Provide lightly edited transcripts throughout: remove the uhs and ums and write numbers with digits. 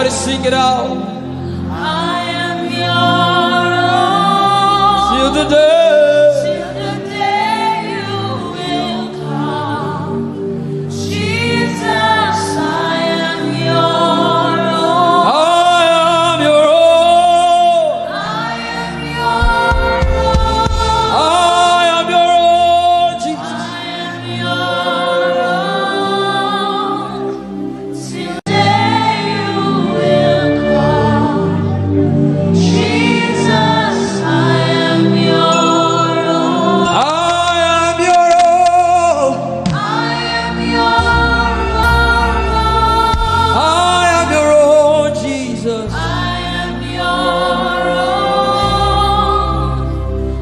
Everybody sing it out. I am your own. Till the day. Till the day you will come. Jesus, I am your own. I am your own. I am your own. I am your own, Jesus. I am your own. Till the day you will come. Jesus, I am your own. I am your own. I am your own. I am your own, Jesus. I am your own.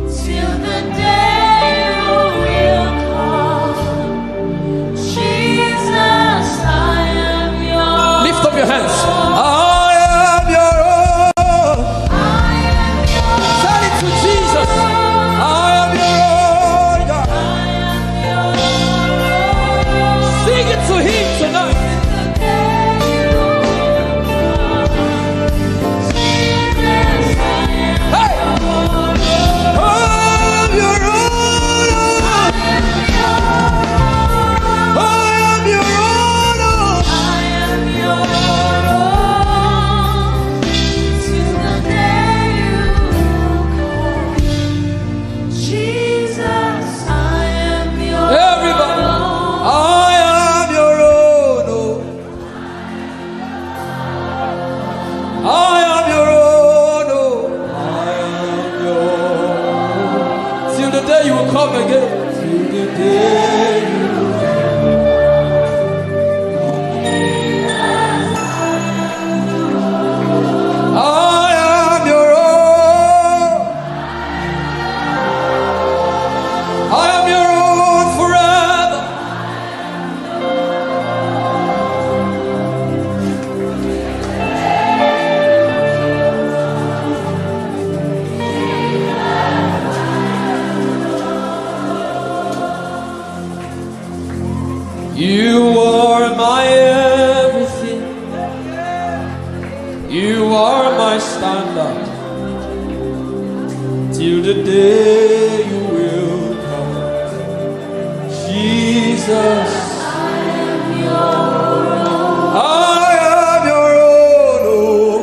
Till the day you will come. Jesus, I am your own. Lift up your hands. I am your own. I am your Tell it to Jesus. I am your own, God. Sing it to Him tonight. Hey! I am your own. I am your own. Everybody. I am your own. Oh. I am your own. Oh. I am your own. Till the day you will come again. Till the day you will I am your own. I am your own forever. You are my everything. You are my standard. Till the day you will come. Jesus, I am your own. Oh.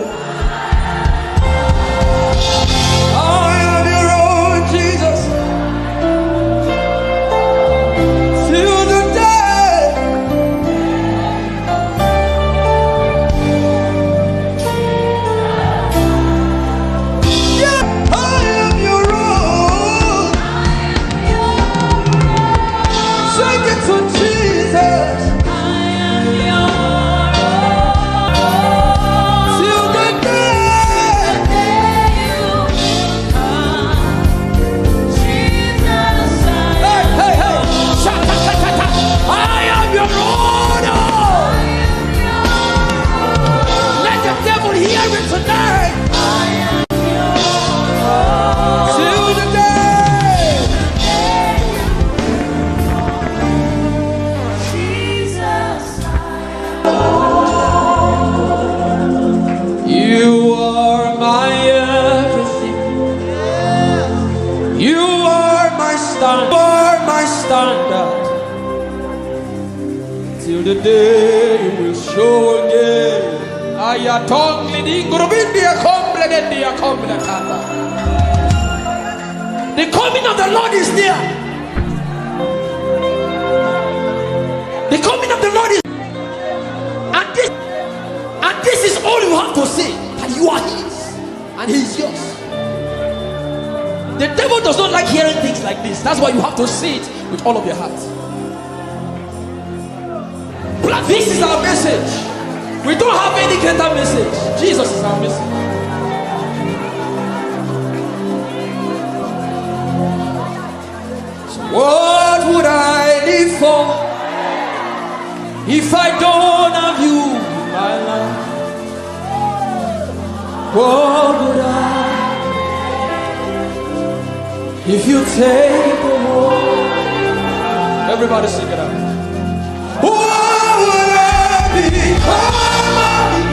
I am your own, Jesus. Till the day. Yeah, I am your own. Sing it to Jesus. Till the day. Hey, hey, hey. Sha-ta-ta-ta-ta. I am your own. Let the devil hear it tonight. Till the day. You are my everything. You are my standard. You are my standard. Till the day you will show again. The coming of the Lord is near. The coming of the Lord is. And this is all you have to say, that you are His and He is yours. The devil does not like hearing things like this. That's why you have to say it with all of your heart. This is our message. We don't have any greater message. Jesus is our message. So what would I live for if I don't have you in my life? What would I if you take the whole? Everybody sing it out. What would I become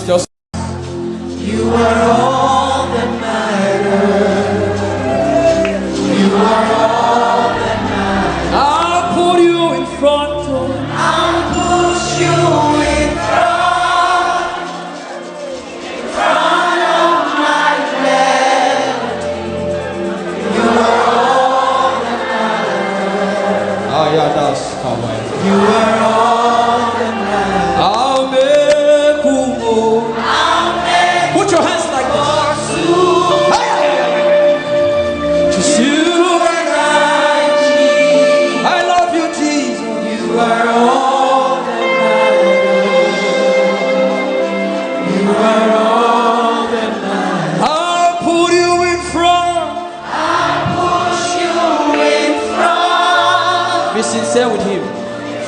Just you are all that matters. You are all that matters. I'll put you in front. I'll push you in front of my melody. You are all that matters. Oh yeah, that's how I. You are all that matters. I'll make put your hands like this. Just you and I love you, Jesus. You are all that matters. You are all that matters. I'll put you in front. I'll push you in front. Be sincere with him.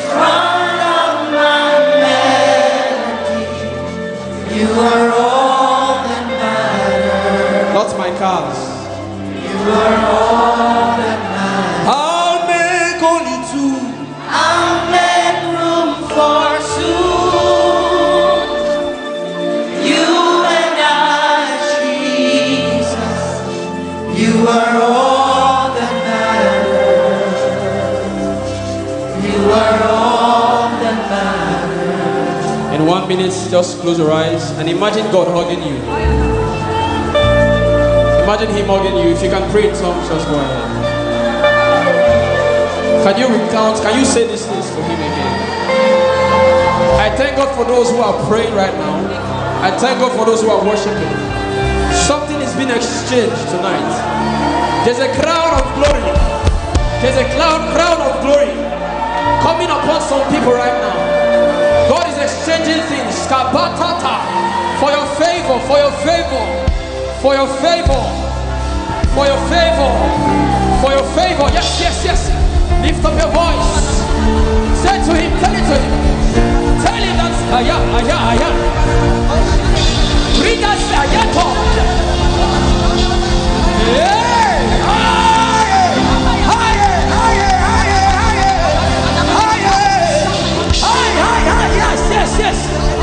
Front of my melody. You are all that matters. Not my cars. You are all that matters. I'll make only two. I'll make room for two. You and I, Jesus. You are all that matters. You are all that matters. In 1 minute, just close your eyes and imagine God hugging you. Imagine him hugging you. If you can pray in tongues, just go ahead. Can you recount? Can you say these things for him again? I thank God for those who are praying right now. I thank God for those who are worshiping. Something is being exchanged tonight. There's a crown of glory. There's a crown of glory coming upon some people right now. God is exchanging things. For your favor, for your favor, for your favor, for your favor, for your favor. Yes, yes, yes. Lift up your voice. Say to him, tell it to him. Tell him that's aya. Read that aya talk.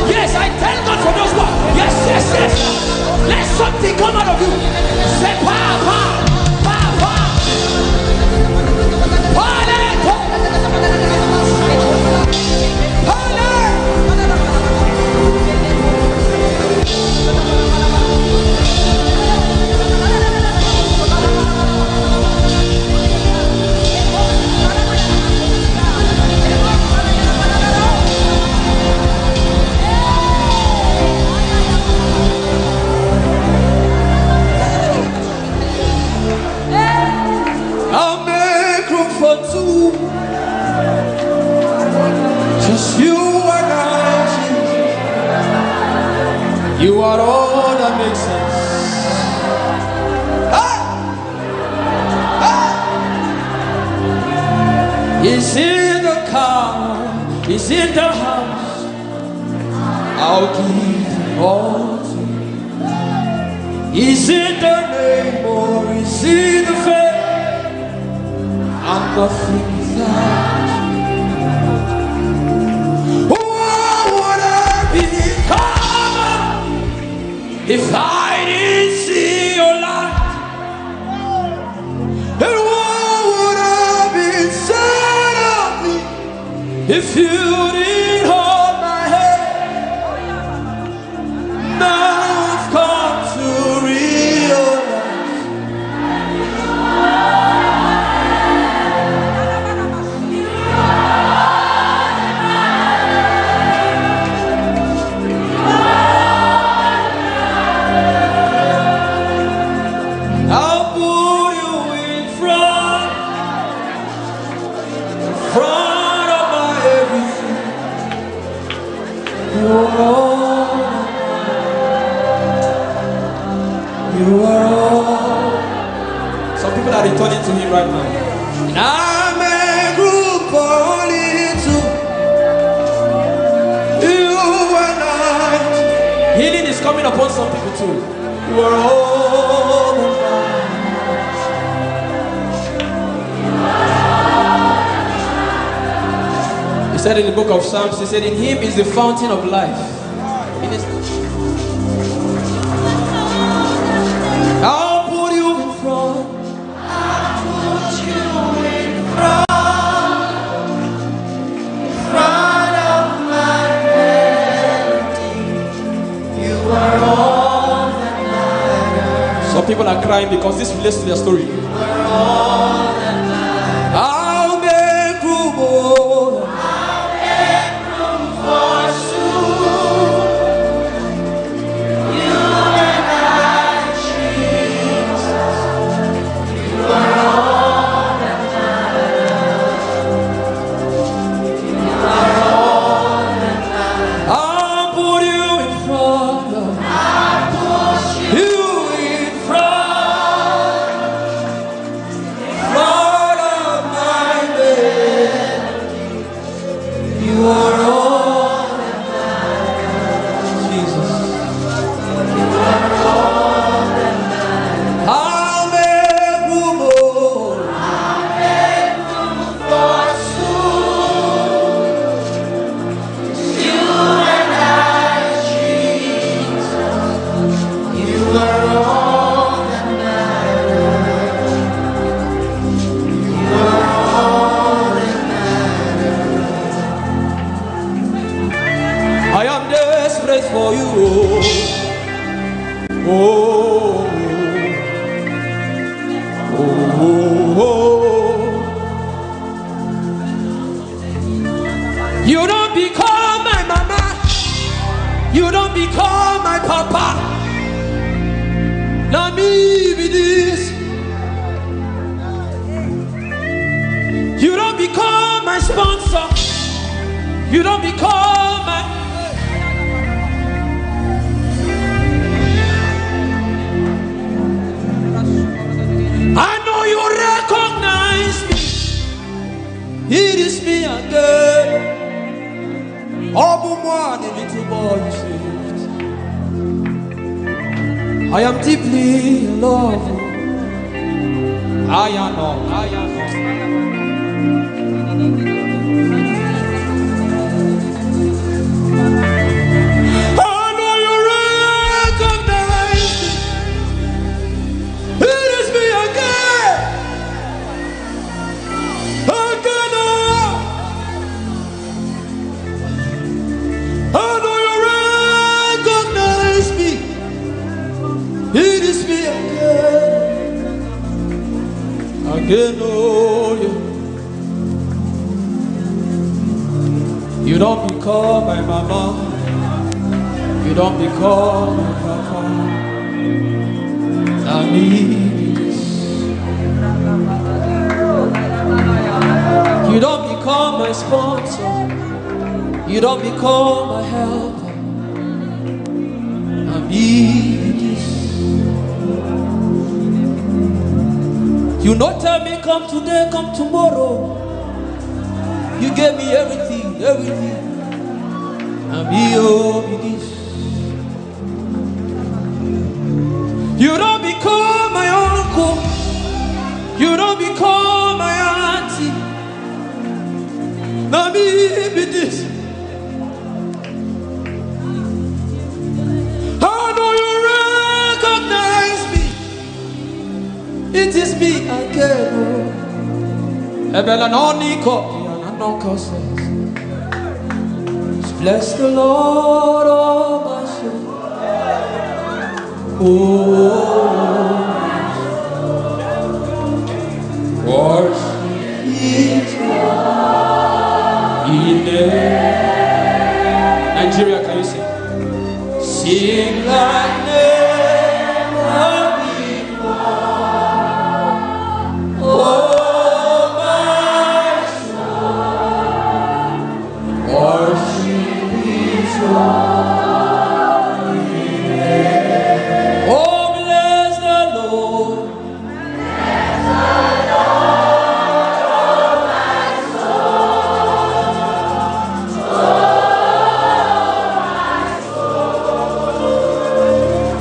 Yes, I thank God for those ones. Yes. Let something come out of you. Say pa. Just you and I, you are all that makes sense. He's in the car, he's in the house. I'll give all to you. He's in the name or he's in the faith. I'm nothing without. If I didn't see your light, then what would have been said of me? If you didn't hold my hand, now I've come to realize. Some people are returning to him right now. And I'm a group only to you and I. Healing is coming upon some people too. You are all that matters. He said in the book of Psalms, he said in him is the fountain of life. I'll put you in front. I'll put you in front of my melody. You are all that matters. Some people are crying because this relates to their story. You are all that matters. I'll make room, I'll make room for soon. You and I. You don't become my mama. You don't become my papa. Now me be this. You don't become my sponsor. You don't become my. I know you recognize me. It is me again. One, the little boy you saved. I am deeply in love. I am again, oh, you don't be called by mama, you don't be called by papa. I need this. You don't be called my sponsor, you don't be called my helper. I need this. You not tell me come today, come tomorrow. You gave me everything. And me this. You don't become my uncle. You don't become my auntie. Now me be this. How do you recognize me? It is me again. Eben says, bless the Lord, oh my soul. Oh, worship His name. Nigeria, can you sing? Sing like never before. Oh, my soul, worship His holy name. Oh, bless the Lord. Bless the Lord, oh my soul. Oh, my soul.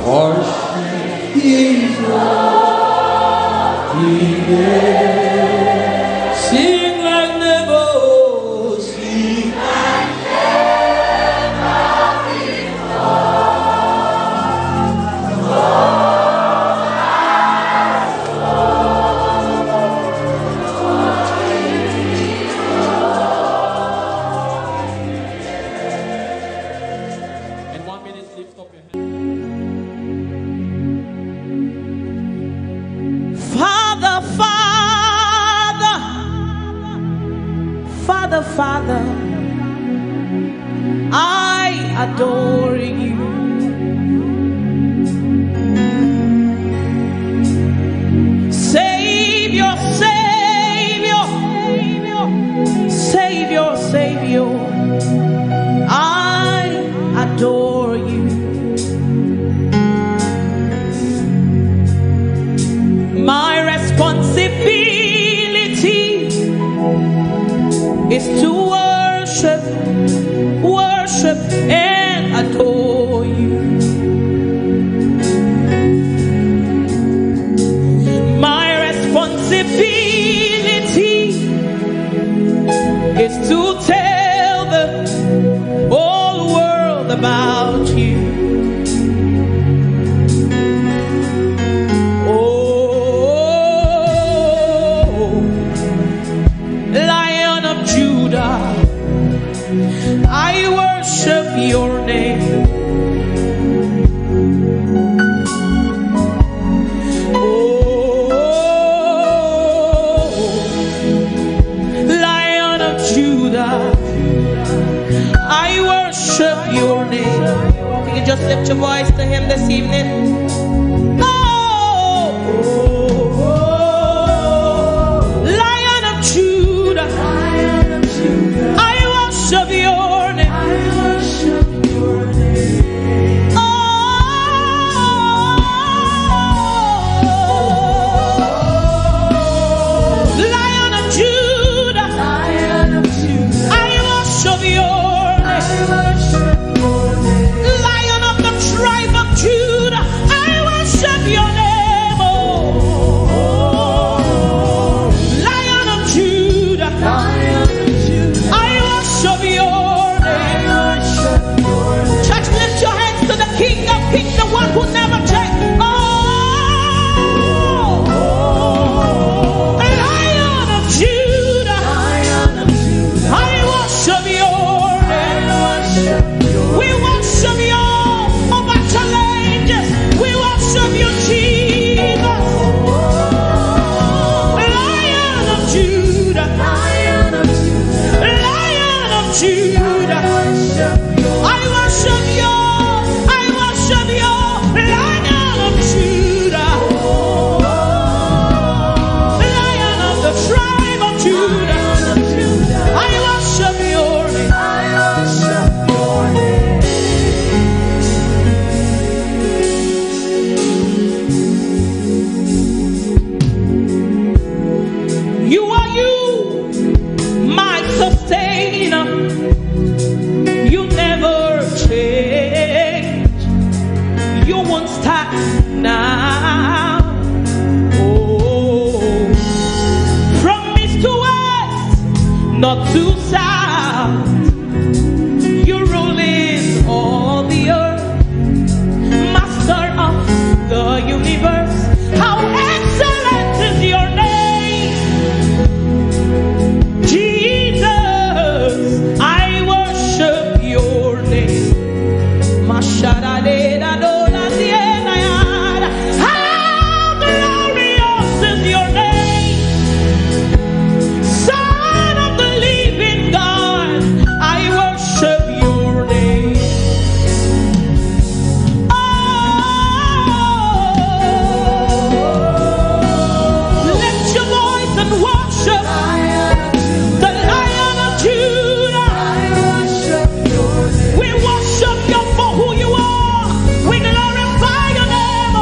Worship His holy name. Sing like never, sing like never before. In 1 minute, lift up your hand. Father, Father, Father, I adore you. Savior, Savior, Savior, Savior, I adore you. My responsibility is to worship and adore you. My responsibility is to tell the whole world about you. Lion of Judah, I worship your name. Oh, Lion of Judah, I worship your name. You can just lift your voice to him this evening. I worship your name. Oh, Lion of Judah, north to south. You rule in all the earth, master of the universe. How excellent is your name, Jesus. I worship your name. How glorious is your name, Son of the living God. I worship your name. Oh, lift your voice and worship the Lion of Judah. We worship you for who you are. We glorify your name, oh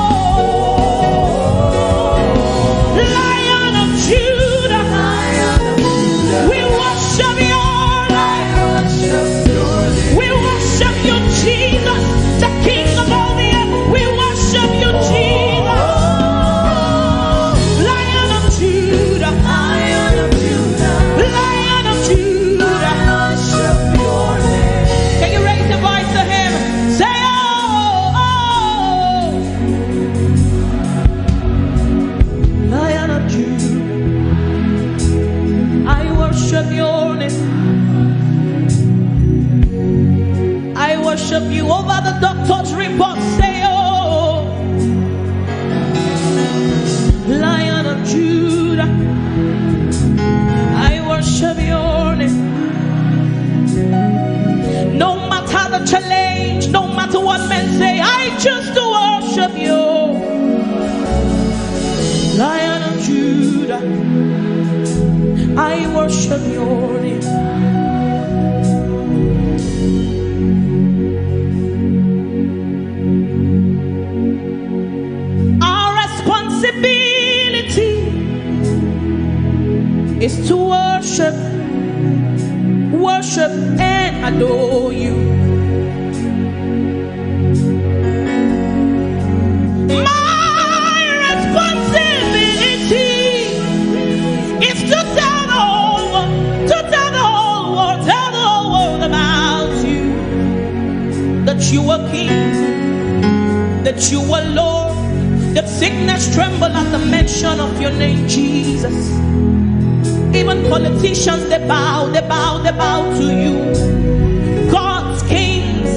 Lion of Judah. We worship your name. We worship you, Jesus, the King of all the earth. We worship you, Jesus, Lion of Judah. Lion of Judah. Can you raise your voice to him? Say, oh, Lion of Judah. I worship your name. I worship you over the doctor's report. Say, oh, Lion of Judah. I worship your name. No matter the challenge, no matter what men say, I choose to worship you, Lion of Judah. I worship your name. Our responsibility is to worship and adore you. My responsibility is to tell the whole world about you. That you are King, that you are Lord, that sickness tremble at the mention of your name, Jesus. Even politicians, they bow to you. God's kings,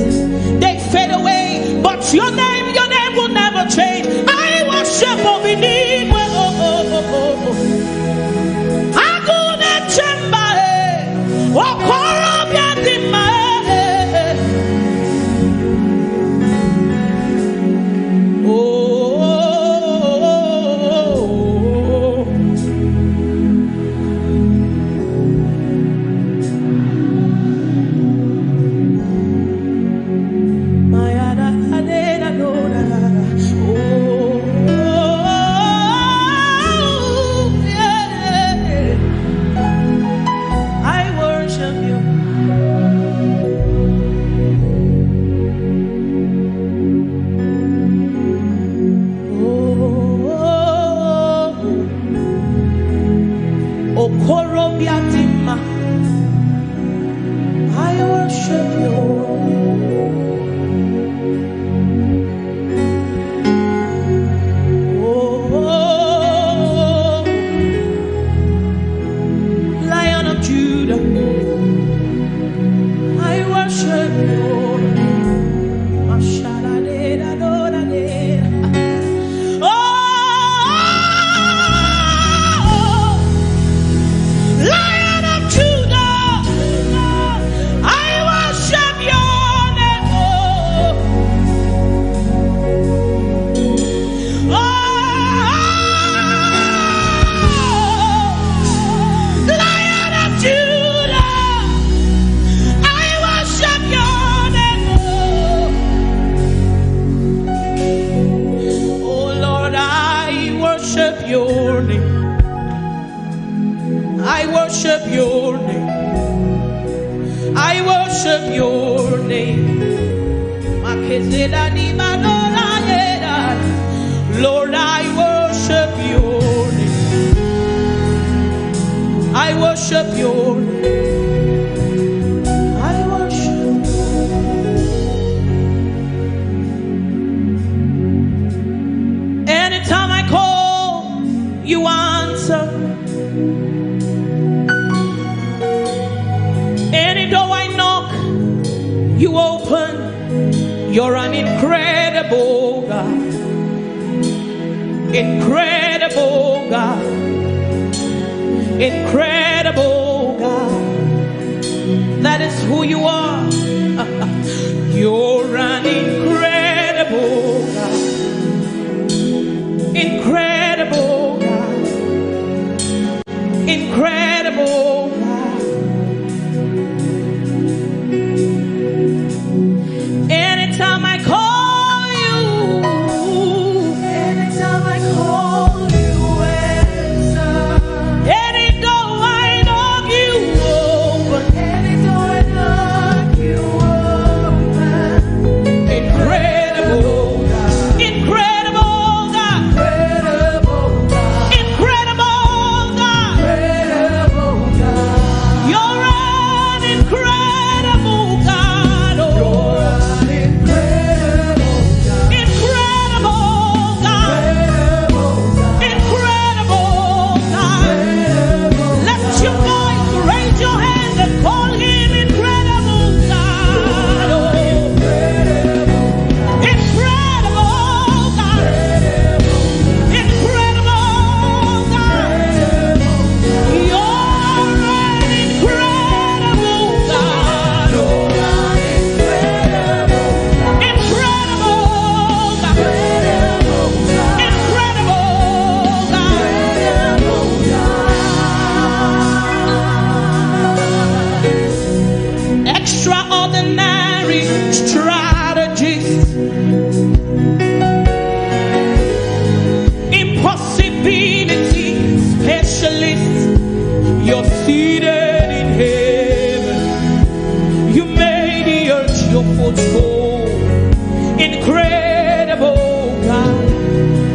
they fade away, but your name will never change. I worship worship your name. I worship your name. Lord, I worship your name. I worship your name. answer. Any door I knock, you open. You're an incredible God. Incredible God. Incredible God. That is who you are. You're an incredible God. Incredible God. Incredible God. Anytime I call you, anytime I call you, answer. Any door I knock, you open. Any door I knock, you open. Incredible God. Incredible God. Incredible God. Incredible God. You're an incredible God. Oh. Incredible God. Incredible God. Lift your voice, raise your hand and call him incredible God. Oh. Incredible God. Incredible God. You're an incredible God. Oh. Incredible God. Incredible God. Extraordinary strategies. Impossibility specialist. You're seated in heaven. You made the earth your footstool. Incredible God.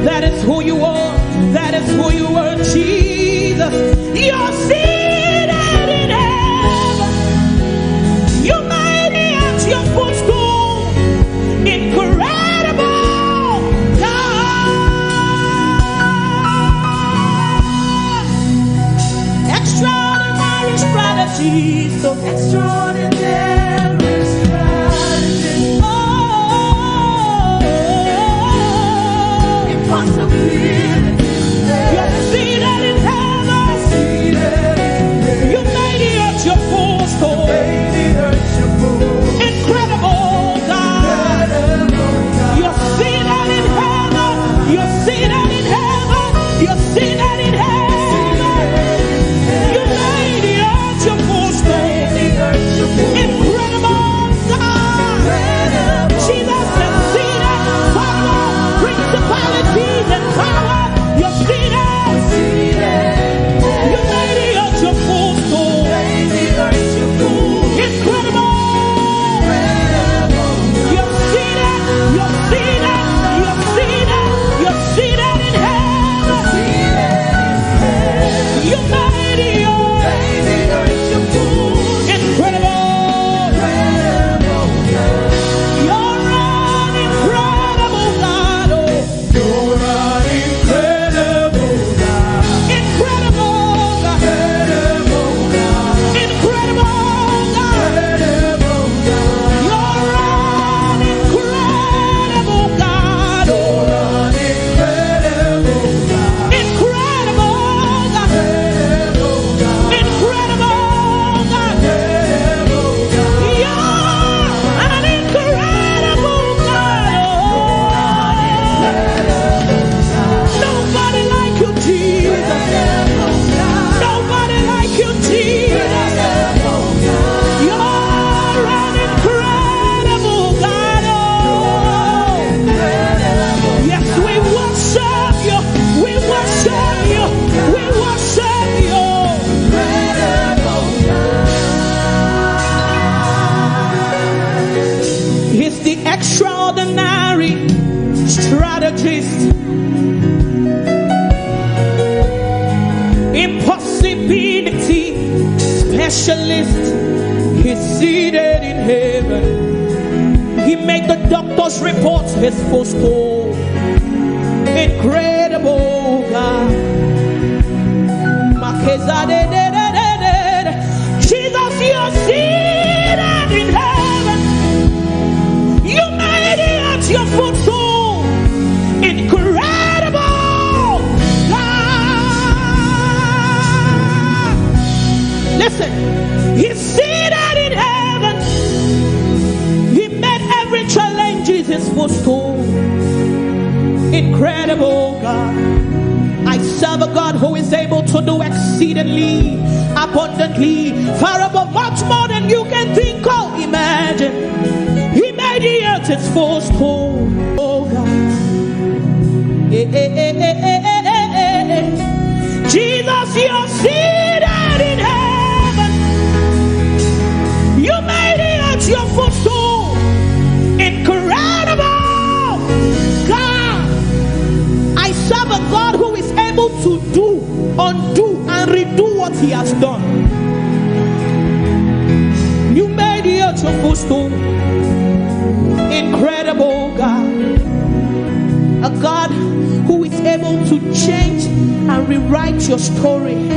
That is who you are. That is who you are, Jesus. You're seated in heaven. You made the earth your footstool. Incredible God. Extraordinary strategies. So extraordinary strategies. Oh, impossibility. You're seated in heaven. You made the earth your footstool. Incredible God. You're seated in heaven. You're seated in heaven. You're seated in heaven. You made the earth your footstool. Incredible God. Jesus is seated. Power, principalities and power. You're seated. You made the earth your footstool. Incredible. You're seated. You're seated. You're seated. You're seated in heaven. You made the earth. Incredible. You're an incredible God. Oh. You're an incredible God. Incredible God. Incredible God. You're an incredible God. Incredible God. Incredible God. You're an incredible God. Nobody like you, Jesus. Nobody like you, Jesus. You're an incredible God. Yes, we worship you. We worship you. We worship you. He's the extraordinary strategist. Impossibility specialist. He's seated in heaven. He made the doctor's reports his footstool. Incredible God. Jesus, you're seated in heaven. You made it your footstool. Incredible God. Listen, he's seated in heaven. He made every challenge his footstool. Incredible God. I serve a God who is able to do exceedingly, abundantly, far above, much more than you can think or imagine. He made the earth his footstool. Oh God. Jesus, you're seated in heaven. You made the earth your footstool. Incredible God. I serve a God who is able to do, undo, and redo what he has done. You made the earth your footstool. Incredible God. A God who is able to change and rewrite your story.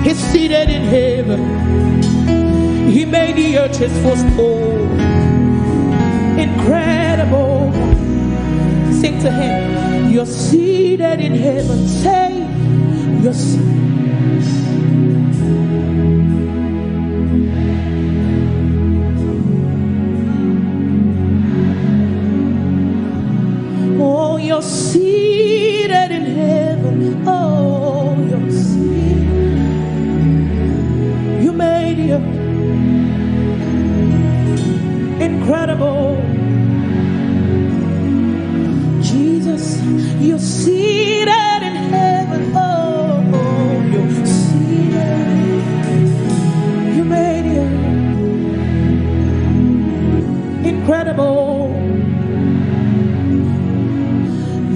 He's seated in heaven. He made the earth his footstool. Incredible. Sing to him. You're seated in heaven. Say, you're seated. Oh, you're seated in heaven. Oh, you're seated. You made it. Incredible. Jesus, you're seated in heaven. Oh, you're seated. You made it. Incredible.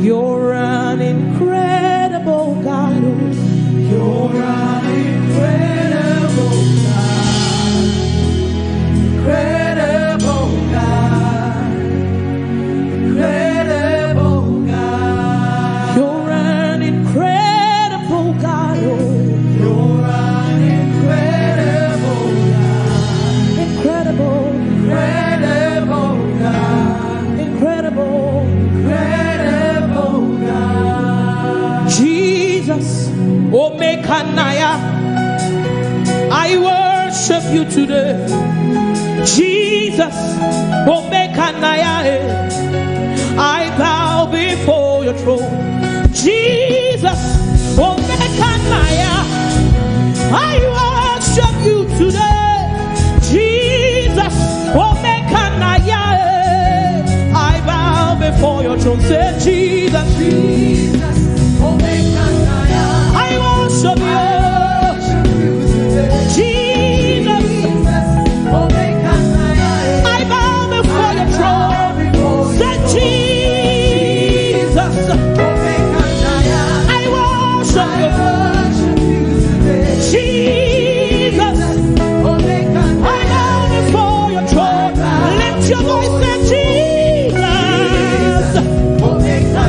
You're an incredible God. You're an incredible God. Incredible God. Incredible God. You're an incredible God. You're an incredible God. Incredible. Incredible God. Incredible. Jesus, Omekanaya, I worship you today. Jesus, Omekanaya, I bow before your throne. Jesus, Omekanaya, I worship you today. Jesus, Omekanaya, I bow before your throne. Say Jesus, Jesus. I worship you, Jesus. I bow before your throne. Say Jesus. I worship you, Jesus. I bow before your throne. Lift your voice, say Jesus. I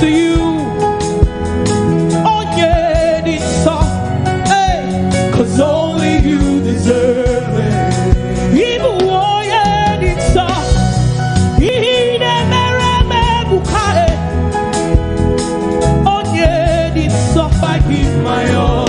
to you. Oh yeah, it's all. Hey, 'cause only you deserve it. Even oh yeah, it's all. Oh yeah, it's all. I give my all.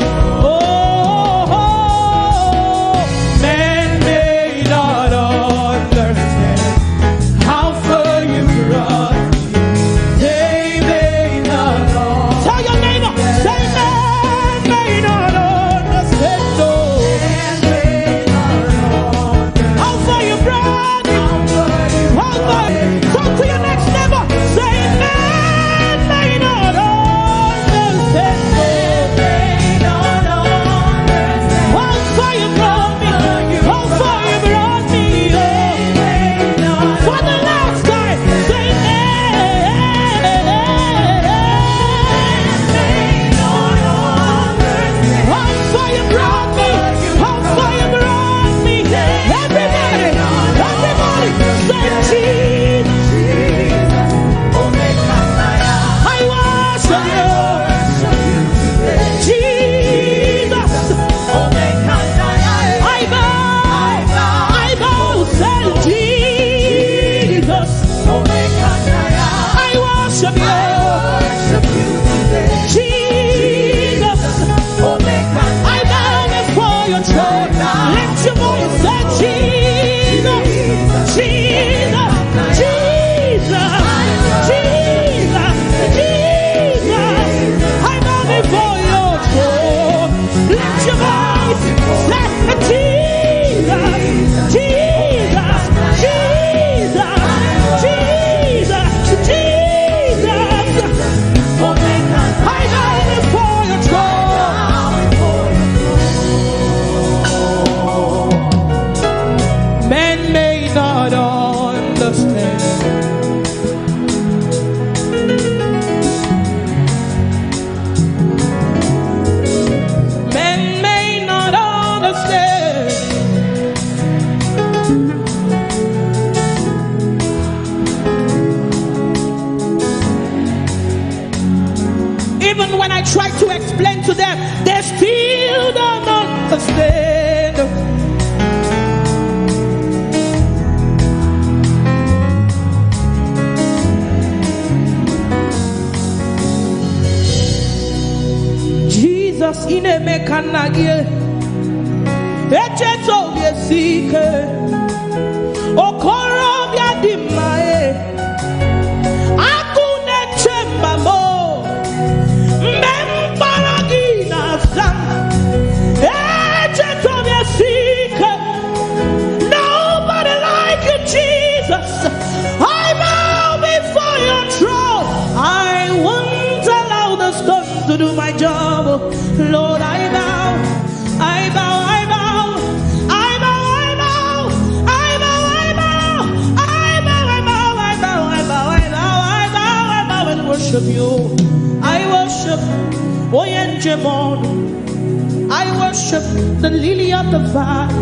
I worship the lily of the valley.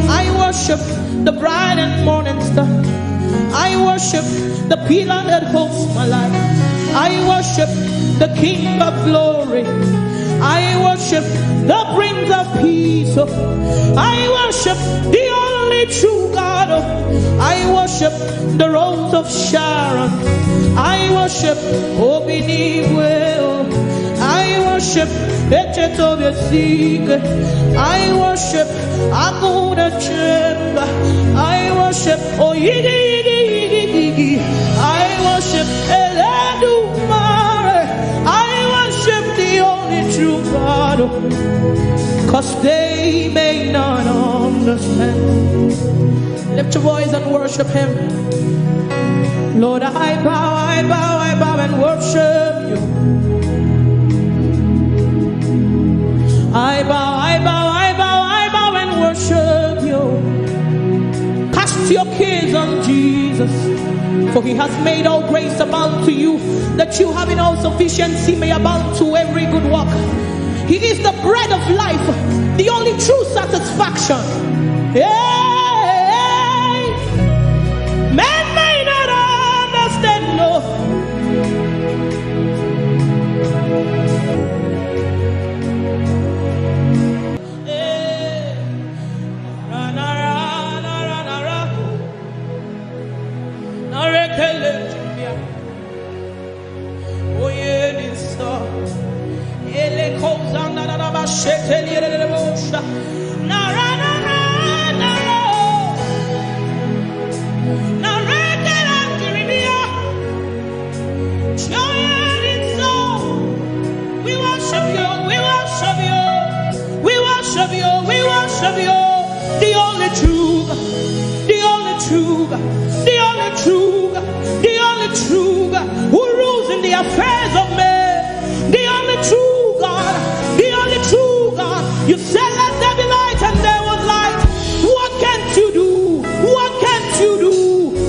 I worship the bright and morning star. I worship the pillar that holds my life. I worship the King of glory. I worship the Prince of peace. I worship the only true God. I worship the Rose of Sharon. I worship Obiniwe. I worship Echetobesig. I worship Aguda Chemba. I worship Oyidi. I worship Eledumare. I worship the only true God, 'cause they may not understand. Lift your voice and worship Him. Lord, I bow and worship you. I bow and worship you. Cast your cares on Jesus, for He has made all grace abound to you, that you having all sufficiency may abound to every good work. He is the bread of life, the only true satisfaction. Men may not understand, no, the only true God, the only true God who rules in the affairs of men, the only true God, the only true God. You said let there be light and there was light. What can't you do? What can't you do?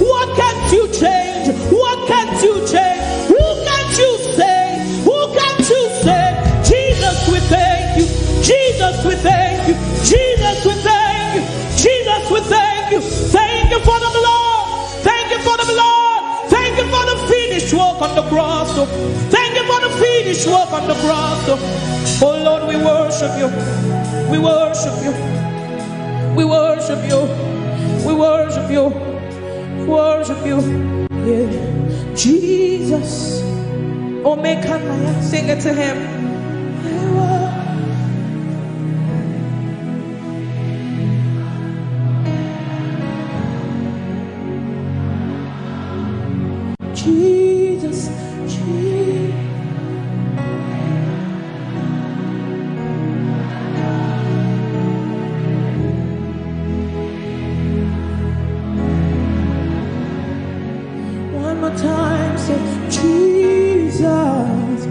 What can't you change? What can't you change? Who can't you say? Who can't you say? Jesus, we thank you. Jesus, we thank you. Jesus, we thank you. Jesus, we thank you. Thank you for the blood. Thank you for the blood. Thank you for the finished work on the cross. Thank you for the finished work on the cross. Oh Lord, we worship you. We worship you. We worship you. We worship you. Worship you. Yeah. Jesus. Oh, make Maya. Sing it to him. Jesus, Jesus. One more time, say Jesus.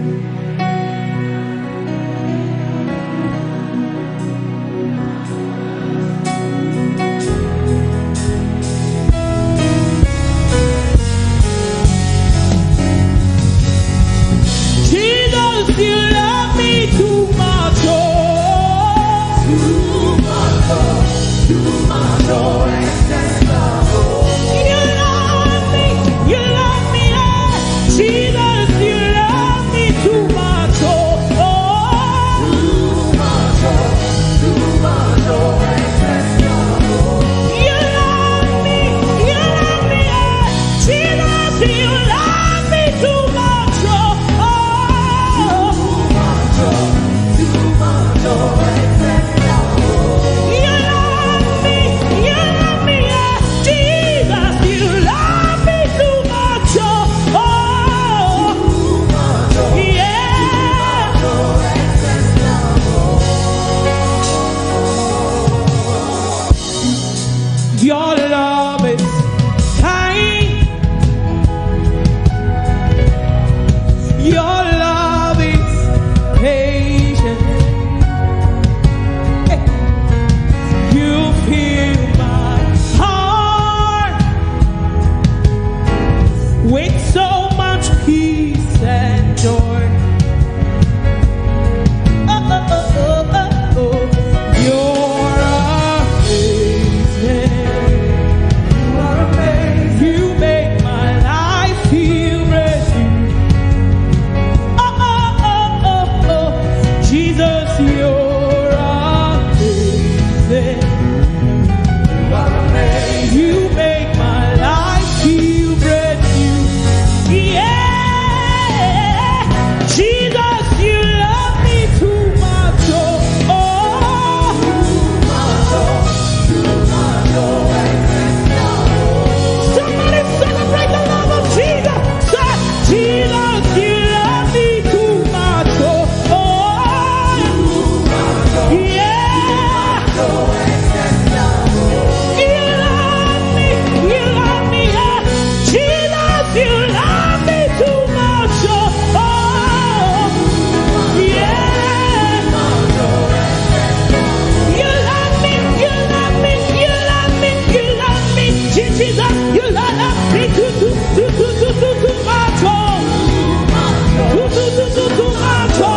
You love me too much, oh. Too much, oh. Too much, oh. You love me, oh. Jesus, you love me too much, oh. Too much, oh. Too much, oh. You love me, oh. Jesus, you love me too much, oh. Your love is kind. Your love is patient. You fill my heart with so much peace and joy. Oh, oh, oh, oh, oh, oh. You're amazing. You are amazing. You make my life feel brand new. Oh, oh, oh, oh, oh. Jesus, you're amazing. You are amazing. You make my life feel brand new. Yeah. Jesus, you love me too much, oh, oh. Somebody celebrate the love of Jesus. Say, Jesus, you love me too much, oh, oh. Yeah. You love me, yeah. Jesus, you love me too much, oh, oh. Yeah. You love me, you love me, you love me, you love me. Jesus, you love me too much, oh. Too much, oh.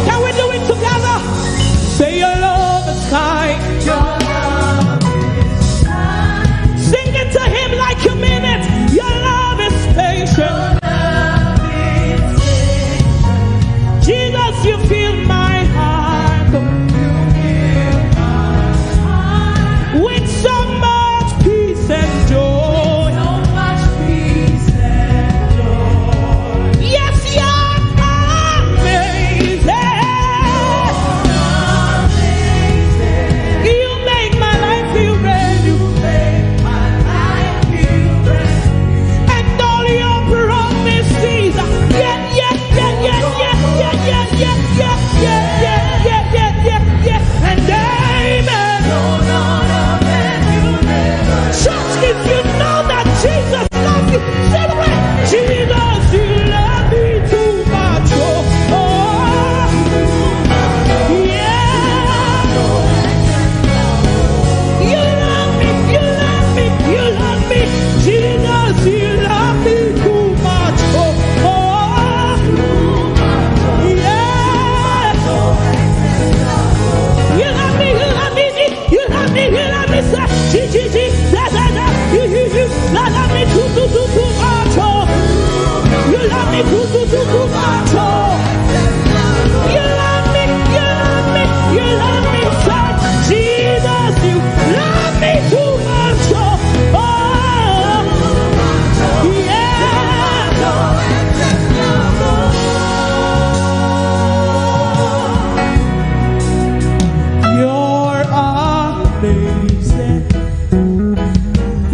Can we do it together? Say your love is kind. Sing it to him like you mean it. Your love is patient. Jesus, you fill my heart with so much peace and joy.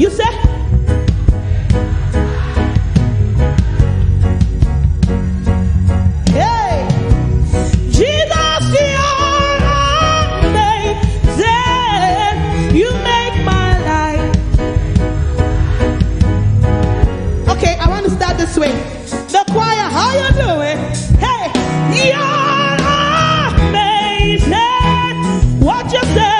You say? Hey, Jesus, you're amazing. You make my life. Okay, I want to start this way. The choir, how you doing? Hey, you're amazing. What you say?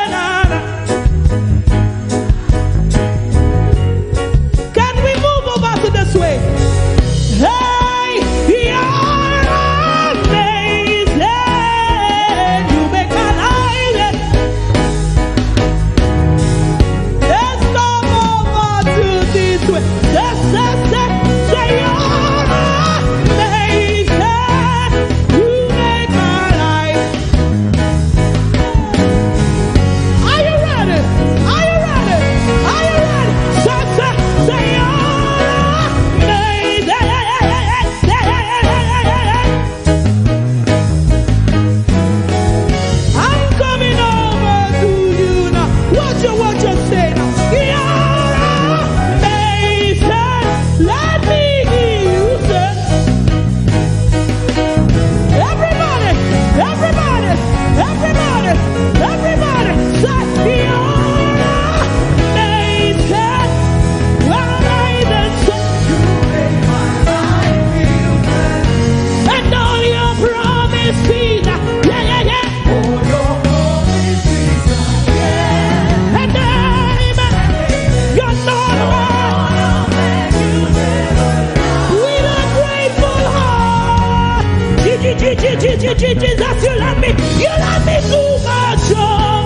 Jesus, you love me too much, oh.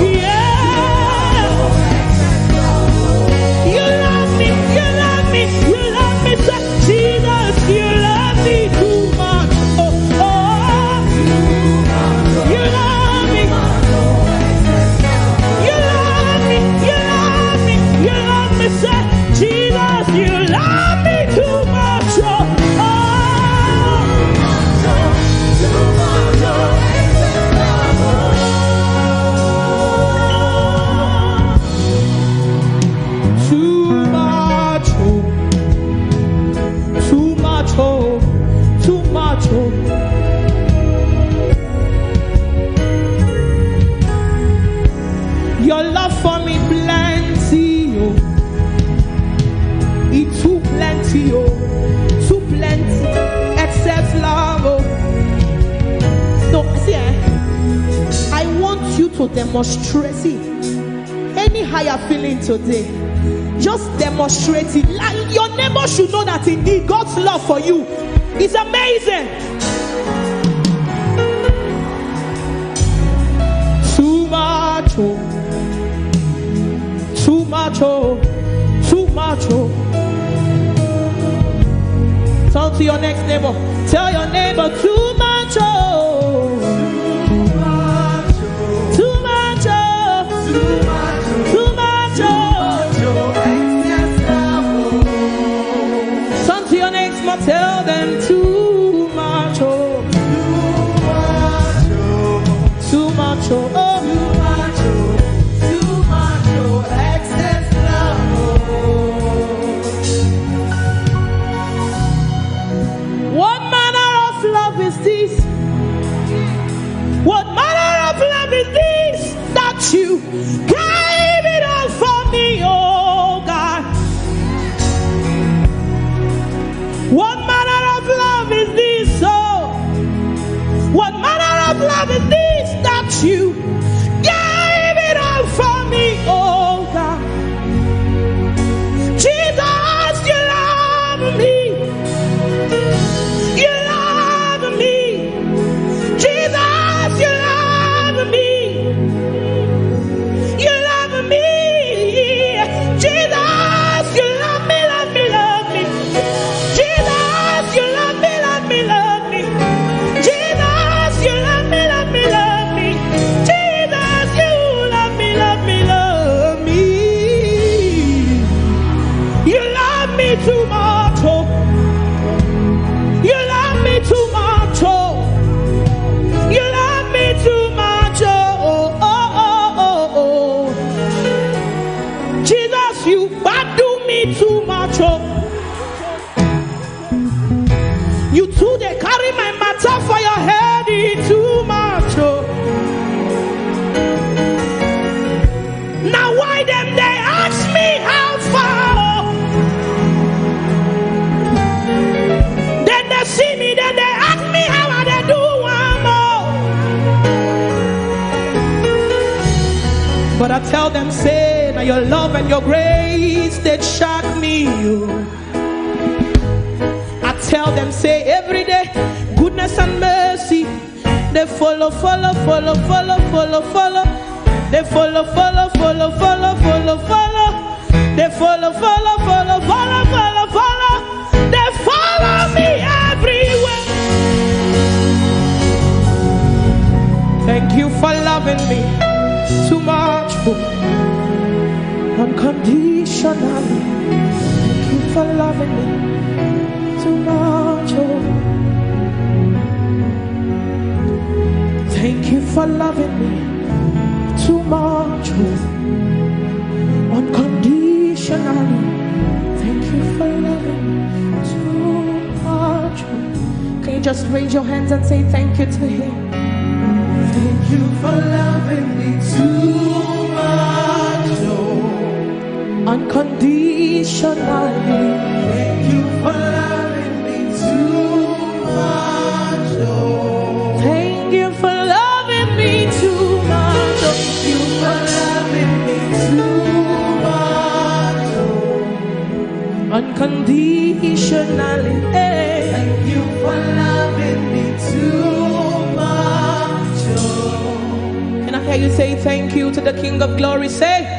Yeah. You love me, so Jesus, you love me too much, oh, oh. You love me, so Jesus, you love me too much, oh, oh. Your love for me plenty, oh. It's too plenty, oh. Too plenty, excess love, oh. So, see, I want you to demonstrate it. Any higher feeling today, just demonstrate it. Like your neighbor should know that indeed God's love for you is amazing. Too much, oh. Too much, oh. Too much, oh. Turn to your next neighbor. Tell your neighbor, too much, oh. Too much, oh. Too much, oh. Too much, oh. Turn to your next one. Tell them, too much, oh. Too much, oh. you Badu me too much. Oh. You too, they carry my matter for your head too much. Oh. Now why them they ask me how far? Then they see me, then they ask me how I they do one more. But I tell them, say, now your love and your grace that shock me. I tell them, say, every day, goodness and mercy, they follow, follow, follow, follow, follow, follow. They follow, follow, follow, follow, follow, follow. They follow, follow, follow, follow, follow, follow. They follow me everywhere. Thank you for loving me too much, unconditionally. Thank you for loving me too much. Thank you for loving me too much, unconditionally. Thank you for loving me too much. Can you just raise your hands and say thank you to him? Thank you for loving me too much, unconditionally. Thank you for loving me too much. Thank you for loving me too much. Thank you for loving me too much. Unconditionally. Thank you for loving me too much. Can I hear you say thank you to the King of Glory? Say.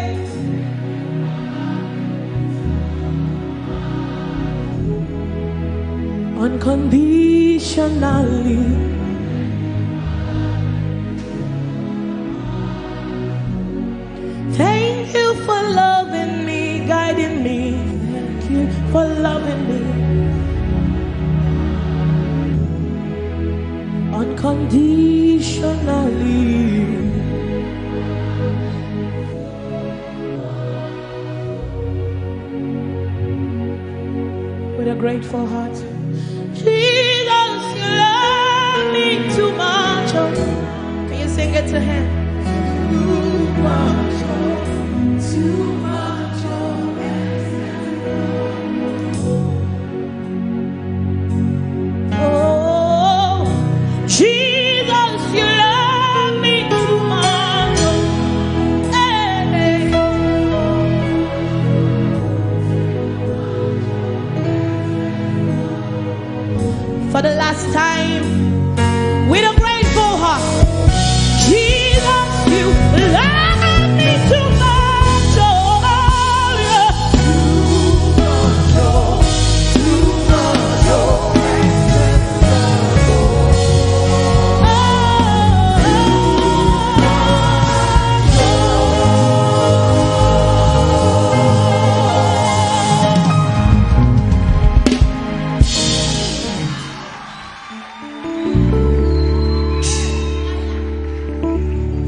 Unconditionally. Thank you for loving me, guiding me. Thank you for loving me unconditionally. With a grateful heart. Jesus, you love me too much. Can you sing it to him? Too much, too much. Oh, Jesus, you love me too much. Hey. For the last time, with a grateful heart, Jesus, you love me too much. Oh, yeah. Too much,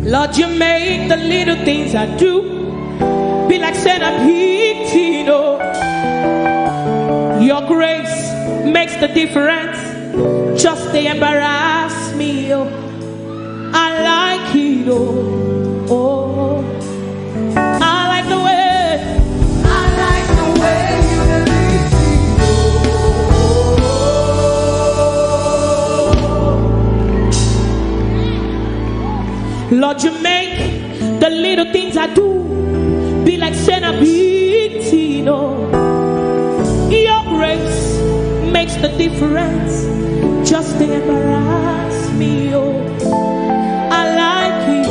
Lord, you make the little things I do be like saying a big Tino. Your grace makes the difference. Just they embarrass me. Oh, I like it. Oh, I like the way. I like the way you lead me. Lord, you make the little things I do be like saying a big Tino. Your grace makes the difference. Just to embarrass me, oh, I like it,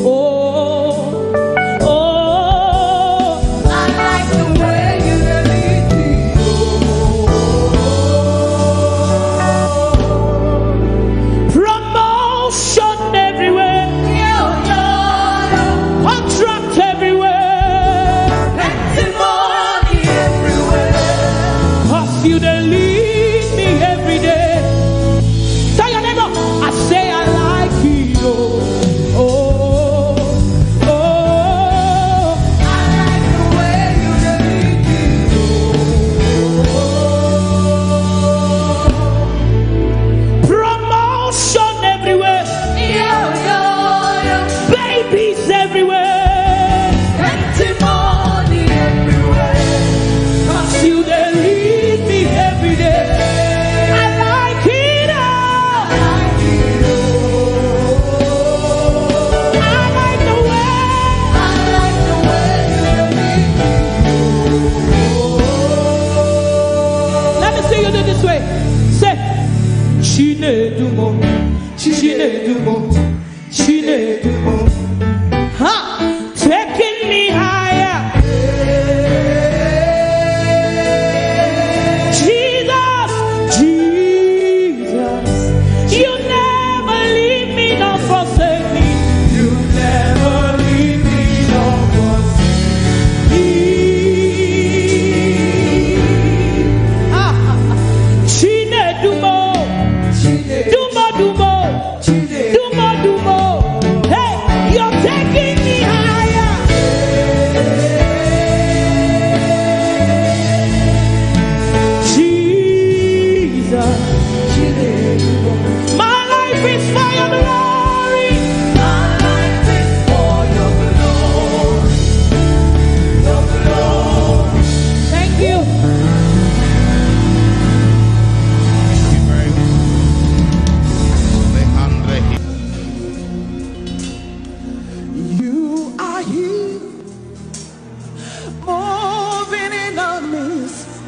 oh, oh, I like the way you lead me, oh. Promotion everywhere, contract everywhere, plenty money everywhere. Cause you the lead me every day. Tell your neighbor, I say I like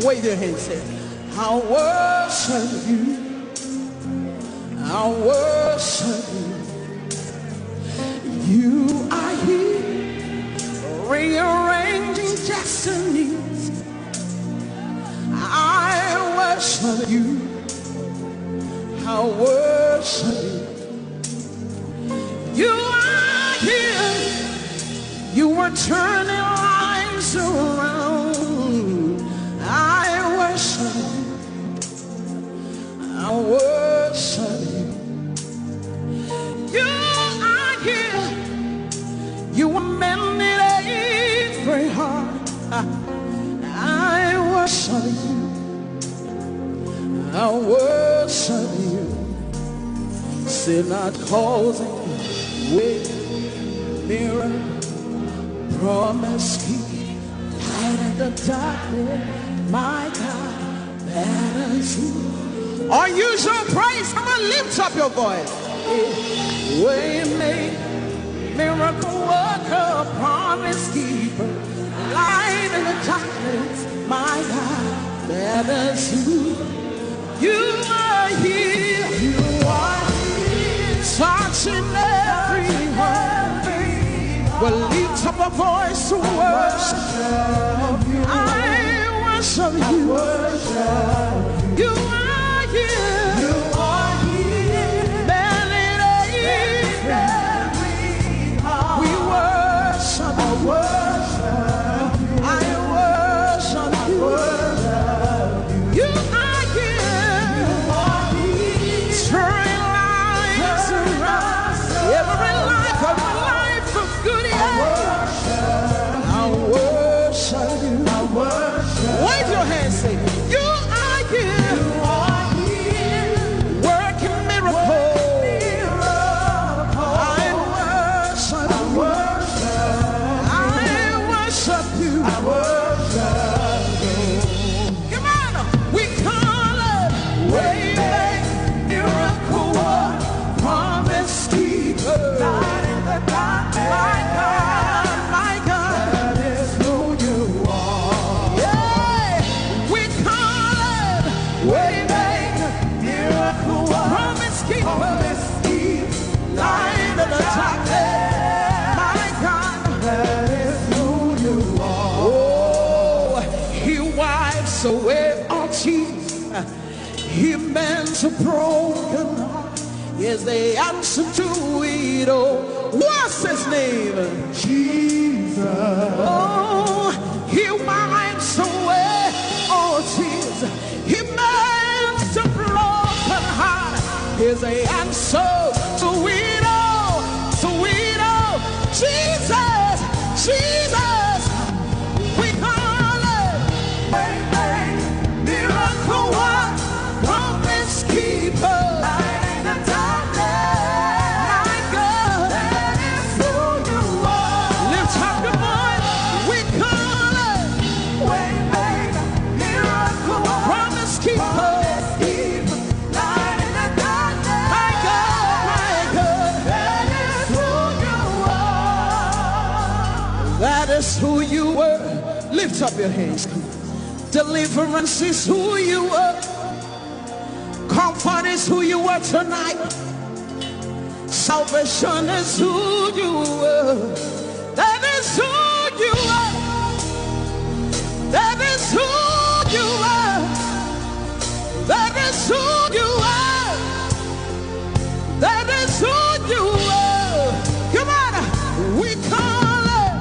Wave your hands, say, I worship you. I worship you. You are here, rearranging destinies. I worship you. I worship you. You are here. You are turning lives around. I worship you. I worship you. You are here. You are mending every heart. I worship you. I worship you. Sinach causing way, mirror, promise keep, light in the darkness, my God, that is you. Unusual praise, come on, lift up your voice. Way make, miracle worker, promise keeper, light in the darkness, my God, that is you. You are here, you are here, touching every heart. We'll lift up a voice to worship you. I worship you. You are here, you are here, mending every heart. We worship you. I worship you. You are turning lives around. Every life of good. I worship you. I worship. Wave your hands, say, you are here. You are here, working miracles. I worship. I worship. I worship you. I worship you. Come on, we call it way back. Miracle work, promise keeper, light in the darkness. My God, that is who you are. Yeah, we call it way back. Miracle work, promise keeper, light in the darkness. My God, that is who you are. Oh, he wipes away all tears. He mends a broken heart. Yes, the answer to it all. What's his name? Jesus. Oh, he wipes away all tears. He mends a broken heart. Here's the answer to it all. To it all. Jesus, Jesus. We call it miracle work, promise keeper, light in the darkness. My God, that is who you are. Lift up your voice. We call it waymaker, miracle work, promise keeper, light in the darkness. My God, that is who you are. That is who you were. Lift up your hands. Come on. Deliverance is who you are. Comfort is who you are tonight. Salvation is who you are. That is who you are. That is who you are. That is who you are. That is who you are. Come on, we call it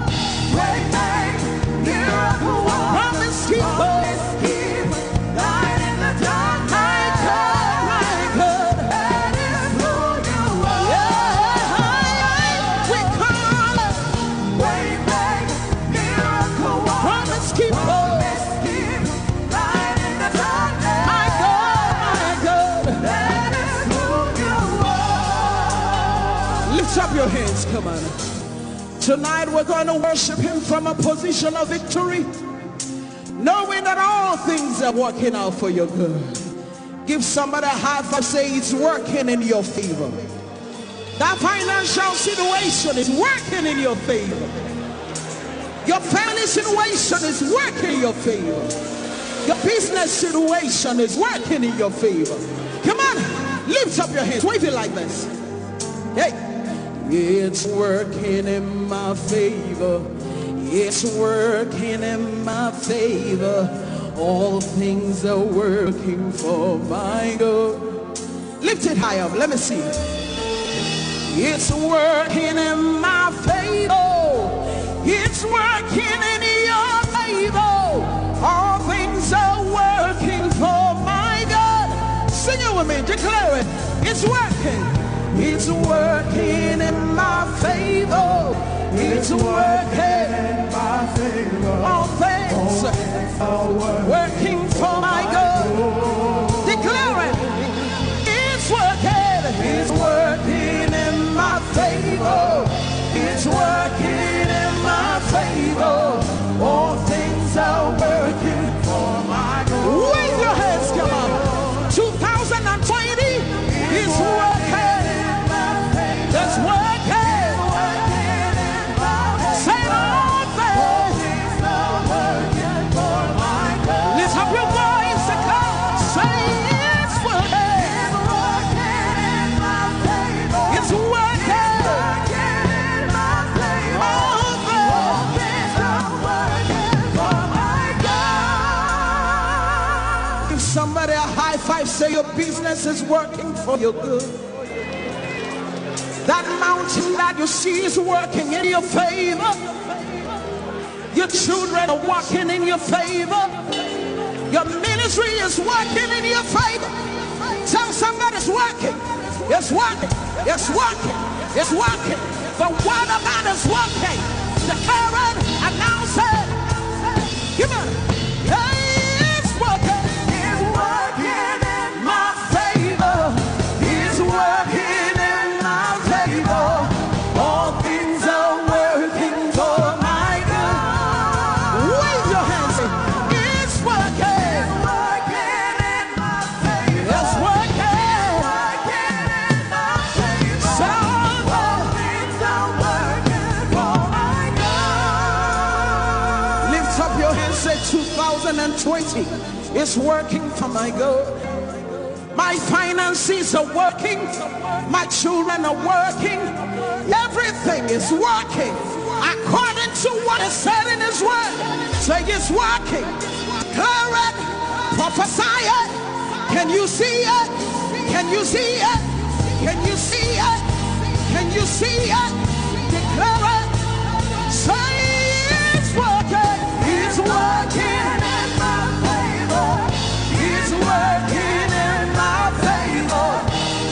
waymaker, miracle worker, promise keeper. Your hands, come on. Tonight we're going to worship him from a position of victory, knowing that all things are working out for your good. Give somebody a high five, say it's working in your favor. That financial situation is working in your favor. Your family situation is working in your favor. Your business situation is working in your favor. Come on, lift up your hands. Wave it like this. Hey, it's working in my favor. It's working in my favor. All things are working for my good. Lift it high up. Let me see. It's working in my favor. It's working in your favor. All things are working for my God. Sing it with me. Declare it. It's working. It's working in my favor. It's working in my favor. All things are working for my God. Declare it. It's working. It's working in my favor. It's working in my favor. All things are working for my good. Wave your hands, come on. 2020 is working. It's working. Say all things are working for my good. Lift up your voice and come. Say it's working. It's working. Somebody a high five, say your business is working for your good. That mountain that you see is working in your favor. Your children are walking in your favor. Your ministry is working in your favor. Tell somebody it's working. It's working. It's working. It's working. The word of God is working. Declare it, announce it. Come on. Hey, it's working. Say 2020 is working for my good. My finances are working. My children are working. Everything is working according to what is said in His word. Say it's working. Declare it. Prophesy it. Can you see it? Can you see it? Can you see it? Can you see it? Declare it. Say it's working. It's working in my favor. It's working in my favor.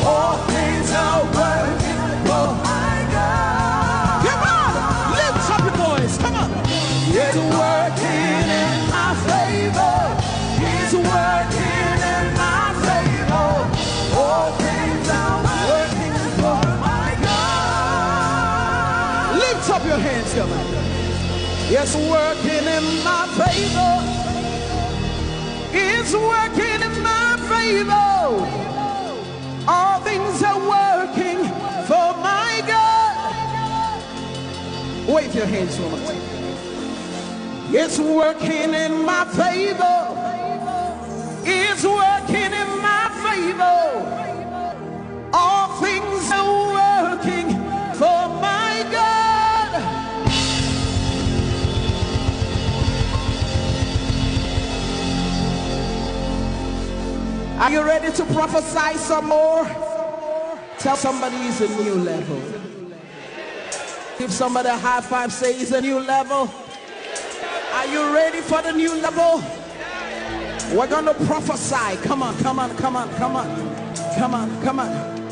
All things are working for my God. Come on, lift up your voice. Come on. It's working in my favor. It's working in my favor. All things are working for my God. Lift up your hands, come on. It's working in my favor. It's working in my favor. All things are working for my God. Wave your hands for me. It's working in my favor. It's working in my favor. All things are working for my God. Are you ready to prophesy some more? Tell somebody it's a new level. Give somebody a high five, say it's a new level. Are you ready for the new level? We're going to prophesy. Come on, come on, come on, come on. Come on, come on.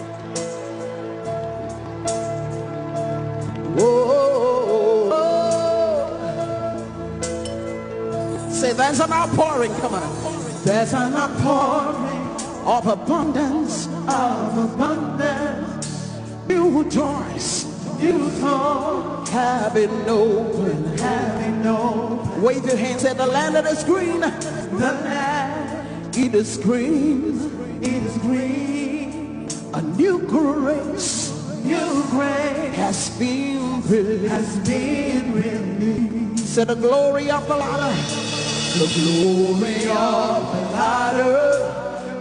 Whoa. Say there's an outpouring. Come on. There's an outpouring of abundance, new doors, have been open. Wave your hands at the land that is green. The land, it is green. A new grace, has been released. Say the glory of the Lord The glory of the latter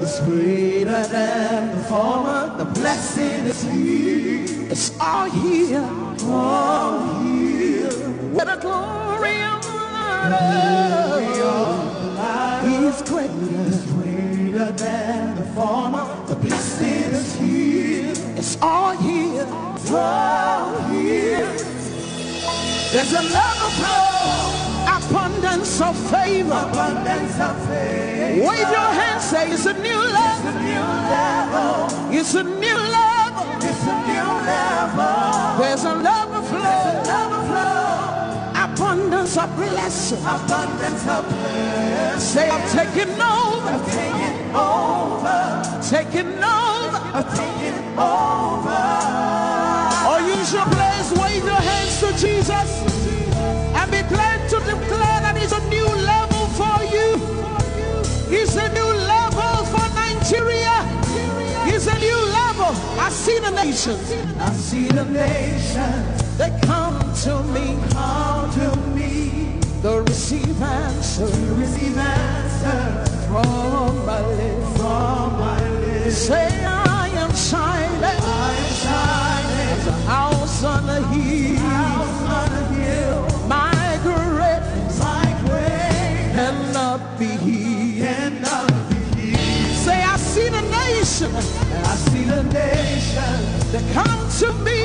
is greater than the former. The blessing is here. It's all here. All here. Where the glory of the latter is greater than the former. The blessing is here. It's all here. All here. There's another flow. Abundance of favor. Abundance of favor. Wave your hands, say it's a new level. It's a new level. It's a new level. There's another flow. There's another flow. Abundance of blessing. Abundance of blessing. Say I'm taking over. I'm taking over. Taking over. I'm taking over. Or use your place, wave your hands to Jesus. And be glad to declare that it's a new level for you. It's a new level for Nigeria. It's a new level. I see the nations. I see the nations. They come to me. Come to me. They receive answers. Receive answers from my lips. From my lips. Say I am shining. I am shining. As a house on a hill. House on a hill. My greatness cannot be hid. Say I see the nation. I see the nation. They come to me.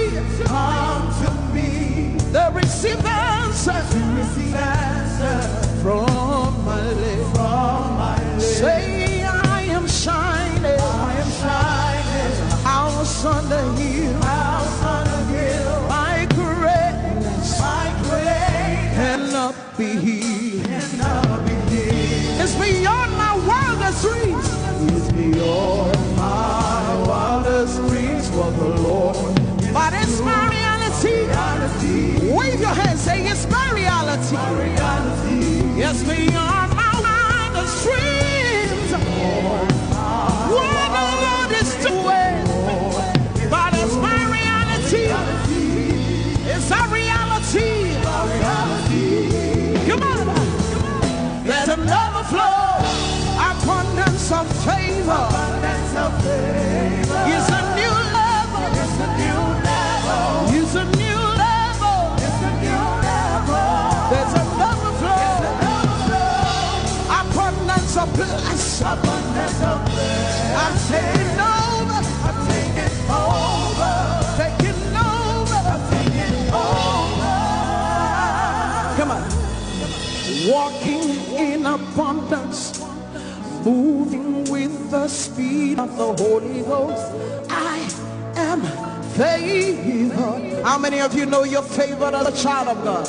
Come to me. They receive answers. Receive answers from my lips. From my lips. Say I am shining. I am shining. As a house on the hill. House on the hill. My greatness. My greatness cannot be hid. It's beyond my wildest dreams. It's beyond my wildest dreams for the Lord. But it's my reality. Wave your hands, say it's my reality. Yes, beyond my wildest dreams. What the Lord is doing. But it's my reality. It's our reality. Come on. There's another flow. Abundance of favor. Abundance of favor. It's a new level. It's a new level. It's a new level. It's a new level. There's another flow. There's another flow. Abundance of blessing. Abundance of blessing. I'm taking over. I'm taking over. Taking over. I'm taking over. Come on. Walking in abundance, moving with the speed of the Holy Ghost. I am favored. How many of you know you're favored as a child of God?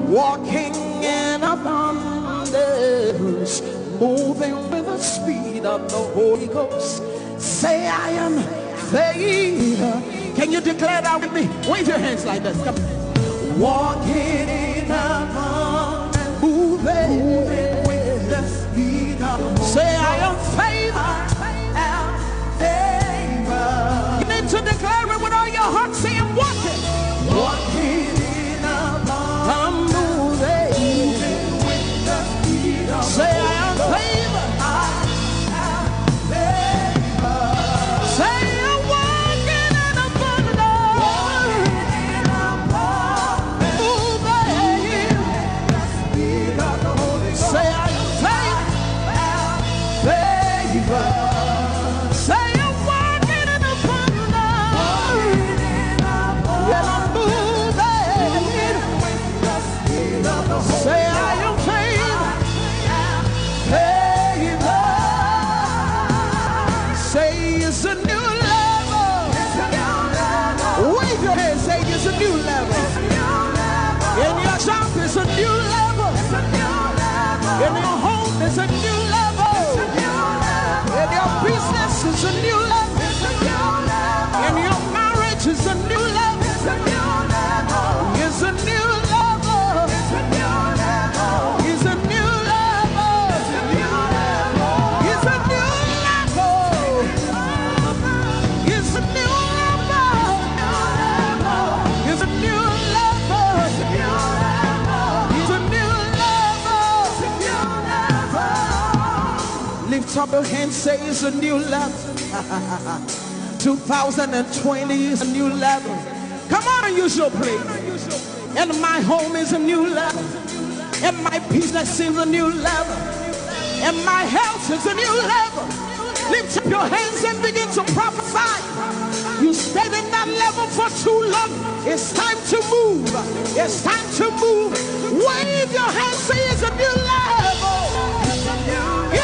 Walking in abundance, moving with the speed of the Holy Ghost. Say I am favored. Can you declare that with me? Wave your hands like this. Come on. Walking in abundance, moving with the speed of the Holy Ghost. Say I am favored. You need to declare it with all your heart. Say I'm walking. Walking in abundance, I'm moving with the speed of the Holy Ghost. Say I am favored. Say I'm walking in abundance. Moving. Say I am favored. Say I'm walking in abundance. Lift up your hands, say it's a new level. 2020 is a new level. Come on, use your praise. And my home is a new level. And my business is a new level. And my health is a new level. Lift up your hands and begin to prophesy. You stayed in that level for too long. It's time to move. It's time to move. Wave your hands, say it's a new level.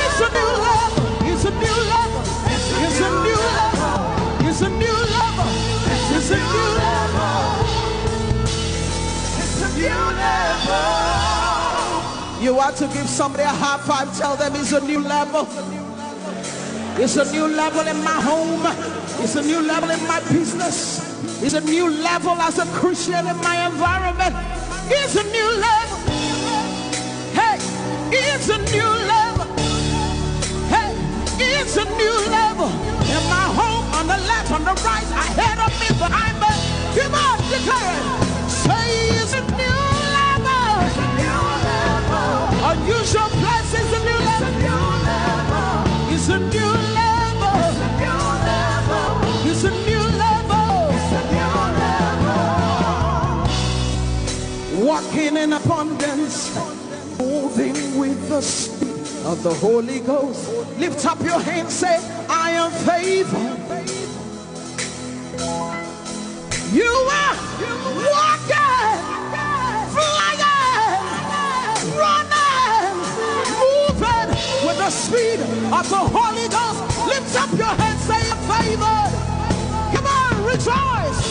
It's a new level. It's a new level. It's a new level. It's a new level. It's a new level. It's a new level. You want to give somebody a high five, tell them it's a new level. It's a new level in my home. It's a new level in my business. It's a new level as a Christian in my environment. It's a new level. Hey, it's a new level. Hey, it's a new level. In my home, on the left, on the right, ahead of me, behind me. Come on, declare it. Say it's a new level. It's a new level. Unusual place is a new level. It's a new level. It's a new level. It's a new level. It's a new level. Walking in abundance, moving with the speed of the Holy Ghost. Lift up your hands, say, I am favored. You are walking, flying, running, moving with the speed of the Holy Ghost. Lift up your hands, say, I'm favored. Come on, rejoice.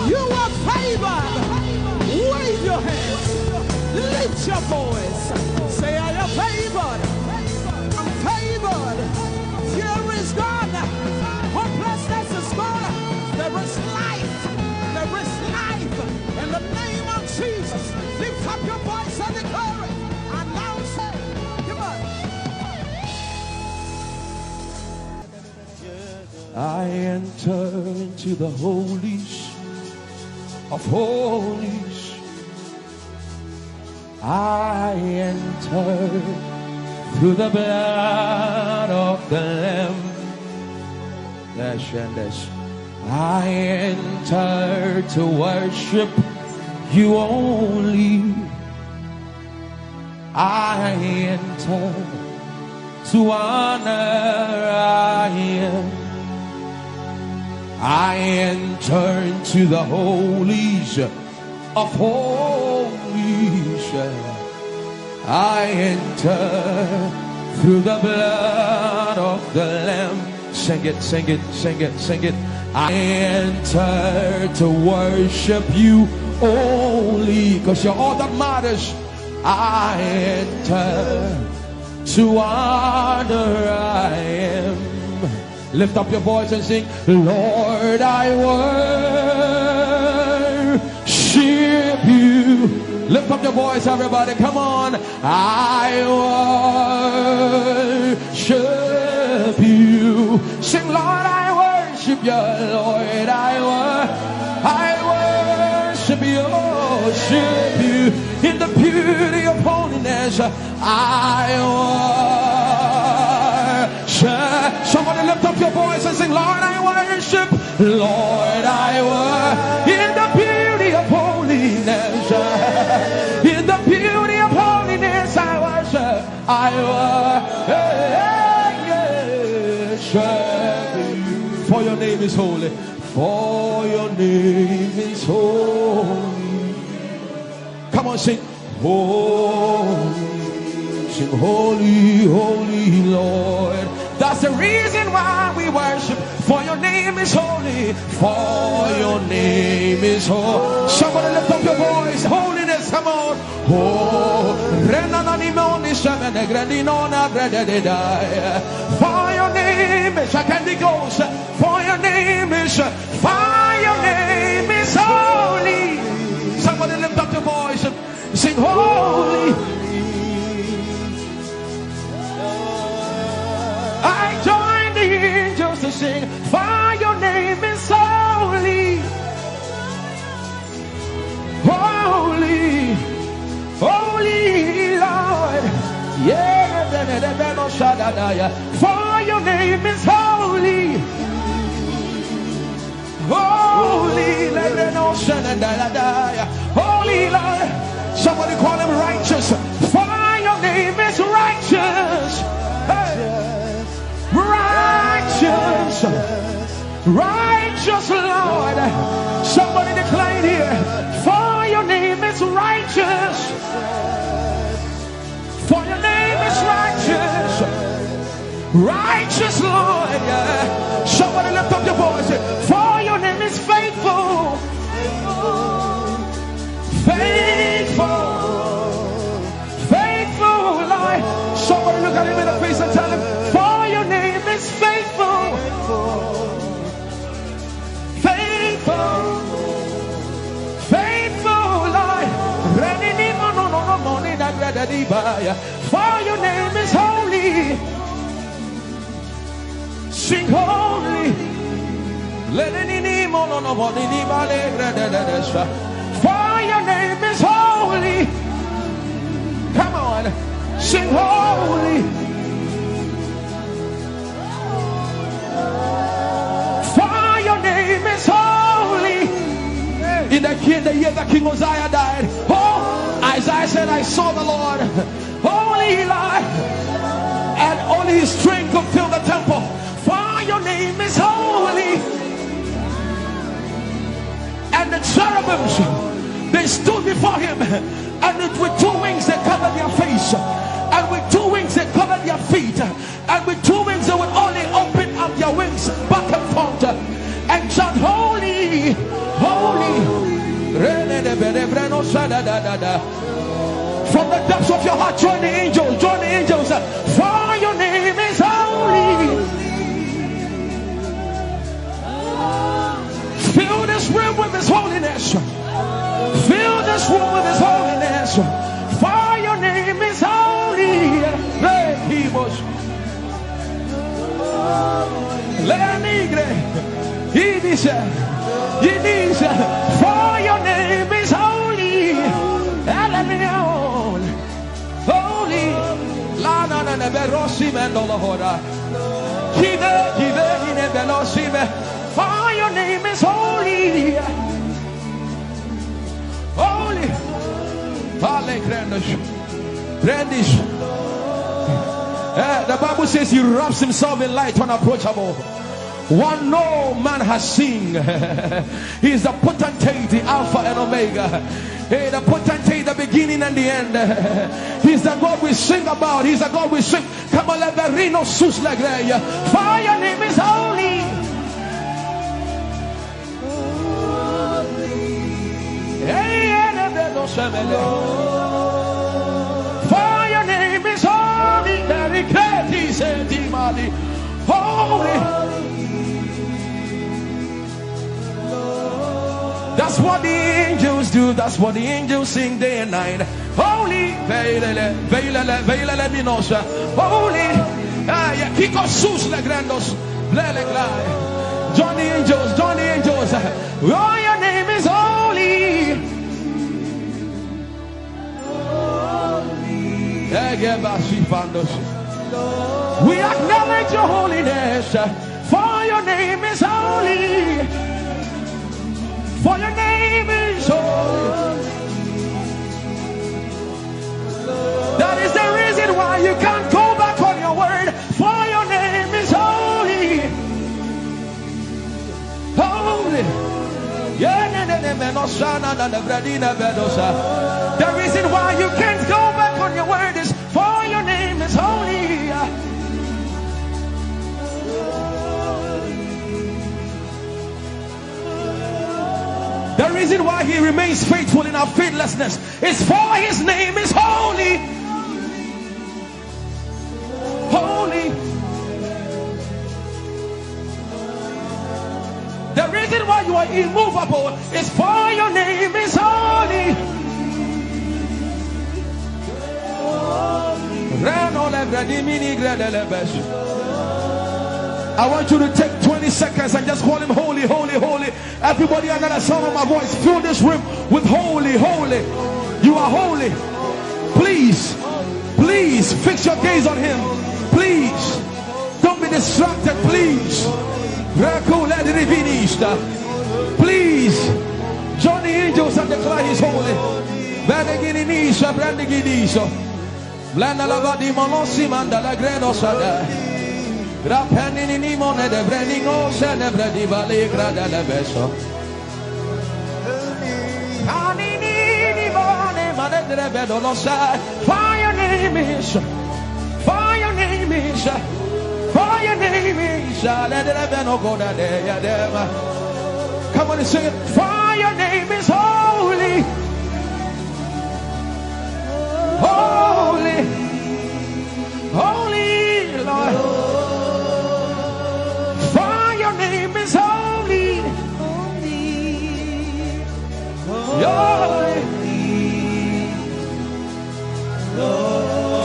You are favored. Wave your hands. Lift your voice. Say, I am favored. I'm favored. Fear is gone. Hopelessness is gone. There is life. There is life. In the name of Jesus. Lift up your voice and declare it. Announce it. Come on. I enter into the holies of holies. I enter through the blood of the Lamb. I enter to worship you only. I enter to honor I am. I enter into the holies of holies. I enter through the blood of the Lamb. Sing it, sing it, sing it, sing it. I enter to worship you only, because you're all that matters. I enter to honor I am. Lift up your voice and sing, Lord, I worship you. Lift up your voice, everybody, come on. I worship you. Sing, Lord, I worship you. Lord, I worship you. Worship you in the beauty of holiness. I worship. Somebody lift up your voice and sing, Lord, I worship. Lord, I worship in the beauty of holiness. In the beauty of holiness, I worship. I worship you. For your name is holy. For your name is holy. Come on, sing. Holy. Sing, holy, holy Lord. That's the reason why we worship. For your name is holy. For your name is holy. Somebody lift up your voice. Holiness, come on. Oh, for your name is Candy Ghost. For your name is your name is holy. Somebody lift up your voice and sing holy. I join the angels to sing, for your name is holy. Holy, holy Lord. Yeah, for Holy Lord. Somebody call him righteous. For your name is righteous. Hey. Righteous. Righteous Lord. Somebody decline here. For your name is righteous. For your name is righteous. Righteous Lord. Yeah. Somebody lift up your voice. For your name is faithful. Faithful. Faithful Lord. Somebody look at him in the face and tell him, for your name is faithful. Faithful. Faithful Lord. For your name is holy. Sing holy. For your name is holy. Come on. Sing holy. For your name is holy. In the year that King Uzziah died, Isaiah said, I saw the Lord, holy Lord, and only his strength could fill the temple. For your name is holy. And the cherubims, they stood before him, and with two wings they covered their face, and with two wings they covered their feet, and with two wings they would only open up their wings back and forth and chant, holy, holy. From the depths of your heart, join the angels, join the angels. For your name is holy. Fill this room with his holiness. Fill this room with his holiness. For your name is holy. Ehi Moses. For your name is holy. Holy. For your name is holy. Holy. The Bible says he wraps himself in light unapproachable. One no man has seen. He is the potentate, the Alpha and Omega. Hey, the potentate, the beginning and the end. He's the God we sing about. He's the God we sing. Come on, let the Reno sus like that. For your name is holy. For your name is holy. Holy. That's what the angels do. That's what the angels sing day and night. Holy. Holy. Kiko sus le grandos. Join the angels. Join the angels. Oh, your name is holy. We acknowledge your holiness. For your name is holy. For your name is holy. That is the reason why you can't go back on your word. For your name is holy. Holy. The reason why you can't go back on your word is for your name is holy. The reason why he remains faithful in our faithlessness is for his name is holy. Holy. The reason why you are immovable is for your name is holy. I want you to take 20 seconds and just call him holy, holy, holy. Everybody under the sound of my voice, fill this room with holy, holy. You are holy. Please, please fix your gaze on him. Please, don't be distracted, please. Please, Join the angels and declare He's holy. Beneginisha, Brandiginisha. Blanda lavadi monosi manda la greno sada. Grapenini ni mone de breningo se de bredi vale grada le beso. Anini ni mone mane de bedo lo sa. For your name is, for your name is, for your name is. Let the beno go da de ya dema. Come on and sing it. For your name is holy. Holy, holy Lord, for your name is holy, holy,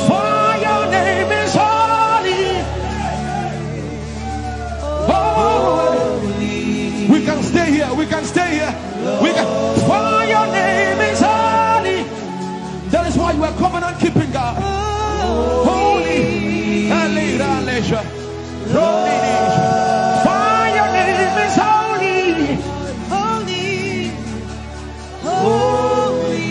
for your name is holy, holy. We can stay here, we can stay here, for your name is holy. That is why you are covenant keeping God. Holy, holy, for your name is holy, holy, holy.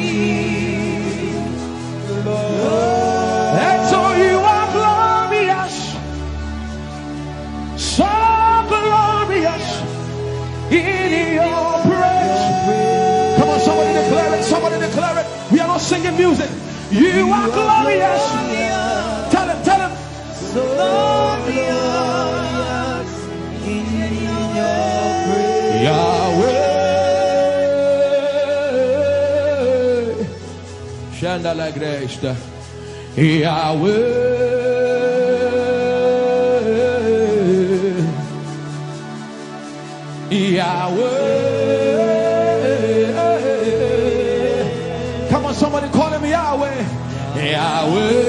And so you are glorious, so glorious in your praise. Come on, somebody declare it, somebody declare it. We are not singing music. You are glorious. Tell him, tell him. So glorious in your praise. Yahweh. Shanda la Grace. Yahweh. Yahweh. Somebody call him Yahweh. Yahweh.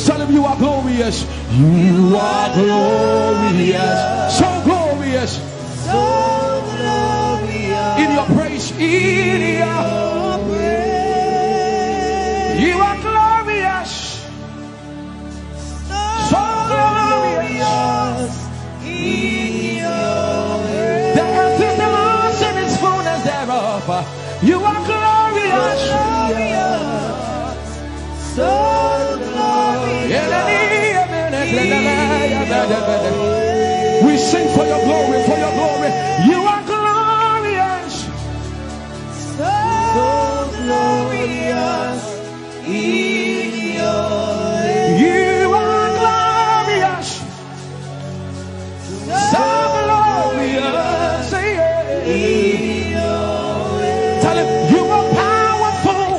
Tell him you are glorious. You are glorious. So glorious. So glorious. In your praise. In your praise. You are glorious. So glorious. In your praise. The earth is the Lord's and its fullness thereof. You are glorious, so glorious. We sing for your glory, for your glory. You are glorious, so glorious. In your you are glorious, so glorious. Tell him you are powerful,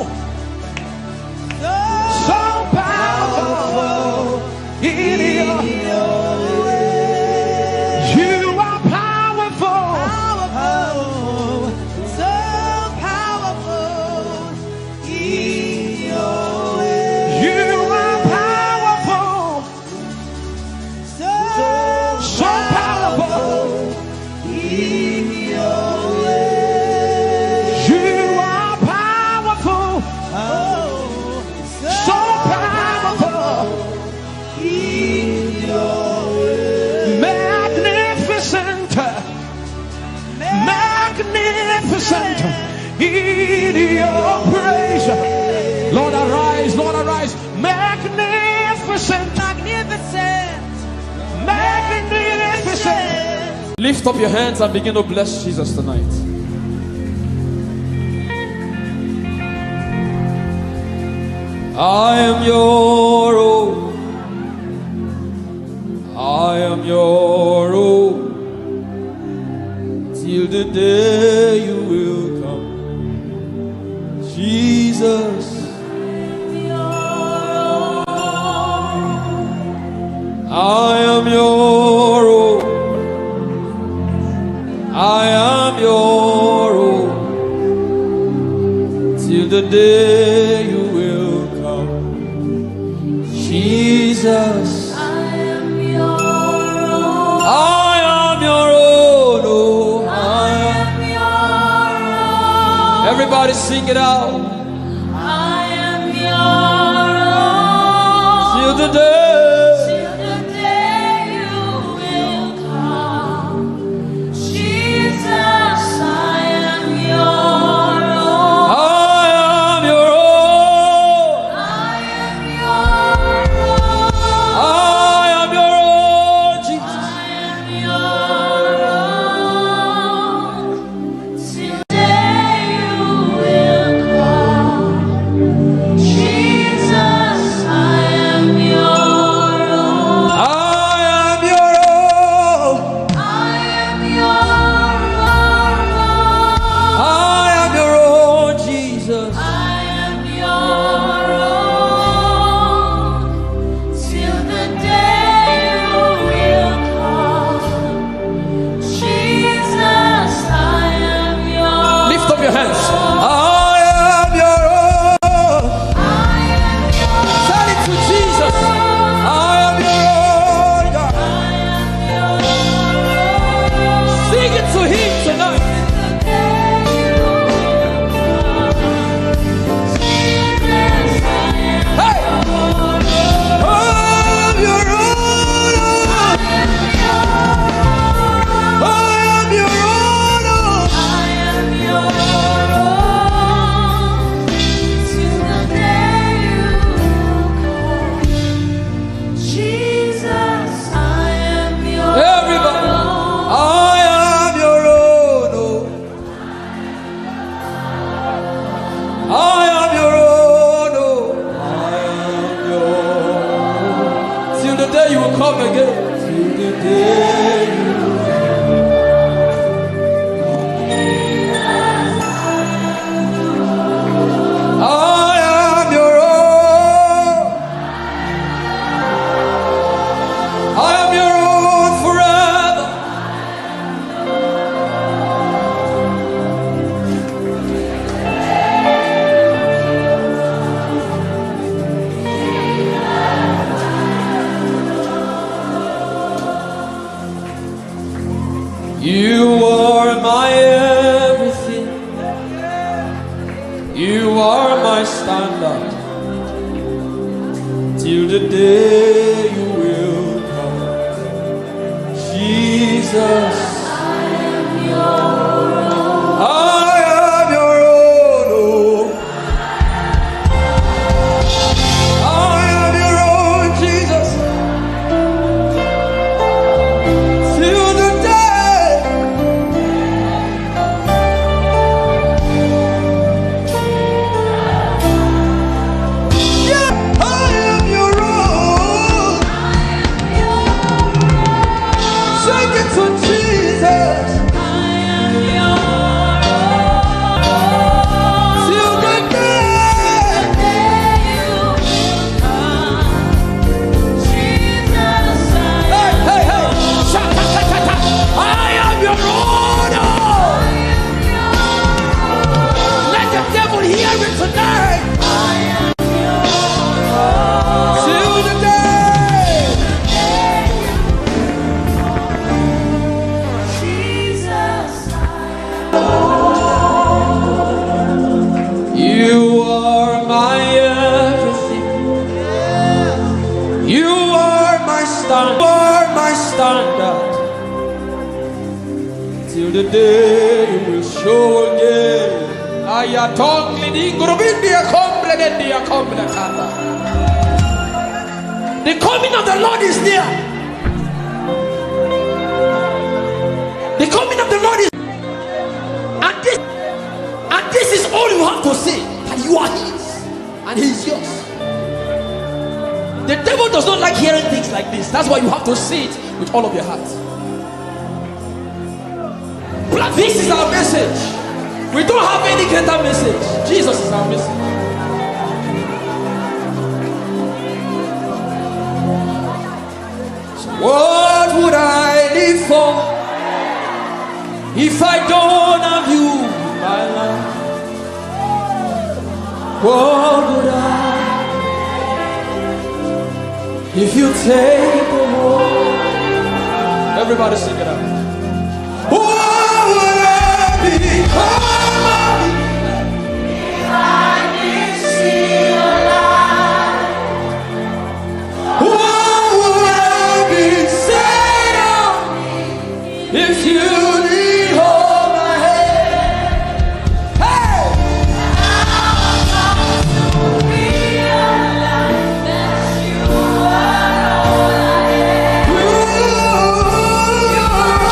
so powerful in your way. You are powerful, so powerful in your way. You are powerful, so powerful in your way. Magnificent in your praise. Lord arise, Lord arise. Magnificent, magnificent, magnificent. Lift up your hands and begin to bless Jesus tonight. I am your own. I am your own. Till the day you will come, Jesus. I am your own. I am your own. Till the day you will come, Jesus. I am your own. I am your own. Oh, I am your own. Everybody sing it out. I am your own. Till the day. Till the day you will come, Jesus. You are my everything. You are my standard. Till the day you will come. Jesus, I am your own. I am your own. Oh. I am your own, Jesus. Till the day. Yeah, I am your own. Sing it to Jesus. I am your own. Till the day you will come. Jesus, hey, hey, hey. Sha-ta-ta-ta-ta. I am your own. Let the devil hear it tonight. Till the day. You are my everything. You are my standard. You are my standard. Till the day you will show again. The coming of the Lord is near. The coming of the Lord is, and this is all you have to say, that you are his and he is yours. The devil does not like hearing things like this. That's why you have to say it with all of your heart. But this is our message. We don't have any greater message. Jesus is our message. So what would I live for if I don't have you in my life? What would I if you take the world? Everybody sing it out. What would I become if I didn't see your light? What would I be said of me if you didn't hold my hand? Hey! I've come to realize that you are all I am. You are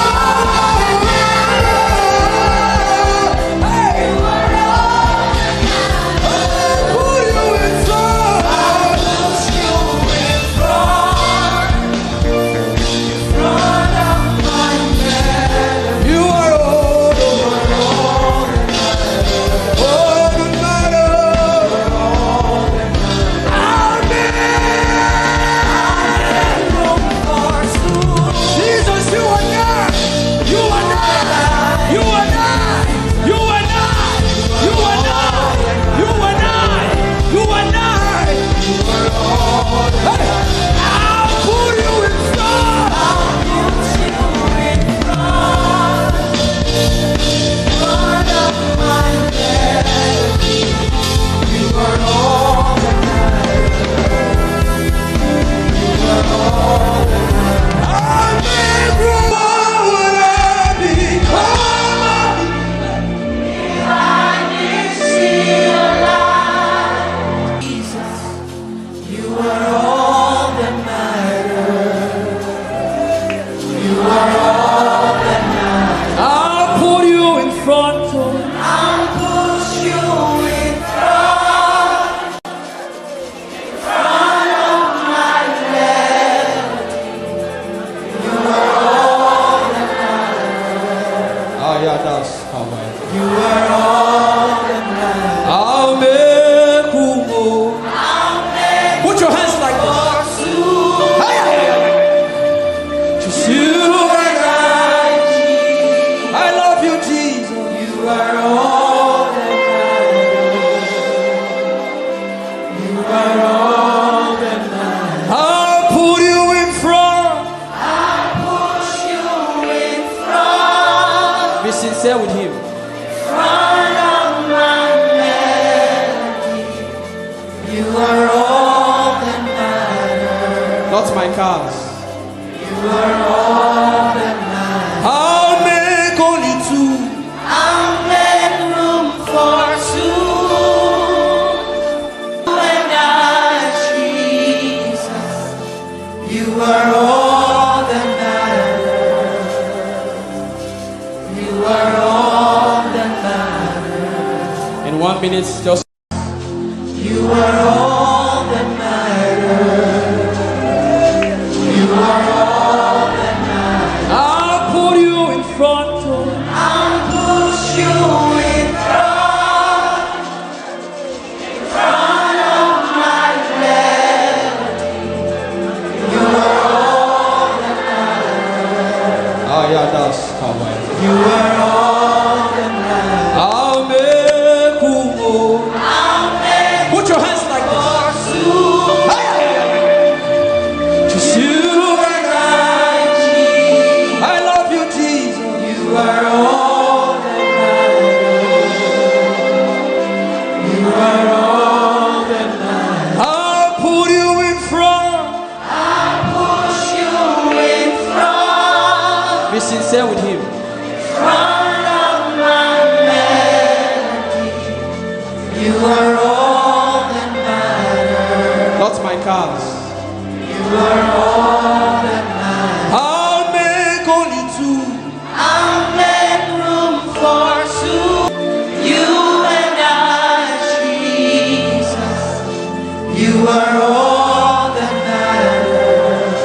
are all that matters. I'll put you in front. I'll put you in front. Be sincere with him. Front of my melody. You are all that matters. Not my cars. You are all that matters. I'll make only two. I'll make room for two. You and I, Jesus. You are all that matters. You are all that matters. In 1 minute, just. You are all that matters. You are all that matters. I'll put you in front. I'll push you in front of my melody. You are all that matters. Ah, yeah, that's how I. You are all that matters. I'll make Umoh. I'll make Put your hands like this. for soon. Just you and I, Jesus. I love you, Jesus. You are all that matters. You are all that matters. I'll put you in front. I'll push you in front. Be sincere with him. Front of my melody. You are all that matters. Not my cars. You are all that matters. I'll make only two. I'll make room for two. You and I, Jesus. You are all that matters.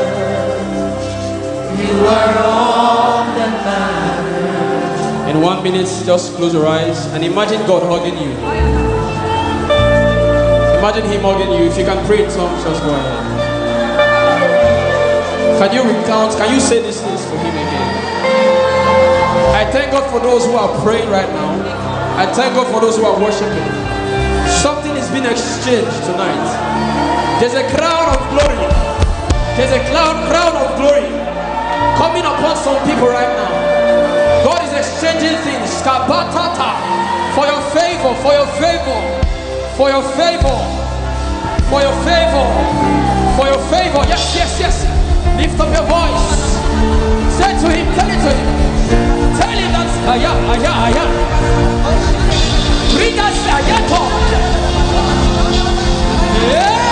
You are all that matters. In 1 minute, just close your eyes and imagine God hugging you. Imagine him hugging you. If you can pray in tongues, just go ahead. Can you recount? Can you say these things for him again? I thank God for those who are praying right now. I thank God for those who are worshiping. Something is being exchanged tonight. There's a crown of glory. There's a crown of glory coming upon some people right now. God is exchanging things. Kabatata. For your favor, for your favor, for your favor, for your favor, for your favor. Yes, yes, yes. Lift up your voice. Say to him, tell it to him. Tell him that aya, aya, aya. Read us ayato. Yeah.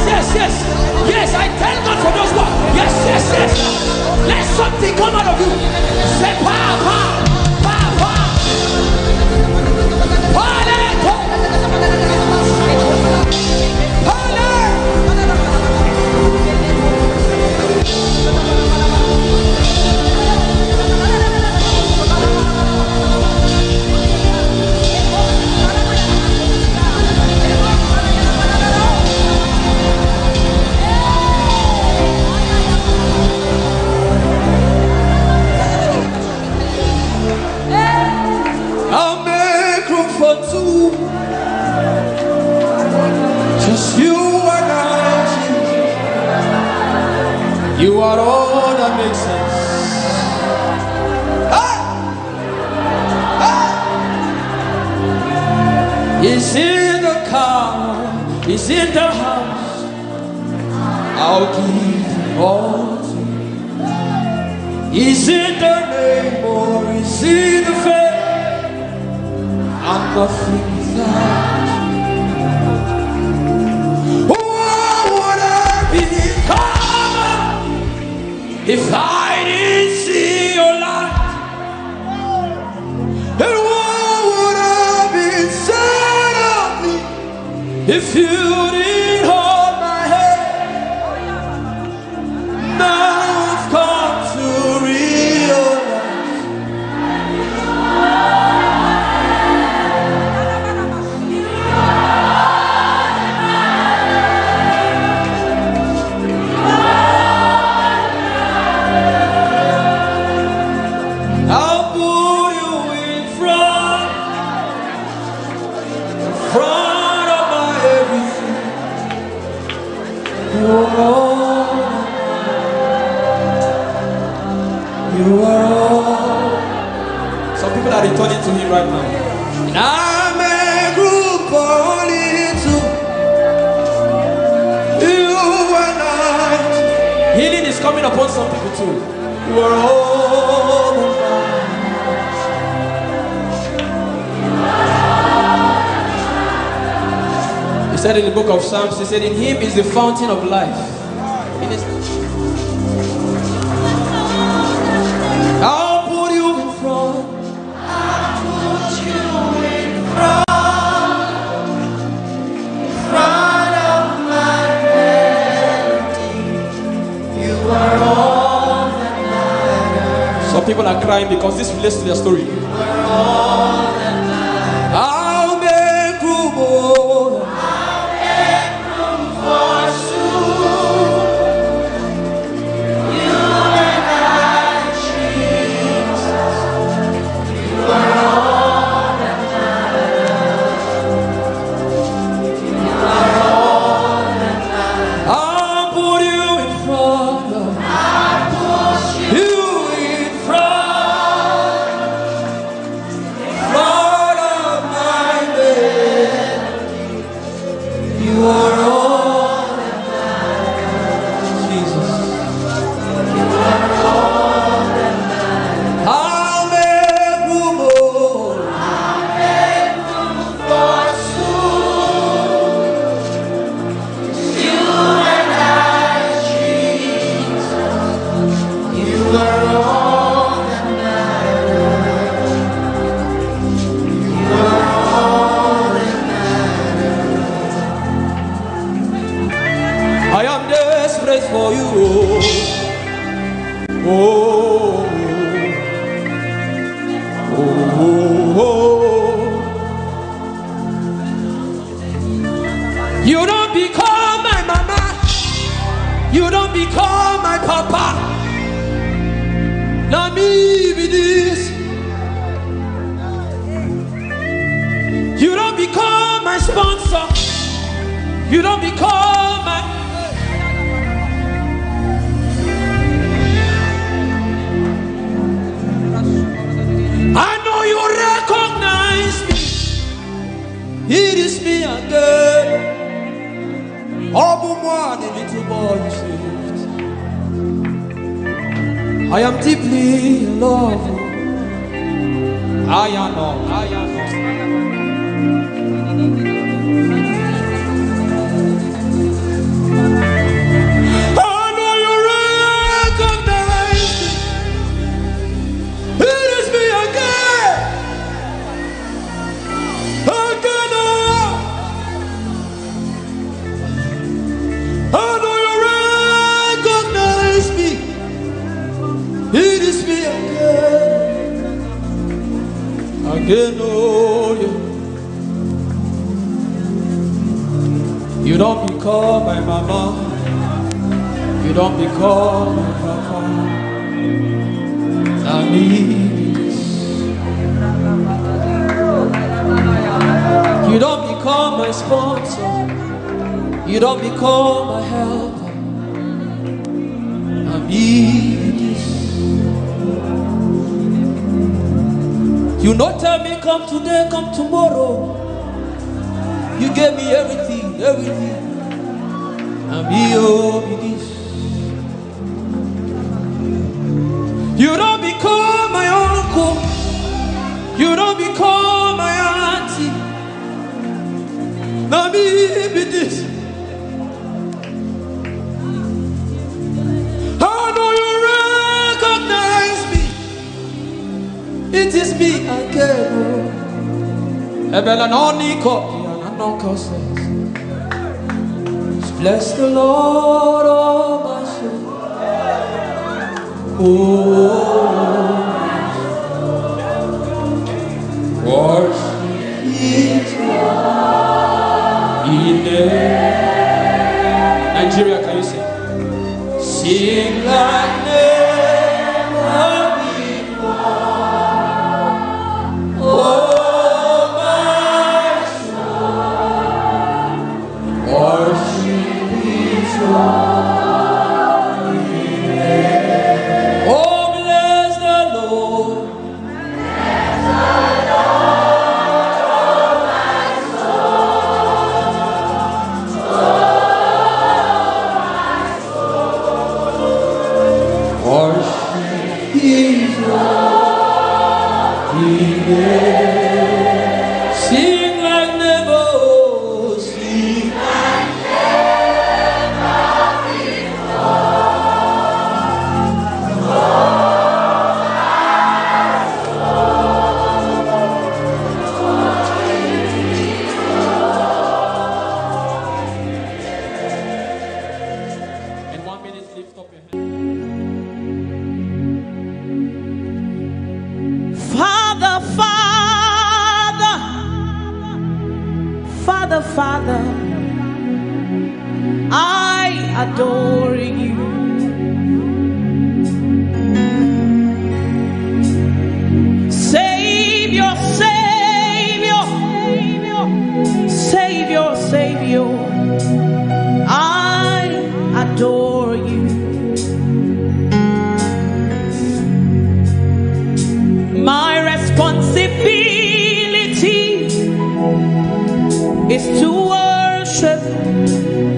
Yes, yes. Yes, I thank God for those words. Yes, yes, yes. Let something come out of you. Say pa, pa, pa, pa. Paleto. I'll make room for two. Just you and I. You are all that makes sense. He's in the car, he's in the house. I'll give all to you. He's in the name or he's in the face. I'm nothing without you. What would I become if I didn't see your light? And what would have been said of me if you didn't hold my hand? Now I've come to realize I'll are returning to him right now. I'm a group only to you and I. Healing is coming upon some people too. You are all He said in the book of Psalms, he said, in him is the fountain of life. I'll put you in front. I'll put you in front of my melody. You are all that matters. Some people are crying because this relates to their story. You are all that matters. I'll make room, oh. I'll make room for soon. You and I, Jesus. You are all that matters. You are all that matters. I'll put you in front of I'll put you in front of my bed. You are all that matters, Jesus. You are all that matters. I'll make room, oh. I'll make room for soon. You and I, Jesus. You are all that matters. You are all that matters. I am desperate for you. Oh, oh, oh, oh. You don't become my mama. You don't become my papa. Now me be this. You don't become my sponsor. You don't become my. I know you recognize me. It is me again. Obumwa, the little boy you saved. I am deeply in love. I am not. I know you recognize me. It is me again. Again, I know you recognize me. It is me again. Again, oh, you don't become my mama. You don't become my papa. I need. You don't become my sponsor. You don't become my helper. I need. You not tell me come today, come tomorrow. You gave me everything, everything. And be this. You don't become my uncle. You don't become my auntie. Now me be this. I know you recognize me. It is me again. Eben and only copy and uncle says, bless the Lord, oh my soul. Worship His name. Nigeria, can you sing? Sing like never before. Oh my soul, worship His holy name. Oh bless the Sing like never, sing like never before. In 1 minute, lift up your hand. Father, Father, Father, I adore you. Savior, Savior, Savior, Savior, I adore you. My responsibility is to worship,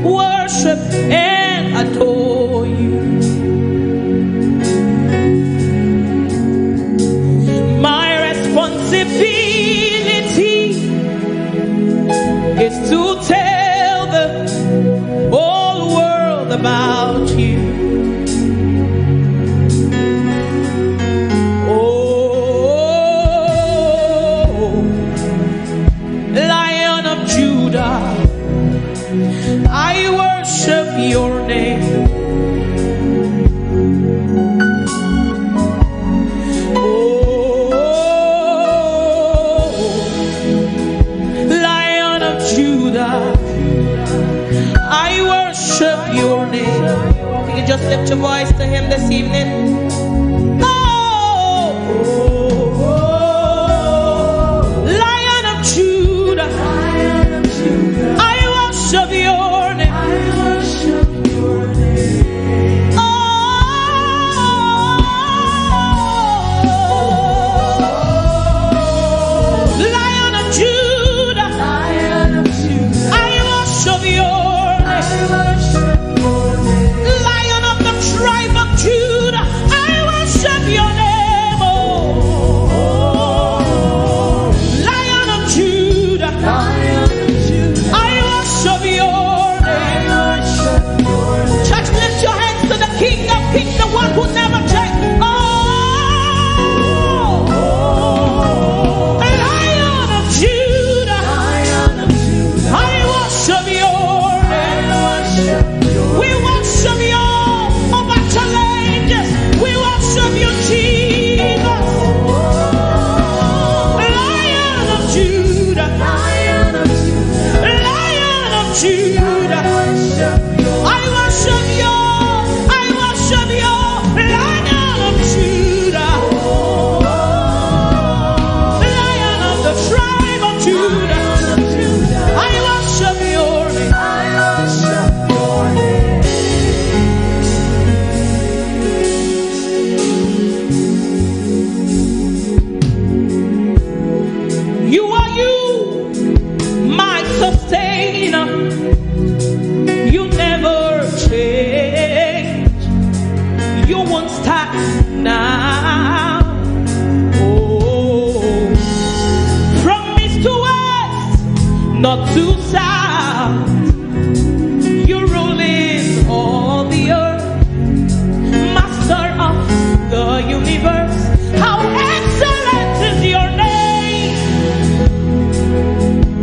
worship and adore you. My responsibility is to tell the whole world about you. I worship your name. Oh, Lion of Judah, I worship your name. You can just lift your voice to him this evening. Lion of Judah, I worship your name. Oh, Lion of Judah, I worship your name. Lion of the tribe of Judah, I worship your name. Oh, Lion of Judah, I worship your name. Church, lift your hands to the King of Kings, the one who never changes. Oh, Lion of Judah, I worship your name. We worship you, over challenges. We worship you, Jesus. Lion of Judah, Lion of Judah, I worship you, Lion of Judah, Lion of the tribe of Judah, I worship your name. You are you, my sustainer. You never change. You won't stop now. Oh, from east to west, not to south, you're ruling all the earth, master of the universe. How excellent is your name,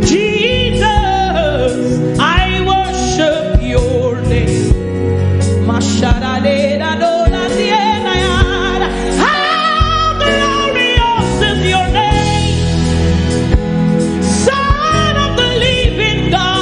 Jesus. I worship your name. How glorious is your name, Son of the living God.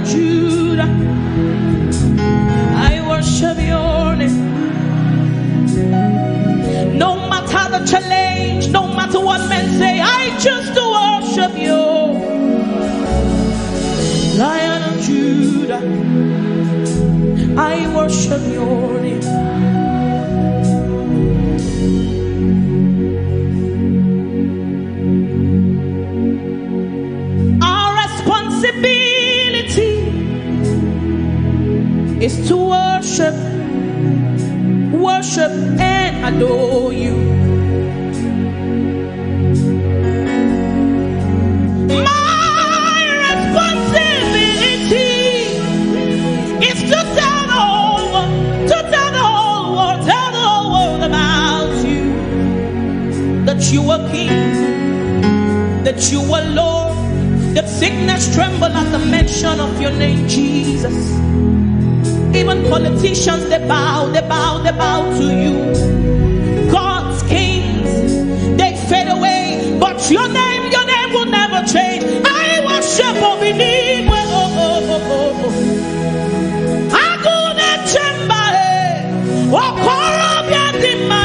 Judah, I worship your name. No matter the challenge, no matter what men say, I choose to worship you. Lion of Judah, I worship your name. Our responsibility is to worship and adore you. My responsibility is to tell the whole world about you. That you are King, that you are Lord, that sickness tremble at the mention of your name, Jesus. Even politicians, they bow to you. God's kings, they fade away, but your name will never change. I worship Obinigwe. Agune Chembae, Okorobia Dimae.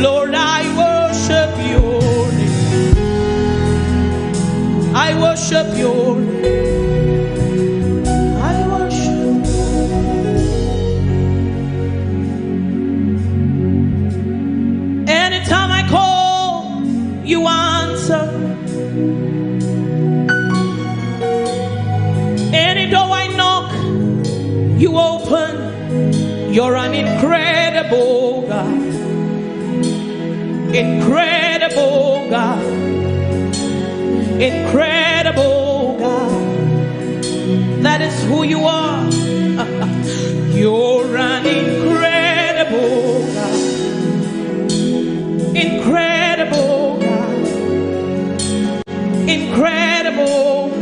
Lord, I worship your name. I worship your name. I worship. Anytime I call, you answer. Any door I knock, you open. You're an incredible God. Incredible God. Incredible God. That is who you are. You're an incredible God. Incredible God. Incredible God.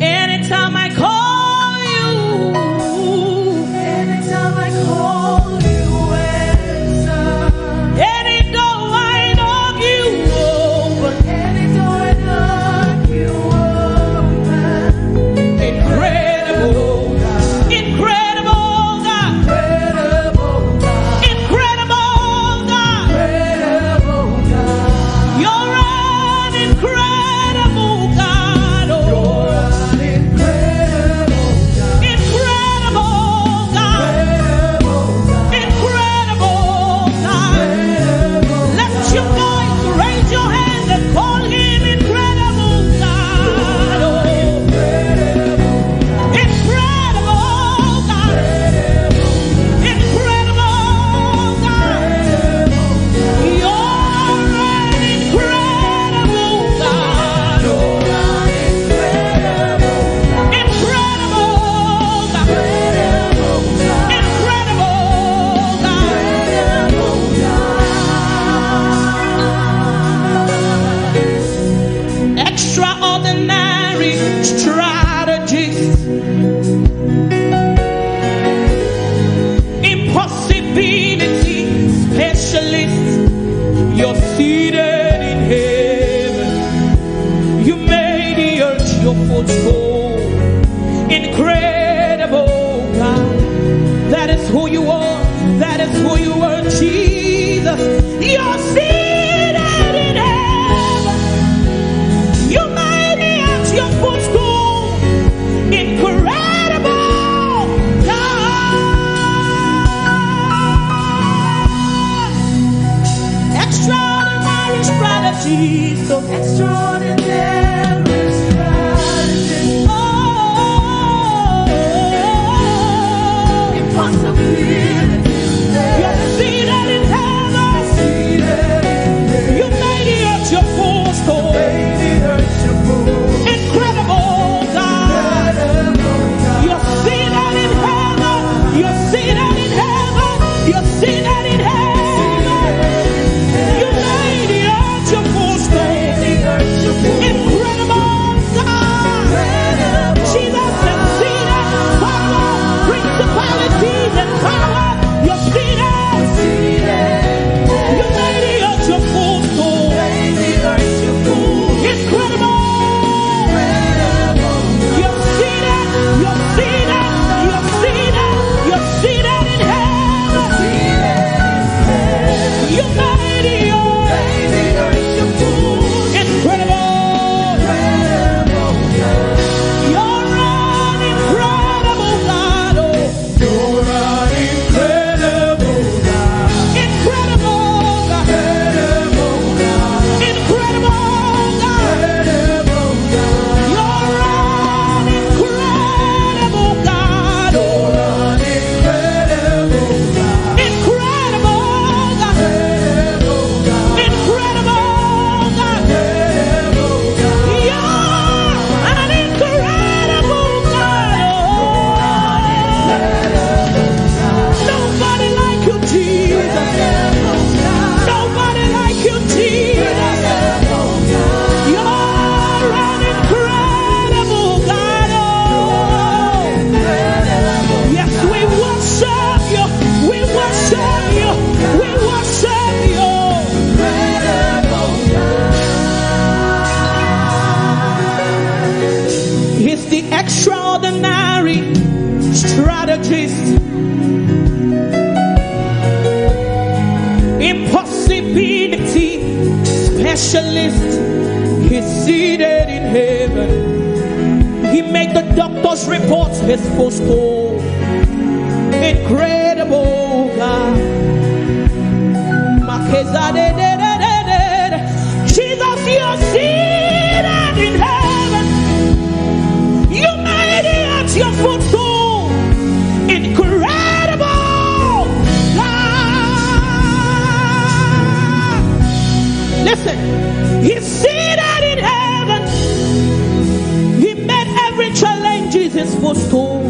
Anytime I call you, anytime I call you, answer. Any door I knock, you open. Any door I knock, you open. strategies, so extraordinary strategies. Impossibilities. you're seated in heaven. You made the earth your footstool. Incredible God. You're seated in heaven. You're seated in heaven. You're seated in heaven. You made the earth your footstool. Incredible God. Jesus is seated. Power, principalities and power. You're seated. You made the earth your footstool. Incredible. You're seated. You're seated. You're seated. You're seated in heaven. You made the earth. Incredible. You're an incredible God. Oh. Incredible God. Incredible God. You're an incredible God. Oh. Incredible God. Incredible God. You're an incredible God. Nobody like you, Jesus. Nobody like you, Jesus. You're an incredible God. Yes, we worship you. We worship you. We worship you. He's the extraordinary strategist, impossibility specialist. He's seated in heaven. He made the doctor's reports his footstool. Incredible God. Jesus, you're seated in heaven. You made it your footstool. Incredible God. Listen, he's seated in heaven. He made every challenge his footstool.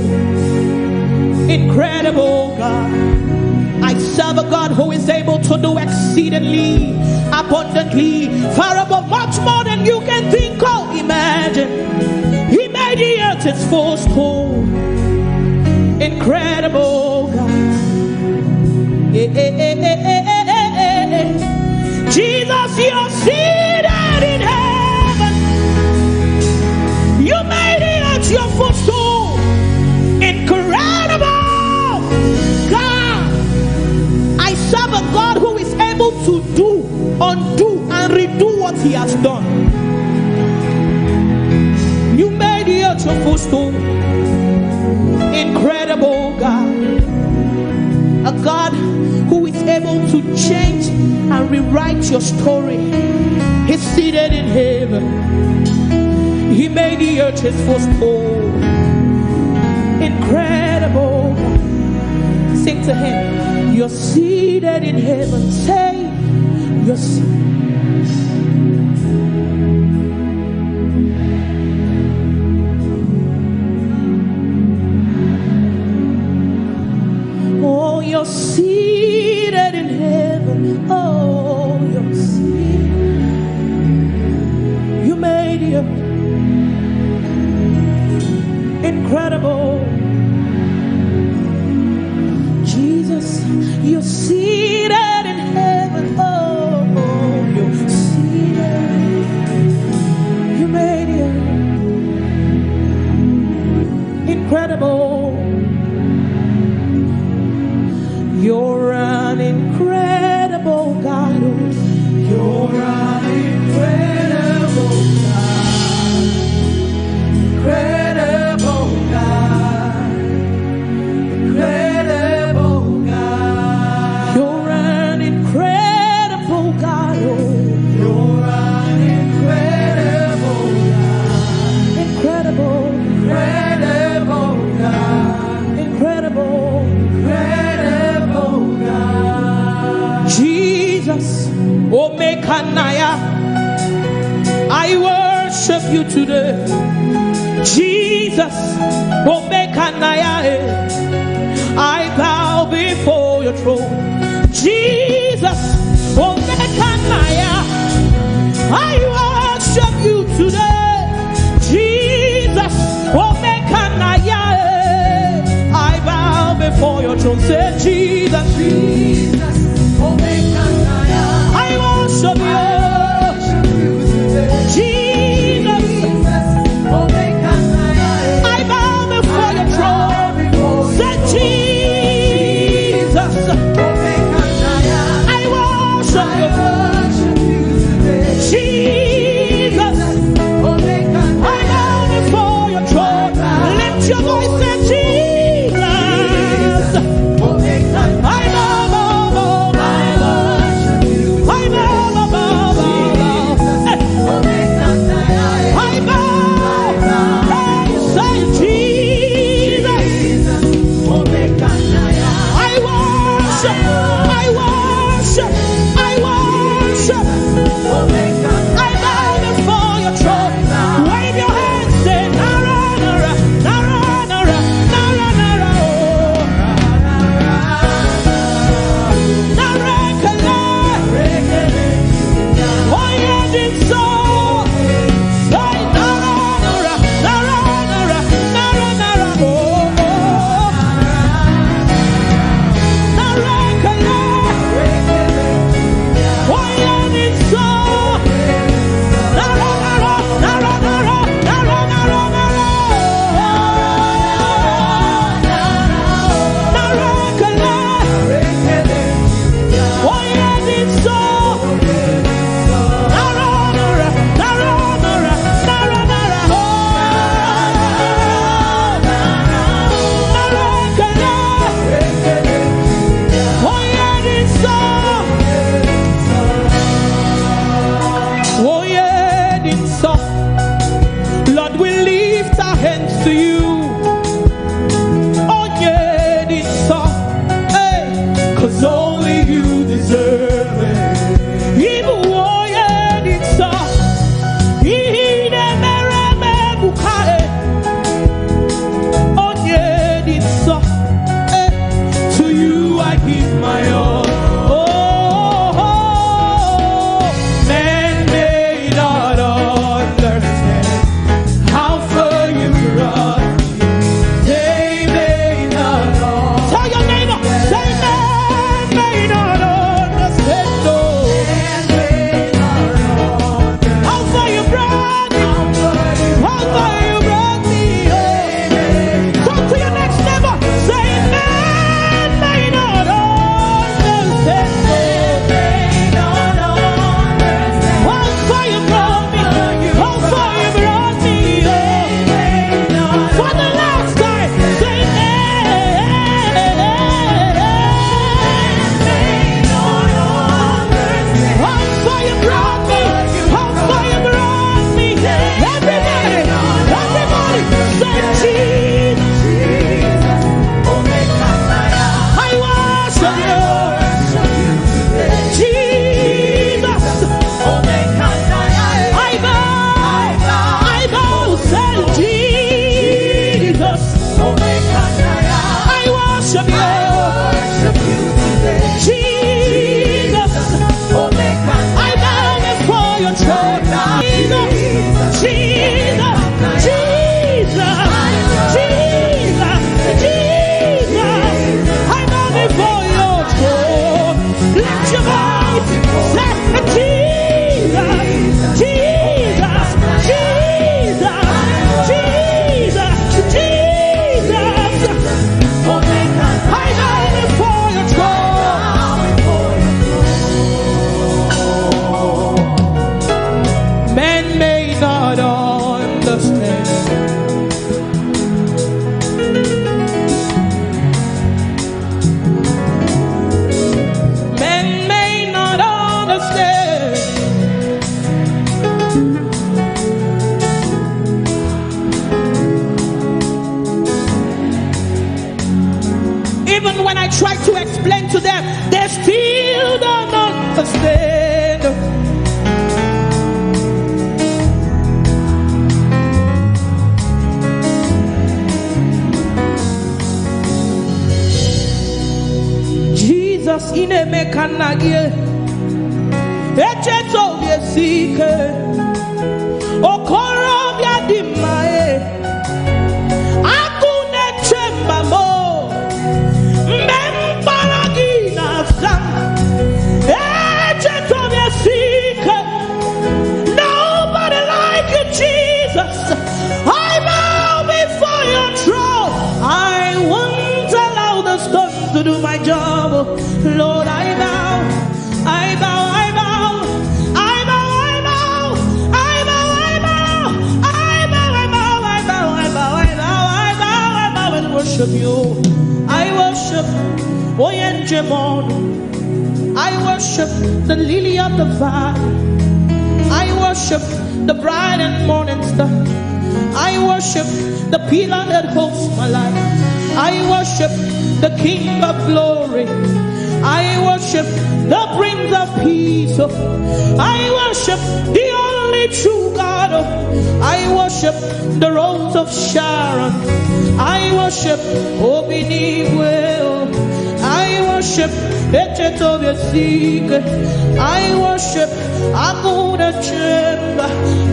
Incredible God. I serve a God who is able to do exceedingly, abundantly, far above, much more than you can think or imagine. He made the earth its footstool. Incredible God. Jesus, you're seated in heaven. You made the earth your footstool. Incredible God. I serve a God who is able to do, undo, and redo what he has done. You made the earth your footstool. Incredible God. A God who is able to change and rewrite your story. He's seated in heaven. He made the earth his footstool. Incredible. Sing to him. You're seated in heaven. Say, you're seated. Oh, you're seated in heaven. Oh, you're seated. You made it. Incredible. Jesus, you're seated in heaven. Oh, you're seated. You made it. Incredible. You're an incredible God. You're an incredible God. Incredible God. Incredible God. You're an incredible God. You're an Jesus, Omekanaya, I worship you today. Jesus, Omekanaya, I bow before your throne. Jesus, Omekanaya, I worship you today. Jesus, Omekanaya, I bow before your throne. Say Jesus, Jesus, Omekanaya, I worship you. Jesus, Omekanaya, I bow before your throne. Say Jesus, Omekanaya, I worship you. Jesus, Omekanaya, I bow before your throne. Lift your voice, say Jesus, Omekanaya, I bow, bow, bow, bow. I bow, bow, bow, bow. I bow, say Jesus, Omekanaya, I worship, I worship, I worship. I bow before your throne. Wave your hands, say Nara, Nara, Nara, Nara, Nara, Nara, Nara, Kala, Oyelade, so say Nara, Nara, Nara, Nara, Nara, Nara, Nara, Kala, Jesus in a mekanage. Echeto yesike. Okoro biadimae. Akune chemba mo. Membaragina sam. Echeto yesike. Nobody like you, Jesus. I bow before your throne. I won't allow the stones to do my job. Lord, I bow, I bow, I bow, I bow, I bow, I bow, I bow, I bow, I bow, I bow, I bow, I bow, I bow, I bow and worship you. I worship Oyenjemon. I worship the lily of the valley. I worship the bright and morning star. I worship the pillar that holds my life. I worship the King of glory. I worship the Prince of peace. I worship the only true God. I worship the Rose of Sharon. I worship Obiniwe. I worship Echetobesike. I worship Aguna Chemba.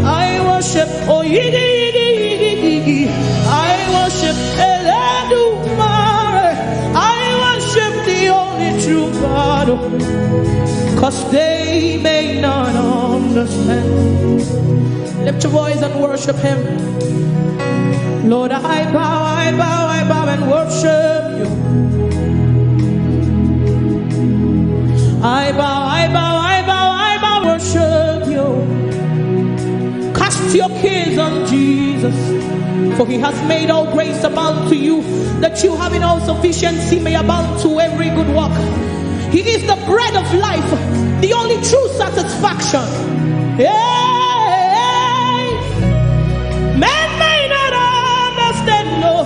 I worship Oyigi. I worship Eledumare. I worship the only true God, 'cause they may not understand. Lift your voice and worship him. Lord, I bow, I bow, I bow and worship you. I bow, I bow, I bow, I bow, worship you. Cast your cares on Jesus, for he has made all grace abound to you, that you having all sufficiency may abound to every good work. He is the bread of life, the only true satisfaction. Hey, man may not understand, no.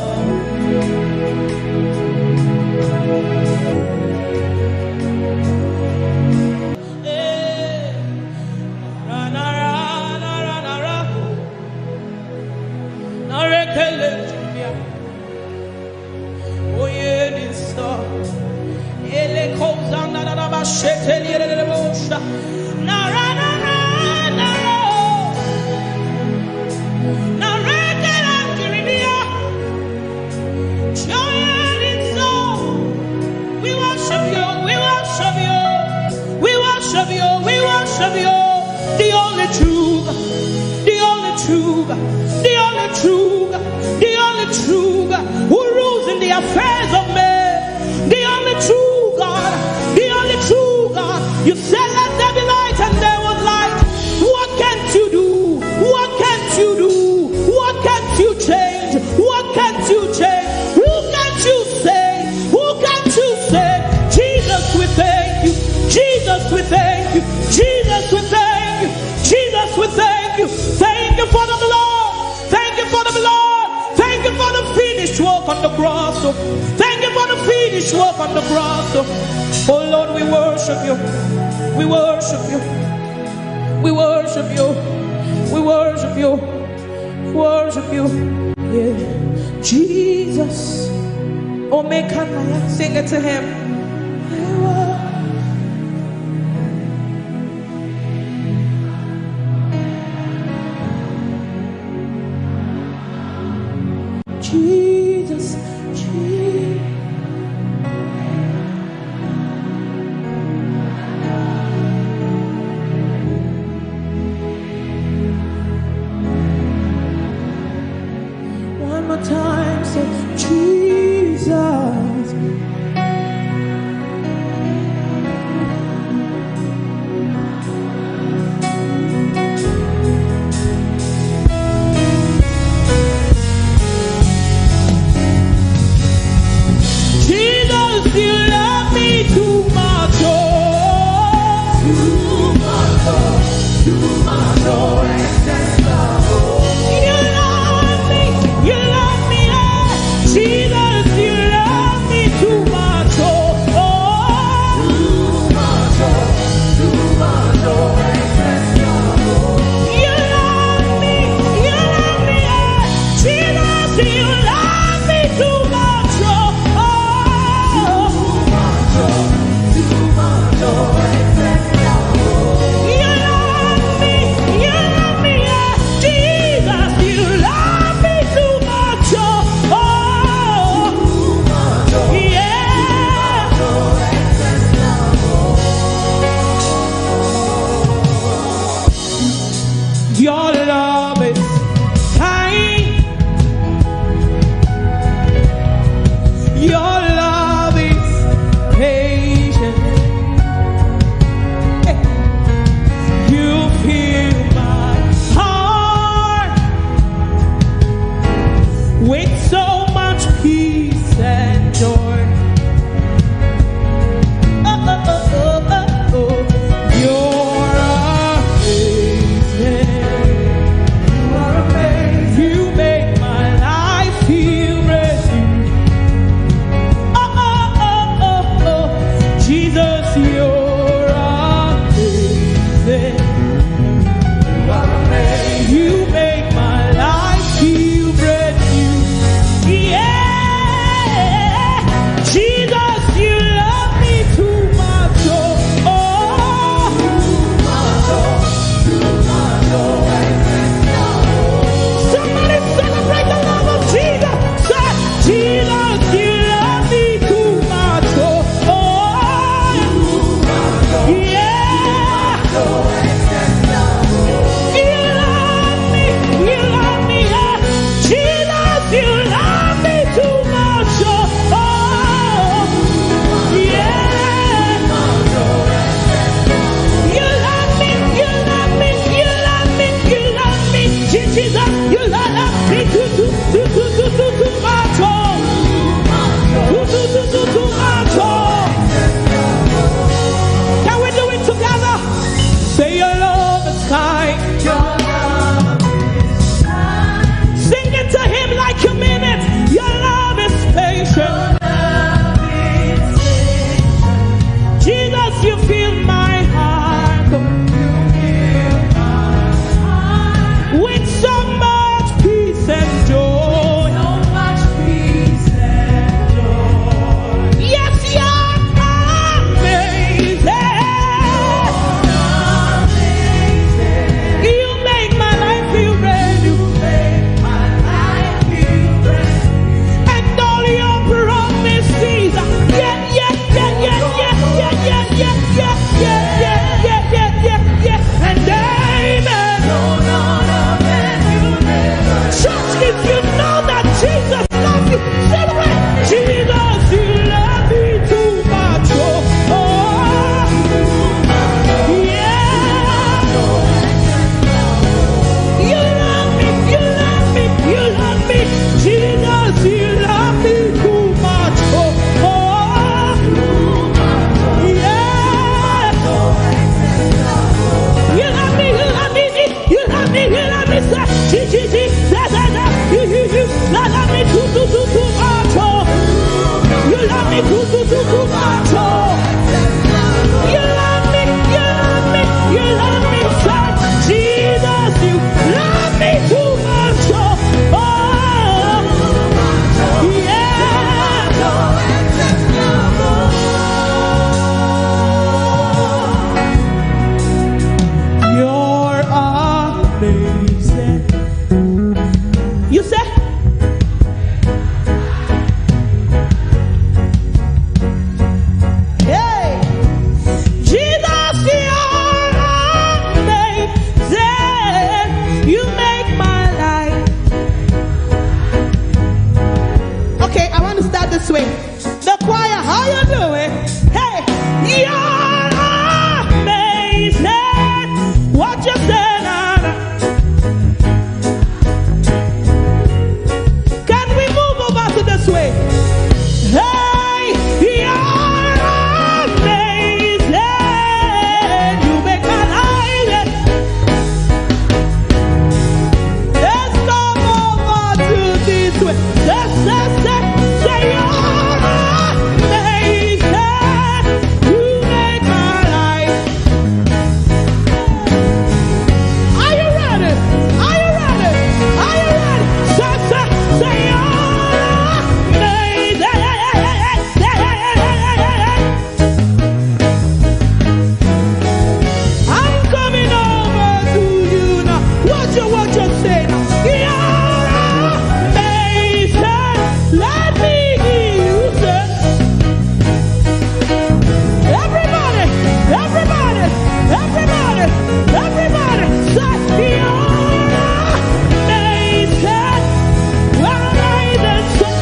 Oh Lord, we worship you. We worship you. We worship you. We worship you. Worship you. Yeah. Jesus. Oh, sing it to him. Jesus. Time, say Jesus. And amen. Church, if you know that Jesus loves you, celebrate. Jesus, you love me too much. Oh, yeah. You love me, you love me, you love me. Jesus, you love me too much. Oh, yeah. You love me, you love me, you love me, you love me, sir. You love me too much. You love me too much. You love me, you love me, you love me, sir. Jesus, you love me too much. Oh, yeah. You're amazing. You say? Hey, Jesus, you're amazing. You make my life. Okay, I want to start this way. The choir, how you doing? Hey, you're amazing. What you say? Can we move over to this way? Hey, you're amazing. You make my life. Let's come over to this way. Say you're amazing. You make my life. Are you ready? Are you ready? Are you ready? Say you're amazing. I'm coming over to you now. What you say now? You're amazing. Let me hear you say. Everybody, everybody, everybody, everybody, say you're amazing. You're amazing.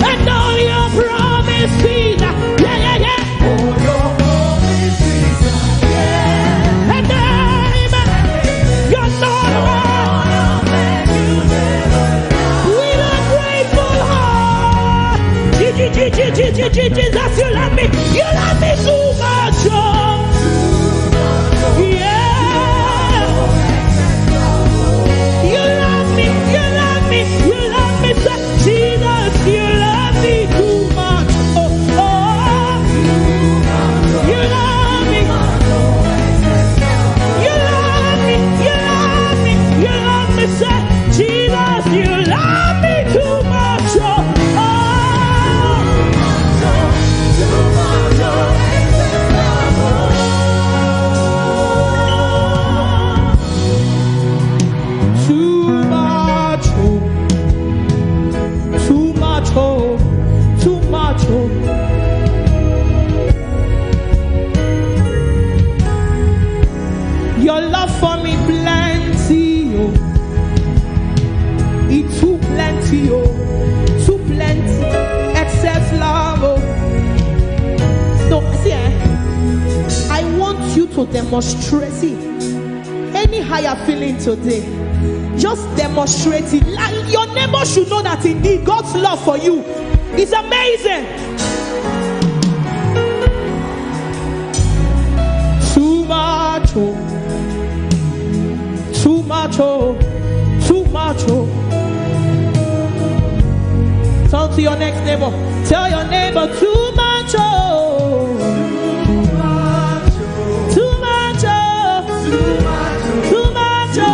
And all your promises, yeah. And amen. You're not wrong. With a grateful heart. Jesus, you love me. You love me too much. Oh. Yeah. You love me, you love me, you love me, sir. Jesus, you love me too much. Oh, you love me. You love me, you love me, you love me, sir. Jesus, you love me too much. Oh, too much, oh, too much, oh, too much, oh. Your love for me plenty, oh. It's too plenty, oh, too plenty. Excess love, oh. No, see, I want you to demonstrate. See, anyhow you're feeling today, just demonstrate it. Like your neighbor should know that indeed God's love for you is amazing. Too much, oh, too much, oh, too much, oh. Turn to your next neighbor. Tell your neighbor, too much, oh. Too much, oh. Too much, oh.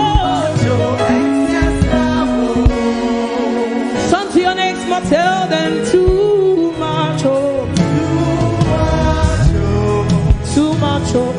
Turn to your next one. Tell them, too much, oh. Too much, oh.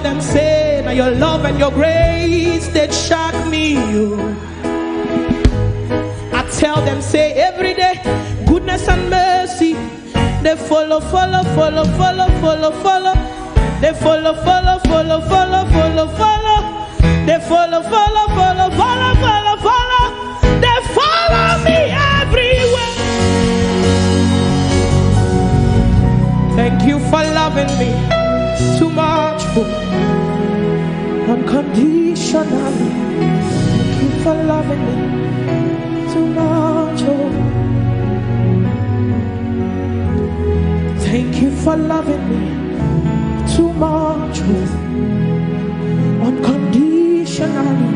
them, say, now your love and your grace, they shock me. I tell them, say, every day, goodness and mercy, they follow. They follow. They follow. They follow me everywhere. Thank you for loving me too much, unconditionally. Thank you for loving me too much. Thank you for loving me too much, unconditionally.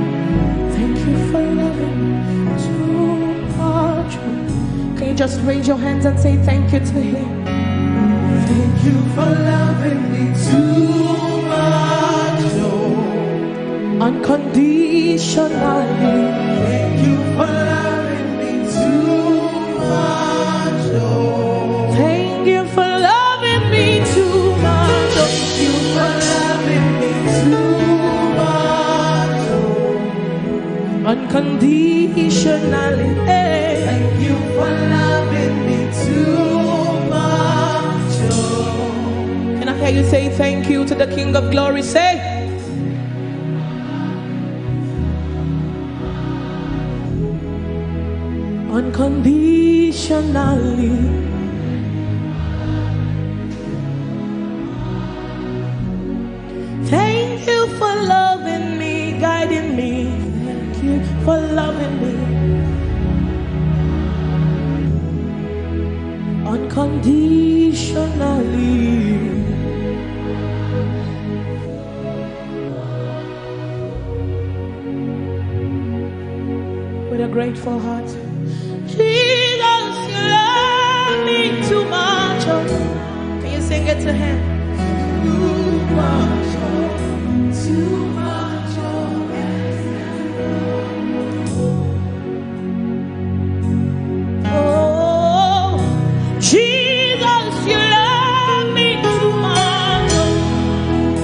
Thank you for loving me too much. Can you just raise your hands and say thank you to him? Thank you for loving me too much, unconditionally. Thank you for loving me too much. Thank you for loving me too much. Thank you for loving me too much, unconditionally. Thank you for loving me too much. Can I hear you say thank you to the King of Glory? Say, unconditionally. Thank you for loving me, guiding me. Thank you for loving me unconditionally. With a grateful heart, Jesus, you love me too much. Can you sing it to him? Too much, too much. Oh, Jesus, you love me too much.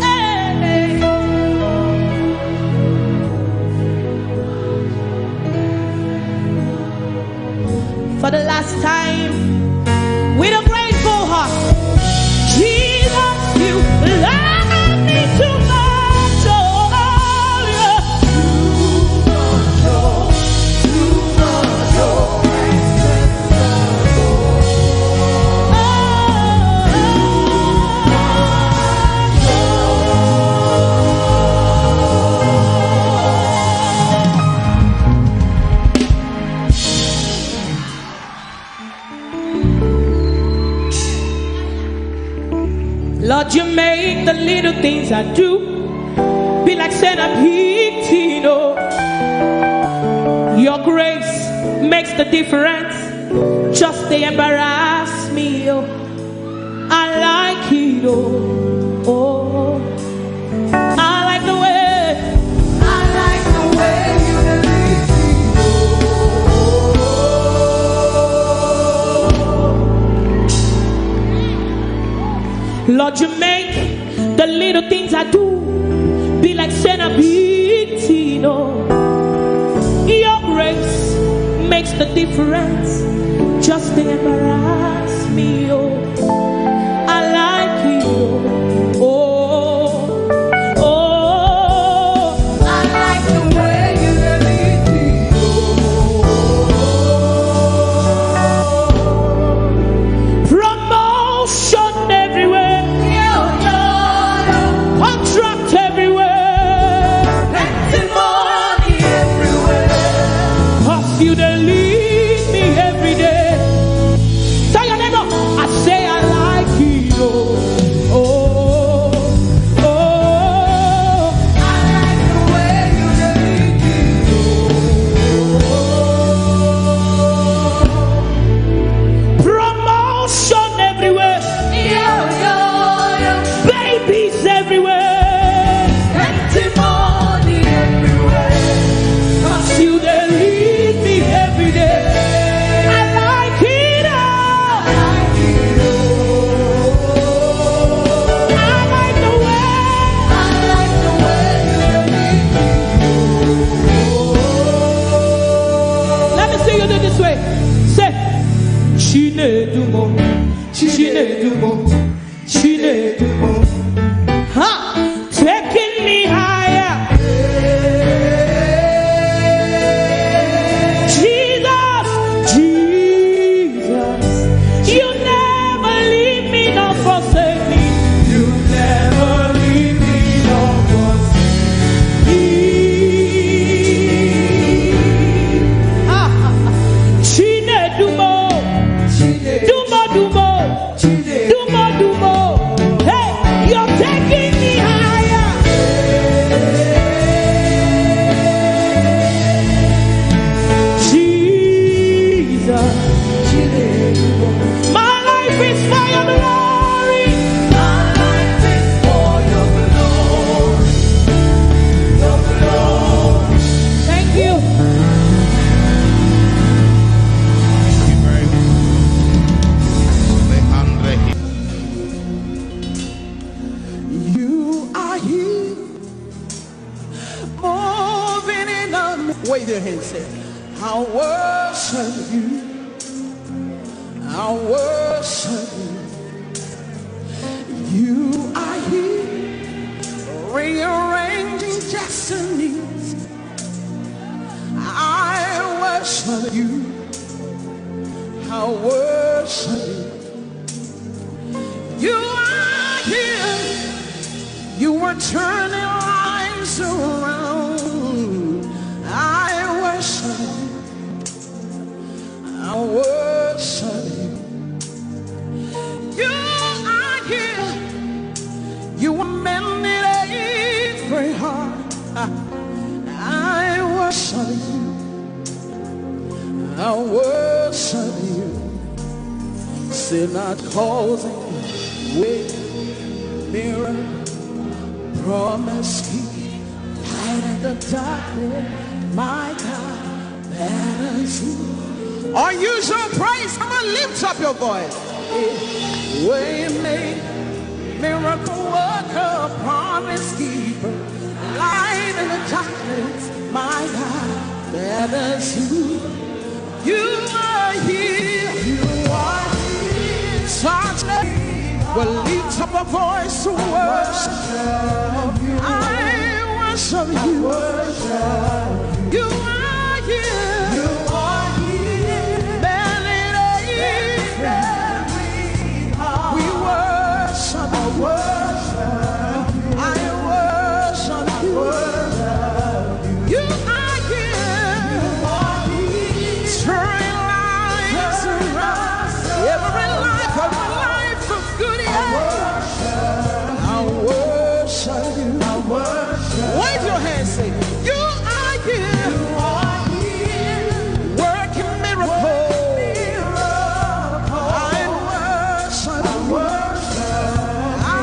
Hey. For the last time, with a grateful heart, Jesus, you love me too much. Oh, yeah. Too much, Lord, you make the little things I do be like saying a big Tino. Your grace makes the difference. Just they embarrass me. Oh, I like it. Oh, I like the way. I like the way you lead me. Lord, you make the little things I do be like saying a big Tino. Your grace makes the difference. Just to embarrass me, oh, I like it, oh, oh, I like the way you lead me, oh. Promotion everywhere, contract everywhere, plenty money everywhere. 'Cause you lead me every day. Chinedumo, Chinedumo. Ha! Taking me higher. Jesus, Jesus, you never leave me nor forsake me. You never leave me nor forsake me. Chinedumo, Dumo, Dumo, Dumo, Dumo. Hey, you're taking me higher. Jesus, my life is for your glory. My life is for your glory. Your glory. Thank you. You are here, moving in on me. Wave your hands, say, I worship you. I worship you. You are here, rearranging destinies. I worship you. I worship you. You are here. You were turning lives around. I worship you. I worship you. You are here. You were mending every heart. I worship you. I worship you. Sinach causing with mirror, promise keep, light in the darkness, my God, that is you. Unusual praise, come on, lift up your voice. Way made, miracle worker, promise keeper, light in the darkness, my God, that is you. You are here, you are here, such a well, lift up a voice to worship you. I worship you. You are here. You are here. We worship you. I worship you. You are here. You are here. Turning lives around. Every life of my life of good. I worship you. I worship. Wave your hands, say, you are here. You are here. Working miracles. I worship. I worship. I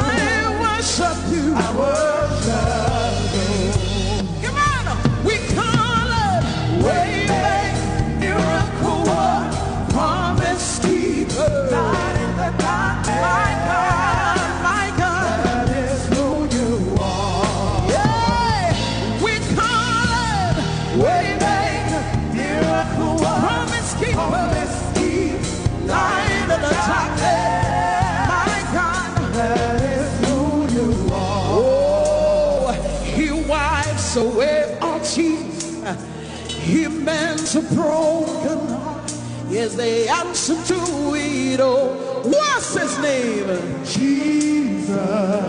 worship you. I worship you. Come on, we call it way back, miracle work, promise keeper, light in the dark, my God. Away all tears, he mends a broken heart. Yes, the answer to it all. What's his name? Jesus.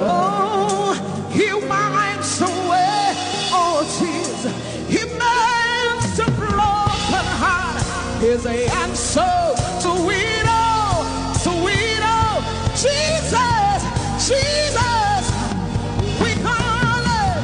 Oh, he wipes away all tears. He mends a broken heart. Here's the answer to it all. To it all. Jesus, Jesus. We call it.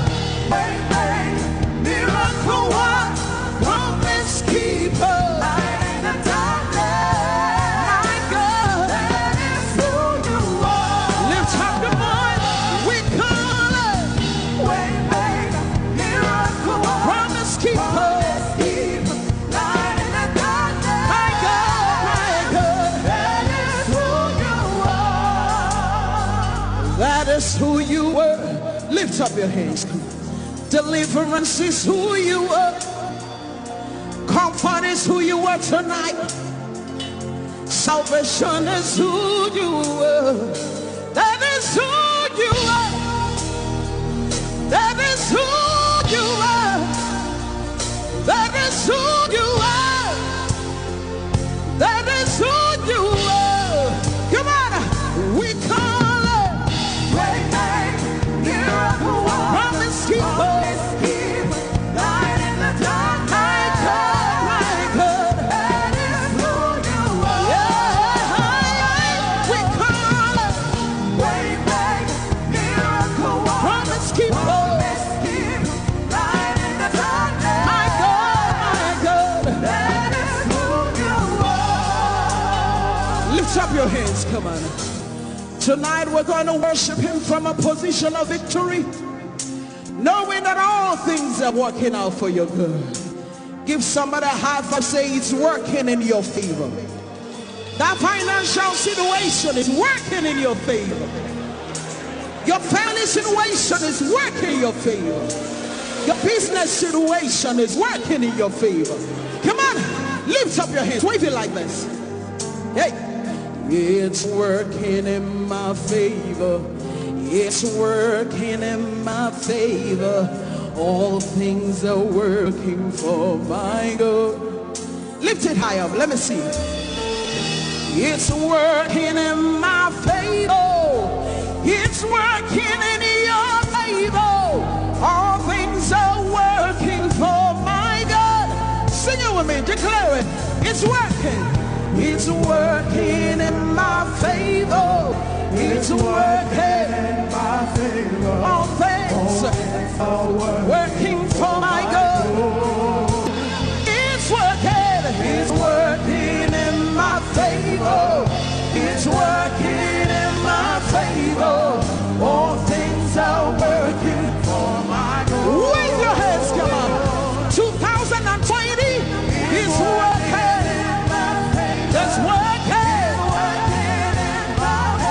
Miracle work, promise keeper, light in the darkness. My God, that is who you are. Lift up your voice, we call it. Waymaker, miracle work, promise keeper, light in the darkness. My God, that is who you are. That is who you were. Lift up your hands. Deliverance is who you are. Comfort is who you are tonight. Salvation is who you are. That is who you are. That is who you are. That is who you are. That is who you are. Come on, we call it miracle, promise keeper, light in the dark. Up your hands, come on. Tonight we're going to worship him from a position of victory, knowing that all things are working out for your good. Give somebody a high five, say it's working in your favor. That financial situation is working in your favor. Your family situation is working in your favor. Your business situation is working in your favor. Come on, lift up your hands, wave it like this. Hey. It's working in my favor. It's working in my favor. All things are working for my good. Lift it high up, let me see. It's working in my favor. It's working in your favor. All things are working for my good. Sing it with me, declare it. It's working. It's working in my favor. It's working in my favor. All things are working for my good. It's working. It's working in my favor. It's working in my favor. All things are working for my good. Wave your hands, come on. 2020 is working. It's working.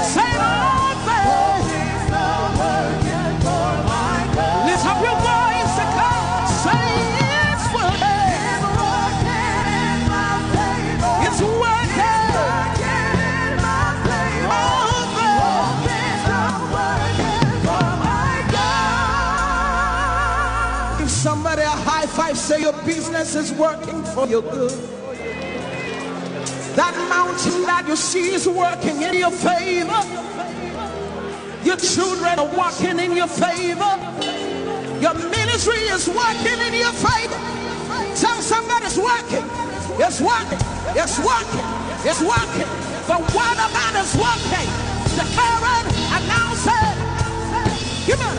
Say all things are working for my good. Lift up your voice and come. Say it's working. It's working in my favor. It's working. In my favor. All things are working for my God. Give somebody a high five. Say your business is working for your good. That mountain that you see is working in your favor. Your children are walking in your favor. Your ministry is working in your favor. Tell somebody it's working. It's working. It's working. It's working. The word of God is working. Declare it. Announce it. Come on.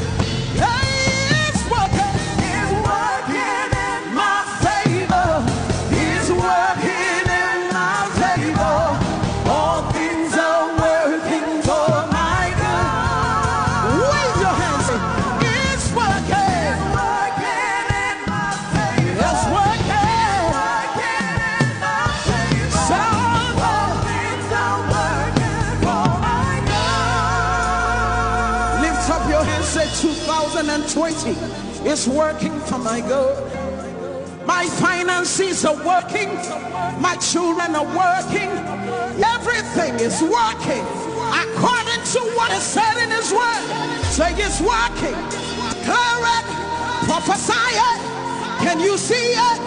Hey, it's working. It's working in my favor. It's working. All things are working for my good. Wave your hands. It's working. It's working in my favor. It's working. It's working in my favor. So all things are working for my good. Lift up your hands. Say 2020 is working for my good. My finances are working. My children are working. Everything is working according to what is said in his word. Say it's working. Declare it. Prophesy it. Can you see it?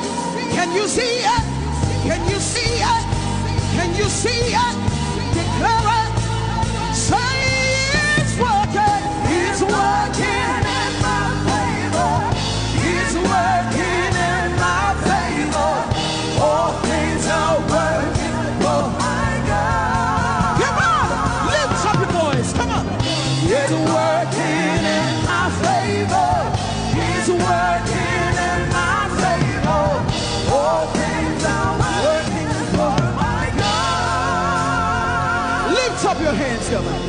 Can you see it? Can you see it? Can you see it? Declare it. Say it's working. It's working in my favor. It's working in my favor. All things are working for my God. Come on, lift up your voice. Come on. It's working in my favor. It's working in my favor. All things are working for my God. Lift up your hands, come on.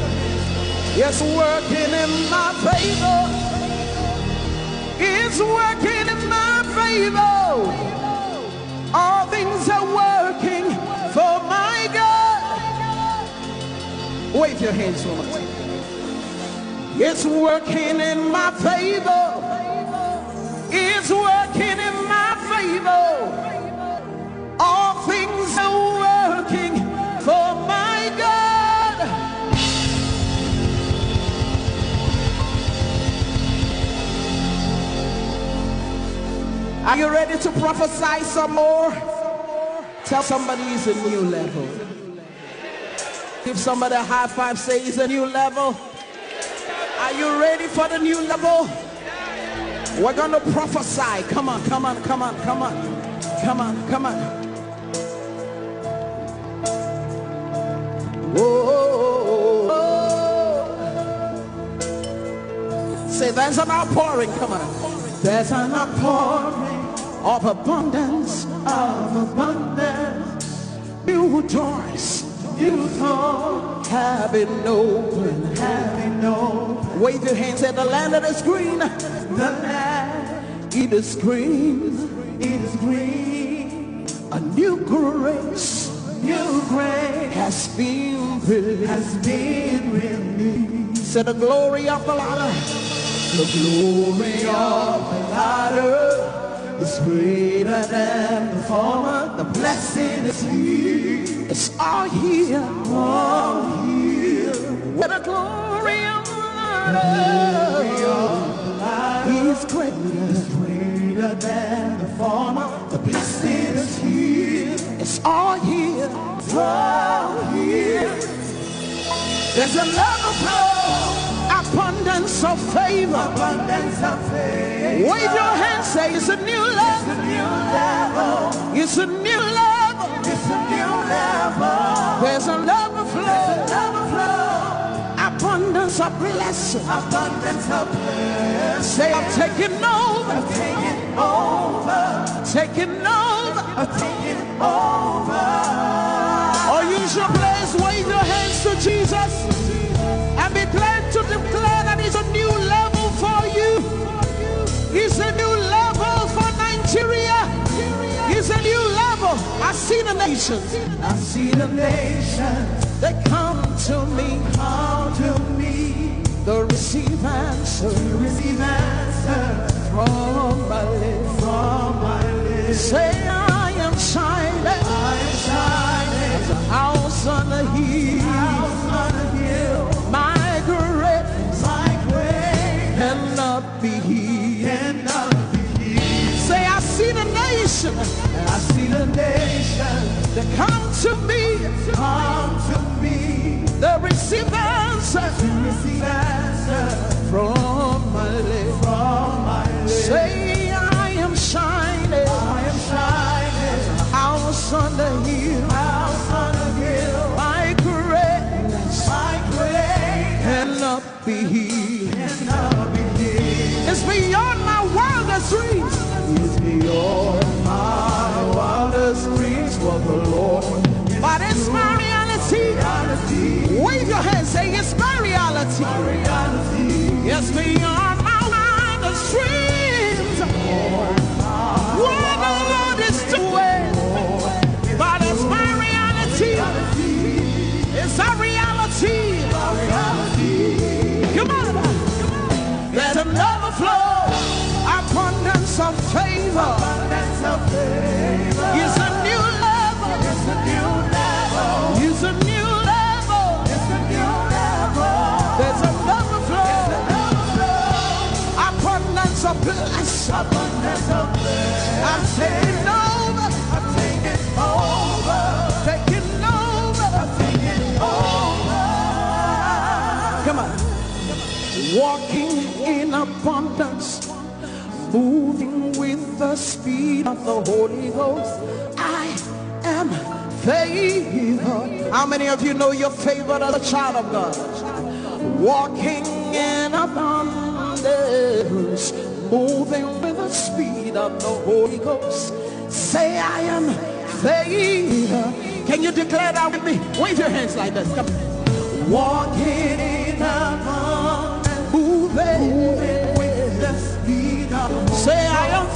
It's working in my favor. It's working in my favor. All things are working for my God. Wave your hands for me. It's working in my favor. It's working in my favor. All things are working for Are you ready to prophesy some more? Tell somebody it's a new level. Give somebody a high five, say it's a new level. Are you ready for the new level? We're going to prophesy. Come on, come on, come on, come on. Come on, come on. Whoa. Say there's an outpouring. Come on. There's an outpouring of abundance, new doors, have been open, Wave your hands at the land that is green. The land, it is green, A new grace, has been released. Say the glory of the Lord. The glory of the latter is greater than the former. The blessing is here. It's all here. Where the glory of the latter is greater than the former. The blessing is here. It's all here. There's a love of flow. Abundance of favor. Wave your hands, say it's a new level. It's a new level. There's a love of flow. Abundance of blessing. Say I'm taking over. Taking over. Or use your place, wave your hands to Jesus. And be glad to declare that it's a new level for you. It's a new level for Nigeria. It's a new level. I see the nations. They come to me. They receive answer. From my lips. Say I am shining. As a house on a hill. My greatness cannot be hid. Say I see the nation. They come to me. They receive answer. From my lips. Say I am shining. As a house on the hill. My greatness cannot be hid. It's beyond my wildest dreams. It's beyond my wildest dreams for the Lord. But it's my reality. Wave your hands, say it's my reality. It's beyond my wildest dreams. What the Lord is doing. But it's my reality. It's our reality. Come on. There's an overflow. Abundance of favor. It's a new level. It's a new level. There's an overflow. Abundance of blessing. I'm taking over. Come on. Walking in abundance, moving with the speed of the Holy Ghost. I am favored. How many of you know you're favored as a child of God? Walking in abundance, moving with the speed of the Holy Ghost. Say I am favored. Can you declare that with me? Wave your hands like this. Come on. Walking in abundance, moving with the speed of the Holy Ghost. Say I am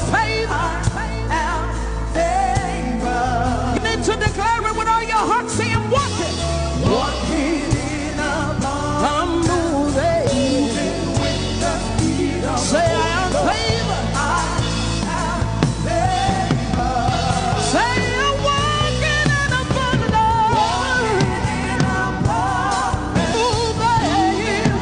favored. You need to declare it with all your heart. Say I'm walking. Walking in abundance, I'm moving with the speed of the Holy Ghost. Say I am favored. Say I'm walking in abundance. Moving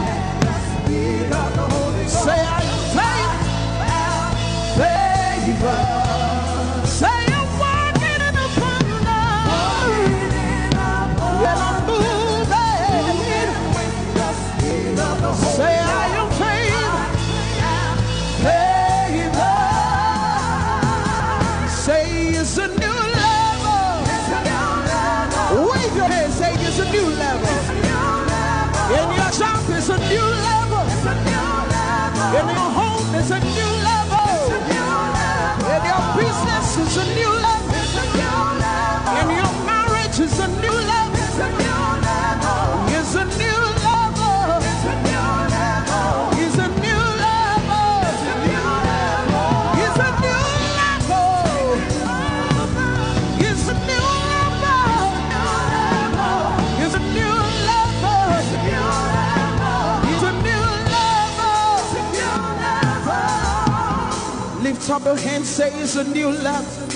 lift up your hands, say it's a new level.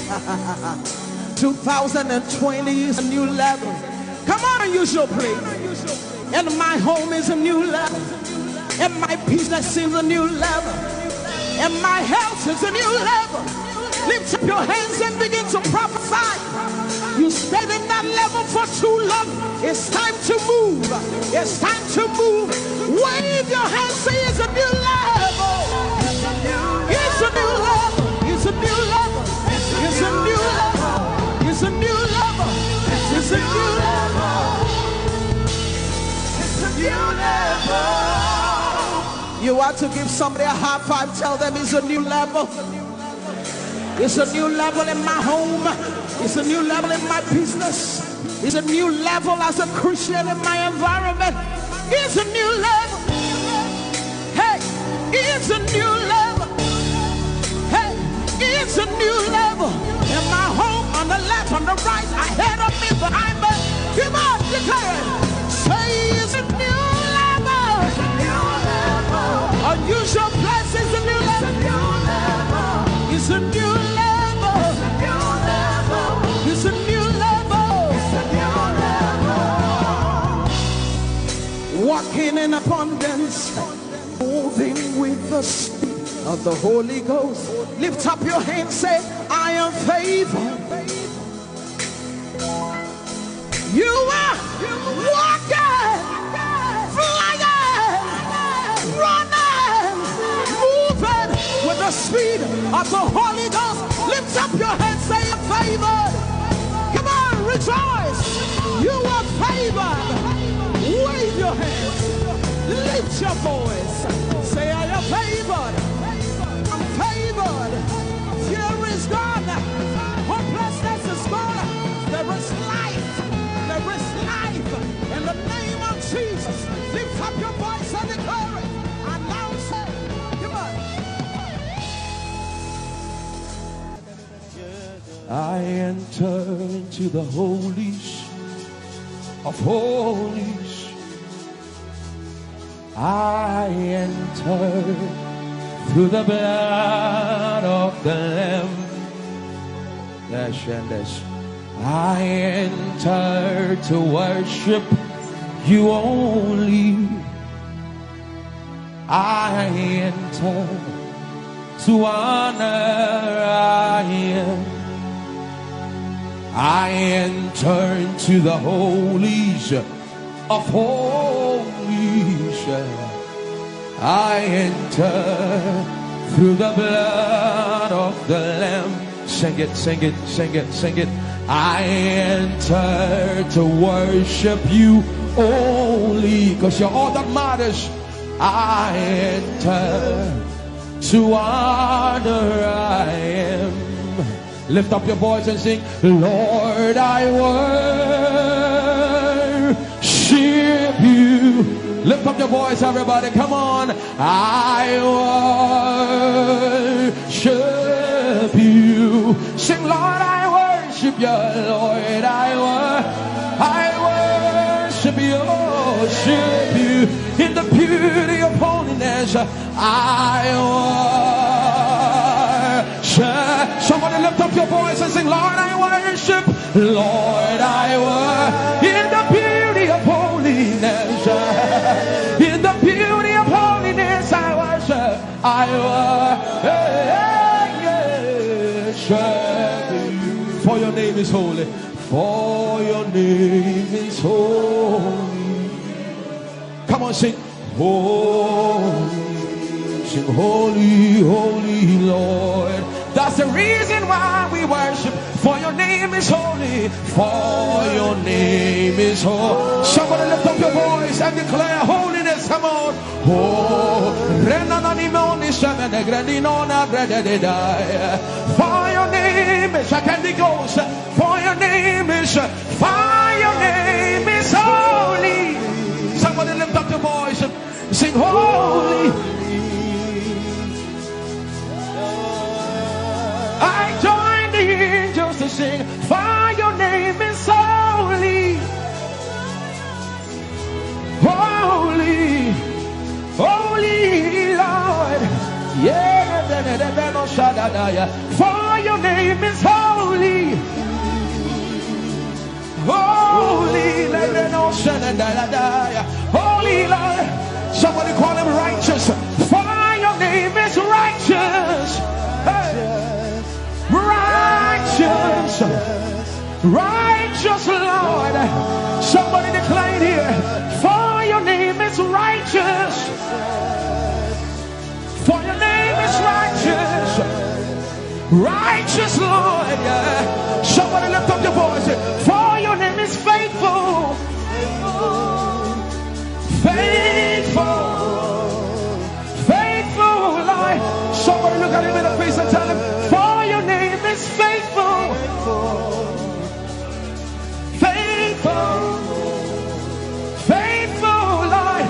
2020 is a new level. Come on, use your praise. And my home is a new level. And my business is a new level. And my health is a new level. Lift up your hands and begin to prophesy. You stayed in that level for too long. It's time to move. It's time to move. Wave your hands, say it's a new level. It's a new level. It's a new level. It's a new level. It's a new level. It's a new level. It's a new level. You want to give somebody a high five, tell them it's a new level. It's a new level in my home. It's a new level in my business. It's a new level as a Christian in my environment. It's a new level. Hey, it's a new level. Hey, it's a new level. In my home, on the left, on the right, ahead of me, behind me. Come on, declare it. Say it's a new level. It's a new level. Unusual place is a new level. It's a new level. It's a new level. It's a new level. Walking in abundance, moving with the speed of the Holy Ghost. Lift up your hands, say, I am favored. You are walking, flying, running, moving with the speed of the Holy Ghost. Lift up your hands, say, I'm favored. Come on, rejoice. You are favored. Wave your hands. Lift your voice. Say, I am favored. I'm favored. Fear is gone. Hopelessness is gone. There is life. There is life. In the name of Jesus. Lift up your voice and declare it. Announce it. Come on. I enter into the holies of holies. I enter through the blood of the Lamb. Yes. I enter to worship you only. I enter to honor I am. I enter into the holies of holies. I enter through the blood of the Lamb. Sing it, sing it, sing it, sing it. I enter to worship you only, because you're all that matters. I enter to honor I am. Lift up your voice and sing, Lord, I worship you. Lift up your voice, everybody, come on. I worship you. Sing, Lord, I worship you. Lord, I worship you. In the beauty of holiness, I worship. Somebody lift up your voice and sing, Lord, I worship. Lord, I worship. In the beauty of holiness, in the beauty of holiness, I worship. For your name is holy. For your name is holy. Come on, sing. Holy. Sing, holy, holy Lord. That's the reason why we worship. For your name is holy. For your name is holy. Somebody lift up your voice and declare holiness. Come on. Oh, for your name is a candy ghost. For your name is holy. Somebody lift up your voice and sing holy. I join the angels to sing, for your name is holy. Holy, holy Lord. Yeah, For your name is holy. Holy, holy Lord. Somebody call him righteous. For your name is righteous. Hey. Righteous. Righteous Lord. Somebody declare here. For your name is righteous. For your name is righteous. Righteous Lord. Yeah. Somebody lift up your voice. For your name is faithful. Faithful. Faithful Lord. Somebody look at him in the face and tell him, for your name is faithful. Faithful. Faithful Lord.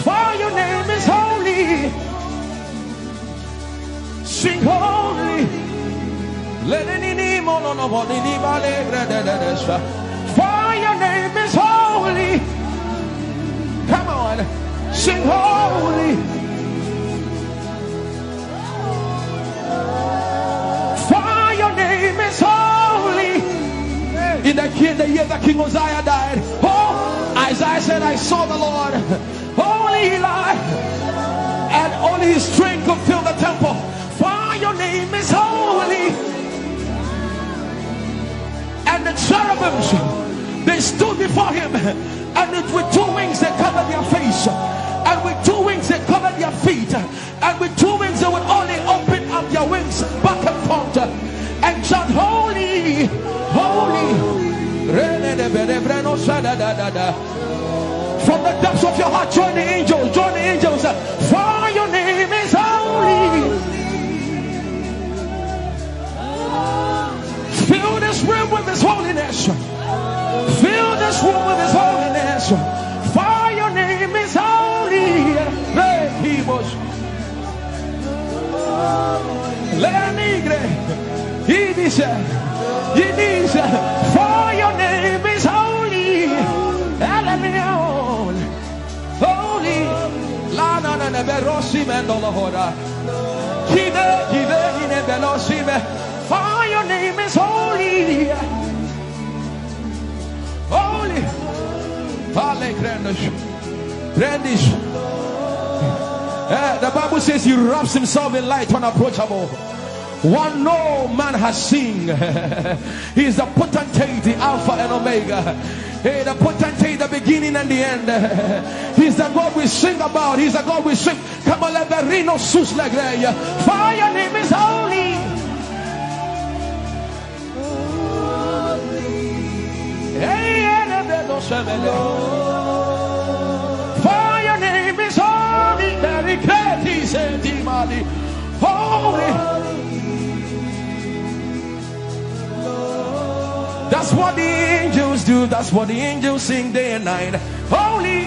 For your name is holy. Sing holy. For your name is holy. Come on. Sing holy. For your name is holy. In the year that King Uzziah died, Isaiah said, I saw the Lord, holy Lord, and only his strength could fill the temple. For your name is holy. And the cherubims, they stood before him, and with two wings they covered their face, and with two wings they covered their feet, and with two wings they would only open up their wings back and forth and chant, holy, holy. From the depths of your heart, join the angels, join the angels. For your name is holy. Fill this room with his holiness. Fill this room with his holiness. For your name is holy. Ehi Moses. For your name is holy. Holy. For your name is holy. Holy. The Bible says he wraps himself in light unapproachable. One no man has seen. He is the potentate, the Alpha and Omega. Hey, the potentate, the beginning and the end. He's the God we sing about. He's the God we sing. Come on, let the reno sus like that. For your name is holy. For your name is holy. Very great, he said, holy. That's what the angels do. That's what the angels sing day and night. Holy.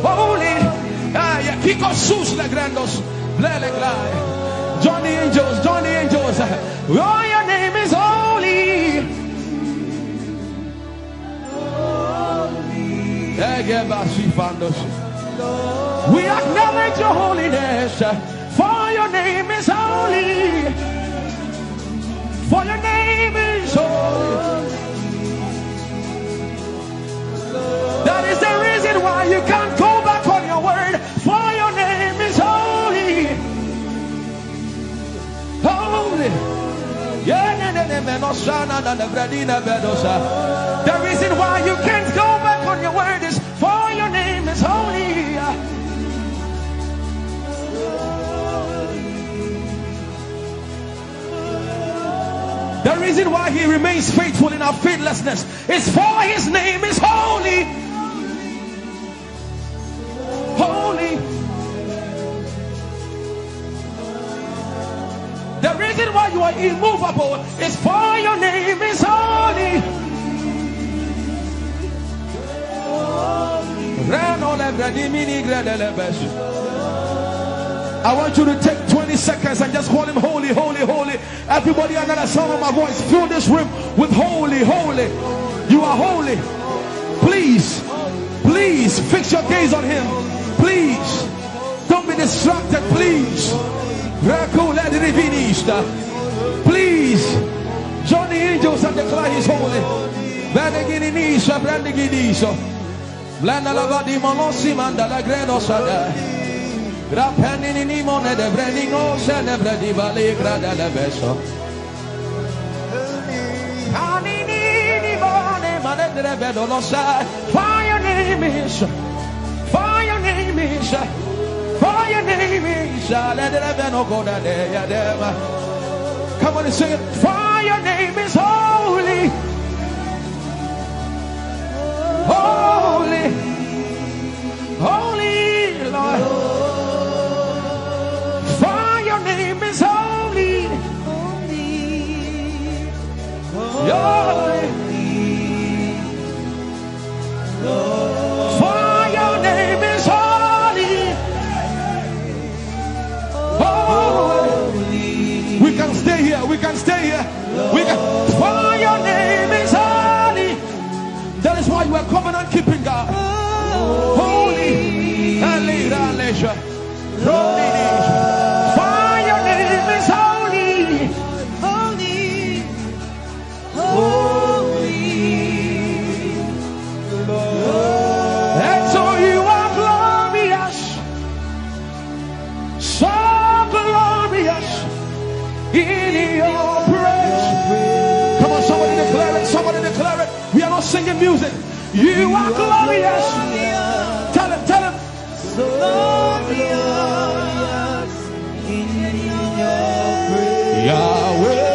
Holy. Kiko sus le grandos. Join the angels. Join the angels. Oh, your name is holy. We acknowledge your holiness. For your name is holy. For your name is holy. That is the reason why you can't go back on your word. For your name is holy. Holy. The reason why you can't go back on your word is for your name is holy. The reason why he remains faithful in our faithlessness is for his name is holy. Holy. The reason why you are immovable is for your name is holy. I want you to take 20 seconds and just call him holy, holy, holy. Everybody under the sound of my voice, fill this room with holy, holy. You are holy. Please, please fix your gaze on him. Please, don't be distracted, please. Please, join the angels and declare He's holy. Blanda la vadi monosi manda la greno sada. Grapeni ni mone de brendingo se ne bredi vale grada la beso. Ani ni mone mane de bedo no sa. For your name is, for your name is, for your name is. Let the beno go da de ya dem. Come on and sing it. For your name is holy. Holy, holy Lord, for your name is holy, holy, for your name is holy, holy. We can stay here, we can stay here, we can. For your name is holy. That is why you are covenant keeping God. Holy and later leisure. For your name is holy. Holy. Holy. And so you are glorious. So glorious in your praise. Come on, somebody declare it. Somebody declare it. We are not singing music. You are glorious. Tell him, tell him. So glorious in your praise. Yahweh.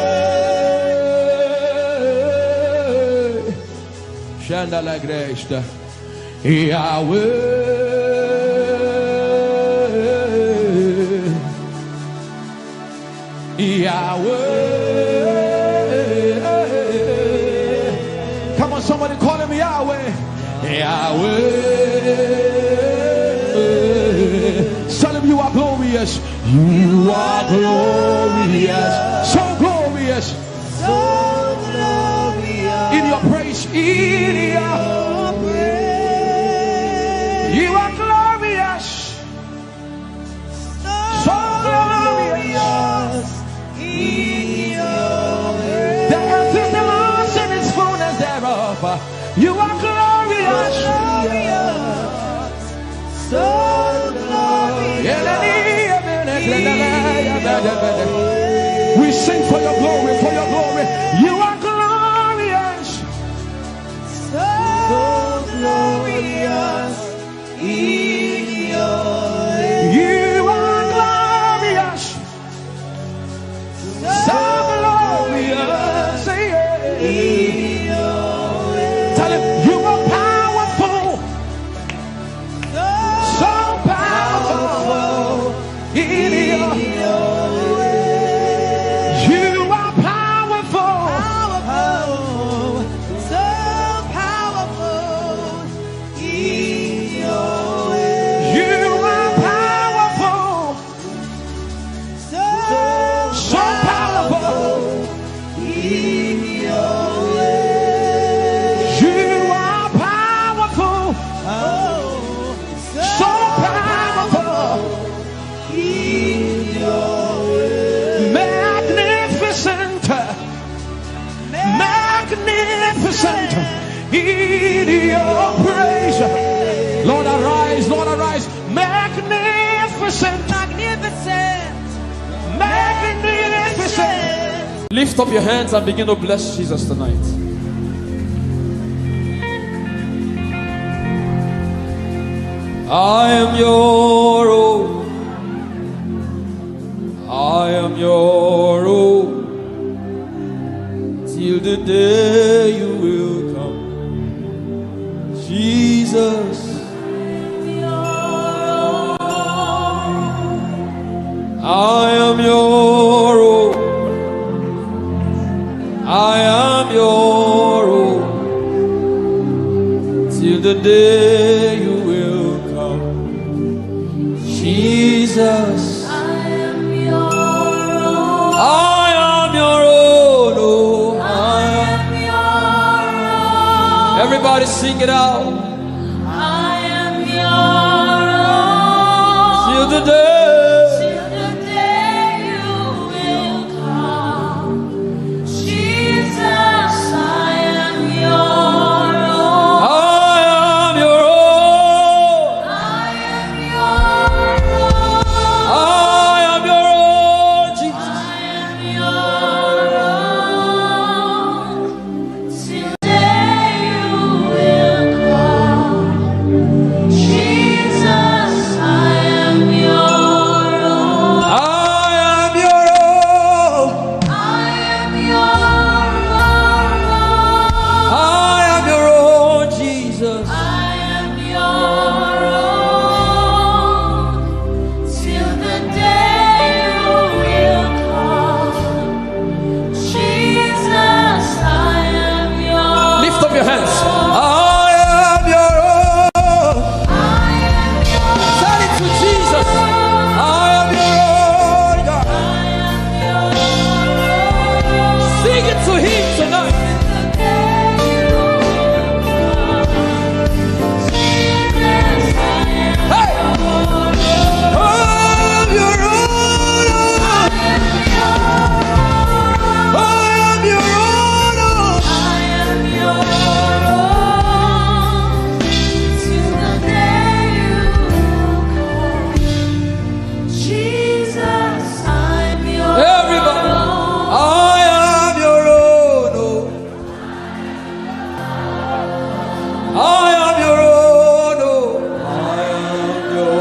Chandala Grace. Yahweh. Yahweh. Somebody call him Yahweh. Yahweh. Tell him you are glorious. You are glorious. So glorious. So glorious. In your praise. In your praise. You are glorious. So glorious. In your praise. The earth is the Lord's and its fullness thereof. You are glorious, so glorious. We sing for your glory, for your glory. You are glorious, so glorious in your way. You are glorious, so glorious in in your praise. Lord arise, Lord arise. Magnificent, magnificent, magnificent. Lift up your hands and begin to bless Jesus tonight. I am your own. I am your own. Till the day you will come. Jesus, I am your own. I am your own. Till the day you will come. Jesus, I am your own. I am your own. Oh, I am your own. Everybody sing it out. I am your own. till the day. Till the day you will come. Jesus, I am your own. I am your own. I am your own. I am your own, Jesus. I am your own. Till the day you will come. Jesus, I am your own. I am your own. I am your own. I am your own, Jesus. I am your own. Till the day you will come. Jesus, I am your Lift up your hands. I am your own. I am your Tell it to Jesus. I am your own, God. Sing it to Him tonight. Hey! I am your own. I am your own. Till the day you come. Jesus, I'm your Everybody. I am your own. Oh. I am your own. Oh. I am your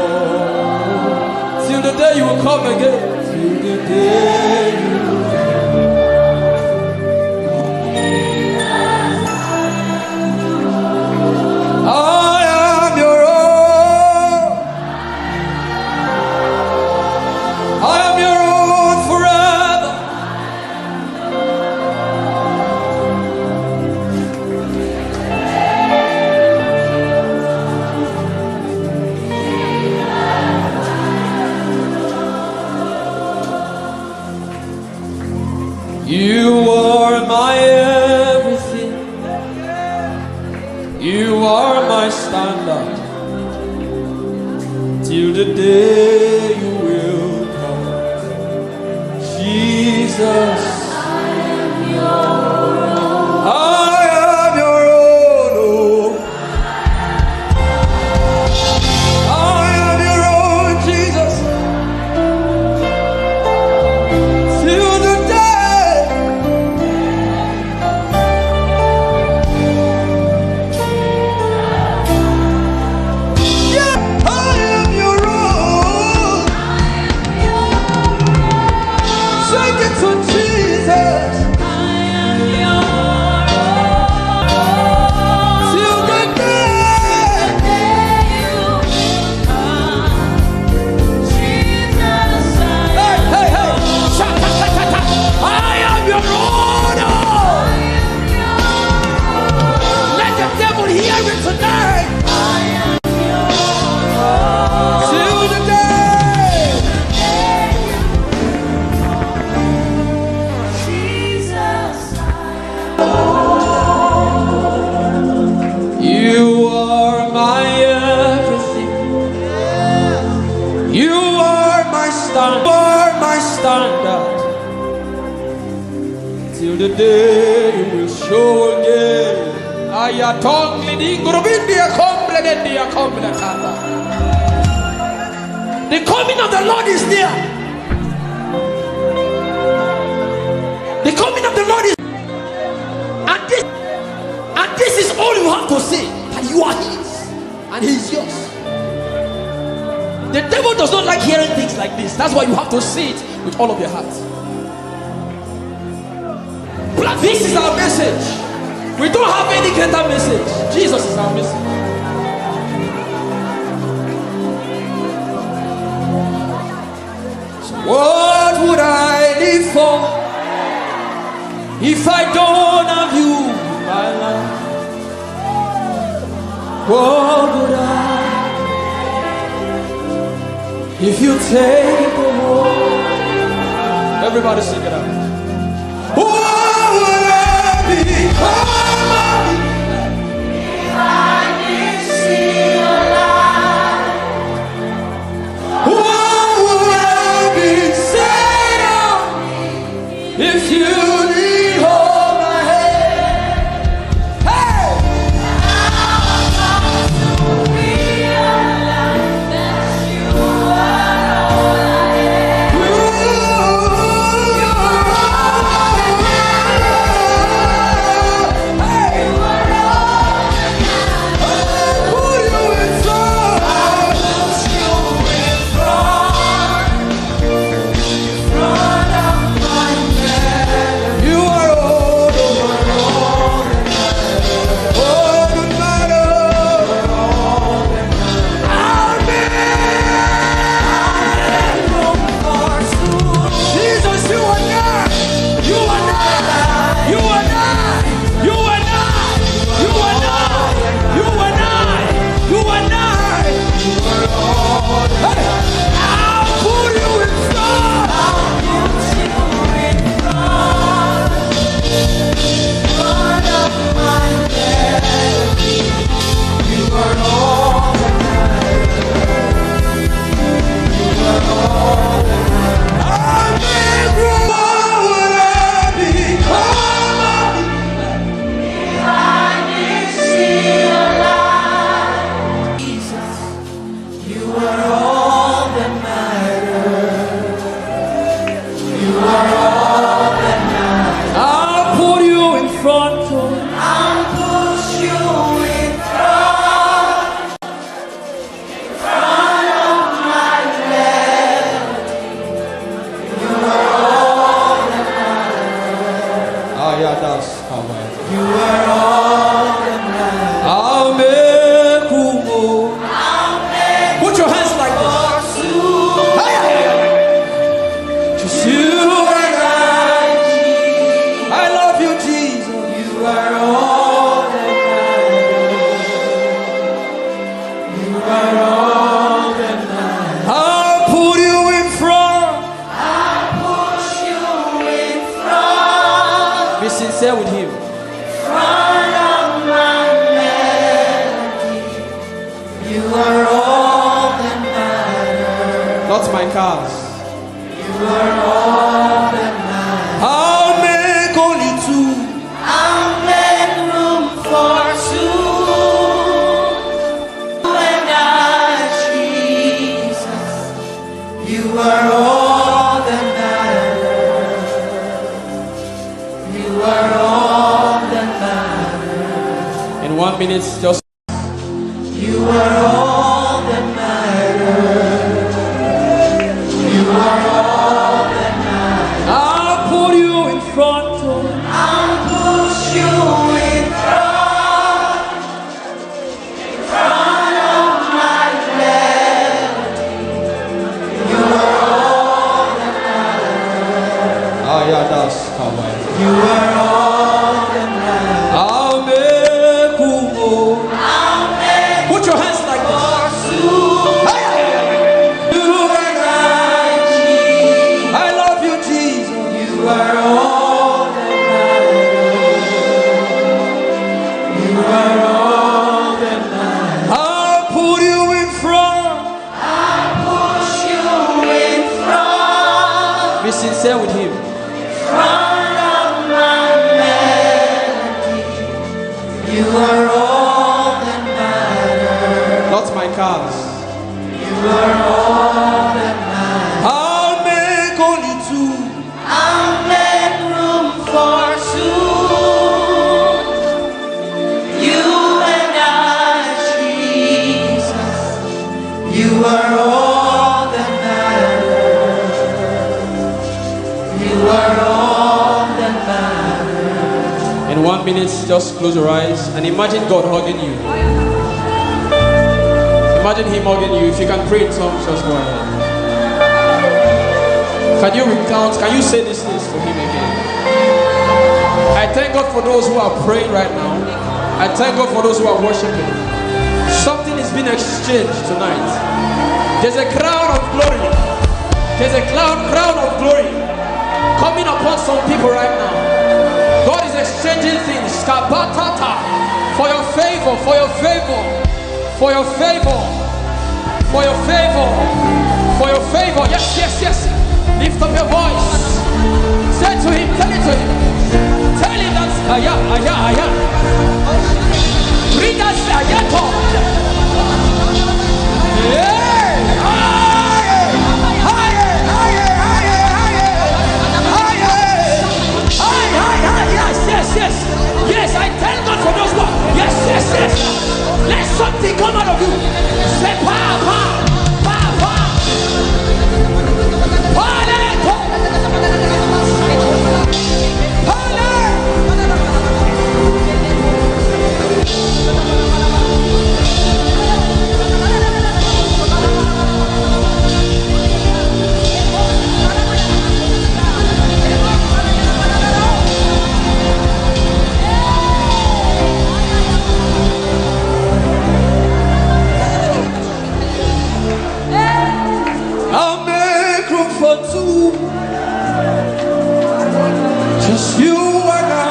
own. Till the day you will come again. Till the day you I am your own. I am your own forever. You are my everything. You are my standard. Till the day you will come. Jesus, I am your own. Oh. I am your own, Jesus. Till the day. Yeah, I am your own. Sing it to Jesus. I am your Till the day. day you will come. Jesus, Hey, hey, hey. Sha-ta-ta-ta-ta. I am your own. Let the devil hear it tonight. Till the day. Jesus, You are my everything. You are my standard. You are my standard. Till the day you will show again. Ayatongli di ngurubindia komble dendia komble kanda. The coming of the Lord is near. The coming of the Lord is, and this is all you have to say, that you are His and He is yours. The devil does not like hearing things like this. That's why you have to say it with all of your heart. This is our message. We don't have any greater message. Jesus is our message. So what would I live for if I don't have you in my life? What would I if you take the world? Everybody sing it out. What would I become of me if I didn't see your light? What my cars. You are all that matters. I'll make only two. I'll make room for two. You and I, Jesus. You are all that matters. You are all that matters. In 1 minute, just. You are all that matters. You are all that matters. I'll put you in front. I'll push you in front of my melody. You are all that matters. Ah, yeah, that's covered. You are all that matters. I'll make Umoh. I'll make Put your hands like this. you and Jesus. I love you, Jesus. You are all that matters. You are all that matters. I'll put you in front. I'll push you in front Be sincere with him. of my melody. You are all that matters. Not my cars. You are all that matters. I'll make only two. I'll make room for two. You and I, Jesus. You are all that matters. You are all that matters. In 1 minute, just close your eyes and imagine God hugging you. Imagine him hugging you. If you can pray in tongues, just go ahead. Can you recount? Can you say these things for him again? I thank God for those who are praying right now. I thank God for those who are worshiping. Something is being exchanged tonight. There's a crown of glory. There's a crown of glory coming upon some people right now. God is exchanging things. Kabatata. For your favor, for your favor, for your favor, for your favor, for your favor. Yes, yes, yes. Lift up your voice. Say to him, tell it to him. Tell him that's aya, aya, aya. Read us ayato. Yeah. Yes, yes, I thank God for those ones. Yes, yes, yes. Let something come out of you. Say, pa, pa, pa, pa. Paleto. I'll make room for two. Just you and I.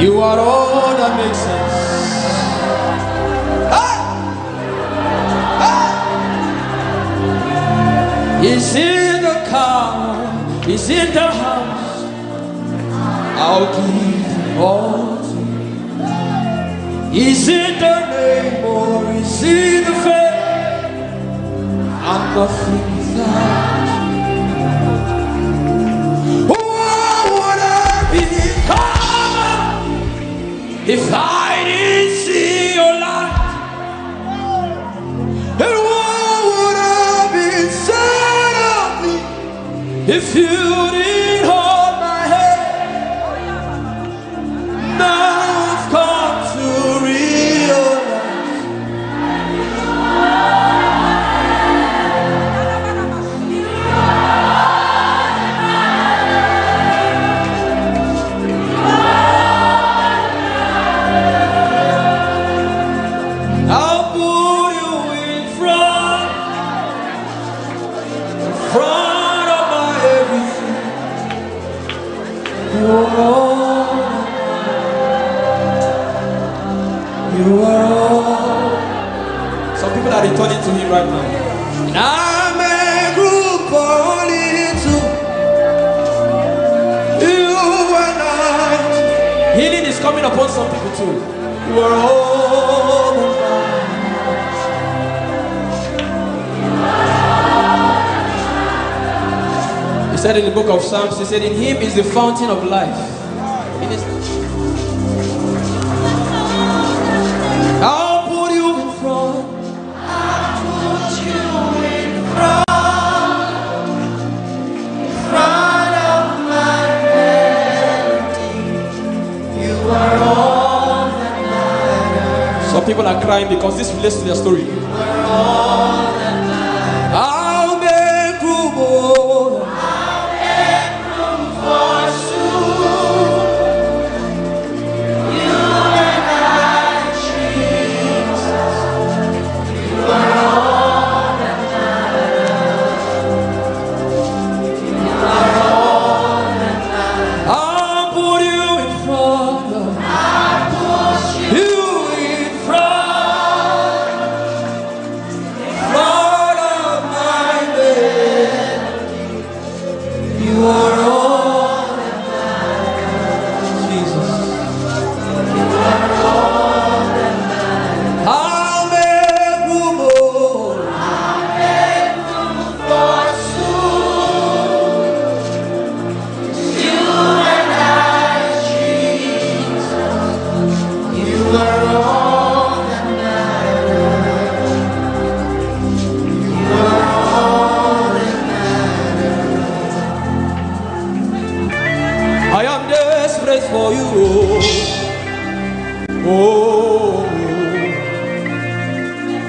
You are all that makes sense. He's in the car, he's in the house. I'll give all to you. He's in the name or he's in the face. I'm nothing without you. What would I become if I didn't see your light? And what would have been said of me if you didn't hold my hand? Now I've come to realize I'll put you in front of my everything. You are all. You are all. Some people are returning to him right now. Healing is coming upon some people too. You are all that matters. He said in the book of Psalms, he said, in him is the fountain of life. I'll put you in front. I'll put you in front of my melody. You are all that matters. Some people are crying because this relates to their story. You are all that matters. I'll make room, oh. I'll make room for soon. You and I, Jesus. You are all that matters. You are all that matters. I'll put you in front of I'll put you in front of my bed. You are all that matters. Jesus. You are all that matters. I'll make room, oh. I'll make room for soon. You and I, Jesus. You are all that matters. You are all that matters. I am desperate for you. Oh,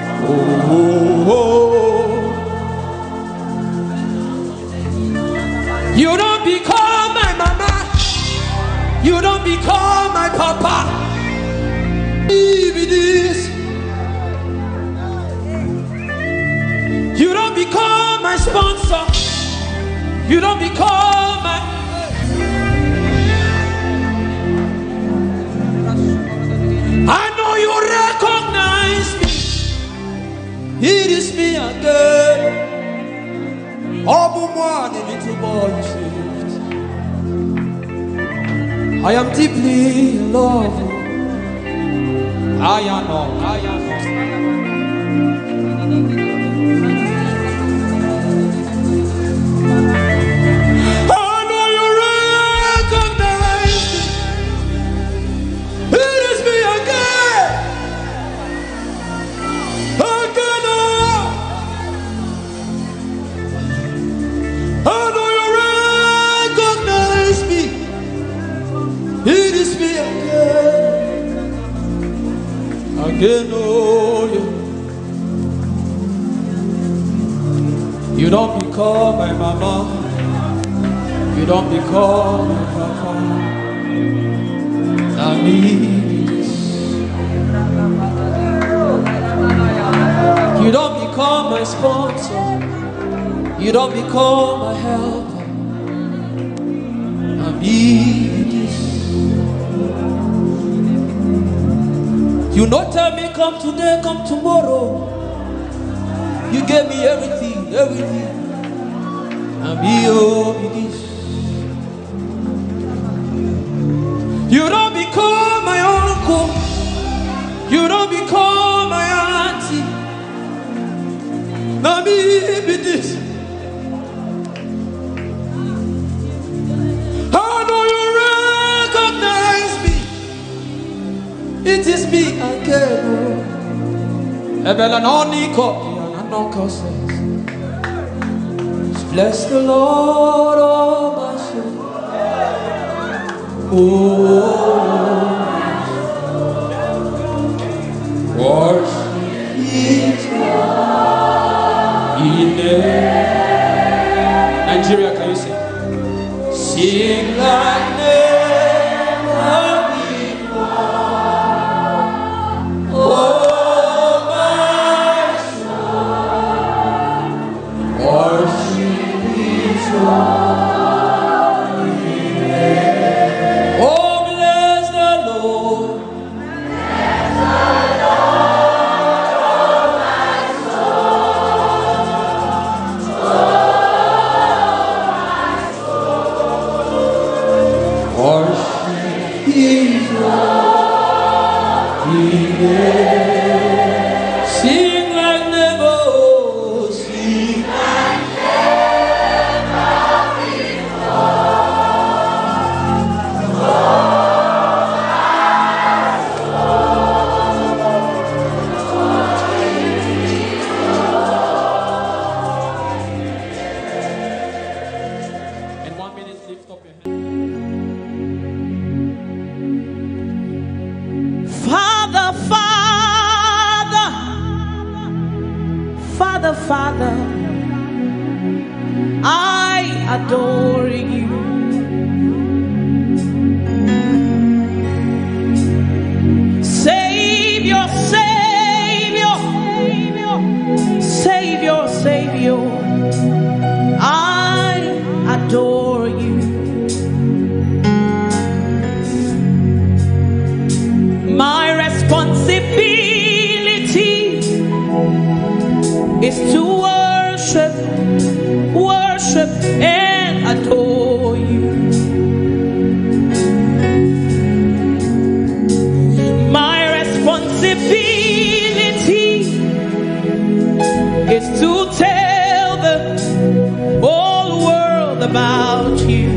oh, oh, oh. You don't become my mama. You don't become my papa. Even this. You don't become my sponsor. You don't become my. I know you recognize me. It is me again. Oh, the little boy you saved. I am deeply in love. I know. I know you recognize me. It is me again. Again, I know you recognize me. It is me again. Again, oh, you don't become my mama. You don't become my papa. I need this. You don't become my sponsor. You don't become my helper. I need this. You not tell me come today, come tomorrow. You gave me everything, everything. I need this. You don't become my uncle. You don't become my auntie. Now me be this. I know you recognize me. It is me again. Eben and Oniko says, bless the Lord, oh my soul. Worship His name. Nigeria, can you sing? Sing like never before. Oh my soul, worship His name. Oh bless the Sing like never, sing like never before. In 1 minute, lift up your hand. Father, Father, Father, I adore you. Savior, Savior, Savior, Savior, I adore you. My responsibility is to worship and adore you. My responsibility is to tell the whole world about you.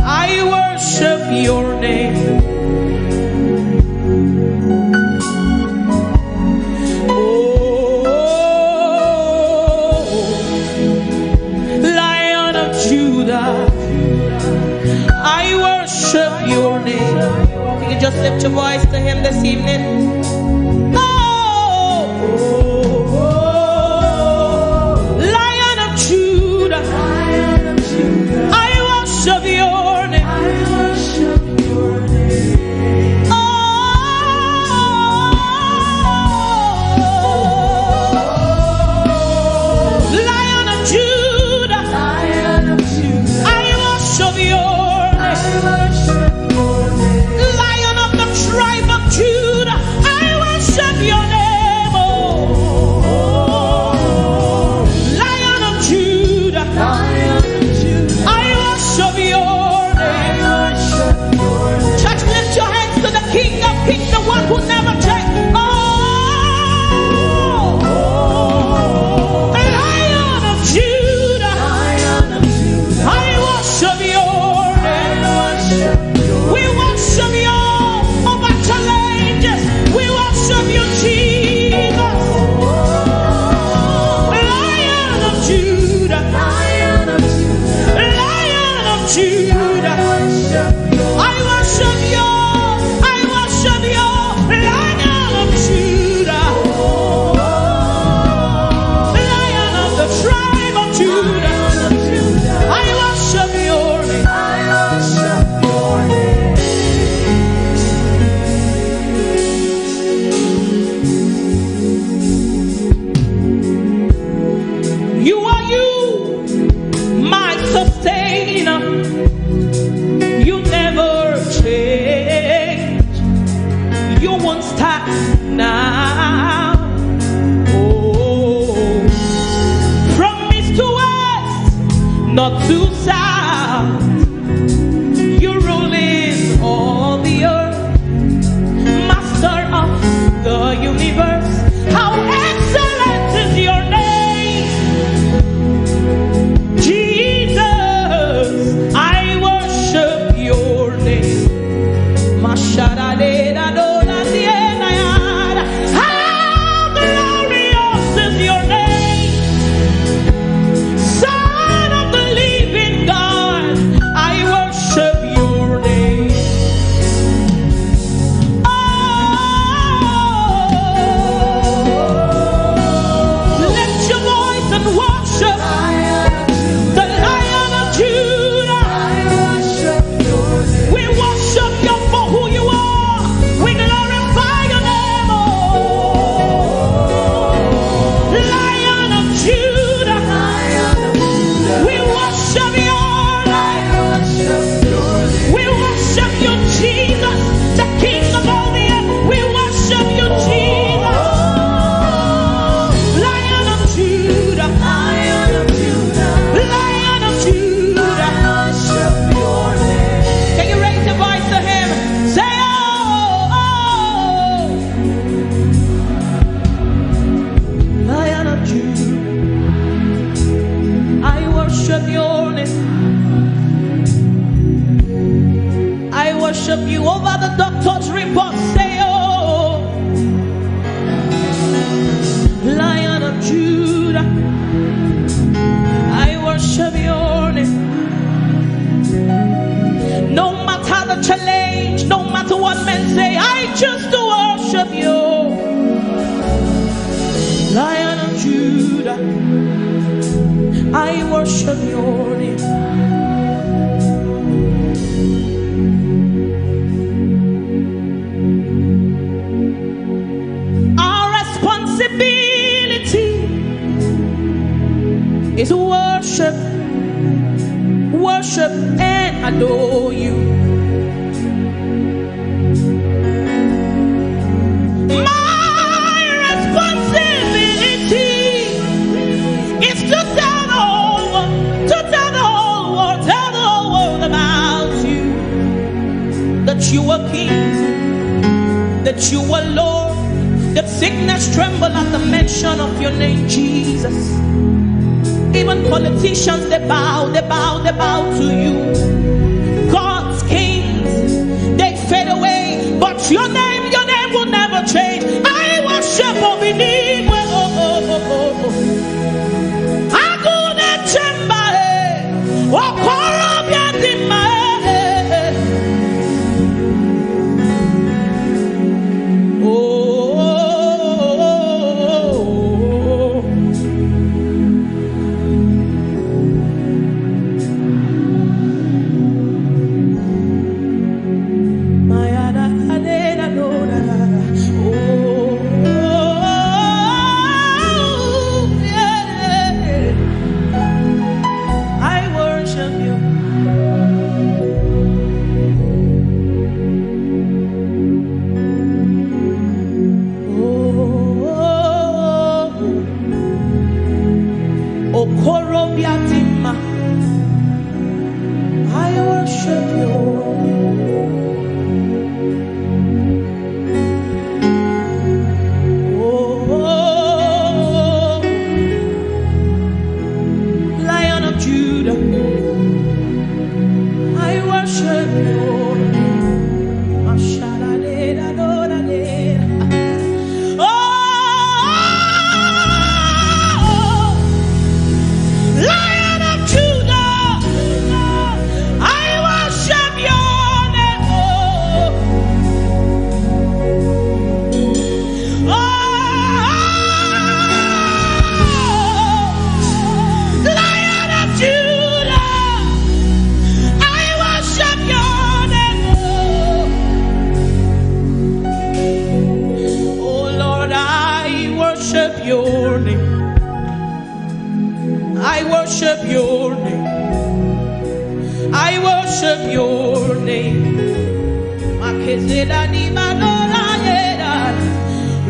I worship your name. Oh, Lion of Judah, I worship your name. Can you just lift your voice to him this evening? Lion of Judah, I worship your name. Oh, Lion of Judah, I worship your name. Lion of the tribe of Judah, I worship your name. Lion of Judah, I worship your name. Church, lift your hands to the King of Kings, the one who never changes. Oh, Lion of Judah, I worship your name. We worship you over challenges. We worship you, Jesus. Lion of Judah, Lion of Judah, I worship you, Lion of Judah, Lion of the tribe of Judah, I worship your name. You are you, my sustainer. You never change. You won't stop now. Oh, from east to west, north to south, you're ruling all the earth, master of the universe. How excellent is your name, Jesus. I worship your name. How glorious is your name, Son of the living God. I worship your name. Oh, Judah, I worship your name. Our responsibility is to worship and adore you. My responsibility is to tell the whole world about you, that you are King, that you are Lord, that sickness tremble at the mention of your name, Jesus. Even politicians, they bow to you. God's kings, they fade away, but your name will never change. I worship Obinigwe. Agune Chembae, Okorobia Dimae.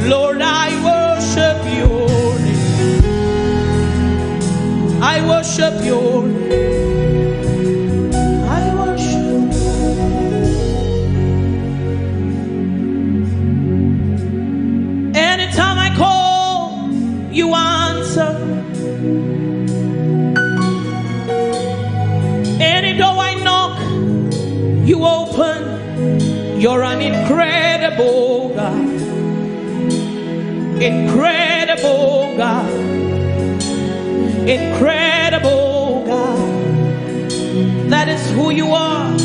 Lord, I worship your name. I worship your name. I worship. Anytime I call, you answer. Any door I knock, you open. You're an incredible God. Incredible God. Incredible God. That is who you are.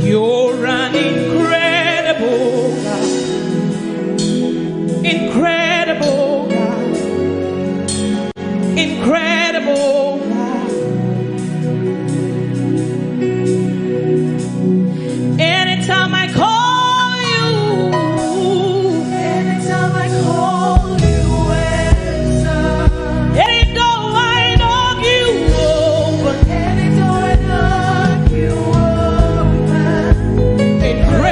You're an incredible God. Incredible God. Incredible God. Anytime I call you, anytime I call you, answer. Any door I knock, you open. Any door I knock, you open. Incredible.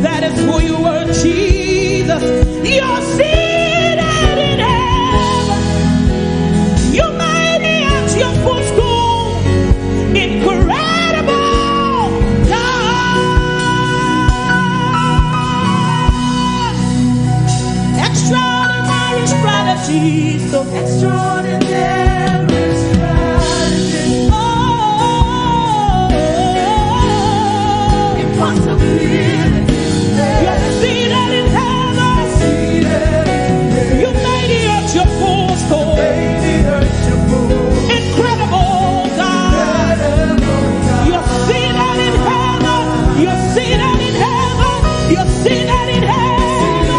That is who you are, Jesus. You're seated in heaven. You made it at your footstool. Incredible God. Extraordinary strategy. So extraordinary strategy. Oh, impossibility. You're seated in heaven. You made it at your footstool. Incredible God. You're seated in heaven. You're seated in heaven. You're seated in heaven.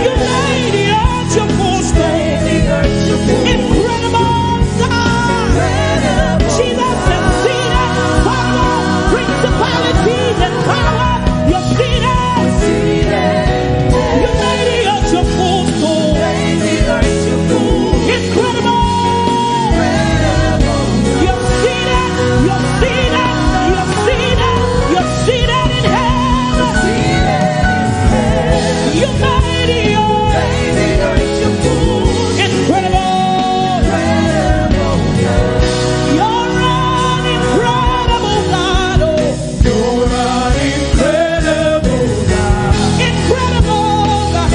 You made it at your footstool. Incredible God. Jesus is seated. Power, principalities and power. You're seated. You made it at your footstool. Incredible. You're seated. You're seated. You're seated. You're seated in heaven. You made it. Incredible. You're an incredible God. Oh. You're an incredible God. Incredible God.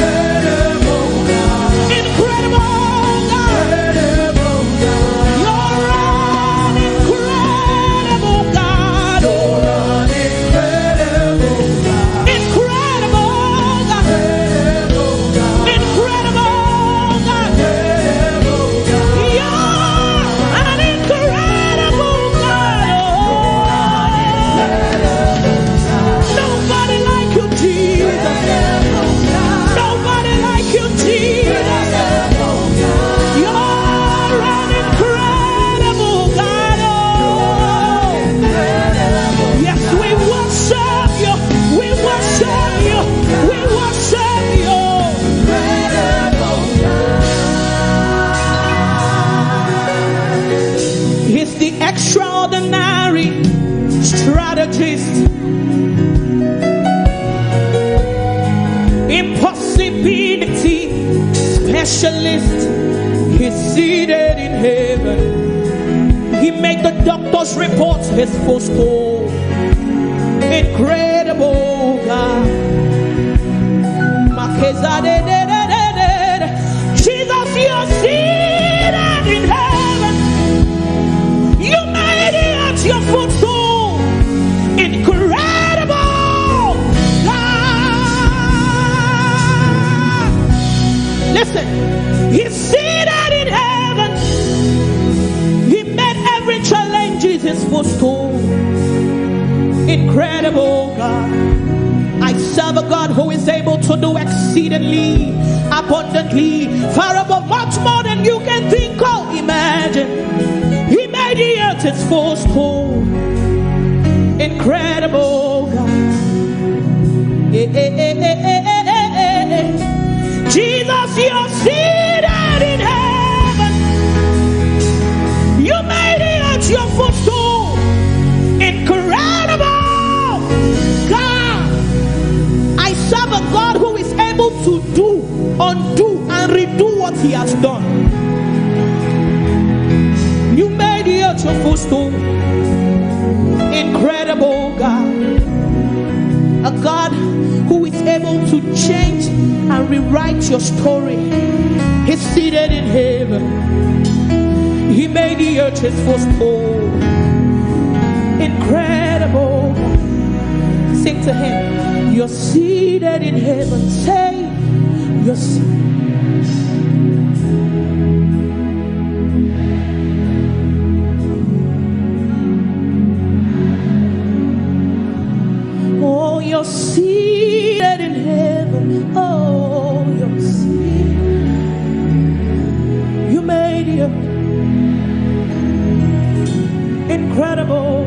Incredible God. You're an incredible God. Incredible God. Incredible God. You're an incredible God. Nobody like you, Jesus. Nobody like you, Jesus. You're an incredible God. Yes, we worship you. We worship you. We worship you. He's the extraordinary strategist. Impossibility specialist. He's seated in heaven. He made the doctor's reports his footstool. Incredible God. Jesus, you're seated in heaven. You made it at your footstool. Incredible God. Listen, he's seated in heaven. He made every challenge his footstool. Incredible God. I serve a God who is able to do exceedingly, abundantly, far above, much more than you can think or imagine. He made the earth his footstool. Incredible God. Jesus, you're seated in heaven. You made it at your footstool. Incredible God. I serve a God who is able to do, undo, and redo what he has done. You made it at your footstool. Incredible God. A God who is able to change and rewrite your story. He's seated in heaven. He made the earth his footstool. Incredible God. Sing to him. You're seated in heaven. Say, you're seated. Oh, you're seated in heaven. Oh, you're seated. You made it. Incredible.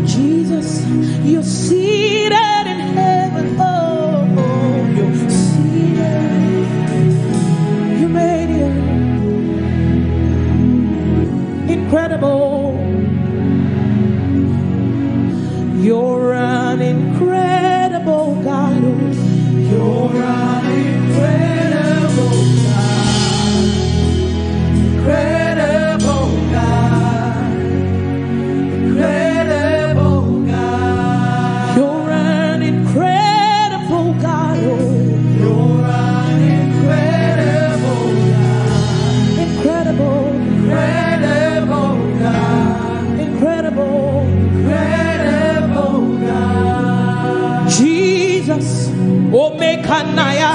Jesus, you're seated in heaven. Oh, you're seated. You made it. Incredible. You're incredible God. You're an incredible God. Incredible God. Incredible God. You're an incredible God. You're an incredible God. Incredible. Incredible God. Incredible. Incredible God. Jesus, Omekanaya,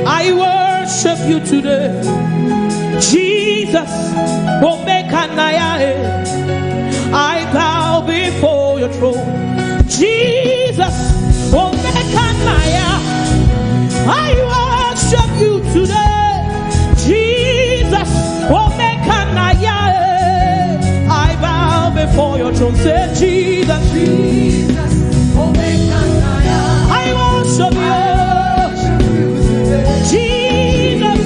I worship you today. Jesus, Omekanaya, I bow before your throne. Jesus, Omekanaya, I worship you today. Jesus, Omekanaya, I bow before your throne. Say Jesus, Jesus, Omekanaya, I worship you. Jesus,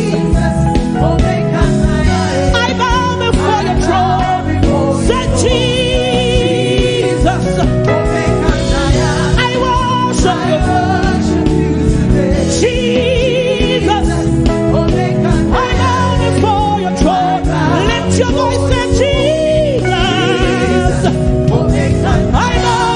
Omekanaya, I bow before your throne. Say Jesus, Omekanaya, I worship you. Jesus, I bow before your throne. Lift your voice, say Jesus. I bow,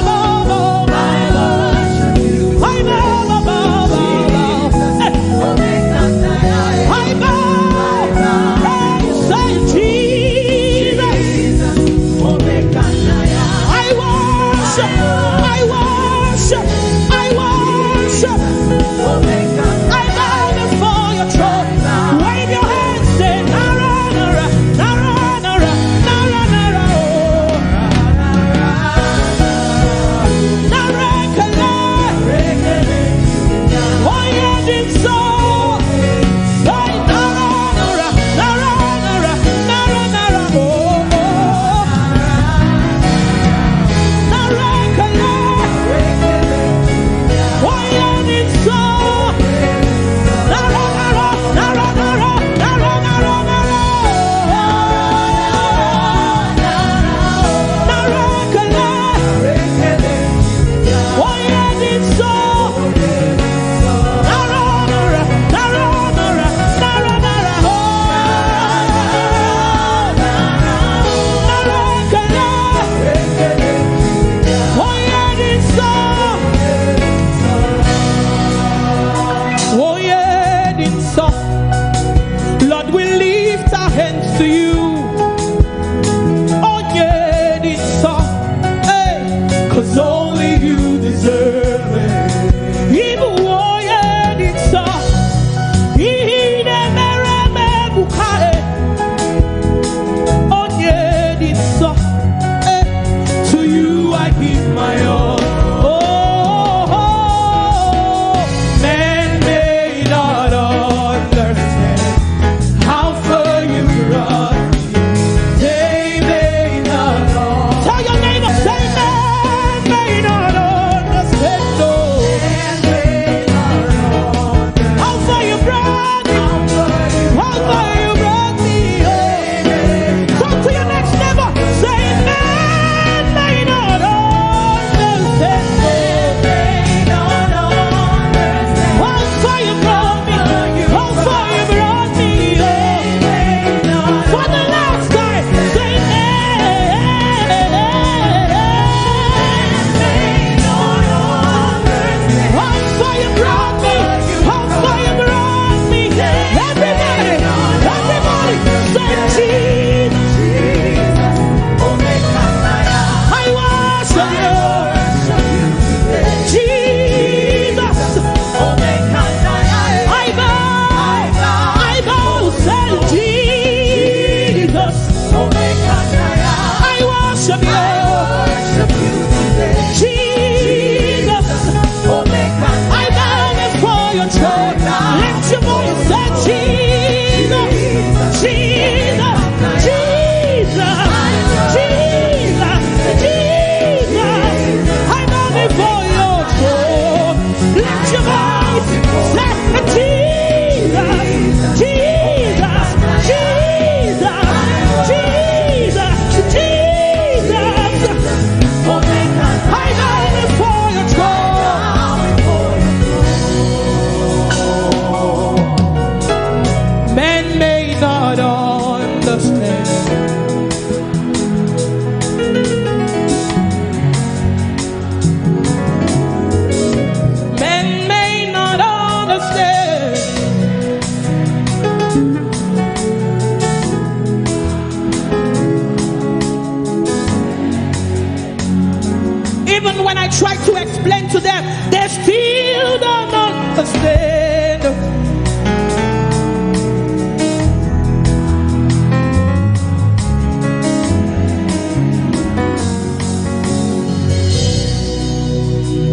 Even when I try to explain to them, they still don't understand.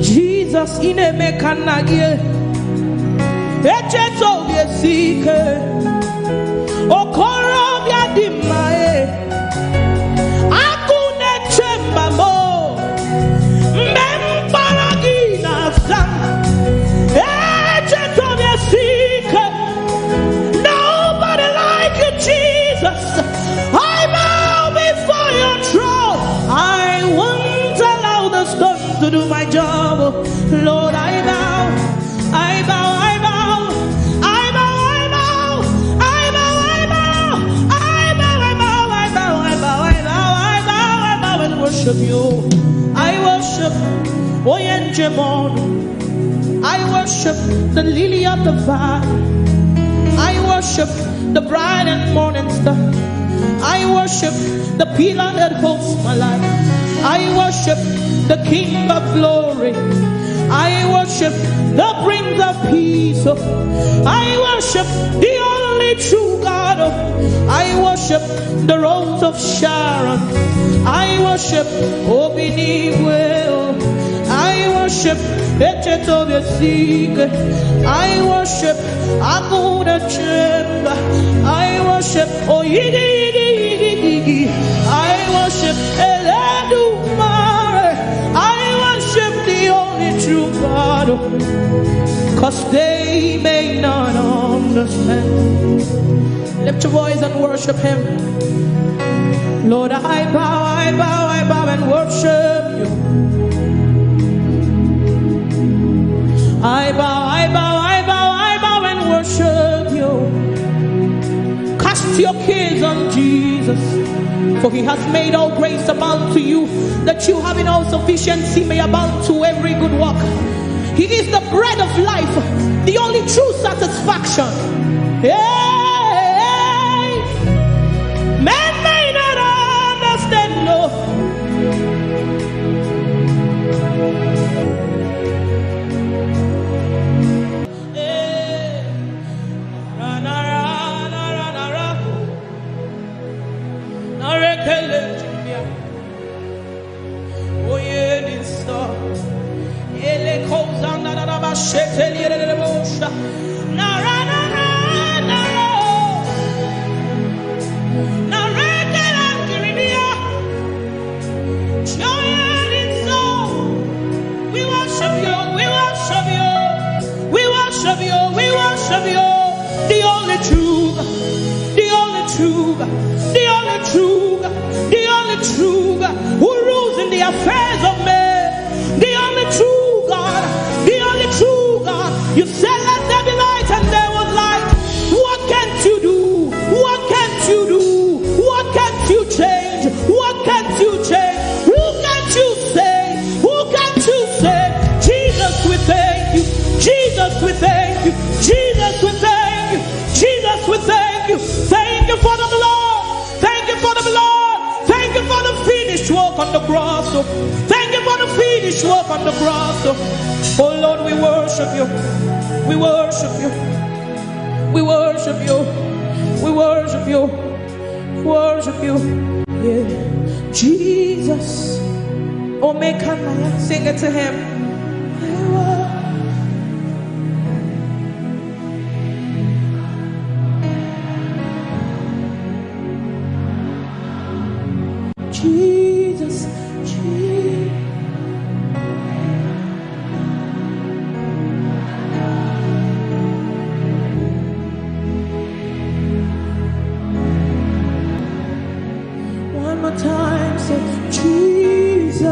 Jesus in a mechanagie, echeto biesike, okoro biadimae, akune chemba mo, memparagina sam, echeto biesike. Nobody like you, Jesus. I bow before your throne. I won't allow the storm to do my job. Lord, I bow, I bow, I bow, I bow, I bow, I bow, I bow, I bow, I bow, I bow, I bow, I bow, I bow, I bow and worship you. I worship Oyelade. I worship the lily of the valley. I worship the bright and morning star. I worship the pillar that holds my life. I worship the King of glory. I worship the Prince of peace. I worship the only true God. I worship the Rose of Sharon. I worship Obiniwel. I worship Echetobiesike. I worship Aguda Chemba. I worship Oyidi. I worship Eledumare. I worship the only true God, 'cause they may not understand. Lift your voice and worship him. Lord, I bow, I bow, I bow and worship you. I bow, I bow, I bow, I bow and worship you. Cast your cares on Jesus, for he has made all grace abound to you, that you having all sufficiency may abound to every good work. He is the bread of life, the only true satisfaction. Hey, man may not understand, no. Oh Lord, we worship you. We worship you. We worship you. We worship you. Worship you. Yeah. Jesus. Oh, make him sing it to him. Jesus. Time, say Jesus.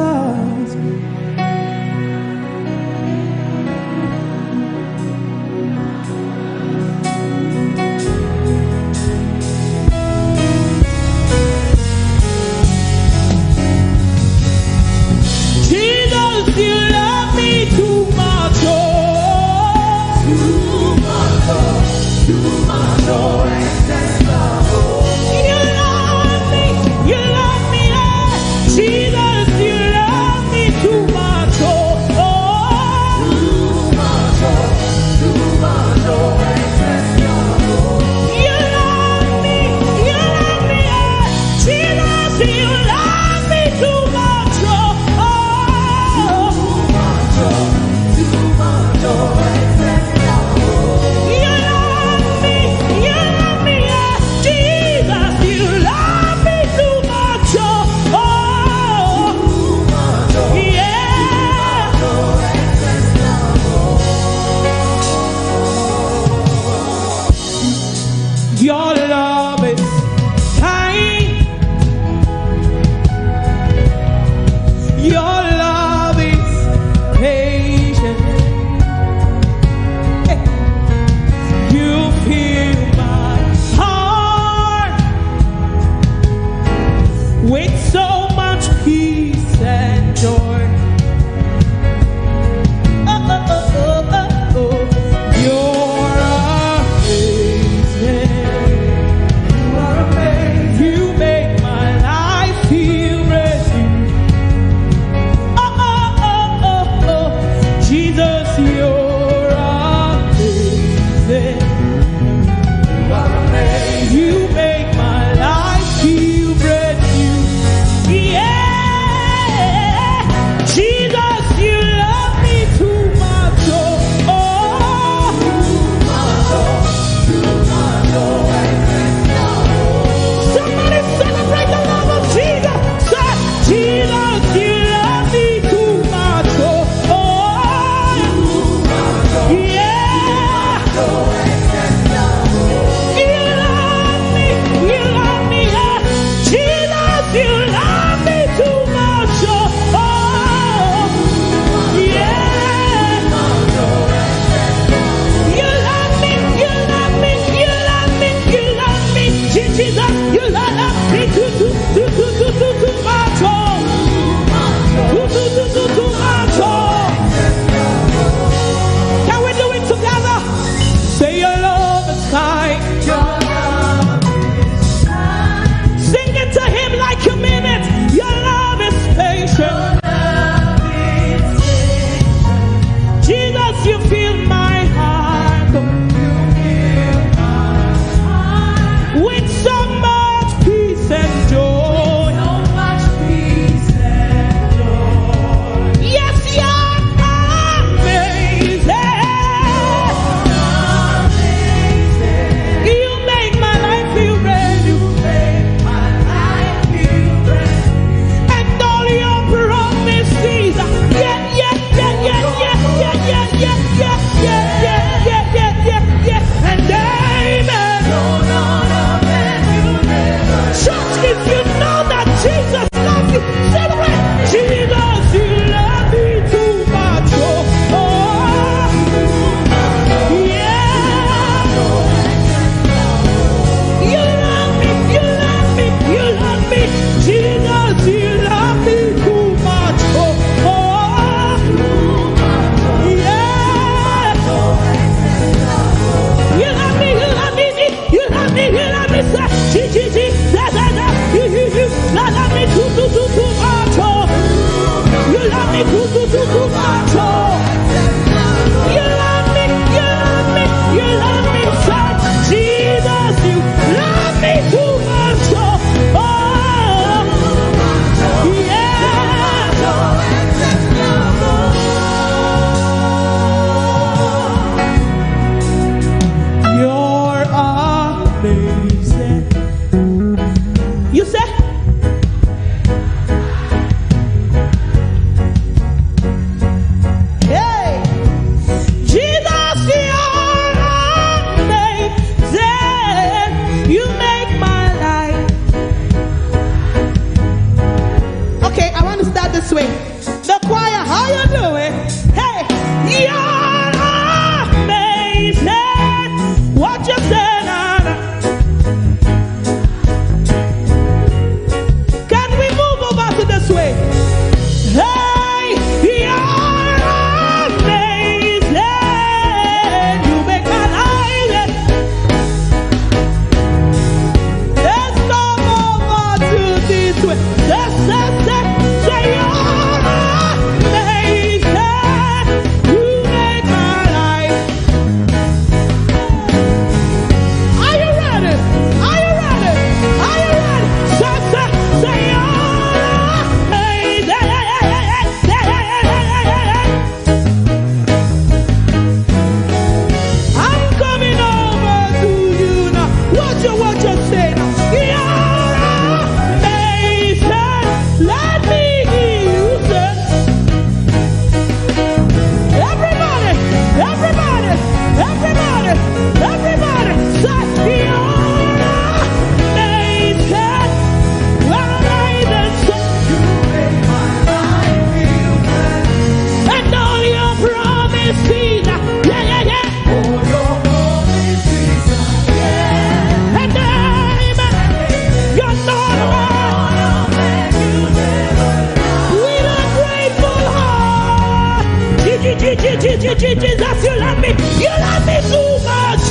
Jesus, you love me too much.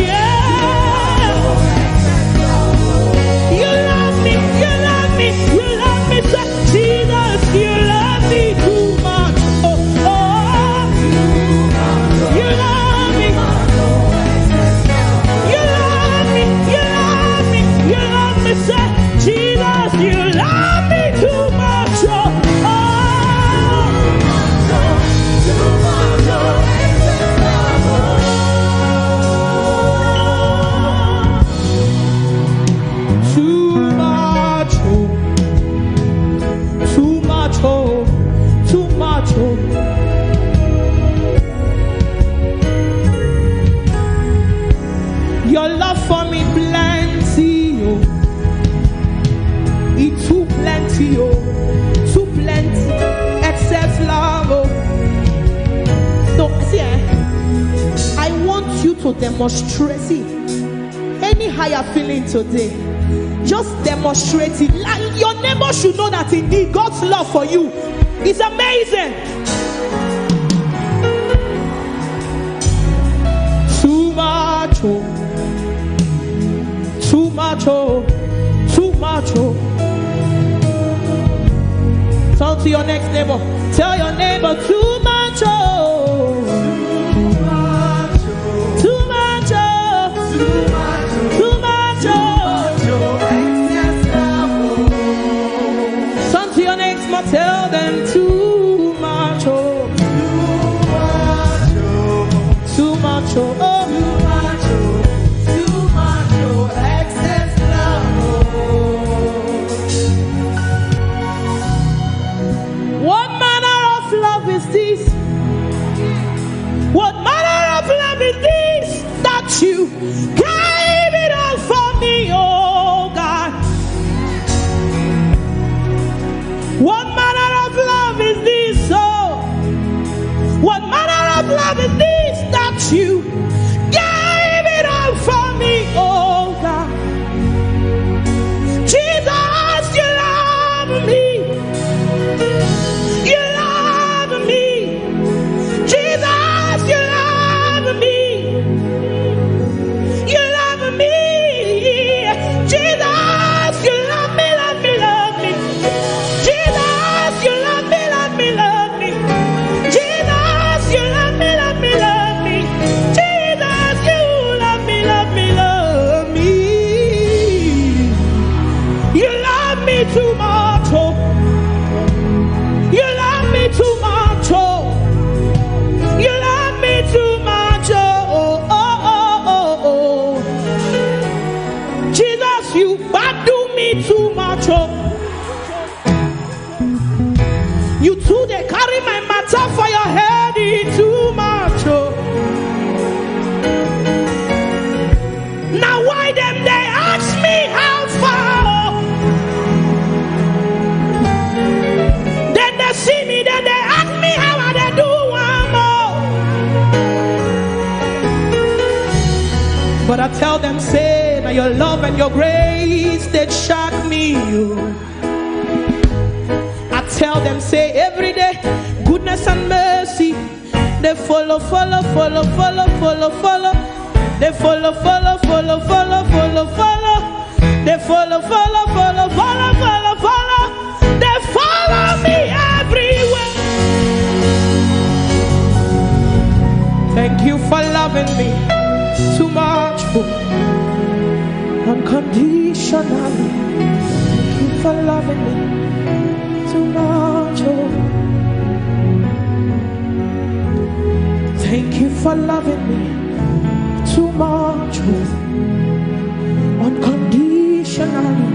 Yeah. You love me, so Jesus, you love me too much. Oh, you love me. You love me, so Jesus, you love me too much. Your love for me plenty, oh. It's too plenty, oh. Too plenty, excess love, oh. So, see, I want you to demonstrate it. Any higher feeling today, just demonstrate it. Like your neighbor should know that indeed God's love for you is amazing. Too much, oh. Too much, oh. Too much, oh. Talk to your next neighbor. Tell your neighbor, too much, oh. Too much, oh. Too much, oh. Turn to your next man. Tell them too much, oh. Too much, oh. What manner of love is this that you gave it all for me, oh God? What manner of love is this, oh? What manner of love is this that you gave it all for me, oh God? Jesus, you love me. You love me. oh. You too, they carry my matter for your head, it's too much, oh. Now why them they ask me how far, oh. Then they see me, then they ask me how I they do one more. But I tell them, say, now your love and your grace, they shock me, oh. Tell them, say, every day, goodness and mercy, they follow, follow, follow, follow, follow, follow. They follow, follow, follow, follow, follow, follow. They follow, follow, follow, follow, follow, follow. They follow me everywhere. Thank you for loving me too much, unconditionally. Thank you for loving me too much, oh. Thank you for loving me too much, oh. Unconditionally.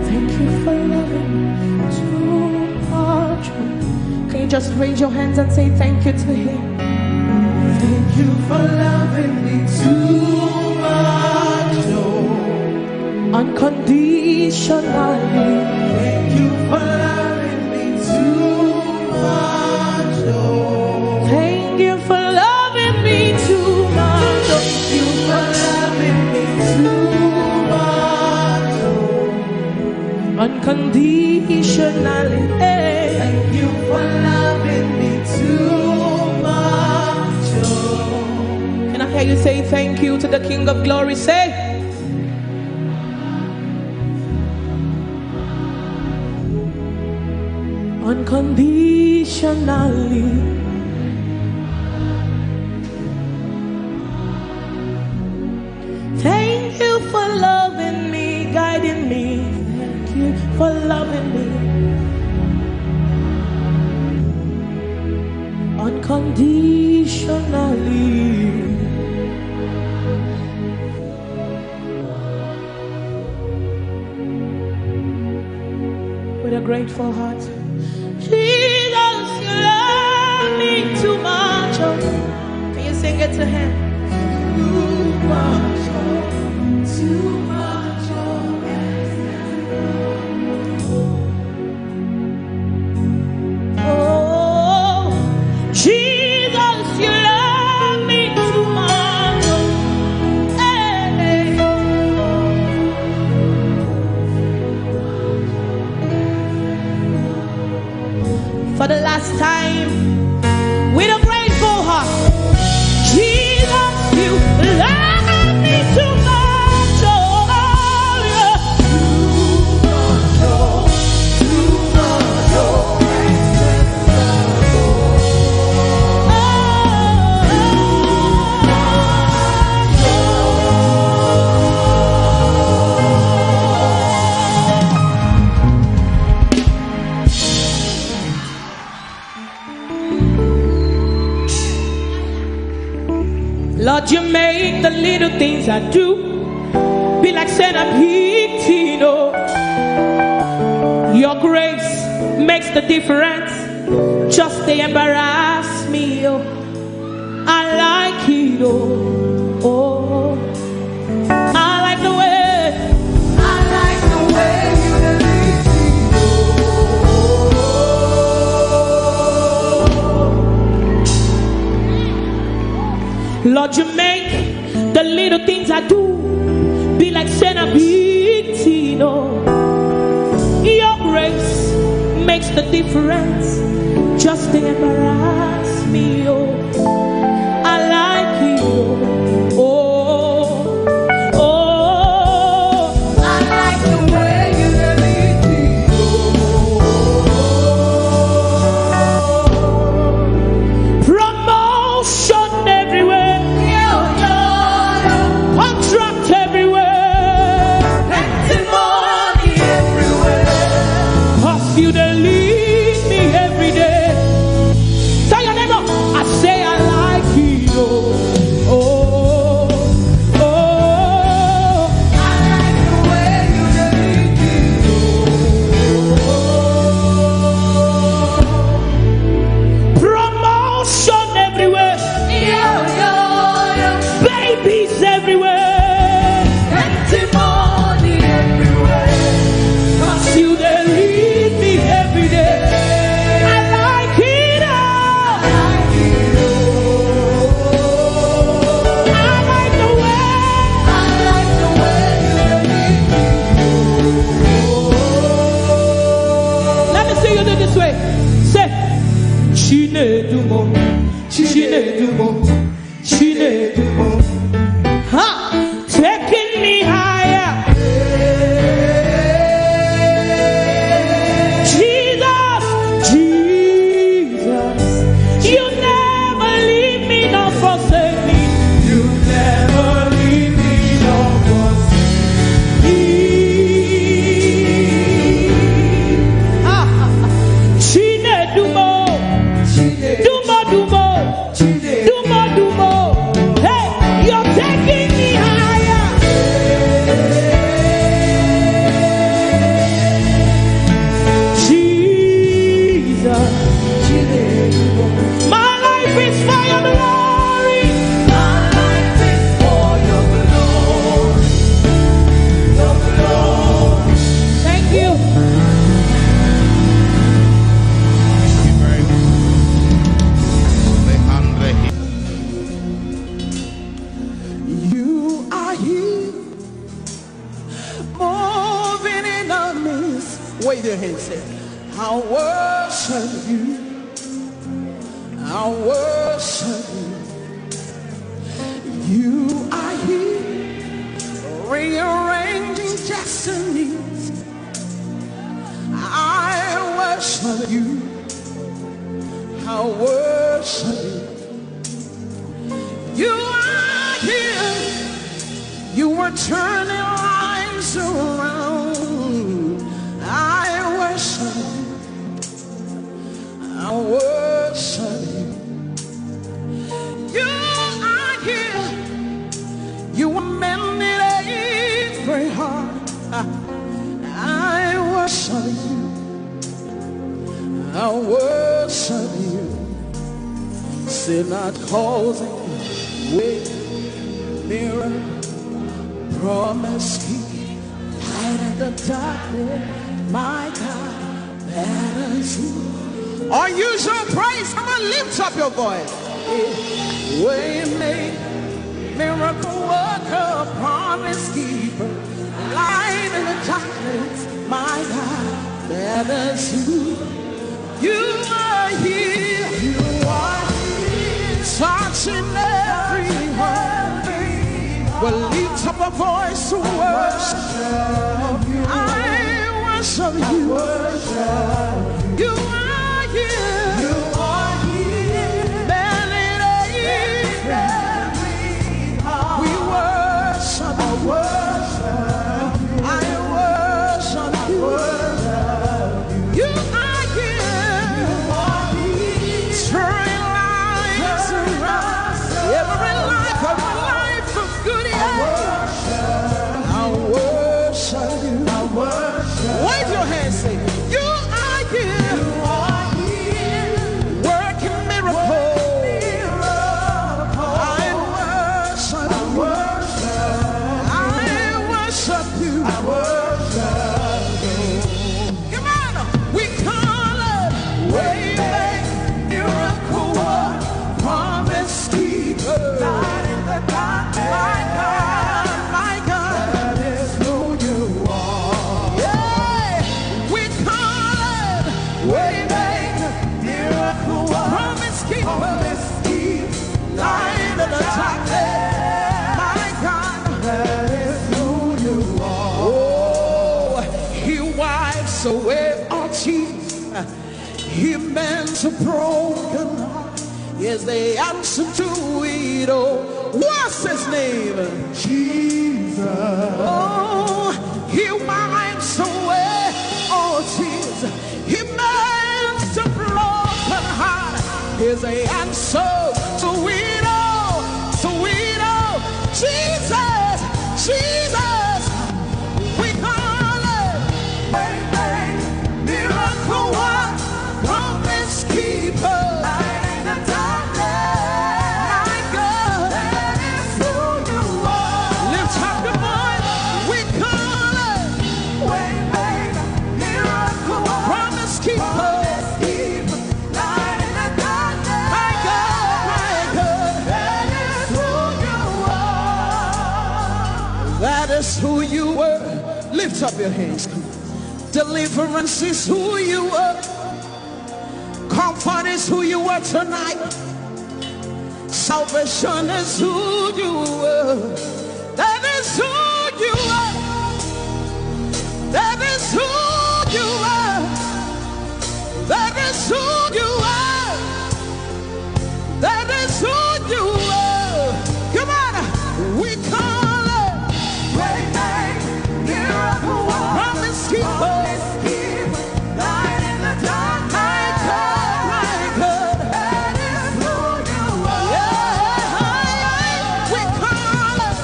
Thank you for loving me too much, oh. Can you just raise your hands and say thank you to him? Thank you for loving me too much, oh. Unconditionally. Thank you for loving me too much, oh. Thank you for loving me too much, oh. Thank you for loving me too much, oh. Unconditionally. Thank you for loving me too much, oh. Can I hear you say thank you to the King of Glory? Say, unconditionally. Thank you for loving me, guiding me. Thank you for loving me unconditionally. With a grateful heart. Jesus, you love me too much. Oh. Can you sing it to him? Too much, oh. Too much, oh. Oh, Jesus, you love me too much. Oh. Hey. For the last time, with a grateful heart, Jesus, you love me too much, oh, yeah. Too much, oh, Lord, you make the little things I do be like saying I'm eating, oh. Your grace makes the difference. Just they embarrass me, oh. I like it, oh. Oh, I like the way. I like the way you lead me, oh. Lord, you make the little things I do be like saying I'm eating, oh. Your grace makes the difference. Just to embarrass me, oh. I like it, oh. Oh, oh. I like the way you lead me, oh. Promotion everywhere, contract everywhere, plenty money everywhere. 'Cause you they lead me every day. Chinedumo, Chinedumo, Chinedumo. Ha! Taking me higher. Jesus, Jesus, you never leave me nor forsake me. You never leave me nor forsake me. Chinedumo, Dumo, Dumo, Dumo, Dumo. Hey, you're taking me higher. Jesus, my life is for your glory. My life is for your glory. Your glory. Thank you. You are here, moving in our midst. Wave your hands, say, I worship you. I worship you. You are here, rearranging destinies. I worship you. I worship you. You are here. You were turning lives around. I worship you. I worship you. You are here. You were mending every heart. I worship you. I worship you. Sinach causing way, mirror, promise keep, light in the darkness, my God, that is you. Or use your praise, come on, lift up your voice. Way make, miracle worker, promise keeper, light in the darkness, my God, that is you. You are here, you are here, touching every heart. Well, lift up a voice to worship you. I worship you. You are here. You are here. We worship you. I worship you. You are here. You are here. Turning lives around. Every life of my life of good. I worship you. I worship. Wave your hands, say, you are here. You are here. Working miracles. I worship you. I worship you. I worship you. Come on, we call it way back, miracle work, promise keeper, light in the dark, my God, that is who you are. Yeah, we call it way back, miracle work, promise keeper, light in the dark, my God, that is who you are. Oh, he wipes away our tears. He mends a broken heart. Yes, the answer to it all. What's his name? Jesus. Oh, he wipes away all tears. He mends a broken heart. Here's the answer to it all. To it all. Jesus, Jesus. We call it miracle work, promise keeper. Light in the darkness, my God, that is who you are. Lift up your voice. We call it miracle work, promise keeper. Light in the darkness, my God, that is who you are. That is who you were. Lift up your hands. Deliverance is who you are. Comfort is is who you are tonight. Salvation is who you are. That is who you are. That is who you are. That is who you are. That is who you are. Come on, we call it Waymaker, miracle worker, promise keeper, light in the dark. My God, that is who you are. Yeah, we call it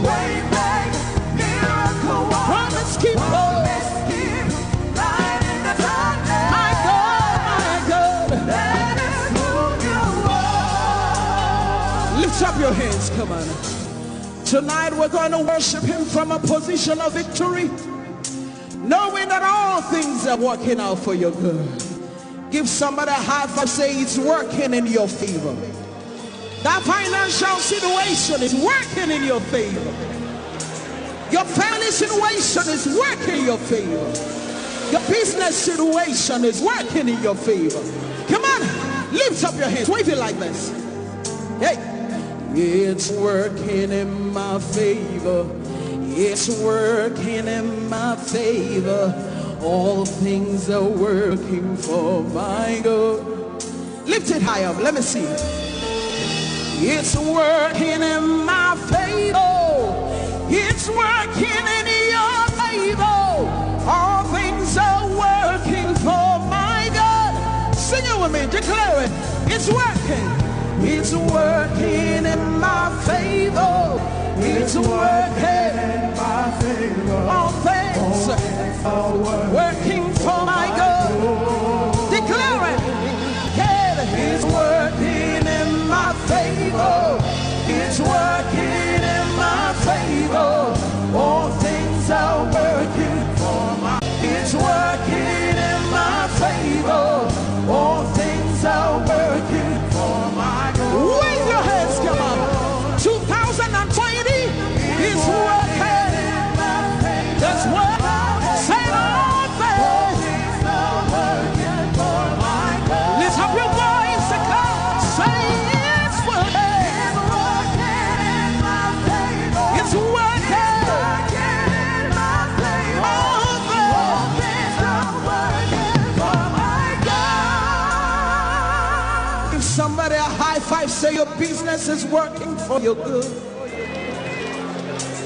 Waymaker, miracle worker, promise keeper. Up your hands, come on. Tonight we're going to worship him from a position of victory, knowing that all things are working out for your good. Give somebody a high five, say it's working in your favor. That financial situation is working in your favor. Your family situation is working in your favor. Your business situation is working in your favor. Come on, lift up your hands, wave it like this. Hey. It's working in my favor. It's working in my favor. All things are working for my good. Lift it high up. Let me see. It's working in my favor. It's working in your favor. All things are working for my good. Sing it with me. Declare it. It's working. It's working in my favor. It's working in my favor. All things are working for my good. Declare it. It's working in my favor. It's working in my favor. All things are working for my. It's working in my favor. All things are working for my. Wave your hands, come on. 2020 is working. That's what say all things are working for my good. Lift up your voice and come. Say it's working. It's working in my favor. It's working in my favor. All things are working for my God. If somebody a high five, say your business is working for your good.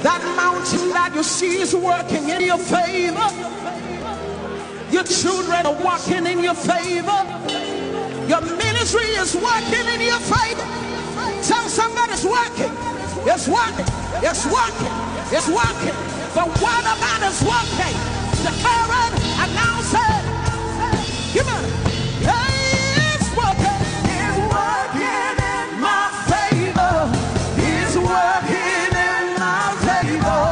That mountain that you see is working in your favor. Your children are walking in your favor. Your ministry is working in your favor. Tell somebody it's working. It's working. It's working. It's working. The word of God is working. Declare it. Announce it. Come on. Hey, it's working. It's working in my favor. It's working in my favor.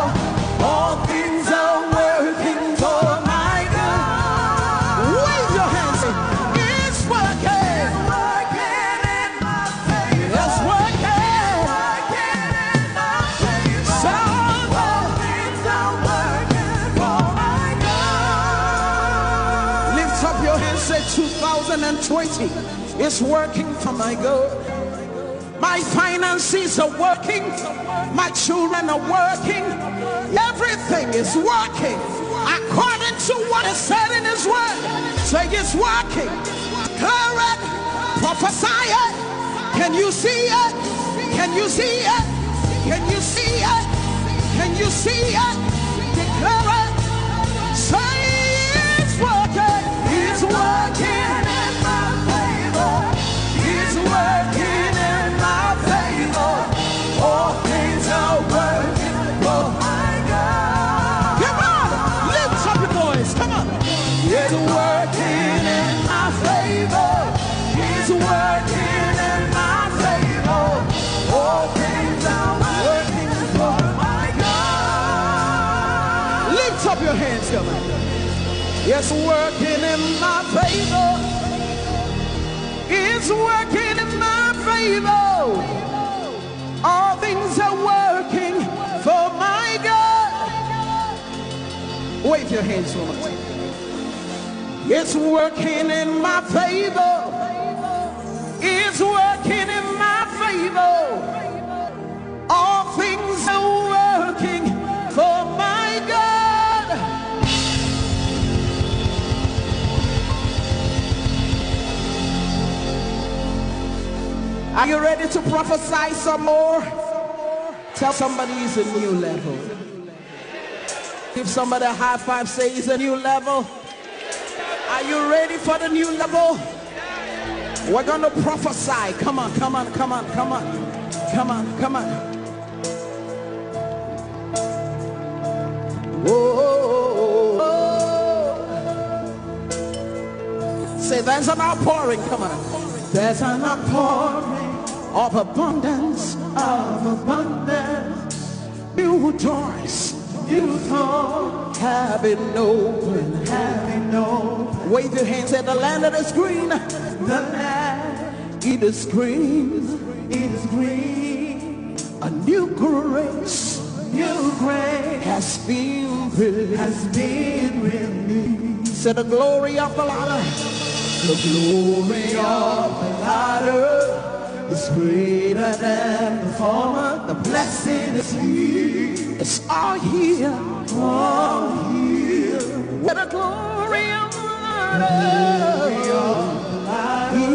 All things are working for my good. Wave your hands. It's working. It's working in my favor. It's working. It's working in my favor. So all things are working for my good. Lift up your hands. Say 2020 is working for my good. My finances are working. My children are working. Everything is working according to what is said in his word. Say it's working. Declare it. Prophesy it. Can you see it? Can you see it? Can you see it? Can you see it? Declare it. Say it's working. It's working in my favor. It's working in my favor. All things are working for my God. Come on, lift up your voice. Come on. It's working in my favor. It's working in my favor. All things are working for my God. Lift up your hands, come on. It's working in my favor. It's working in my favor. All things are working for my God. Wave your hands for me. It's working in my favor. Are you ready to prophesy some more? Tell somebody it's a new level. Give somebody a high five, say it's a new level. Are you ready for the new level? We're going to prophesy. Come on, come on, come on, come on. Come on, come on. Whoa. Say there's an outpouring. Come on. There's an outpouring of abundance, new doors, have been open. Wave your hands at the land that is green. The land, it is green. A new grace, has been released. Say the glory of the Lord. The glory of the latter is greater than the former. The blessing is here. It's all here. Where the glory of the latter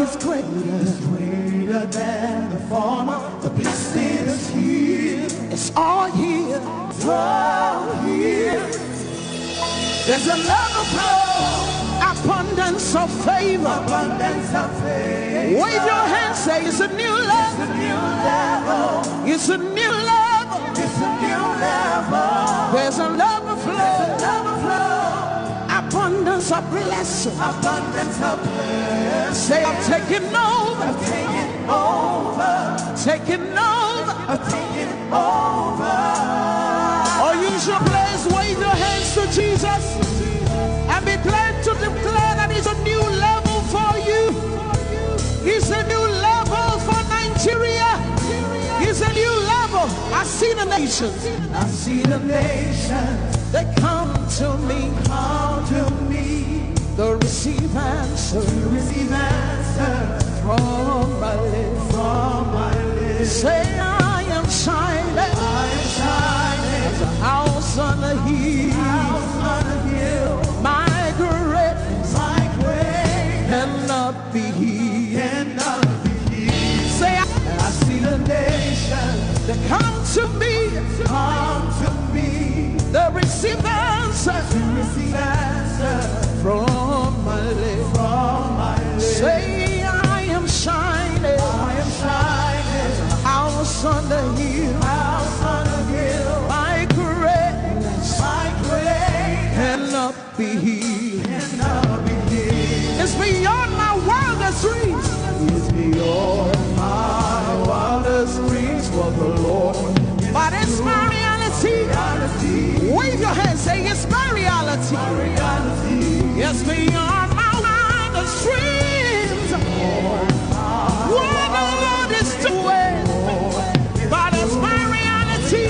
is greater than the former. The blessing is here. It's all here. There's a love of flow. Abundance of favor. Wave your hands, say it's a new level. It's a new level. There's a love of flow. Abundance of blessing. Say I'm taking over. Taking over. Or use your place, wave your hands to Jesus. And be glad to declare that it's a new level for you. It's a new level for Nigeria. It's a new level. I see the nations. They come to me. They receive answer. From my lips. Say I am shining. As a house on a hill. My greatness cannot be hid. Say I see the nations. They come to me. They receive answer. From my lips. Say I am shining. As a house on the hill. My greatness cannot be hid. It's beyond my wildest dreams. It's beyond my wildest dreams for the Lord. But it's my reality. Wave your hands, say it's my reality. It's beyond my wildest dreams. What the Lord is doing. But it's my reality.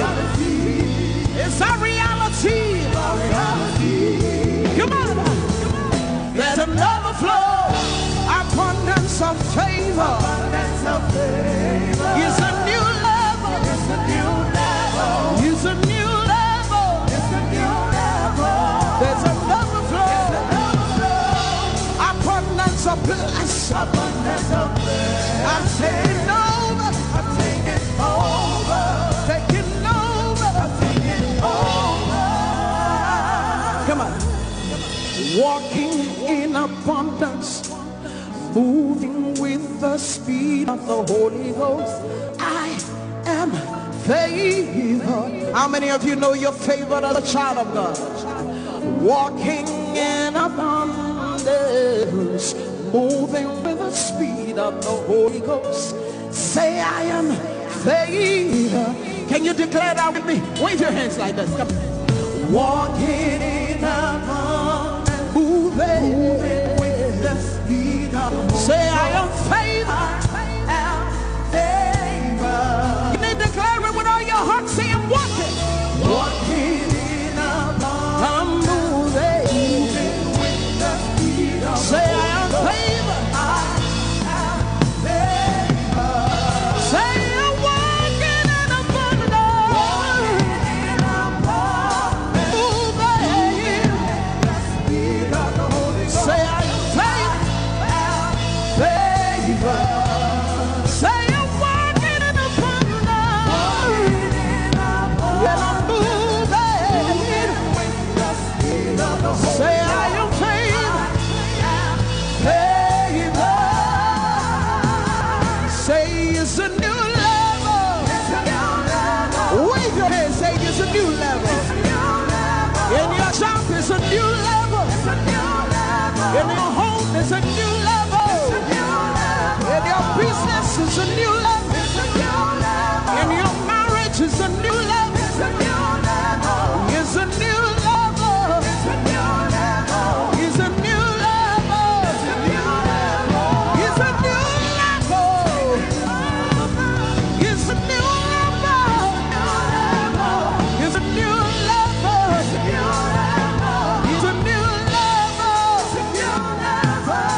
It's a reality. Come on. There's another flow. Abundance of favor. It's a new level. It's a new level. There's another flow. Abundance of blessing. I'm taking over. Come on. Walking in abundance, moving with the speed of the Holy Ghost. I am favored. How many of you know you're favored as a child of God? Walking in abundance, moving with the speed of the Holy Ghost. Say I am favored. Can you declare that with me? Wave your hands like this. Come on. Walking in abundance, moving with the speed of the Holy Ghost. Say I am favored. You need to declare it with all your heart. Say I'm walking. Walking in abundance, I'm moving with the speed of the Holy Ghost. Say I am favored. Say I'm walking in abundance. Moving. Say I am favored. Say I'm It's a new level. Wave your hands, say it's a new level. In your job, it's a new level. In your home, it's a new level. In your business, it's a new level. In your marriage, it's a new level. It's a new level. It's a new level. It's a new level. It's a new level. It's a new level. It's a new level.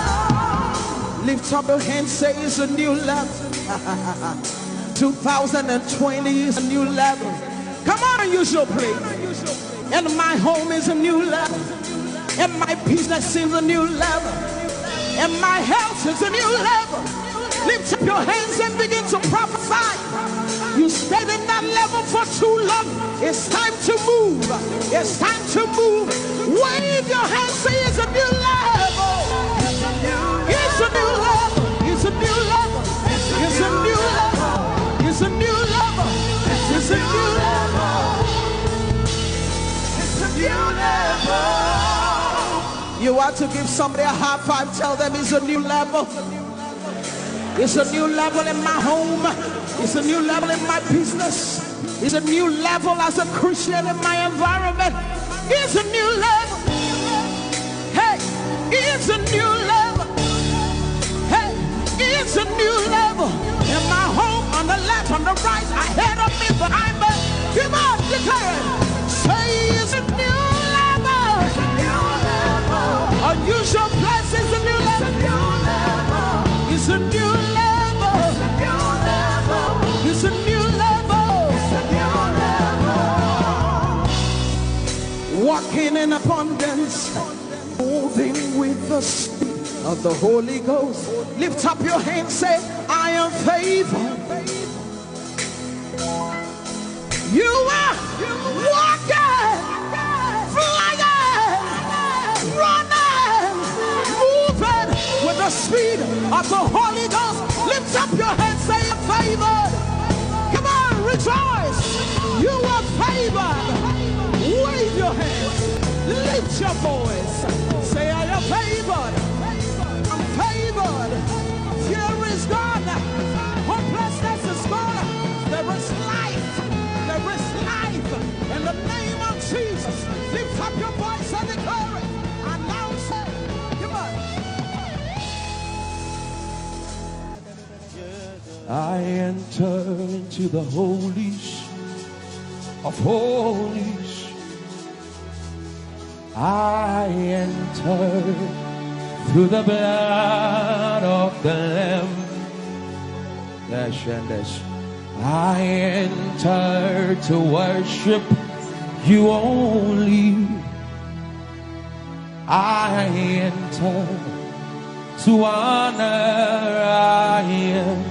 Lift up your hands, say it's a new level. 2020 is a new level. Come on and use your praise. And my home is a new level. And my business is a new level. And my health is a new level. Lift up your hands and begin to prophesy. You stayed in that level for too long. It's time to move. It's time to move. Wave your hands, say it's a new level. It's a new level. It's a new level. It's a new level. It's a new level. It's a new level. It's a new level. You want to give somebody a high five, tell them it's a new level. It's a new level in my home. It's a new level in my business. It's a new level as a Christian in my environment. It's a new level. Hey, it's a new level. Hey, it's a new level. In my home, on the left, on the right, ahead of me, behind me. Come on, declare it. Say it's a new level. Unusual place is a new level. It's a new level. It's a new level. Walking in abundance, moving with the speed of the Holy Ghost. Lift up your hands, say, I am favored. You are walking, flying, running, moving with the speed of the Holy Ghost. Lift up your hands, say, I'm favored. Come on, rejoice. You are favored. Wave your hands. Lift your voice. Say, I am favored. I'm favored. Fear is gone. Hopelessness is gone. There is life. There is life. In the name of Jesus. Lift up your voice and declare it. Announce it. Come on. I enter into the holies of holies. I enter through the blood of the Lamb. I enter to worship you only. I enter to honor I am.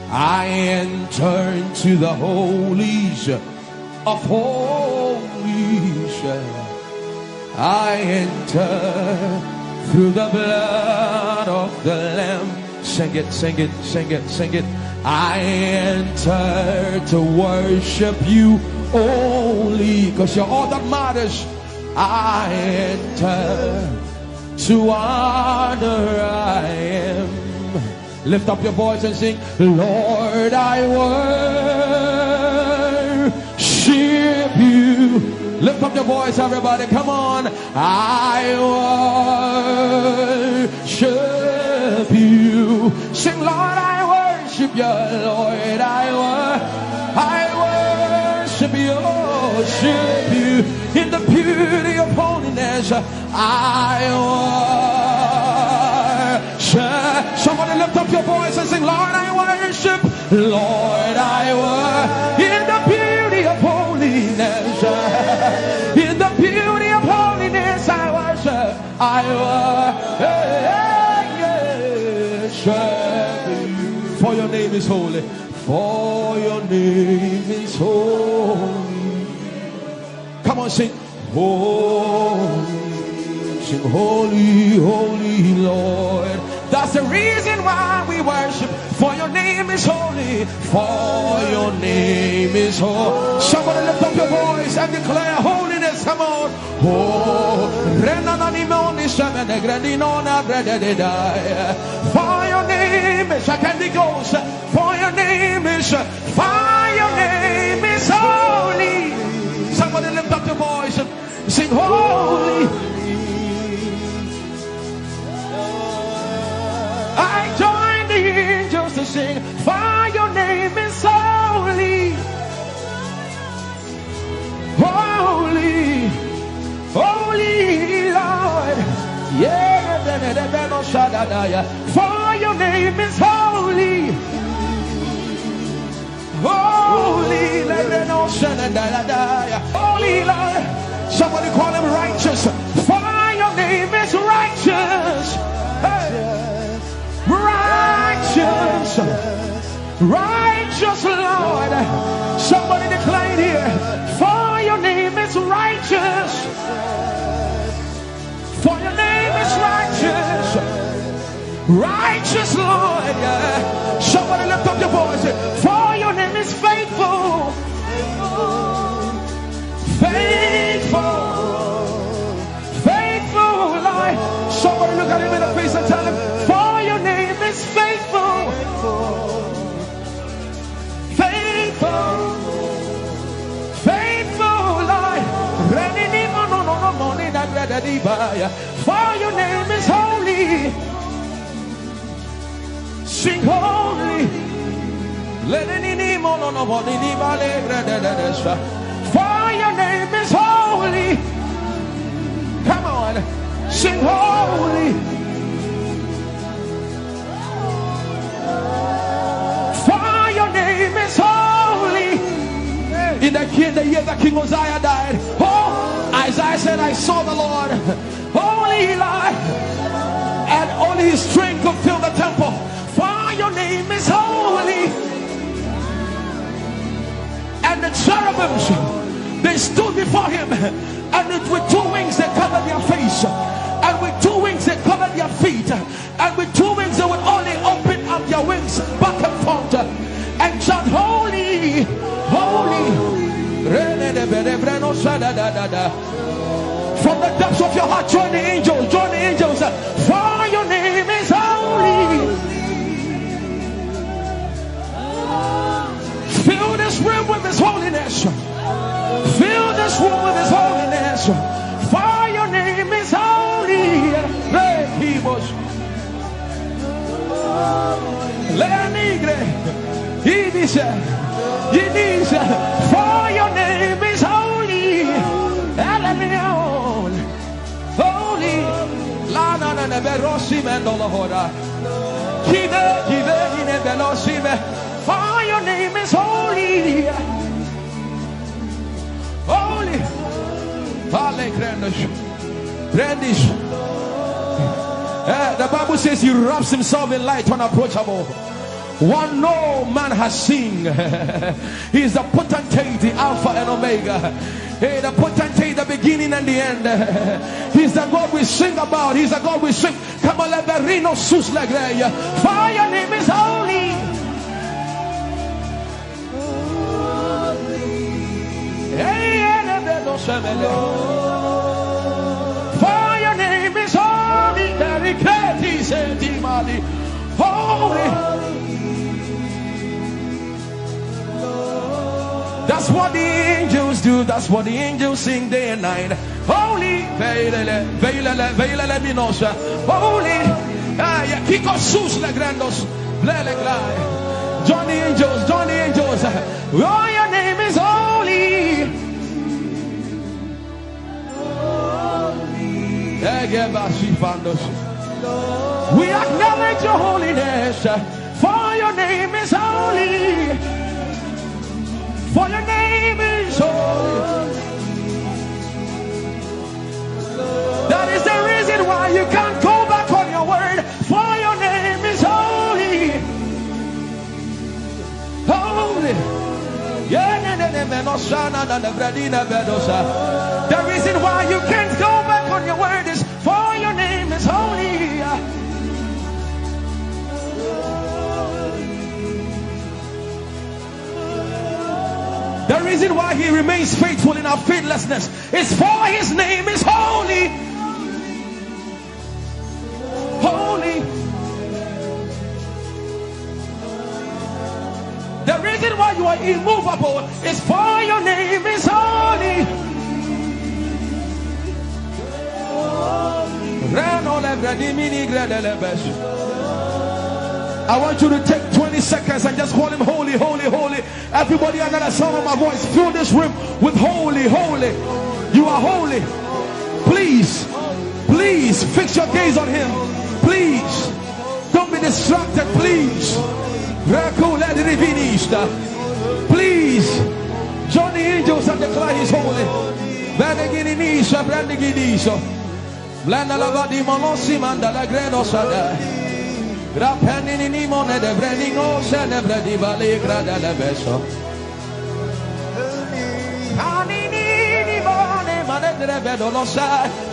I enter into the holies of holies. I enter through the blood of the Lamb. Sing it, sing it, sing it, sing it. I enter to worship you only, because you're all that matters. I enter to honor I am. Lift up your voice and sing, Lord, I worship you. Lift up your voice, everybody, come on. I worship you. Sing, Lord, I worship you. Lord, I worship you. In the beauty of holiness, I worship. Somebody lift up your voice and sing, Lord, I worship. Lord, I worship. In the beauty of holiness, in the beauty of holiness, I worship. I worship. For your name is holy. For your name is holy. Come on, sing. Holy. Sing, holy, holy Lord. That's the reason why we worship. For your your name is holy. For your name is holy. Somebody lift up your voice and declare holiness. Come on. Oh, for your name is, I can't goes. For your name is, for your name is holy. Somebody lift up your voice and sing holy. I join the angels to sing, for your name is holy. Holy, holy Lord. Yeah, for your name is holy. Holy, holy Lord. Somebody call him righteous. For your name is righteous. Hey. Righteous, righteous Lord. Somebody declare it here. For your name is righteous. For your name is righteous. Righteous Lord. Yeah. Somebody lift up your voice. For your name is faithful. Faithful. Faithful Lord. Somebody look at him in the face and tell him, for your name is faithful. Faithful. Faithful Lord. For your name is holy. Sing holy. For your name is holy. Come on. Sing holy. For your name is holy. In the year that King Uzziah died, oh, Isaiah said, I saw the Lord, holy Lord, and only his strength could fill the temple. For your name is holy. And the cherubims, they stood before him, and with two wings they covered their face, and with two wings they covered their feet, and with two wings they would only open up their wings back and forth and chant holy, holy. From the depths of your heart, join the angels, join the angels. For your name is holy. Fill this room with his holiness. Fill this room with his holiness. For your name is holy. Ehi Moses. For your name is holy. Holy. For your name is holy. Holy. The Bible says he wraps himself in light unapproachable. One no man has seen. He is the potentate, the Alpha and Omega. Hey, the potentate, the beginning and the end. He's the God we sing about. He's the God we sing. Come on, let Berino sus legreia. For your name is holy. For your name is holy. Holy. That's what the angels do. That's what the angels sing day and night. Holy. Holy. Join the angels. Join the angels. Oh, your name is holy. We acknowledge your holiness. For your name is holy. For your name is holy. That is the reason why you can't go back on your word. For your name is holy. Holy. The reason why you can't go back on your word is for your name is holy. reason why he remains faithful in our faithlessness is for his name is holy. Holy. The reason why you are immovable is for your name is holy. I want you to take 20 seconds and just call him holy, holy, holy. Everybody under the sound of my voice, fill this room with holy, holy. You are holy. Please, please fix your gaze on him. Please, don't be distracted, please. Please, join the angels and declare he's holy.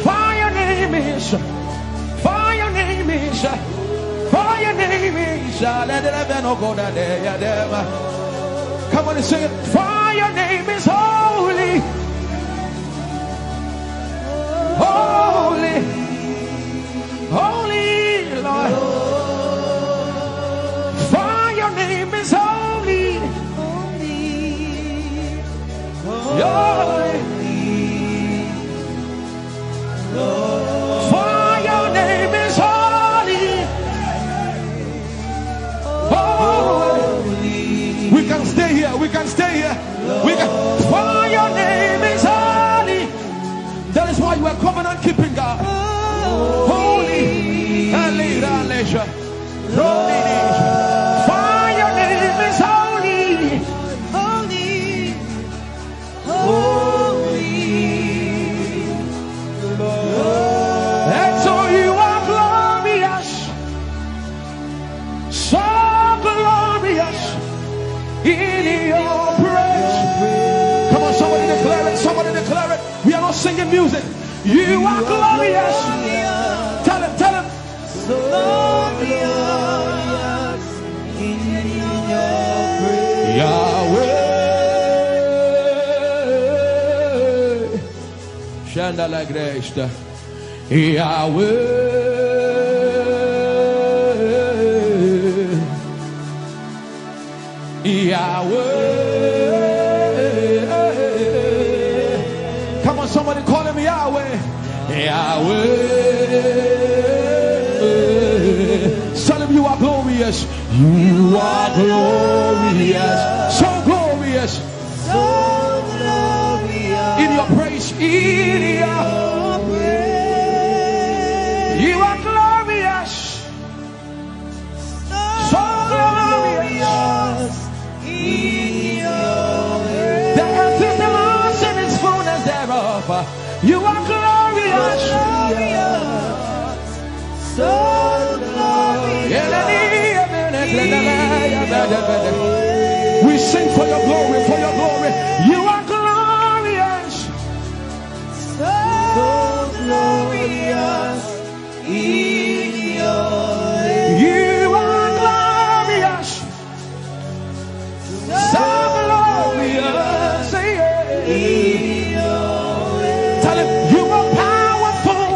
For your name is, for your name is, for your name is. Come on and sing it. For your name is holy, holy, holy Lord. For your name is holy, holy. For your name is holy, holy. We can stay here. We can stay here. We can. For your name is holy. That is why you are covenant keeping God. Holy. For your name is holy, holy, holy. And so you are glorious, so glorious in your praise. Come on, somebody declare it, somebody declare it. We are not singing music. You are glorious. Tell him, tell him. So glorious in your praise. Yahweh. Chandala Grace. Yahweh. Yahweh. Come on, somebody call him Yahweh. Yahweh. Tell him you are glorious. You are glorious. So glorious. So glorious. In your praise. In your praise. You are glorious. So glorious. In your praise. The earth is the Lord's and its fullness thereof. You are glorious. So we sing for your glory, for your glory. You are glorious, so glorious in your name. You are glorious, so glorious in your name. Tell him you are powerful,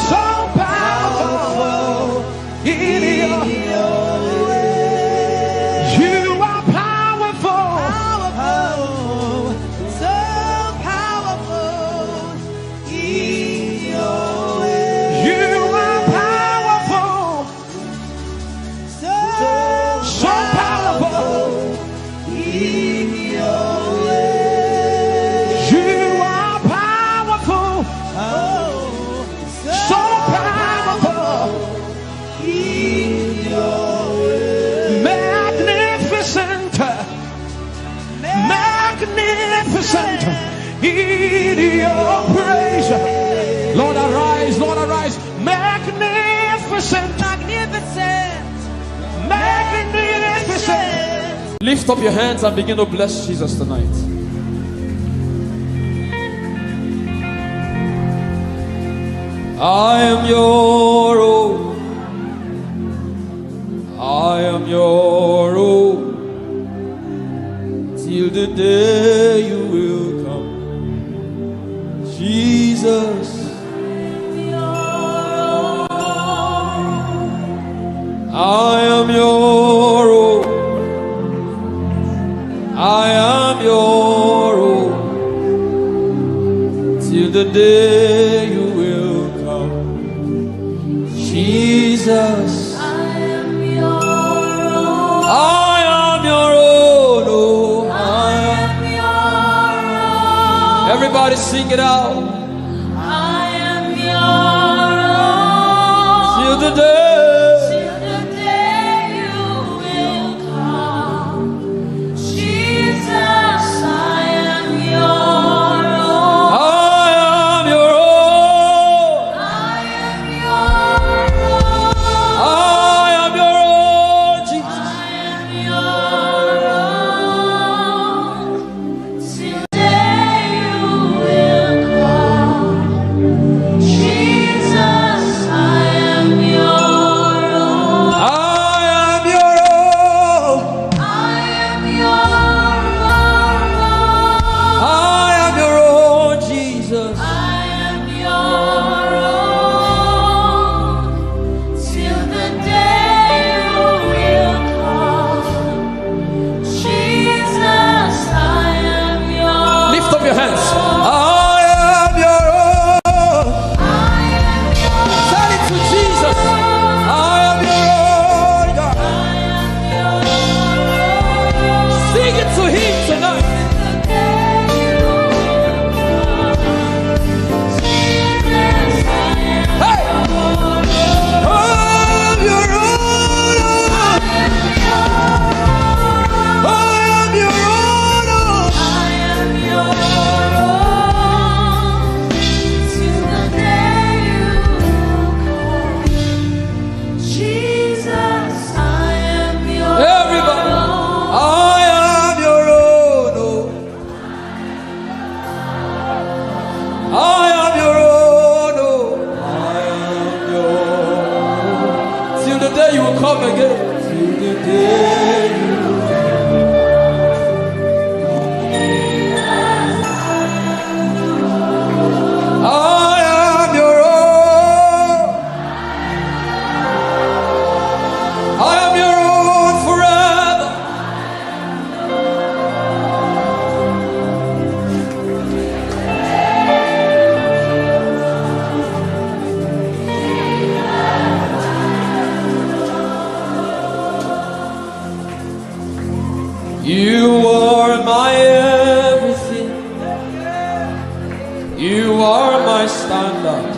so powerful in your name. In your praise, Lord arise, Lord arise, magnificent, magnificent, magnificent. Lift up your hands and begin to bless Jesus tonight. I am your own, I am your own. day you will come. Jesus, I am your own. I am your own. Till the day you will come. Jesus, I am your own. I am your own. Oh, I am your own. Everybody sing it out. I am your own. Till the day. You are my everything. You are my standard.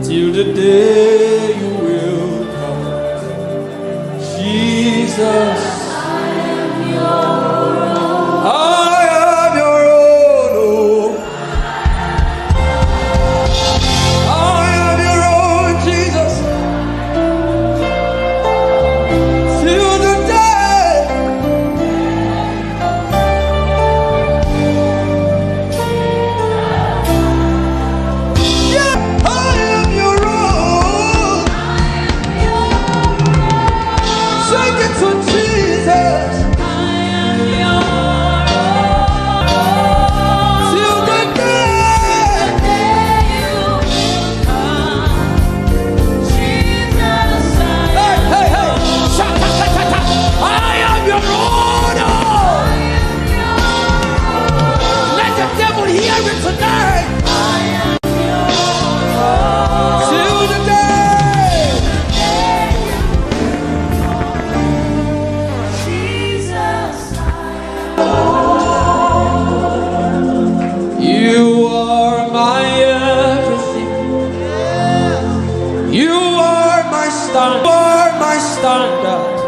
Till the day you will come. Jesus, I am your own. I am your own. Oh. I am your own, Jesus. Till the day. Yeah, I am your own. Sing it to Jesus. I am your own. Till the day you will come. Jesus, hey, hey, hey. Shaka-ta-ta-ta. I am your own. Let the devil hear it tonight. Till the day. You are my everything. You are my standard. You are my standard.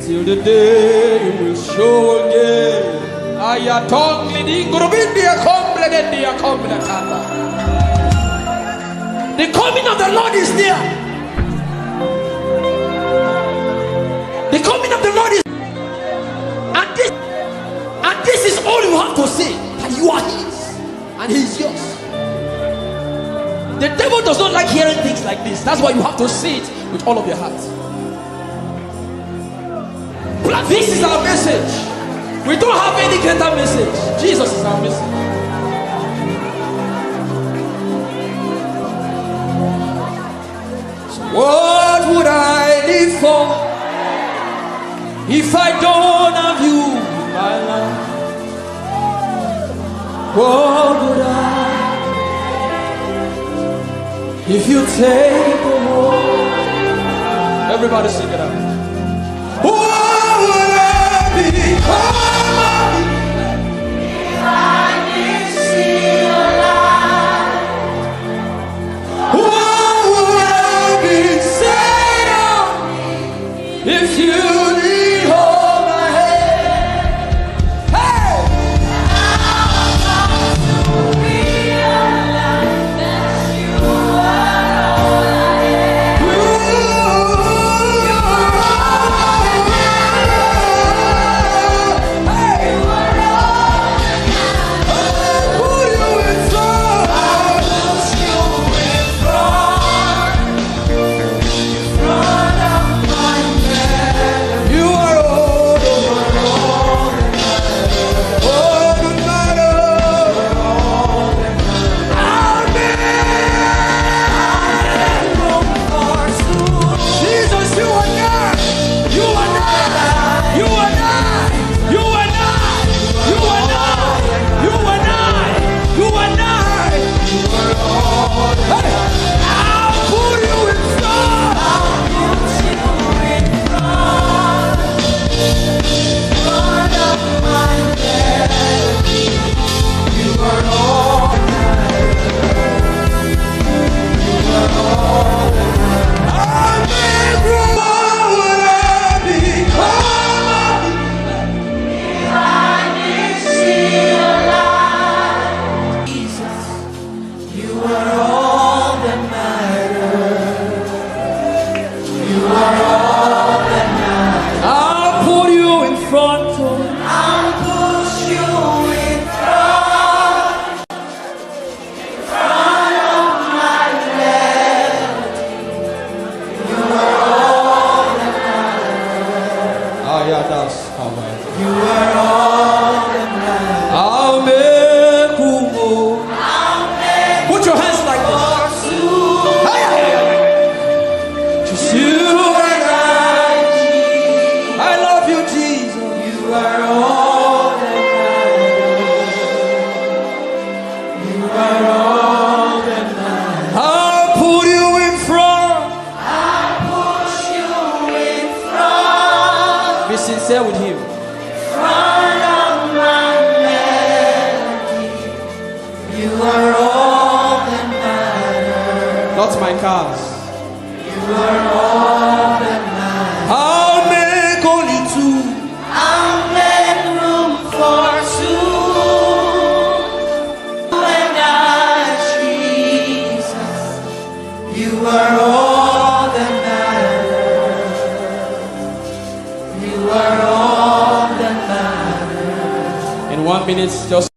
Till the day you will show again. The coming of the Lord is near. The coming of the Lord is, and this is all you have to say, that you are his and he is yours. The devil does not like hearing things like this. That's why you have to say it with all of your heart. This is our message. We don't have any greater message. Jesus is our message. So what would I live for if I don't have you in my life? What would I if you take the world? Everybody sing it out. What would I become if I didn't see your light? What would I be said of if you didn't hold my hand? Hey! Realize that you are all I am. Sincere with him. Front of my melody, you are all that matters. Not my cars. You are all that matters. I'll make only two. I'll make room for two. You and I, Jesus, you are all that matters. You are all that matters. In 1 minute, just.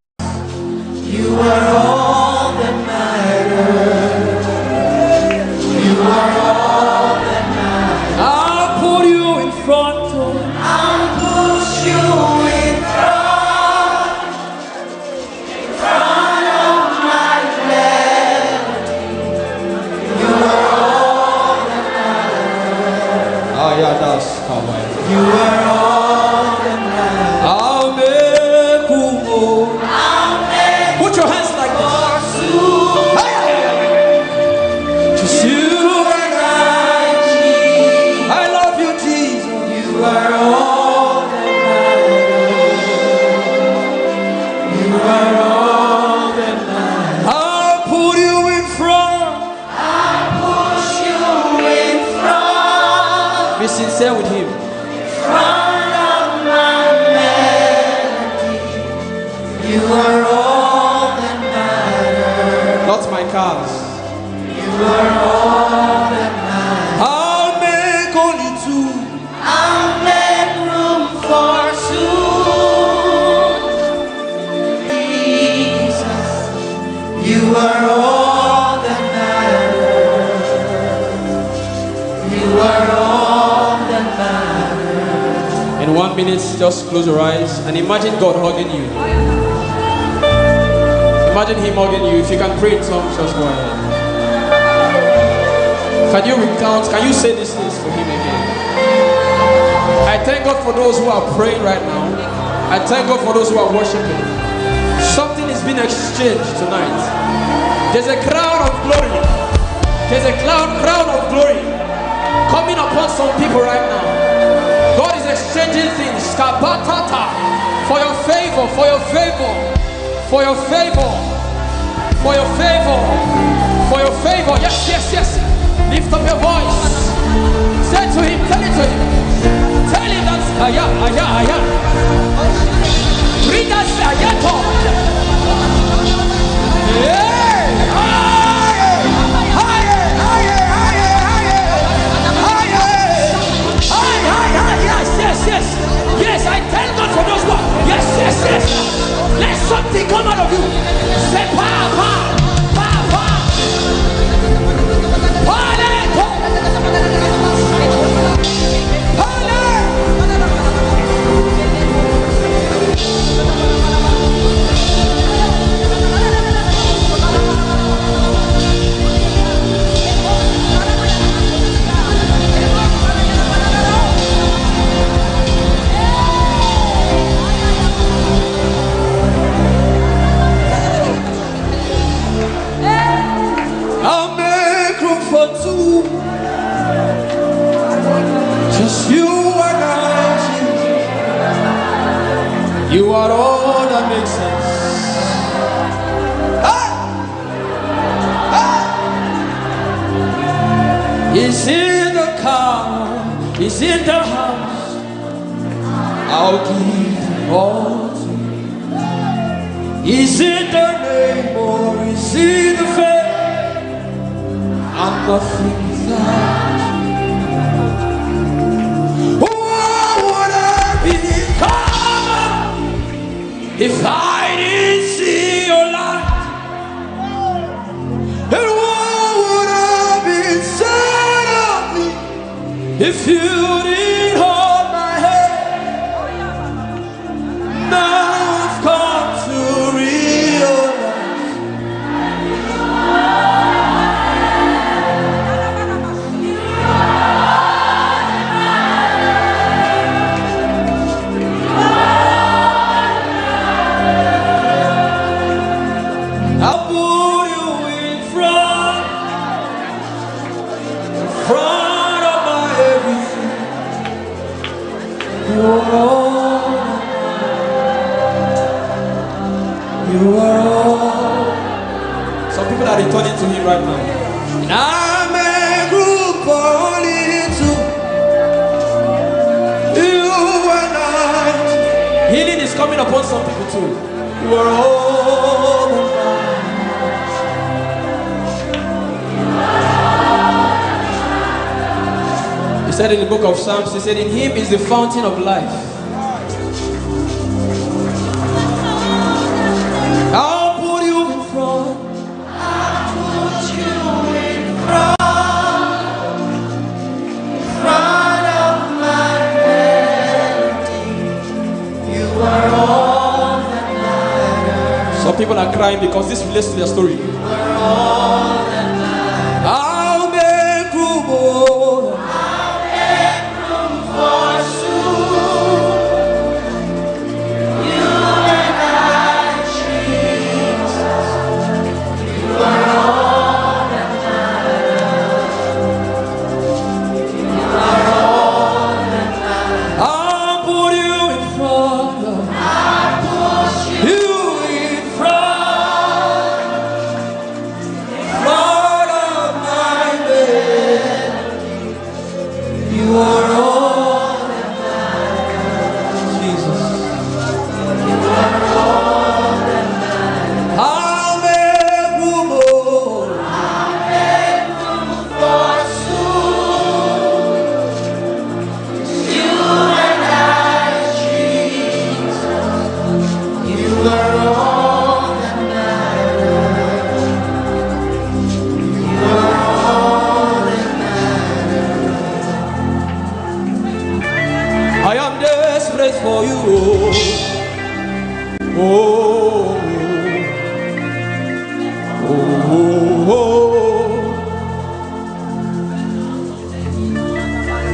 You are all that matters. You are all that matters. I'll put you in front. I'll push you in front of my melody. You are all that matters. Oh yeah, that's how I. You are all that matters. I'll make Umoh. Put your hands like this. Just you and I love you, Jesus. You are all that matters. You are all that matters. I'll put you in front. I'll push you in front. Be sincere with him. Front of my melody. You are all that matters. Not my cars. You are all that matters. I'll make only two. I'll make room for two. Jesus, you are all that matters. You are all that matters. In 1 minute, just close your eyes and imagine God hugging you. Imagine Him hugging you. If you can pray in tongues, just go ahead. Can you recount? Can you say these things to Him again? I thank God for those who are praying right now. I thank God for those who are worshiping. Something is being exchanged tonight. There's a crown of glory. There's a crown of glory coming upon some people right now. God is exchanging things. For your favor, for your favor, for your favor, for your favor, for your favor. Yes, yes, yes. Lift up your voice. Say to Him, tell it to Him. Tell Him that's aya, aya, aya. Read us ayato. Yes, I thank God for those words. Yes, yes, yes. Let something come out of you. Say, pa, pa, pa, pa. You are all that makes sense. He's in the car, He's in the house. I'll give all to you. He's in the name or He's in the faith. I'm nothing without you. What would I become if I didn't see your light? And what would have been said of me if you didn't hold my hand? Now I've come to realize I'll put you in front of my everything. You are all, you are all. Some people are returning to Him right now. And I'm a group only to you and I. Healing is coming upon some people too. You are all. He said in the book of Psalms, He said, in Him is the fountain of life. I'll put you in front. I'll put you in front of my melody. You are all that matters. Some people are crying because this relates to their story. You are all that matters. I'll make room.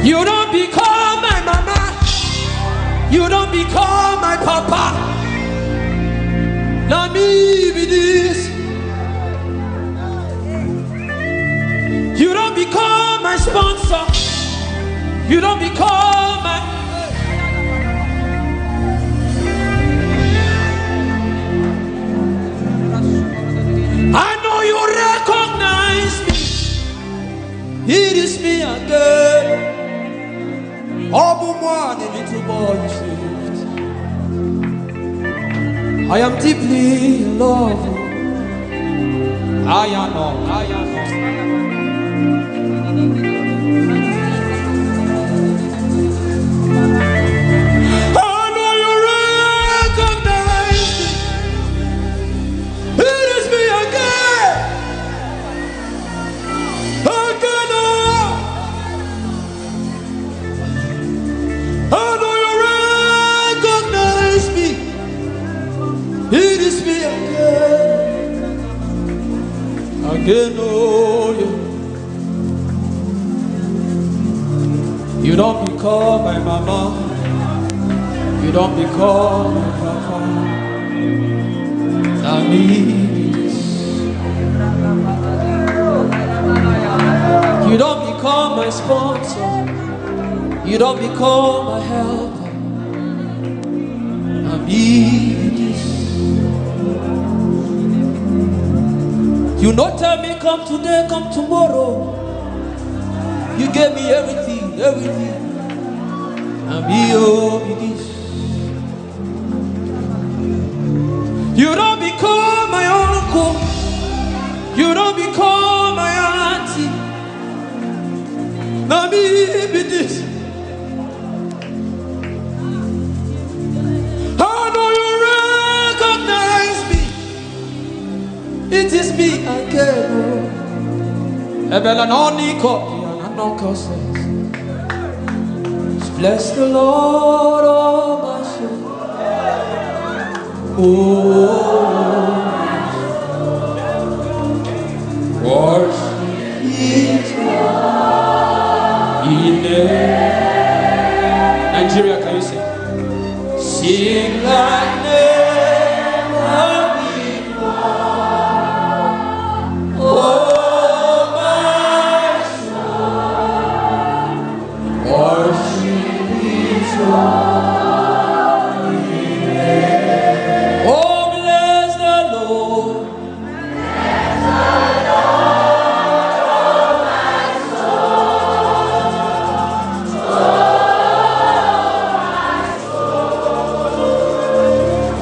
You don't become my mama. You don't become my papa. Let me be this. You don't become my sponsor. You don't become my... I know you recognize me. It is me again. Obumwa, the little boy you saved. I am deeply in love. I am not. You don't become my mama. You don't become my papa. I need this. You don't become my sponsor. You don't become my helper. I need this. You not tell me come today, come tomorrow. You gave me everything, everything. And be this. You don't become my uncle. You don't become my auntie. Now me be this. How do you recognize me? It is me again. Eben and Oniko says, bless the Lord, oh my soul. Oh, worship His name. Nigeria, can you sing? Sing like never before. Oh, my soul, worship His holy name. Oh, bless the Lord. Bless the Lord, oh my soul. Oh, my soul.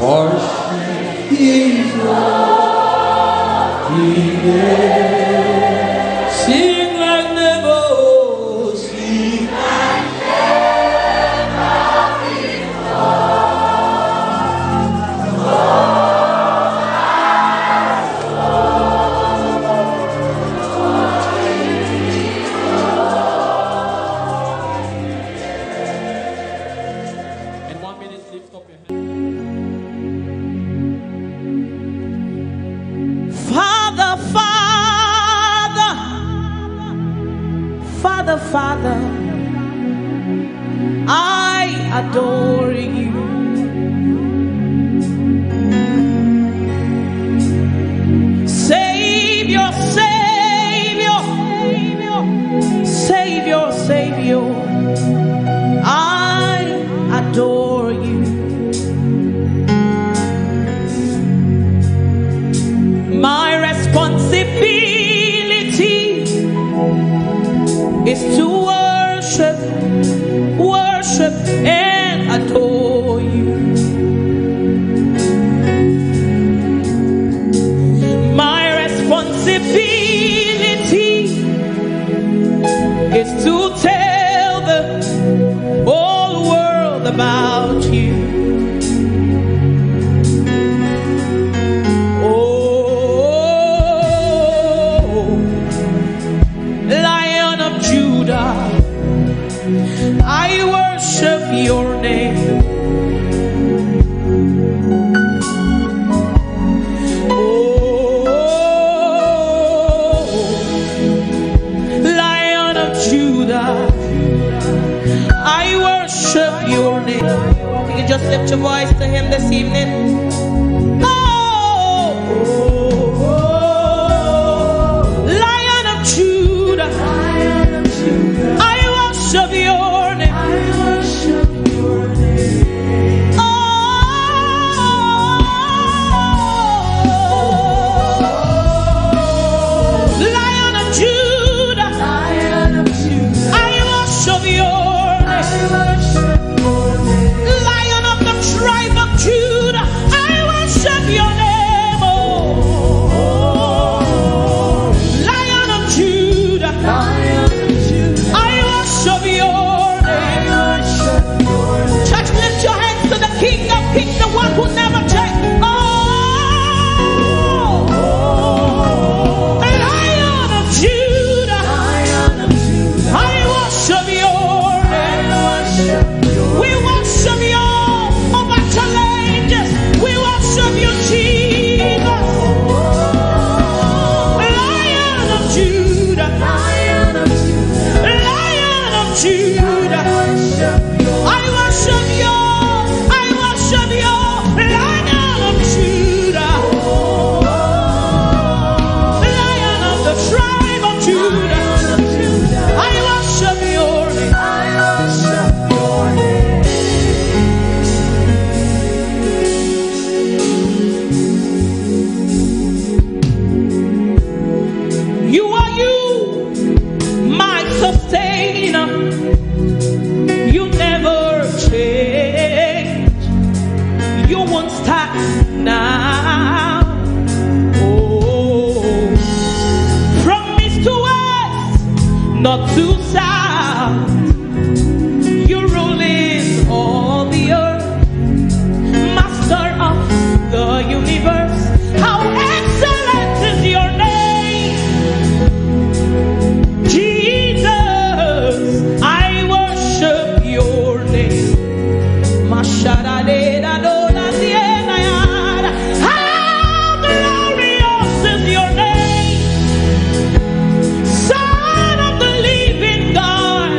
Worship His holy name. Sing like never, sing like never before. In 1 minute, lift up your hand. Father, Father, Father, Father, I adore you. Savior, Savior, Savior, Savior, I adore you. My responsibility is to worship, worship and adore you. My responsibility is to tell the whole world about you. Lion of Judah, I worship your name. Oh, Lion of Judah, I worship your name. You can just lift your voice to him this evening. Lion of Judah, I worship your name. Lion of Judah, I worship your name. Lion of the tribe of Judah, I worship your name. Lion of Judah, I worship your name. Church, lift your hands to the King of Kings, the one who never changes. Lion of Judah, I worship your name. We worship you over challenges. We worship you, Jesus. Lion of Judah, Lion of Judah, I worship you. I worship you, Lion of Judah, Lion of the tribe of Judah. I worship your name. You are you, my sustainer. You never change. You won't stop now. Oh, from east to west, not to south. You're ruling all the earth, master of the universe. How excellent is your name, Jesus. I worship your name. How glorious is your name, Son of the living God.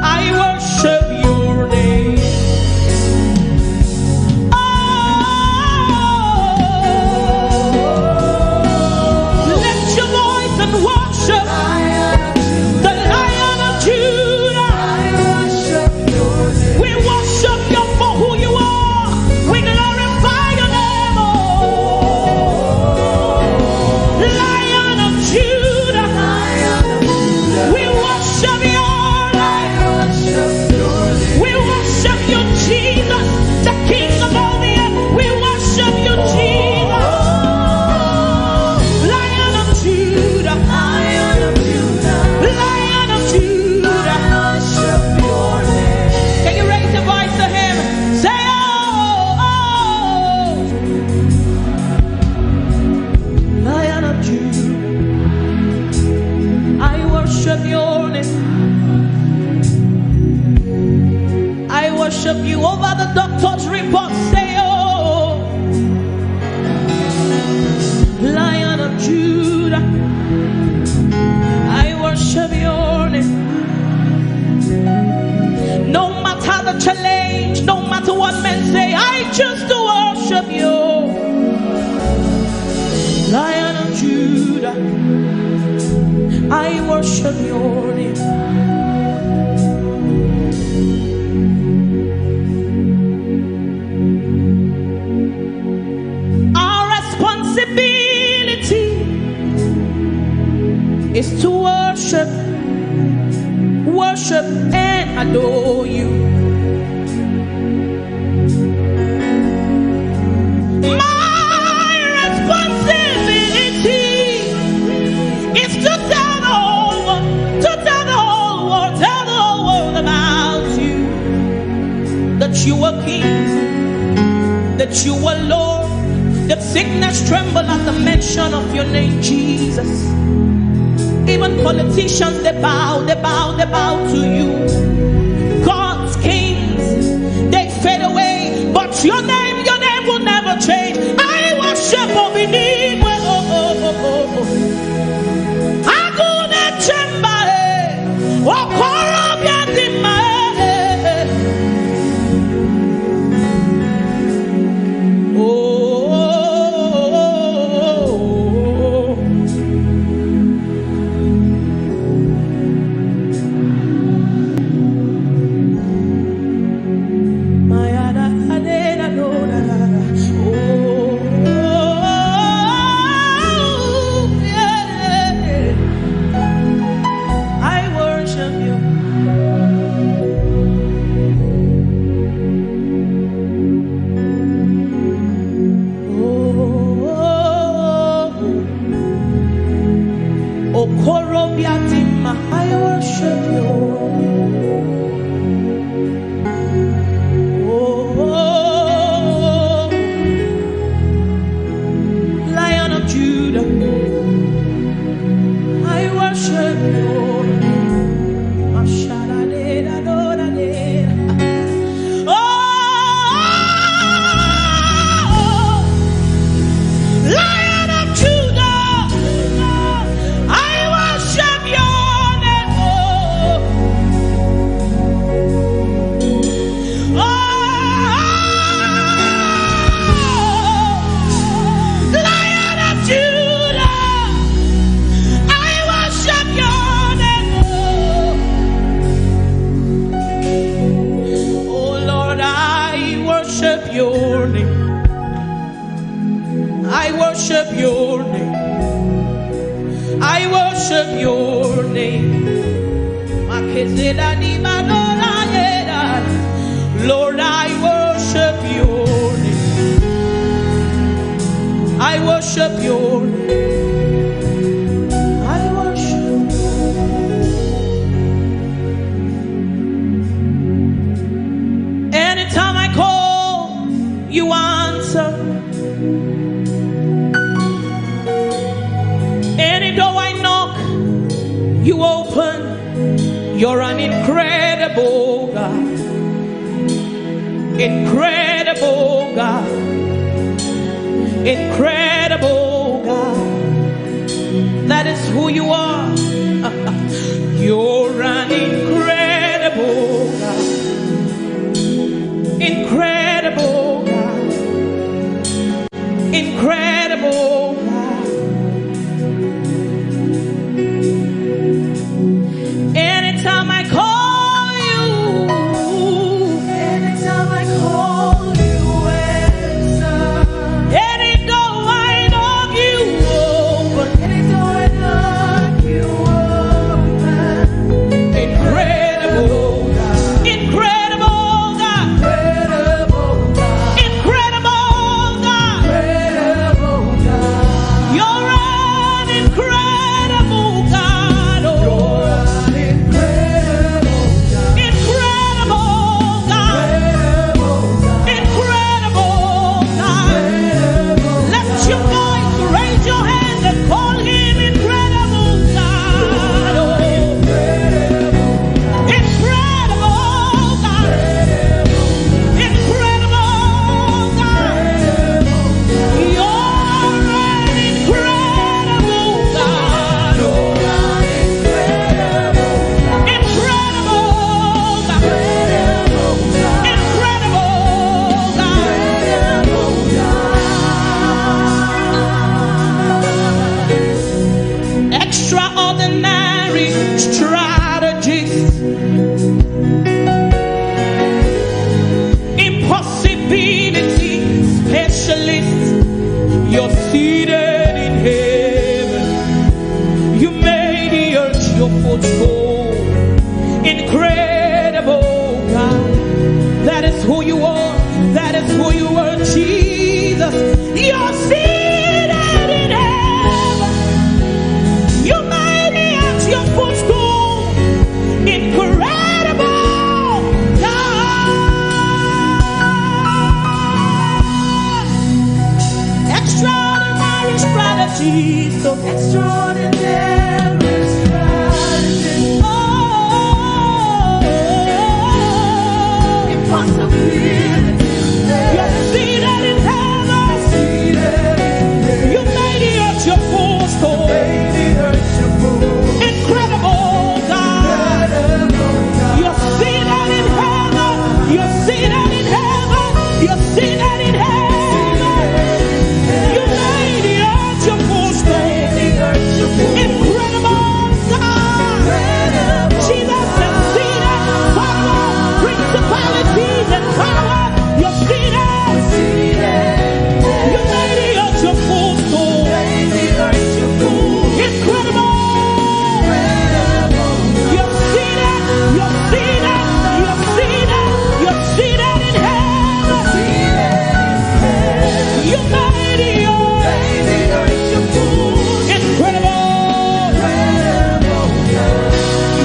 I worship your name. Oh, lift your voice and worship the Lion of Judah. We worship you for who you are. We glorify your name, oh Lion of Judah. We worship your name. We worship you, Jesus, the King of all the earth. We worship you, Jesus. Lion of Judah, Lion of Judah. Can you raise your voice to him? Say, oh, Lion of Judah, I worship your name. I worship you over the doctor's report. Say, oh, Lion of Judah, I worship your name. No matter the challenge, no matter what men say, I choose to worship you. Lion of Judah, I worship your name. Our responsibility is to worship and adore you. My responsibility is to tell the whole world about you. That you are King, that you are Lord, that sickness tremble at the mention of your name, Jesus. Even politicians, they bow to you. God's kings, they fade away, but your name will never change. I worship Obinigwe. Agune chemba, okoro biadima. Lord, I worship your name. I worship your name. I worship. Anytime I call, you answer. Any door I knock, you open. You're an incredible God. Incredible God. Incredible God. That is who you are. You're an incredible God. Incredible God. Incredible God. Anytime I call you, anytime I call you, answer. Any door I knock, you open. Any door I knock, you open. Incredible God. Incredible God. Incredible God. Incredible God. You're an incredible God. Oh. Extraordinary strategies, impossibility specialists, you're seated in heaven. You made the earth your footstool. Incredible God. That is who you are. That is who you are, Jesus. You're seated in heaven. You made the earth your footstool. Incredible God. Extraordinary strategies. So extraordinary strategies. Oh, impossibility. You're seated in heaven. You made the earth your footstool. Incredible God. You're seated in heaven. You're seated in heaven. You're seated in heaven. You made the earth your footstool. Incredible God. Jesus is seated. Power, principalities and power. You're seated. You made the earth your footstool. Incredible. You're seated. You're seated. You're seated. You're seated in heaven. You made the earth. Incredible.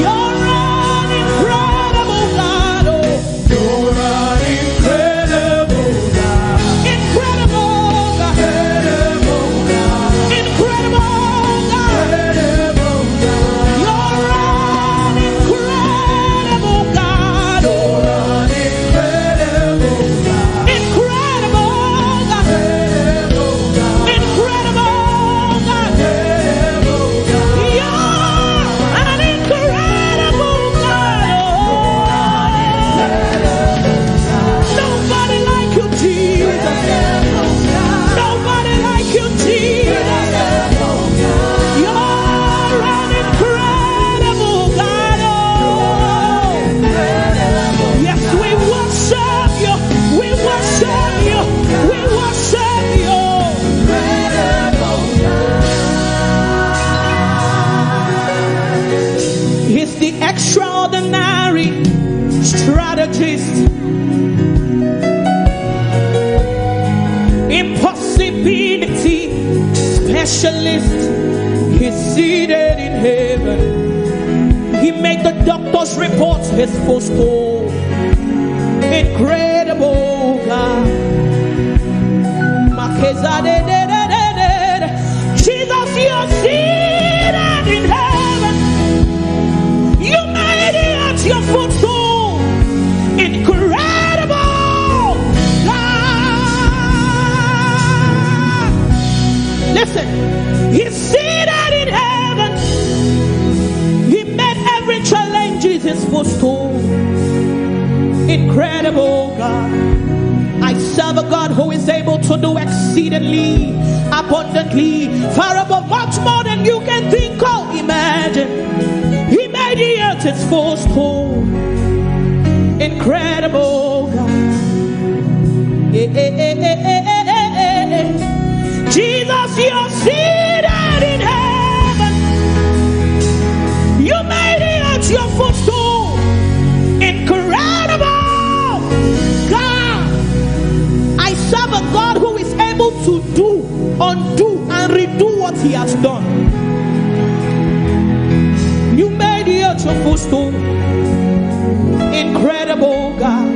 You're an incredible God. Oh. You're an incredible God. Incredible God. Incredible God. You're an incredible God. Incredible God. Incredible God. You're an incredible God. Nobody like you, Jesus. Nobody like you, Jesus. You're an incredible God. Yes, we worship you. We worship you. We worship you. He's the extraordinary extraordinary strategist, impossibility specialist. He's seated in heaven. He made the doctor's reports his footstool. Incredible God. Jesus, you're seated in heaven. You made it your footstool. Incredible God. Listen, he's seated in heaven. He made every challenge his footstool. Incredible God. I serve a God who is able to do exceedingly, abundantly, far above, much more than you can think or imagine. He made the earth its footstool. Incredible God. Jesus, you're seated in heaven. You made the earth your footstool. Incredible God. I serve a God who is able to do, undo, and redo what he has done. You made the earth your footstool. Incredible God.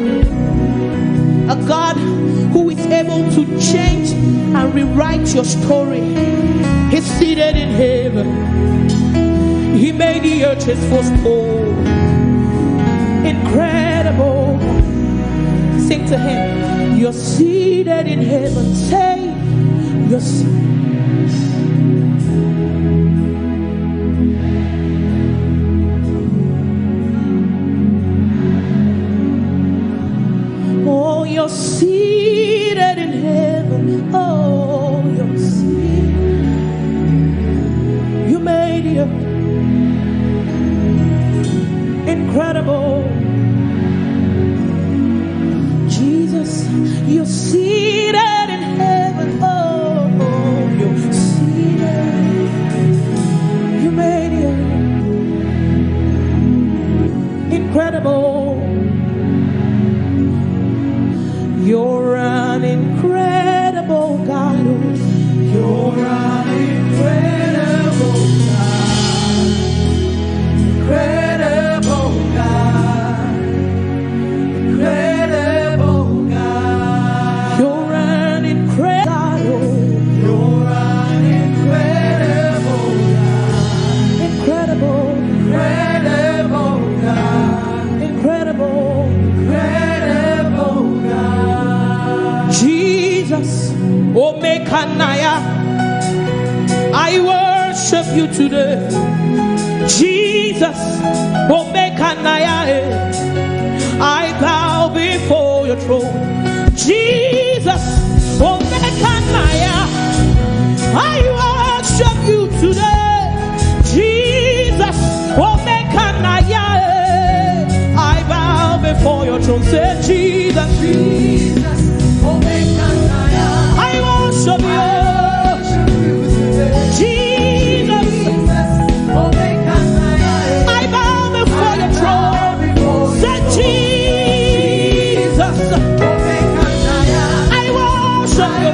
A God who is able to change and rewrite your story. He's seated in heaven. He made the earth his footstool. Incredible. Sing to him. You're seated in heaven. Say, you're seated. Oh, you're seated in heaven. Oh, you're seated. You made it. Incredible. Jesus, you're seated in heaven. Oh, you're seated. You made it. Incredible. You're an incredible God. You're an incredible God. Incredible God. Incredible God. You're an incredible. You're an incredible God. Incredible. Incredible God. Incredible. Incredible God. Jesus, Omekanaya, I worship you today. Jesus, Omekanaya, I bow before your throne. Jesus, Omekanaya, I worship you today. Jesus, Omekanaya, I bow before your throne. Say Jesus, Jesus, Omekanaya, I worship you. Jesus, Omekanaya, I bow before your throne. Say Jesus, Omekanaya, I worship you.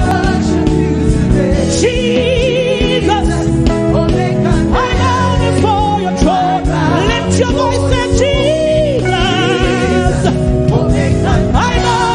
Jesus, Omekanaya, I bow before your throne. Lift your voice, say Jesus, I bow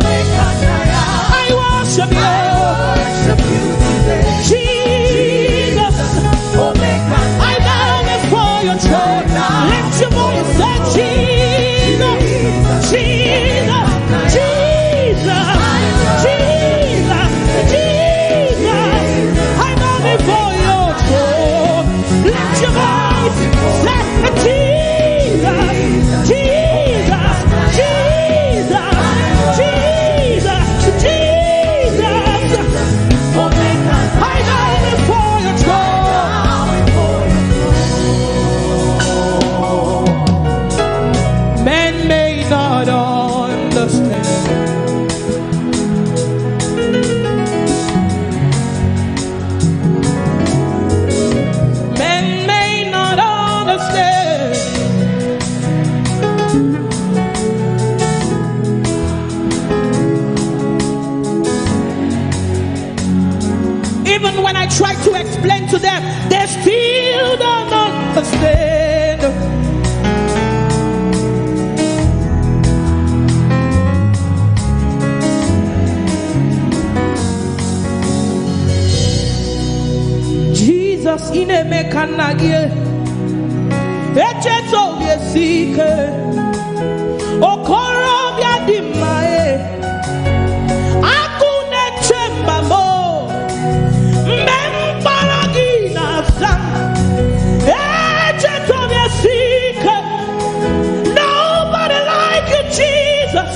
I worship you. Jesus, I bow before your throne. Lift your voice, say Jesus, Jesus, Jesus, Jesus, Jesus. I bow before your throne. Lift your voice, say Jesus, Jesus, Jesus, Jesus, Jesus. I bow before your throne. Men may not understand. Men may not understand. Even when I try to explain to them, they still don't understand. Jesus in a mechanagie, echeto yesike, okoro biadimae, akune chembamo. Nobody like you, Jesus.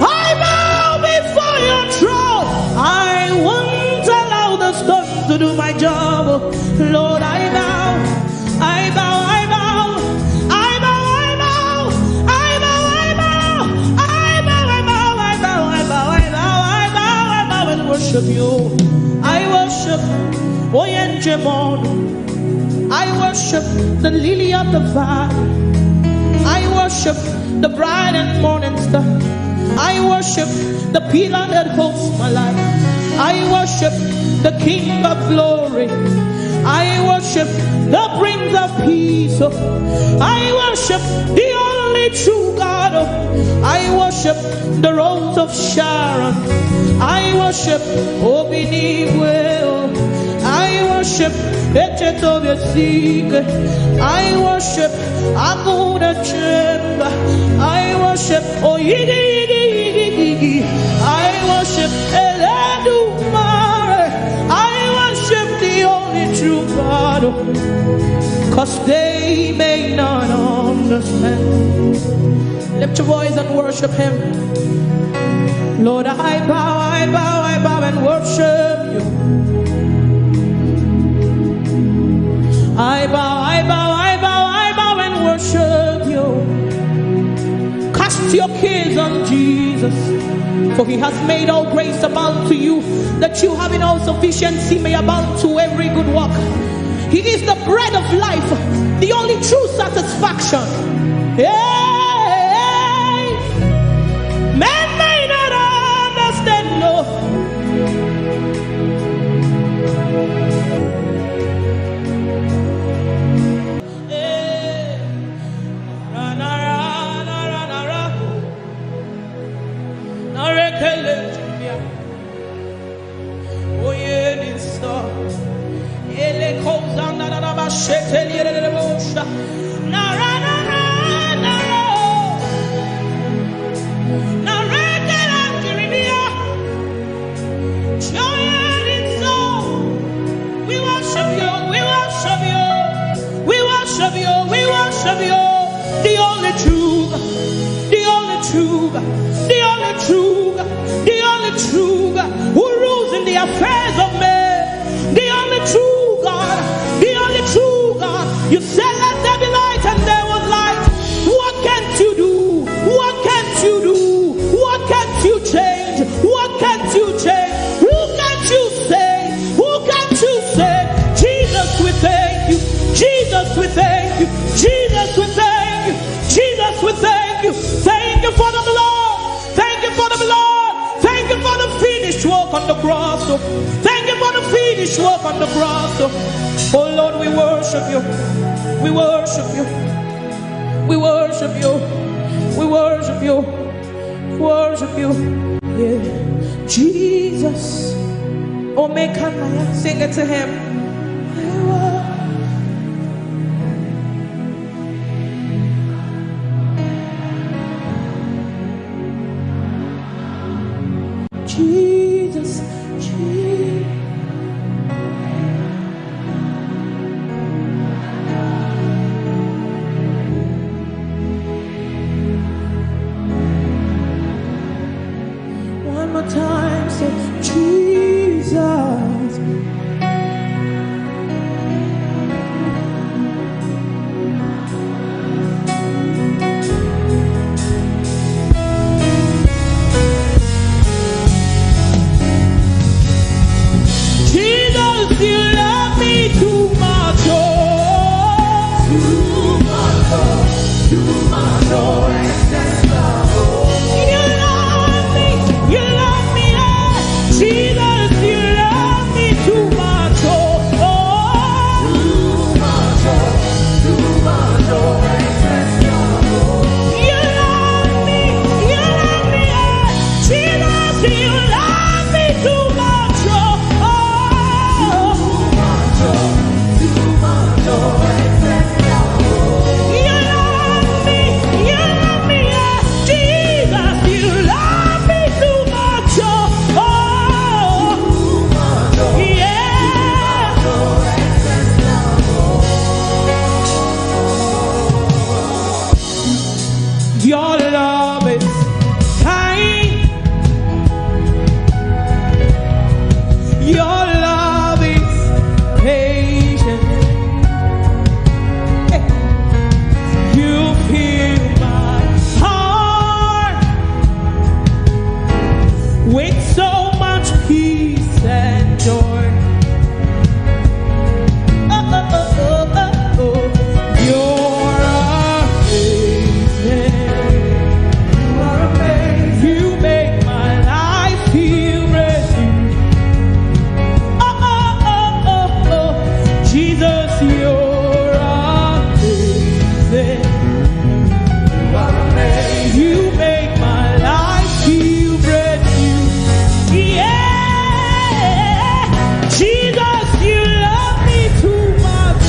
I bow before your throne. I won't allow the storm to do my job. Lord, I bow, I bow, I bow, I bow, I bow, I bow, I bow, I bow, I bow, I bow, I bow, I bow, I bow, I bow and worship you. I worship Oyelade. I worship the lily of the valley. I worship the bright and morning star. I worship the pillar that holds my life. I worship the King of glory. I worship the Prince of peace. I worship the only true God. I worship the Rose of Sharon. I worship Obinigwe. I worship Echetobe Sike. I worship Aguda Chemba. I worship Oyidi. I worship Eledumare. I worship the only true God. Cause they may not understand. Lift your voice and worship him. Lord, I bow, I bow, I bow and worship you. I bow, I bow, I bow, I bow and worship you. Cast your cares on Jesus, for he has made all grace abound to you, that you having all sufficiency may abound to every good work. He is the bread of life, the only true satisfaction. Hey, man may not understand, no. Oh Lord, we worship you. We worship you. We worship you. We worship you. Worship you. Jesus. Oh, make him, sing it to him. Jesus, Jesus. One more time, say Jesus. You love me too much, oh. Too much, oh. Too much, oh. You love me, oh. Jesus, you love me too much, oh. Too much, oh. Too much, oh. You love me, oh. Jesus, you love me too much, oh. Your love is kind. Your love is patient. You fill my heart with so much peace and joy. You're amazing. You make my life feel brand new. Jesus, you're amazing. You make my life feel brand new. Yeah, Jesus, you love me too much.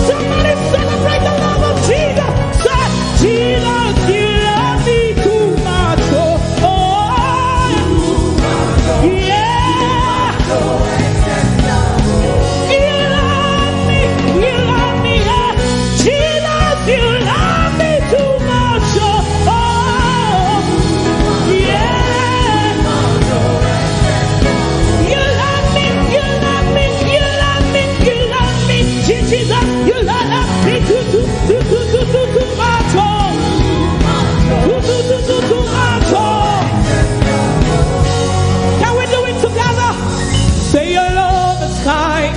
Somebody celebrate the love of Jesus. Say, Jesus, you love me too much. Yeah. You love me, yeah. Jesus, you love me too much. Yeah. You love me, you love me, you love me, you love me. Jesus, you love me too much. Too much. Can we do it together? Say your love is kind.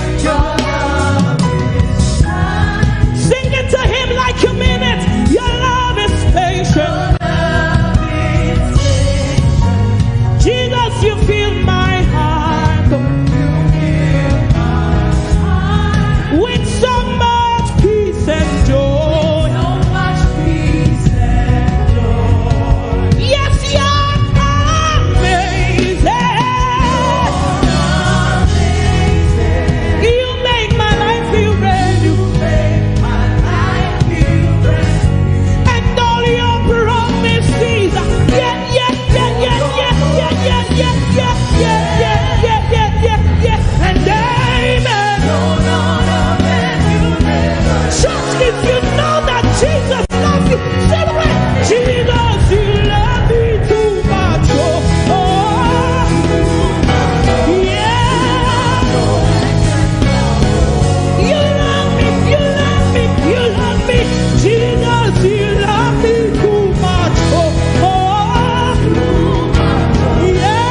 Sing it to him like you mean it. Your love is patient. Jesus, you fill my heart with so much peace and joy. Yes, you're amazing. You make my life feel brand new. And all your promises, yeah. And amen. Church, if you know that Jesus loves you, celebrate. Jesus, you love me too much. Yeah. You love me. Jesus, you love me too much. Yeah.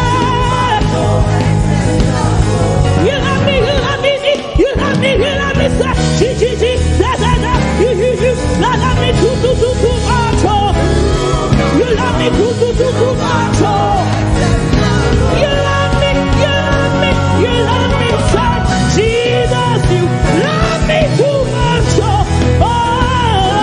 You love me. Jesus, you love me too much. Oh.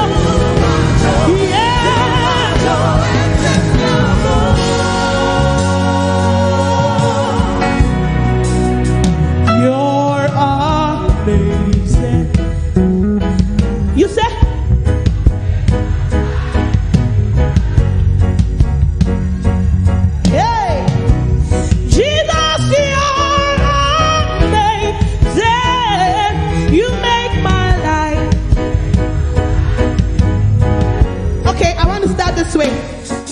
way.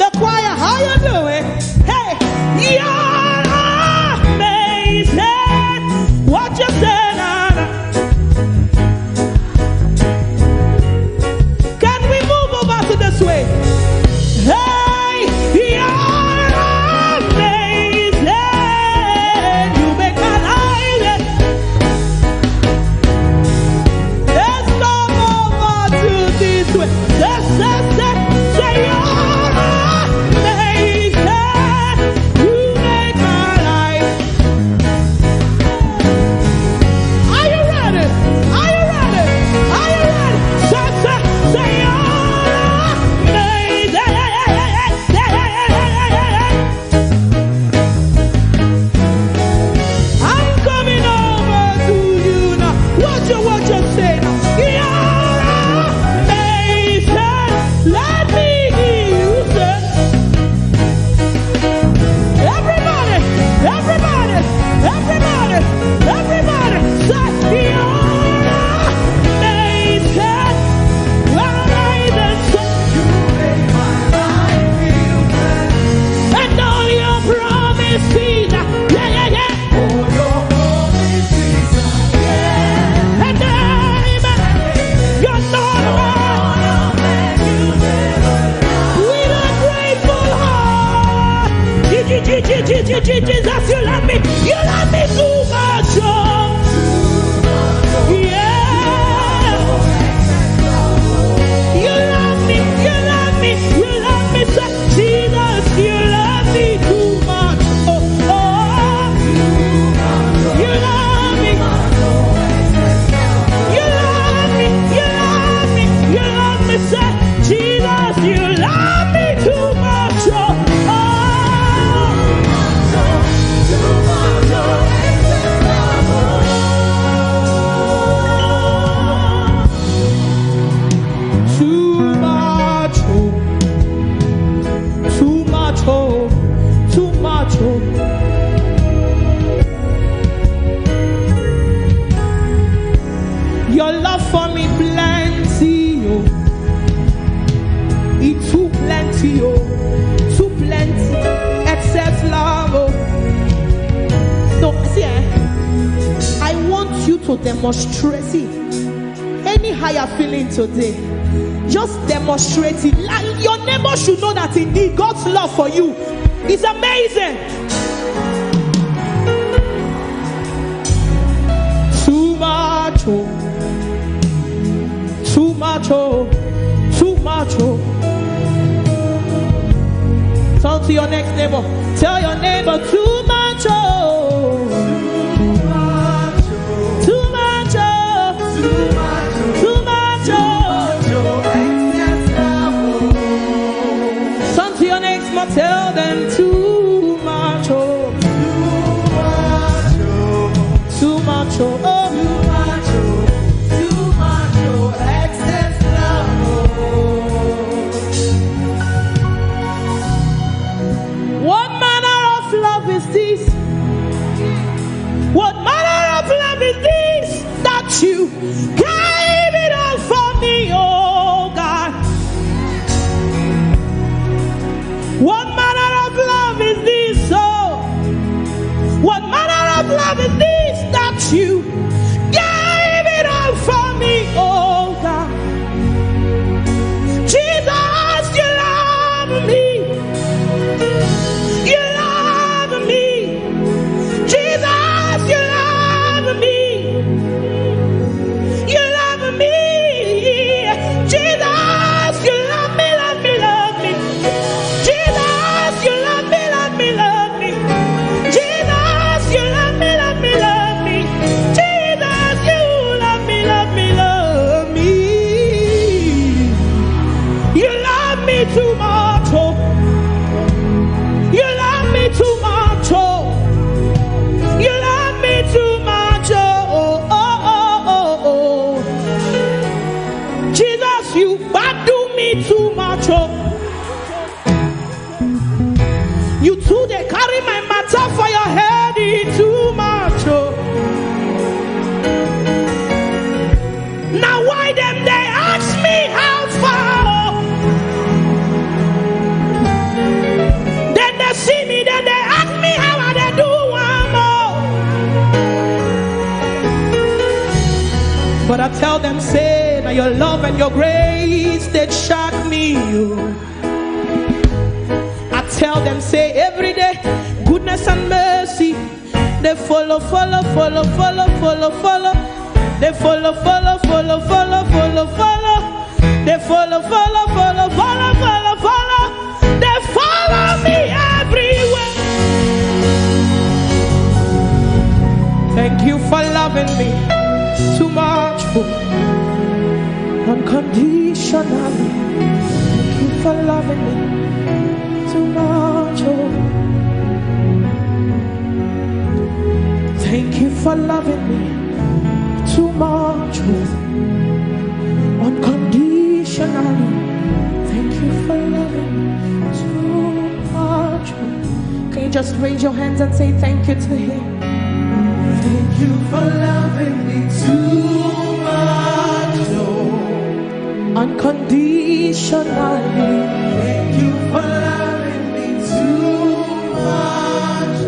The choir, how you doing? Hey, you're amazing. What you say, Nana? Can we move over to this way? Hey, you're amazing. You make my life. Let's go over to this way. Let's say you're amazing. You make my life. Are you ready? Are you ready? Are you ready? Say you're amazing. I'm coming over to you now. What you say now? You're amazing. Let me hear you say. Everybody, everybody, everybody, everybody, say you're amazing. Amazing. And all your promises, yeah. And you're not wrong. With a grateful heart. Jesus, you love me. You love me too much. Oh. Yeah. You love me. You love me. You love me. Say, Jesus, you love me too much. Oh. You love me. You love me. You love me. You love me. Say, Jesus, you love me too much. Oh. Too much. Too much. Too much. Your love for me plenty, oh. It's too plenty, oh. Too plenty. Excess love, oh. So, see, I want you to demonstrate it. Any higher feeling today, just demonstrate it. Like your neighbor should know that indeed God's love for you is amazing. Too much, oh. Too much, oh. Too much, oh. Turn to your next neighbor. Tell your neighbor, too much, oh. Too much, oh. Too much, oh. Turn to your next one. Tell them, too much, oh. Too much, oh. What manner of love is this? What manner of love is this that you gave it all for me, oh God? What manner of love is this, oh? What manner of love is this that you gave it all for me, oh God? Jesus, you love me. You love me. Jesus, you love me. You love me. Jesus, you love me, love me, love me. Jesus, you love me, love me, love me. Jesus, you love me, love me, love me. Jesus, you love me, love me, love me. You love me too much, oh. You love me too much, oh. You love me too much, oh. Jesus, you badu me too much, oh. You too, they carry my matter for your head, too much, oh. Now why them they ask me how far, oh? your love and your grace that shock me. I tell them, say every day, goodness and mercy, they follow. They follow. They follow. They follow me everywhere. Thank you for loving me too much, unconditionally. Thank you for loving me too much. Thank you for loving me too much, unconditionally. Thank you for loving me too much. Can you just raise your hands and say thank you to him? Thank you for loving me too much, unconditionally. Thank you for loving me too much.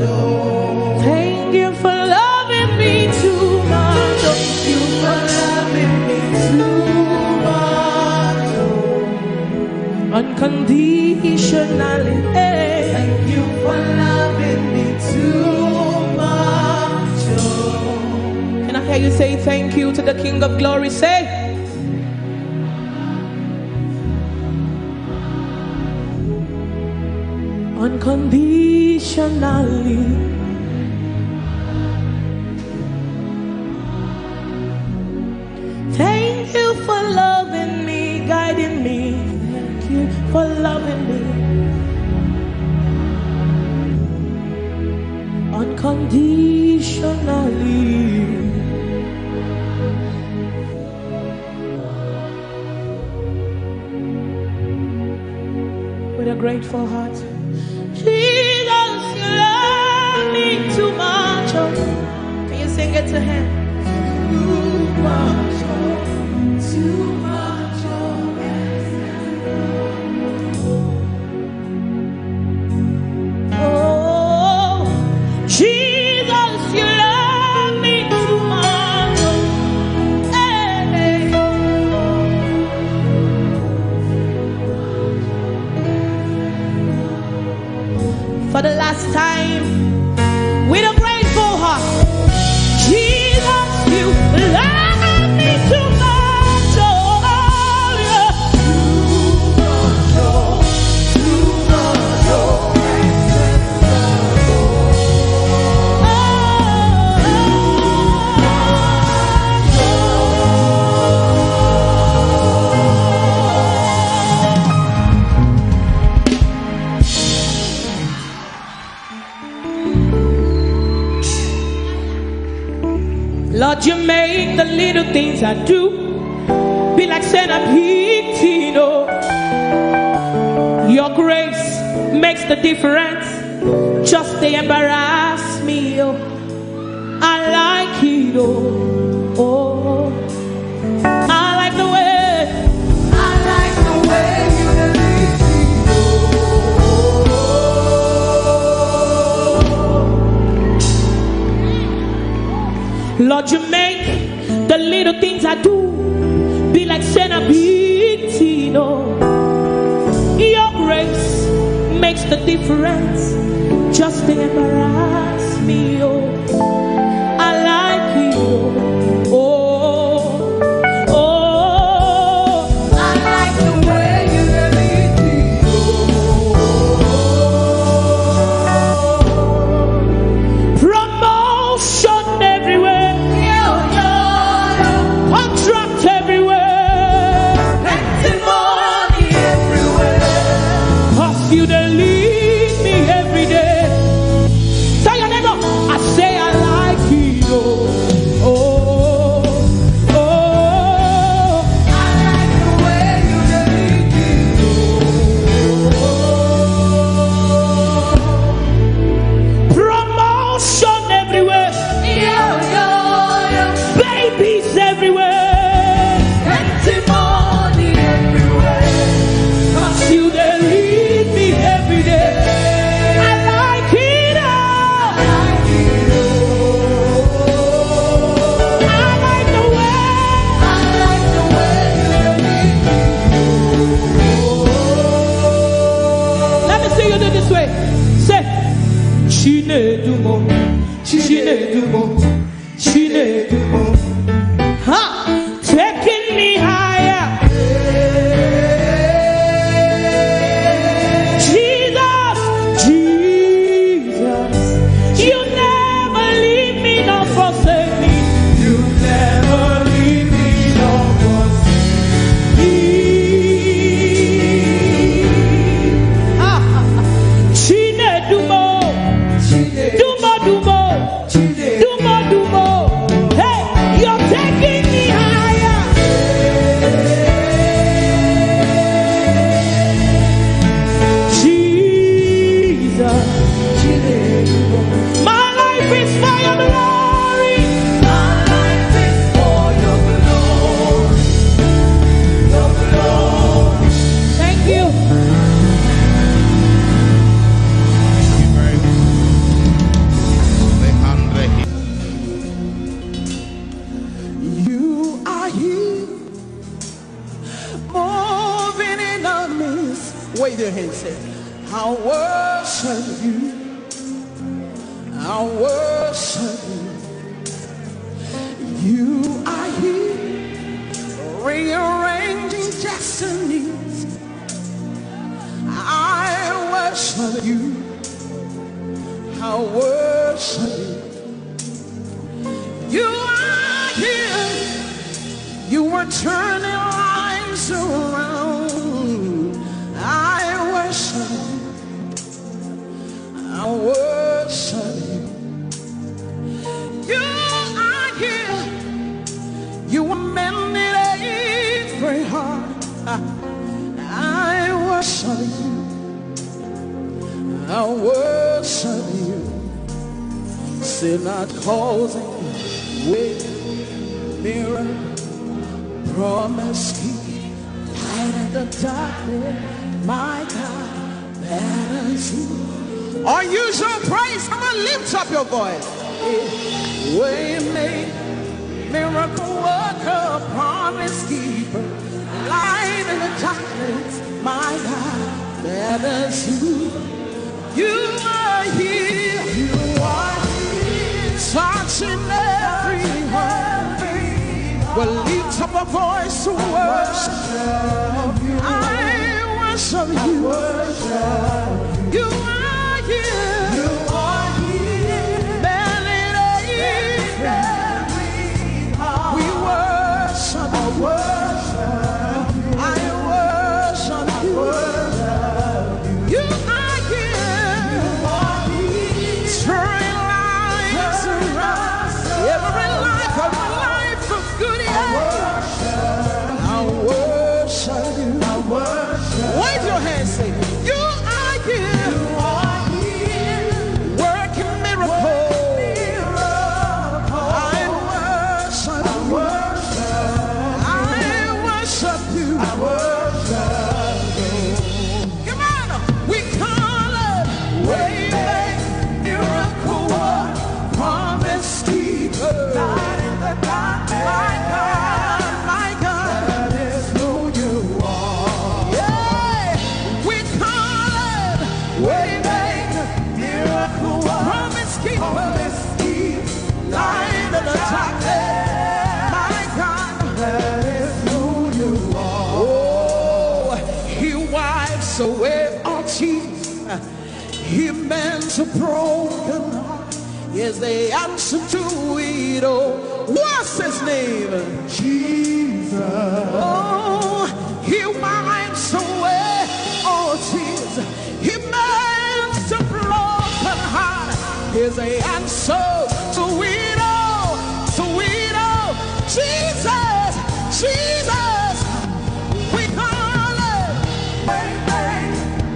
Thank you for loving me too much. Thank you for loving me too much, unconditionally. Thank you for loving me too much. Can I hear you say thank you to the King of Glory? Say. Unconditionally. Thank you for loving me, guiding me. Thank you for loving me unconditionally. With a grateful heart. Jesus, you love me too much. Can you sing it to him? Too much, too much. Oh, Jesus, you love me too much. Hey. For the last time, with a grateful heart, Jesus, you love me too much. Oh, yeah. Too much, Lord, you make the little things I do be like saying a big Tino. Your grace makes the difference. Just they embarrass me. Oh, I like it. Oh, I like the way. I like the way you lead me. Lord, you make the little things I do be like saying a big Tino. Your grace makes the difference. Just to embarrass me, oh, I like it, oh, oh, I like the way you lead me, oh. Promotion everywhere, contract everywhere, plenty money everywhere. Cause you the lead me every day. Tell your neighbor, I say I like Wave your hands, say, I worship you. I worship you. You are here, rearranging destinies. I worship you. I worship you. You are here. You are turning lives around. I worship you. I worship you. You are here. You are mending every heart. I worship you. I worship you. Sinach causing with mirror, promise keep, light in the darkness, my God, that is you. Unusual praise, come on, lift up your voice. Way make, miracle worker, promise keeper, light in the darkness, my God, that is you. You are here. You are here. Touching every heart. We'll lift up a voice to worship you. I worship you. You are here. You are here. Every heart. We worship you. I worship you. You are here. Turning lives around. Every life of good. I worship you. I worship. Wave your hands, say, you are here. You are here. Working miracles. I worship you. I worship you. I worship you. Come on, we call it way make, miracle work, promise keeper, light in the darkness. My God, my God, that is who you are. Yeah, we call it way make, miracle work, promise keeper, light in the darkness. My God, that is who you are. Oh, he wipes away our tears. He mends a broken heart. Yes, the answer to it all. What's his name? Jesus. Oh, he wipes away all tears. He mends a broken heart. Here's the answer to it all. To it all. Jesus, Jesus. We call it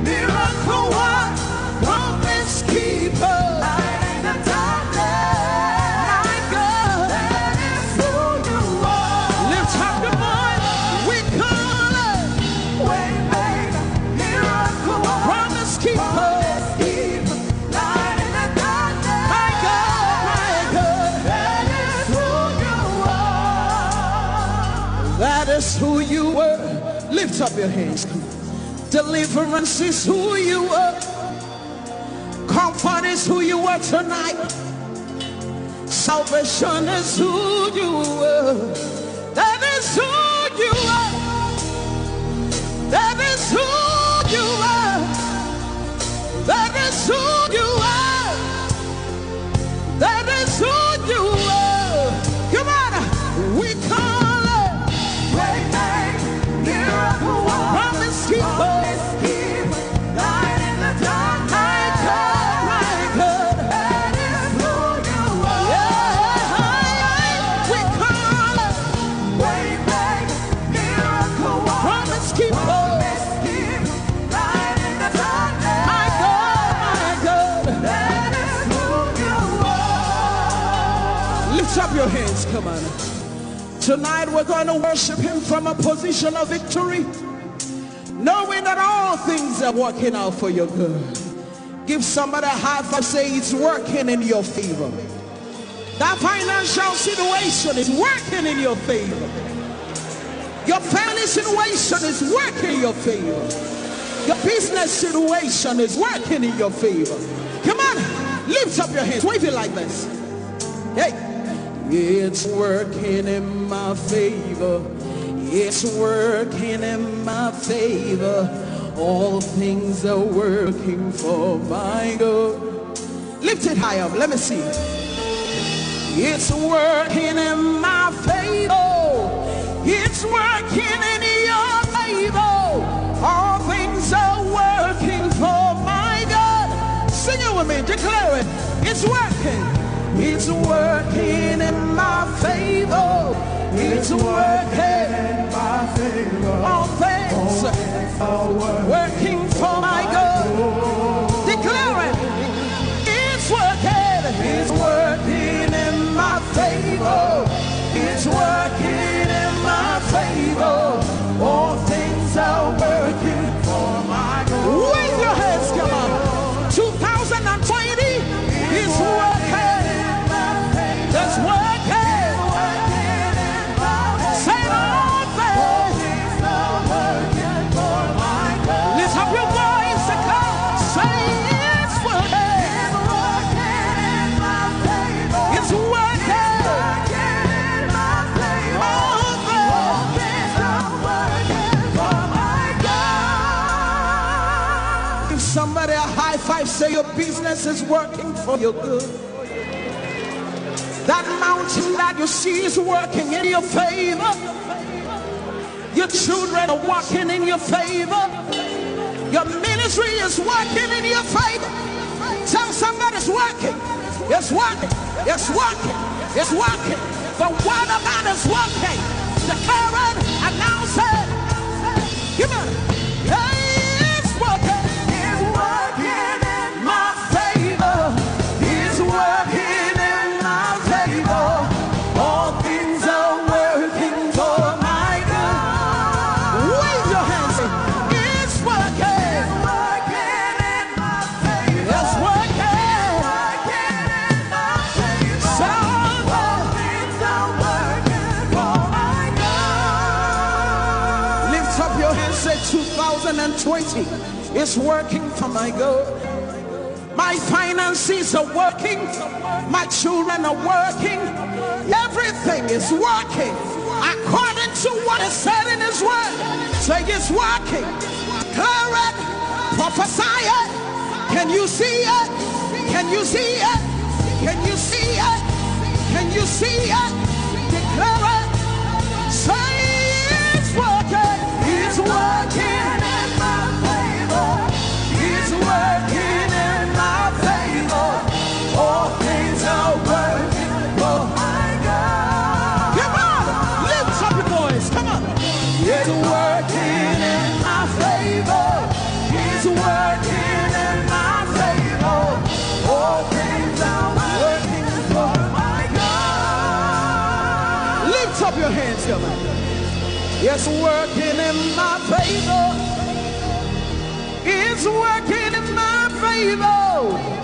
miracle work, promise keeper, light in the darkness. My God, that is who you are. Lift up your voice. We call it miracle work, promise keeper, light in the darkness. My God, that is who you are. That is who you were. Lift up your hands. Come on. Deliverance is who you are. Comfort is who you are tonight. Salvation is who you are. That is who you are. That is who you are. That is who you are. That is who you are. Come on, we call it way make, miracle work, promise keeper. Your hands, come on. Tonight we're going to worship him from a position of victory, knowing that all things are working out for your good. Give somebody a high five, say it's working in your favor. That financial situation is working in your favor. Your family situation is working in your favor. Your business situation is working in your favor. Come on, lift up your hands. Wave it like this. Hey, it's working in my favor. It's working in my favor. All things are working for my good. Lift it high up. Let me see. It's working in my favor. It's working in your favor. All things are working for my God. Sing it with me. Declare it. It's working. It's working in my favor. It's working in my favor. All things are working for my God. Declare it. It's working. It's working in my favor. It's working in my favor. All things are working for my good. Wave your hands, come on. 2020 is working. It's working. Say all things are working for my good. Lift up your voice and come. Say it's working. It's working. Somebody a high five, say your business is working for your good. That mountain that you see is working in your favor. Your children are walking in your favor. Your ministry is working in your favor. Tell somebody it's working. It's working. It's working. It's working. The word of God is working. Declare it, announce it. Come on. Hey, it's working. It's working for my good. My finances are working. My children are working. Everything is working according to what is said in His word. Say it's working. Declare it. Prophesy it. Can you see it? Can you see it? Can you see it? Can you see it? Declare it. Say it's working. It's working. Working in my favor. All things are working for my God. Come on, lift up your voice. Come on. It's working in my favor. It's working in my favor. All things are working for my God. Lift up your hands, come on. It's working in my favor. It's working in my favor.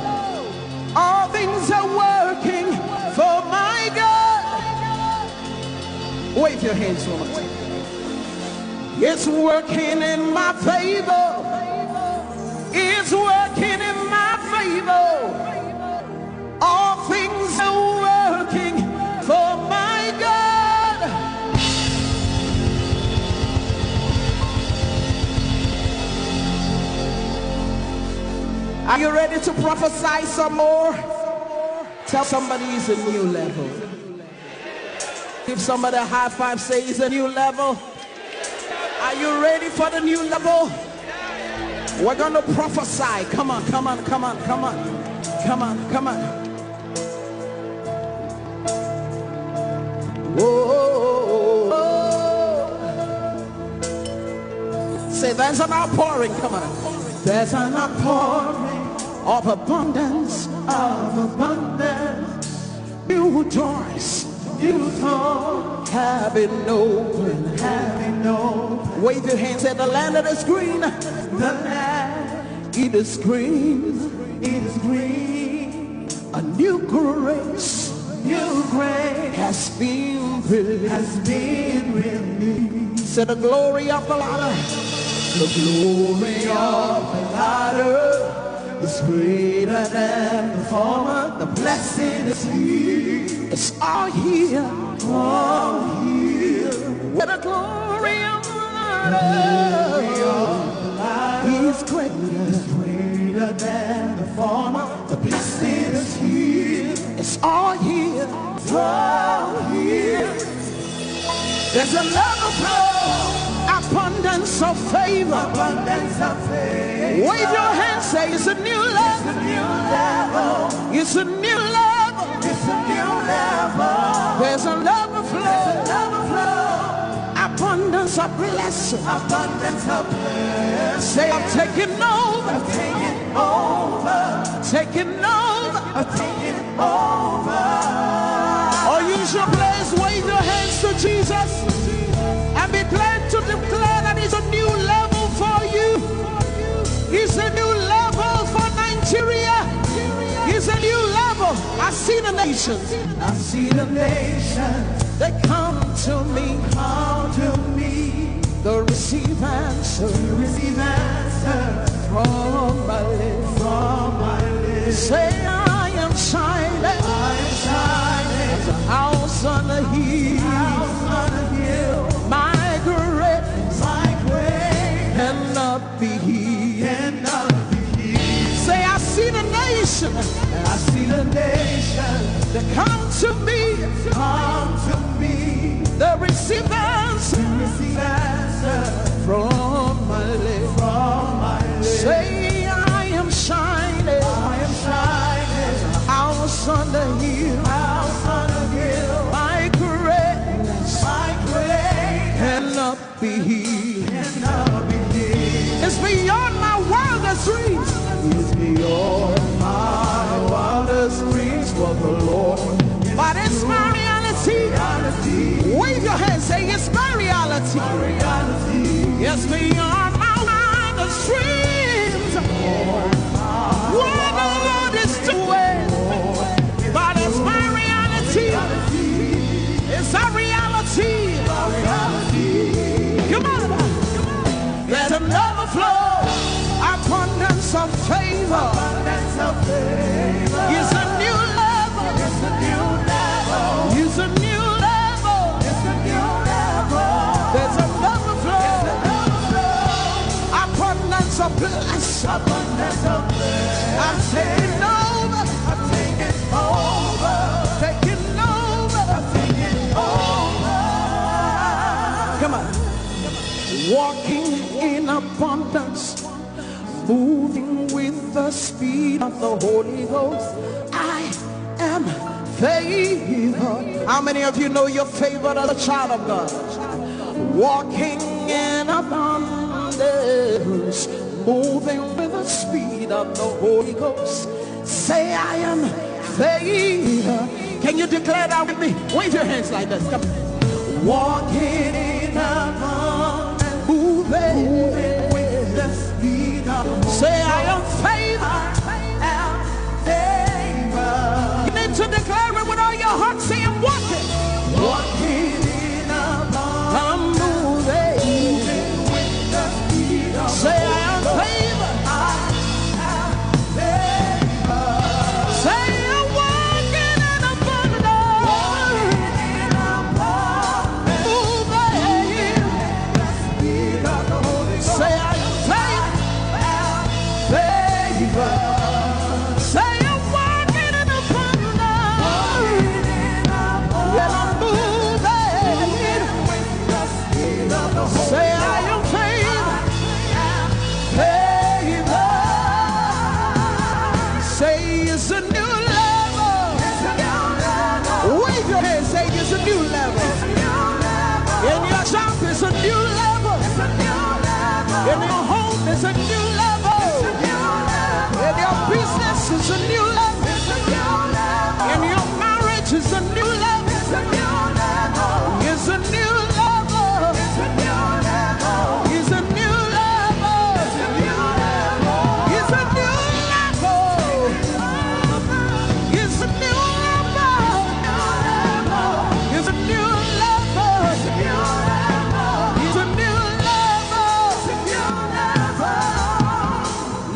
All things are working for my God. Wave your hands for me. It's working in my favor. It's working in my favor. All things are working for my God. Are you ready to prophesy some more? Tell somebody it's a new level. Give somebody a high five, say it's a new level. Are you ready for the new level? We're going to prophesy. Come on, come on, come on, come on. Come on, come on. Whoa. Say there's an outpouring. Come on. There's an outpouring of abundance, new doors, have been open. Wave your hands at the land that is green. The land, it is green, A new grace, has been released. Say the glory of the Lord The glory of the latter is greater than the former. The blessing is here. It's all here. All here. Where the glory of the latter is greater than the former. The blessing is here. It's all here. All here. There's a love flow. Abundance of favor. Abundance of favor. Wave your hands, say it's a new level. It's a new level. It's a new level. There's a love flow. There's a love flow. Abundance of blessing. Abundance of blessing. Say I'm taking over. I'm taking over. Taking over. I'm taking over. Or use your place, wave your hands to Jesus. And be glad to declare that it's a new level for you. It's a new level for Nigeria. It's a new level. I see the nations. I see the nations. They come to me. Come to me. They receive answers. Receive answers from my lips. From my lips. Say I am shining. I am shining. As a house on the hill. House on the hill. My greatness cannot be hid. Say I see the nation. I see the nation. They come to me. Come to me. They receive answers. From my lips. From my lips. Say I am shining. I am shining. House on the hill. House on the hill. My greatness. My greatness cannot be hid. It's beyond my wildest dreams. It's beyond my wildest dreams for the Lord. But it's my reality. Wave your hands, say it's my reality. It's beyond my wildest dreams. What the Lord is doing. But it's my reality. It's a reality. Come on. There's another flow. Abundance of favor. Abundance of favor. It's a new level. It's a new level. It's a new level. It's a new level. There's another flow. There's another flow. Abundance of blessing. Abundance of blessing. I'm taking over. I'm taking over. Taking over. I'm taking over. Come on. Walking in abundance, moving with the speed of the Holy Ghost. I am favored. How many of you know you're favored as a child of God? Walking in abundance, moving with the speed of the Holy Ghost. Say I am favored. Can you declare that with me? Wave your hands like this. Come on. Walking in abundance. Moving with the speed of the Holy. Say I am favored. You need to declare it with all your heart. Say I'm walking. Walking in abundance. I'm moving with the speed of the Holy. Say I am favored. I am favored. Say I'm walking in abundance. Walking in abundance. Moving.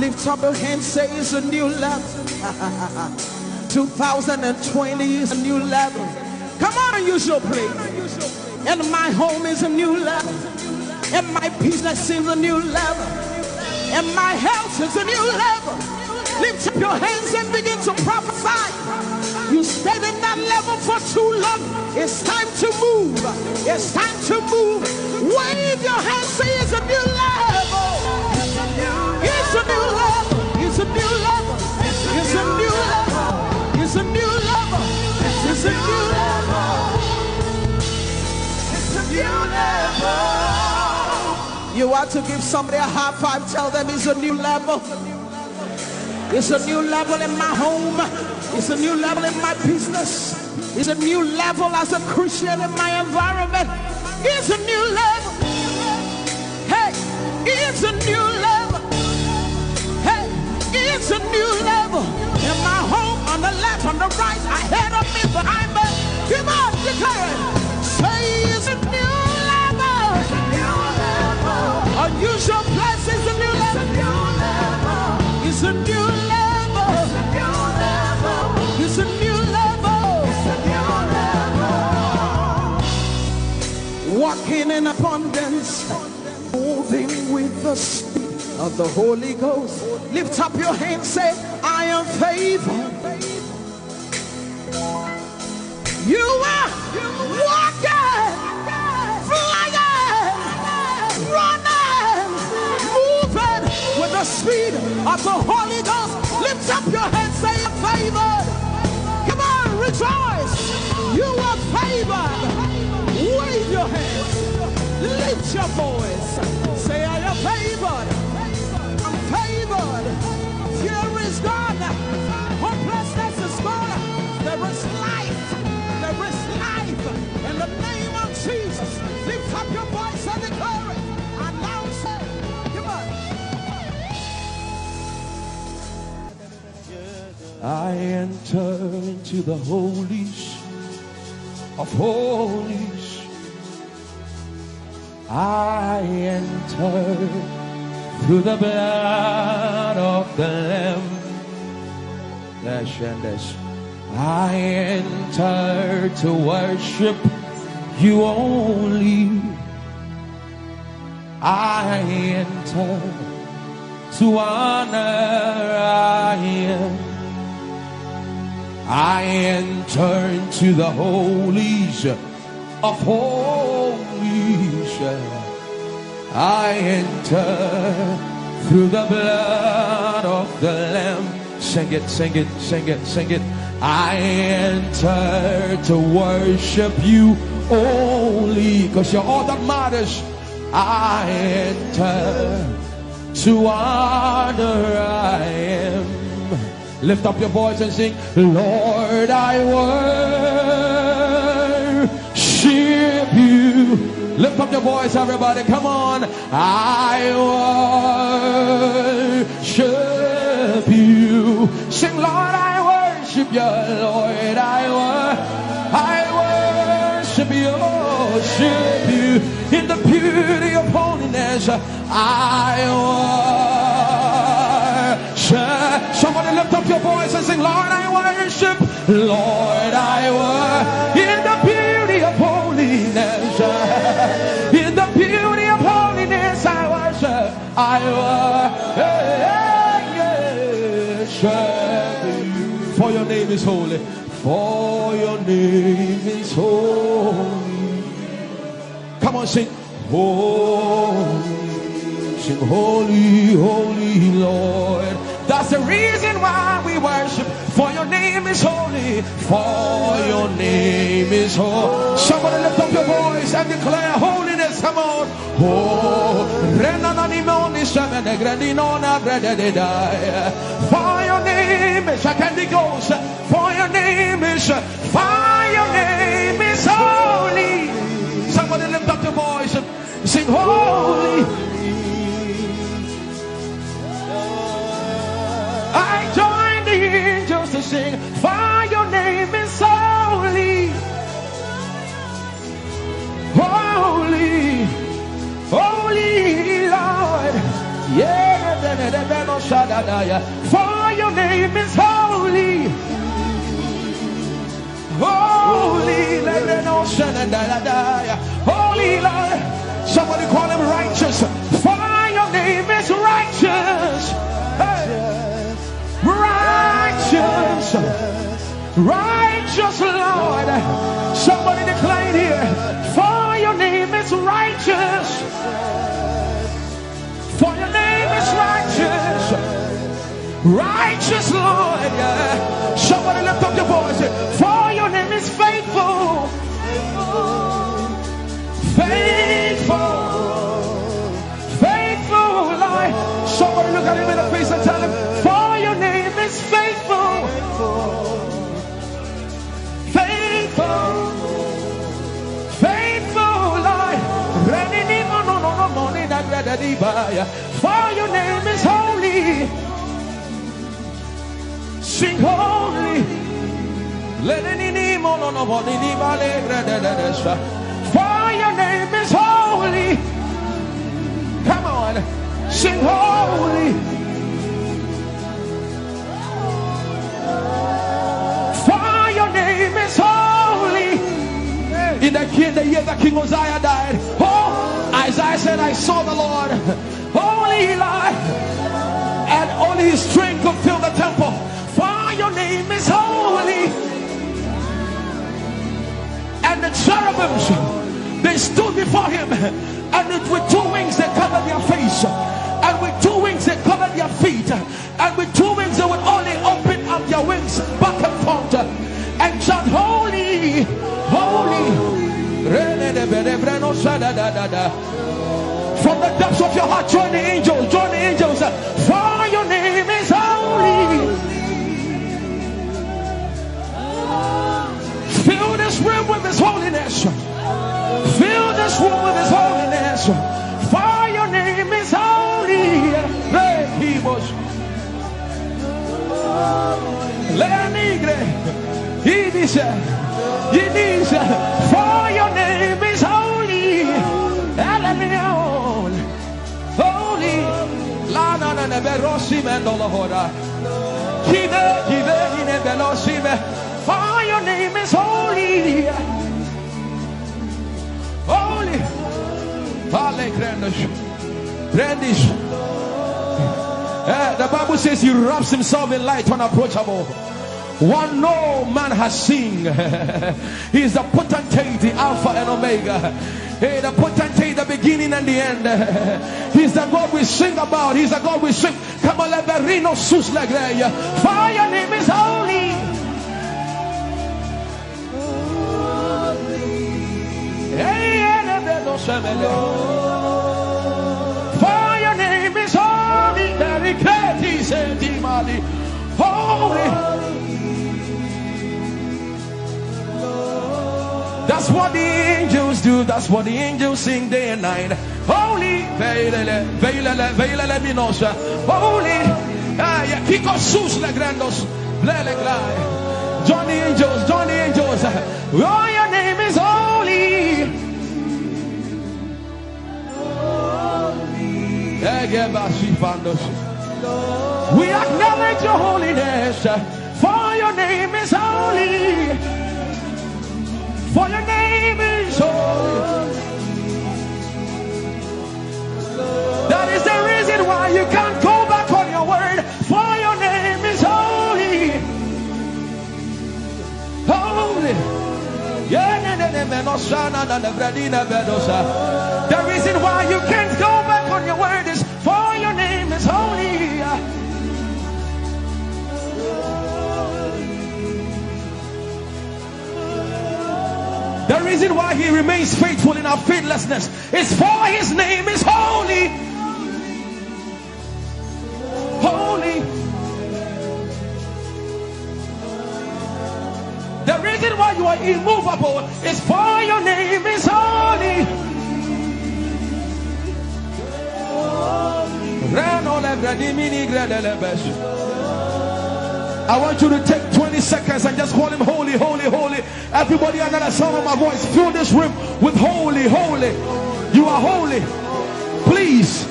Lift up your hands, say it's a new level. 2020 is a new level. Come on and use your praise. And my home is a new level. And my business is a new level. And my health is a new level. Lift up your hands and begin to prophesy. You stayed in that level for too long. It's time to move. It's time to move. Wave your hands, say it's a new level. It's a new level. It's a new level. It's a new level. It's a new level. It's a new level. It's a new level. You want to give somebody a high five, tell them it's a new level. It's a new level in my home. It's a new level in my business. It's a new level as a Christian in my environment. It's a new level. Hey, it's a new level. Hey, it's a new level. In my home, on the left, on the right, ahead of me, behind me. Come on, declare it. Say it's a new level. It's a new level. Unusual place is a new level. It's a new level. It's a new level. It's a new level. It's a new level. Walking in abundance, moving with the speed of the Holy Ghost. Lift up your hands, say, I am favored. You are walking, flying, running, moving with the speed of the Holy Ghost. Lift up your hands, say, I'm favored. Come on, rejoice. You are favored. Wave your hands. Lift your voice. Say, I am favored. I'm favored. Fear is gone. Hopelessness is gone. There is life. There is life. In the name of Jesus. Lift up your voice and declare it. Announce it. Come on. I enter into the holies of holies. I enter through the blood of the Lamb. I enter to worship you only. I enter to honor I am. I enter into the holies of holies. I enter through the blood of the Lamb. Sing it, sing it, sing it, sing it. I enter to worship you only, because you're all that matters. I enter to honor I am. Lift up your voice and sing, Lord, I worship you. Lift up your voice, everybody, come on. I worship you. Sing, Lord, I worship you. Lord, I worship you. In the beauty of holiness, I worship. Somebody lift up your voice and sing, Lord, I worship. Lord, I worship. In the beauty of holiness, in the beauty of holiness, I worship. I worship. For your name is holy. For your name is holy. Come on, sing. Holy. Sing, holy, holy Lord. That's the reason why we worship. For your name is holy. For your name is holy. Somebody lift up your voice and declare holiness. Come on. Oh, for your name is Candy Ghost. For your name is fire. Your name is holy. Somebody lift up your voice and sing holy. I join the angels to sing, for your name is holy. Holy, holy Lord. Yeah. For your name is holy. Holy, holy Lord. Somebody call him righteous. For your name is righteous. Hey. Righteous. Righteous Lord. Somebody declare here. For your name is righteous. For your name is righteous. Righteous Lord. Yeah. Somebody lift up your voice. For your name is faithful. Faithful. Faithful Lord. Somebody look at him in the face and tell him, for your name is faithful. Faithful. Faithful Lord. For your name is holy. Sing holy. For your name is holy. Come on. Sing holy. For your name is holy. In the year that King Uzziah died, Isaiah said, I saw the Lord, holy Lord, and only his strength could fill the temple. For your name is holy. And the cherubims, they stood before him, and with two wings they covered their face, and with two wings they covered their feet, and with two wings they would only open up their wings back and forth and chant, holy, holy. From the depths of your heart, join the angels, join the angels. For your name is holy. Fill this room with his holiness. Fill this room with his holiness. For your name is holy. Ehi Moses. For your name is holy. Holy. For your name is holy. Holy. The Bible says he wraps himself in light unapproachable. One no man has seen. He is the potentate, the Alpha and Omega. Hey, the potentate, the beginning and the end. He's the God we sing about. He's the God we sing. Come on, let the Reno sus like that. For your name is holy. For your name is holy. Very great, he said, holy. That's what the angels do. That's what the angels sing day and night. Holy, holy. Kiko sus le grandos. Join the angels, join the angels. Oh, your name is holy. We acknowledge your holiness. For your name is holy. For your name is holy. That is the reason why you can't go back on your word. For your name is holy. Holy. The reason why you can't go back on your word is for your name is holy. The reason why he remains faithful in our faithlessness is for his name is holy. Holy. The reason why you are immovable is for your name is holy. I want you to take 20 seconds and just call him holy, holy, holy. Everybody under the sound of my voice, fill this room with holy, holy. You are holy. Please,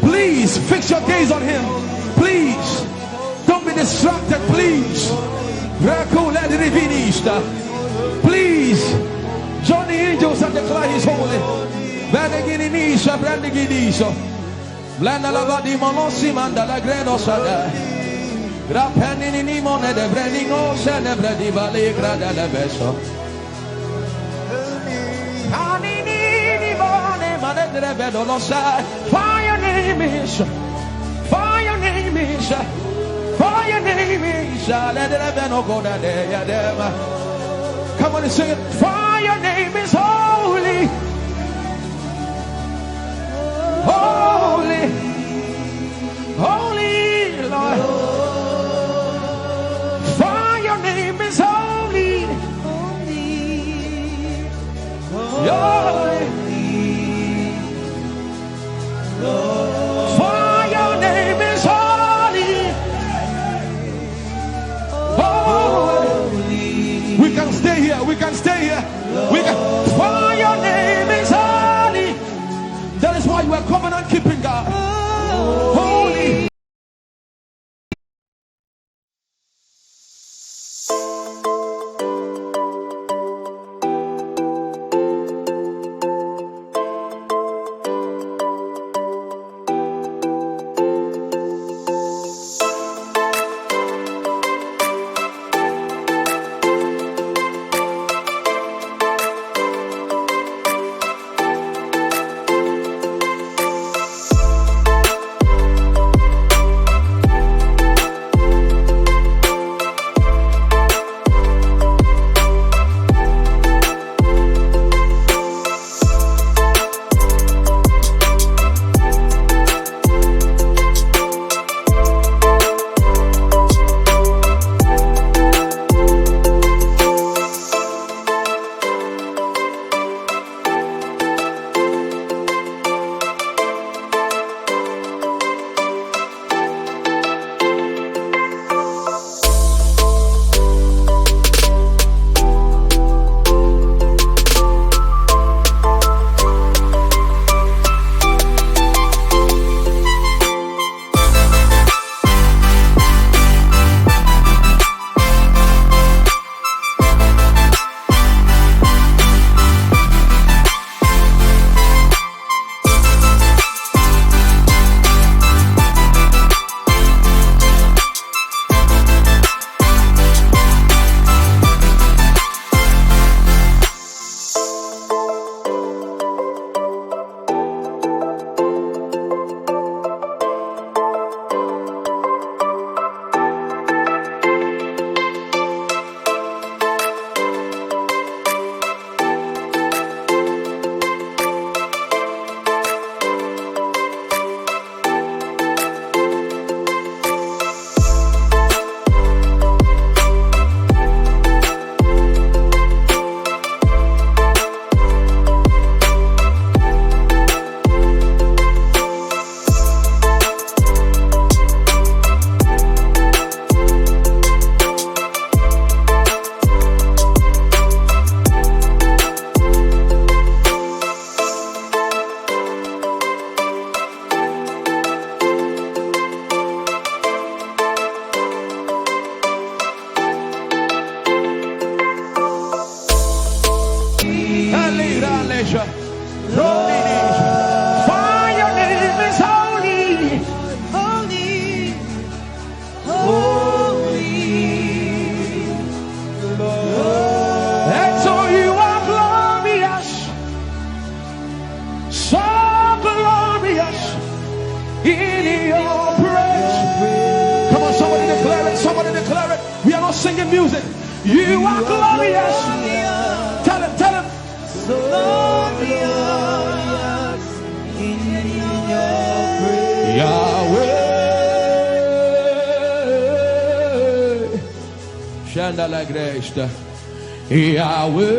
please. Please fix your gaze on him. Please don't be distracted. Please, please join the angels and declare he's holy. Blanda la vadi monosi manda la greno sada. Grapenini ni mone de breningo se ne bredi vale grada le beso. Anini ni mone mane de vedo lo sai. For your name is, for your name is, for your name is. Let the veno go da de ya dem. Come on and sing it. For your name is holy. Holy, holy Lord, for your name is holy, holy, for your name is holy, holy. We can stay here, we can stay here, we can. For your name is holy. That is why you are covenant keeping God. Holy. Singing music, you are glorious. Tell him, tell him. Glorious in your praise, Yahweh. Lara George, Yahweh,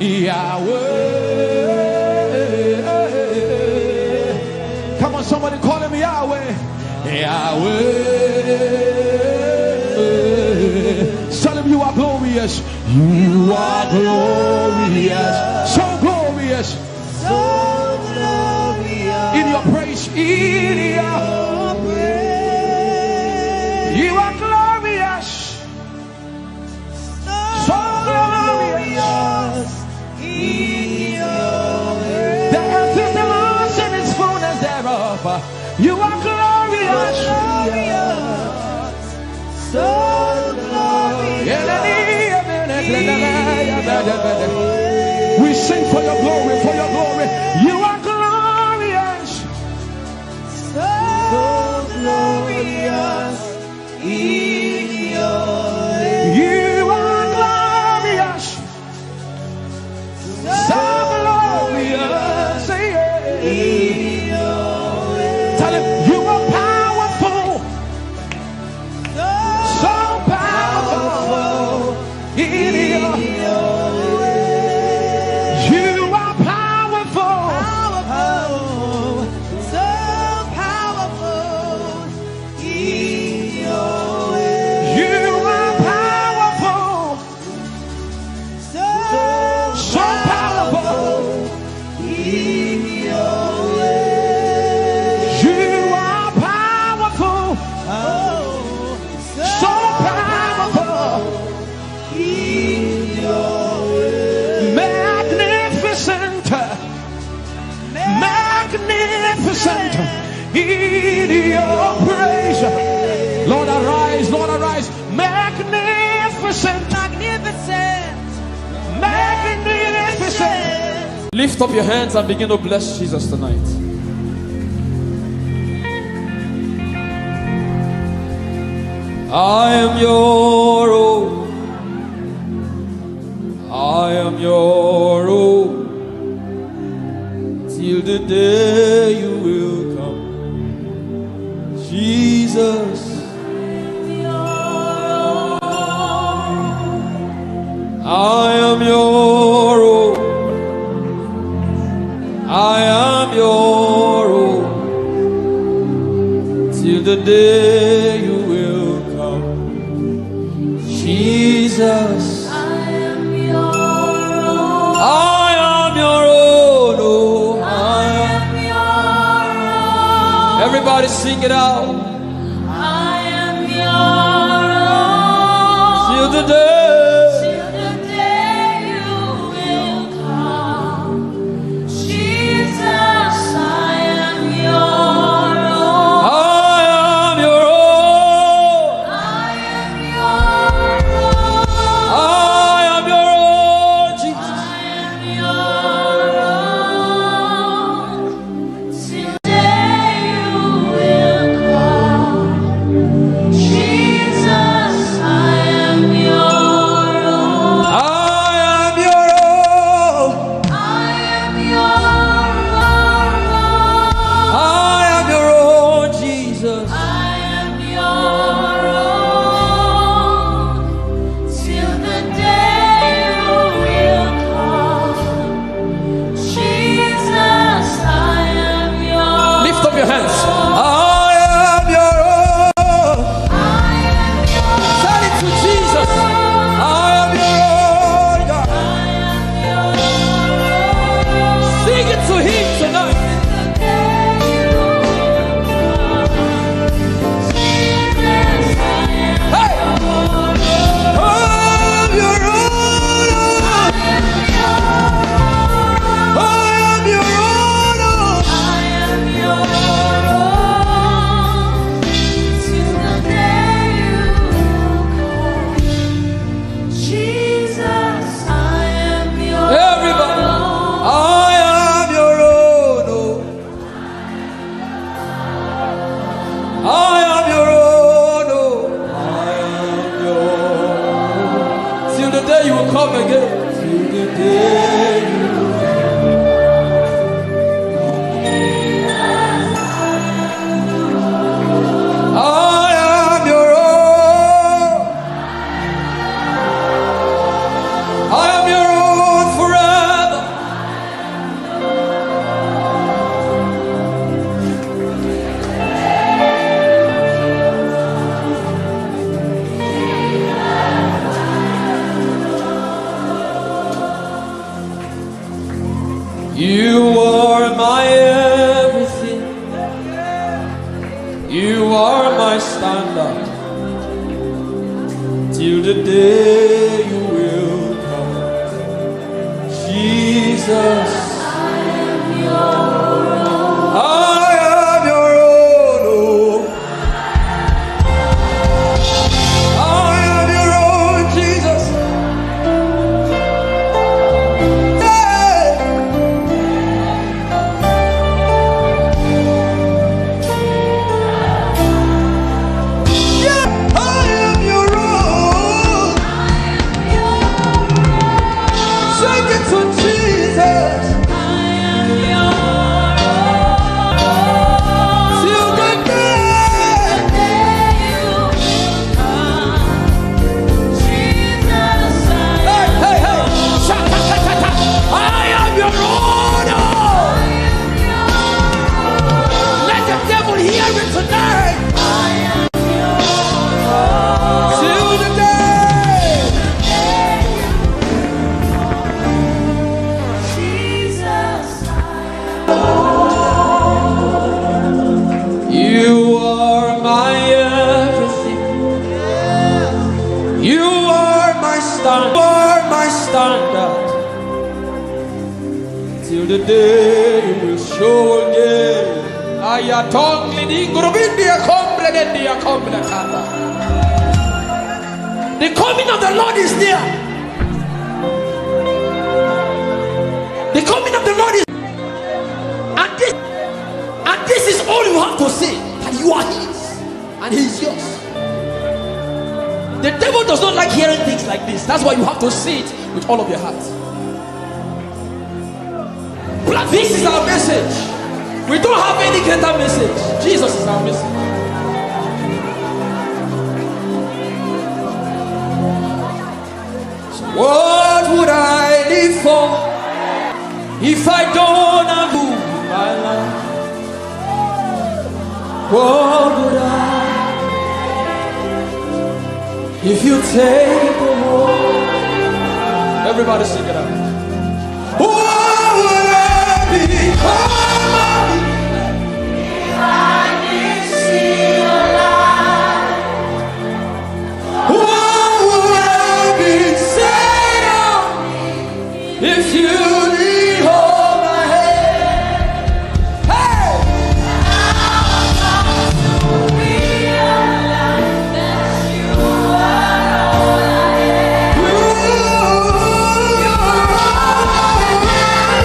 Yahweh. Come on, somebody call him Yahweh. Yahweh. Tell him you are glorious. You are glorious. So glorious. So glorious. In your praise. In your praise. You are glorious. So glorious. In your praise. The earth is the Lord's and its fullness thereof. You are glorious. So glorious. We sing for your glory, for your glory. You are glorious. So glorious. In your way. You are glorious. So glorious. In your way. Tell him you are powerful. So powerful. In your way. You are powerful. So powerful. In your way. You are powerful. So powerful. In your way. You are powerful. So powerful. In your way. Magnificent. Magnificent. In your praise. Lord arise, Lord arise. Magnificent. Magnificent. Magnificent. Lift up your hands and begin to bless Jesus tonight. I am your own. I am your own. Till the day you will come. Jesus. I am your own. I am your own. Till the day you will come. Jesus. I am your own. I am your own. Oh, I am your own. Everybody sing it out. I am your own. Till the day. Jesus, I am your You are my everything. You are my standard. Till the day you will come. Jesus, I am your own. I am your own. Oh. I am your own, Jesus. Till the day you will show again. The coming of the Lord is near. The coming of the Lord is, and this is all you have to say, that you are His and He is yours. The devil does not like hearing things like this. That's why you have to say it with all of your heart. This is our message. We don't have any greater message. Jesus is our message. So what would I live for if I don't have you in my life? What would I if you take the world? Everybody sing it out. What would I become of me if I didn't see your light? What would I be said of me if you didn't hold my hand? Hey! I've come to realize that you are all I am. You are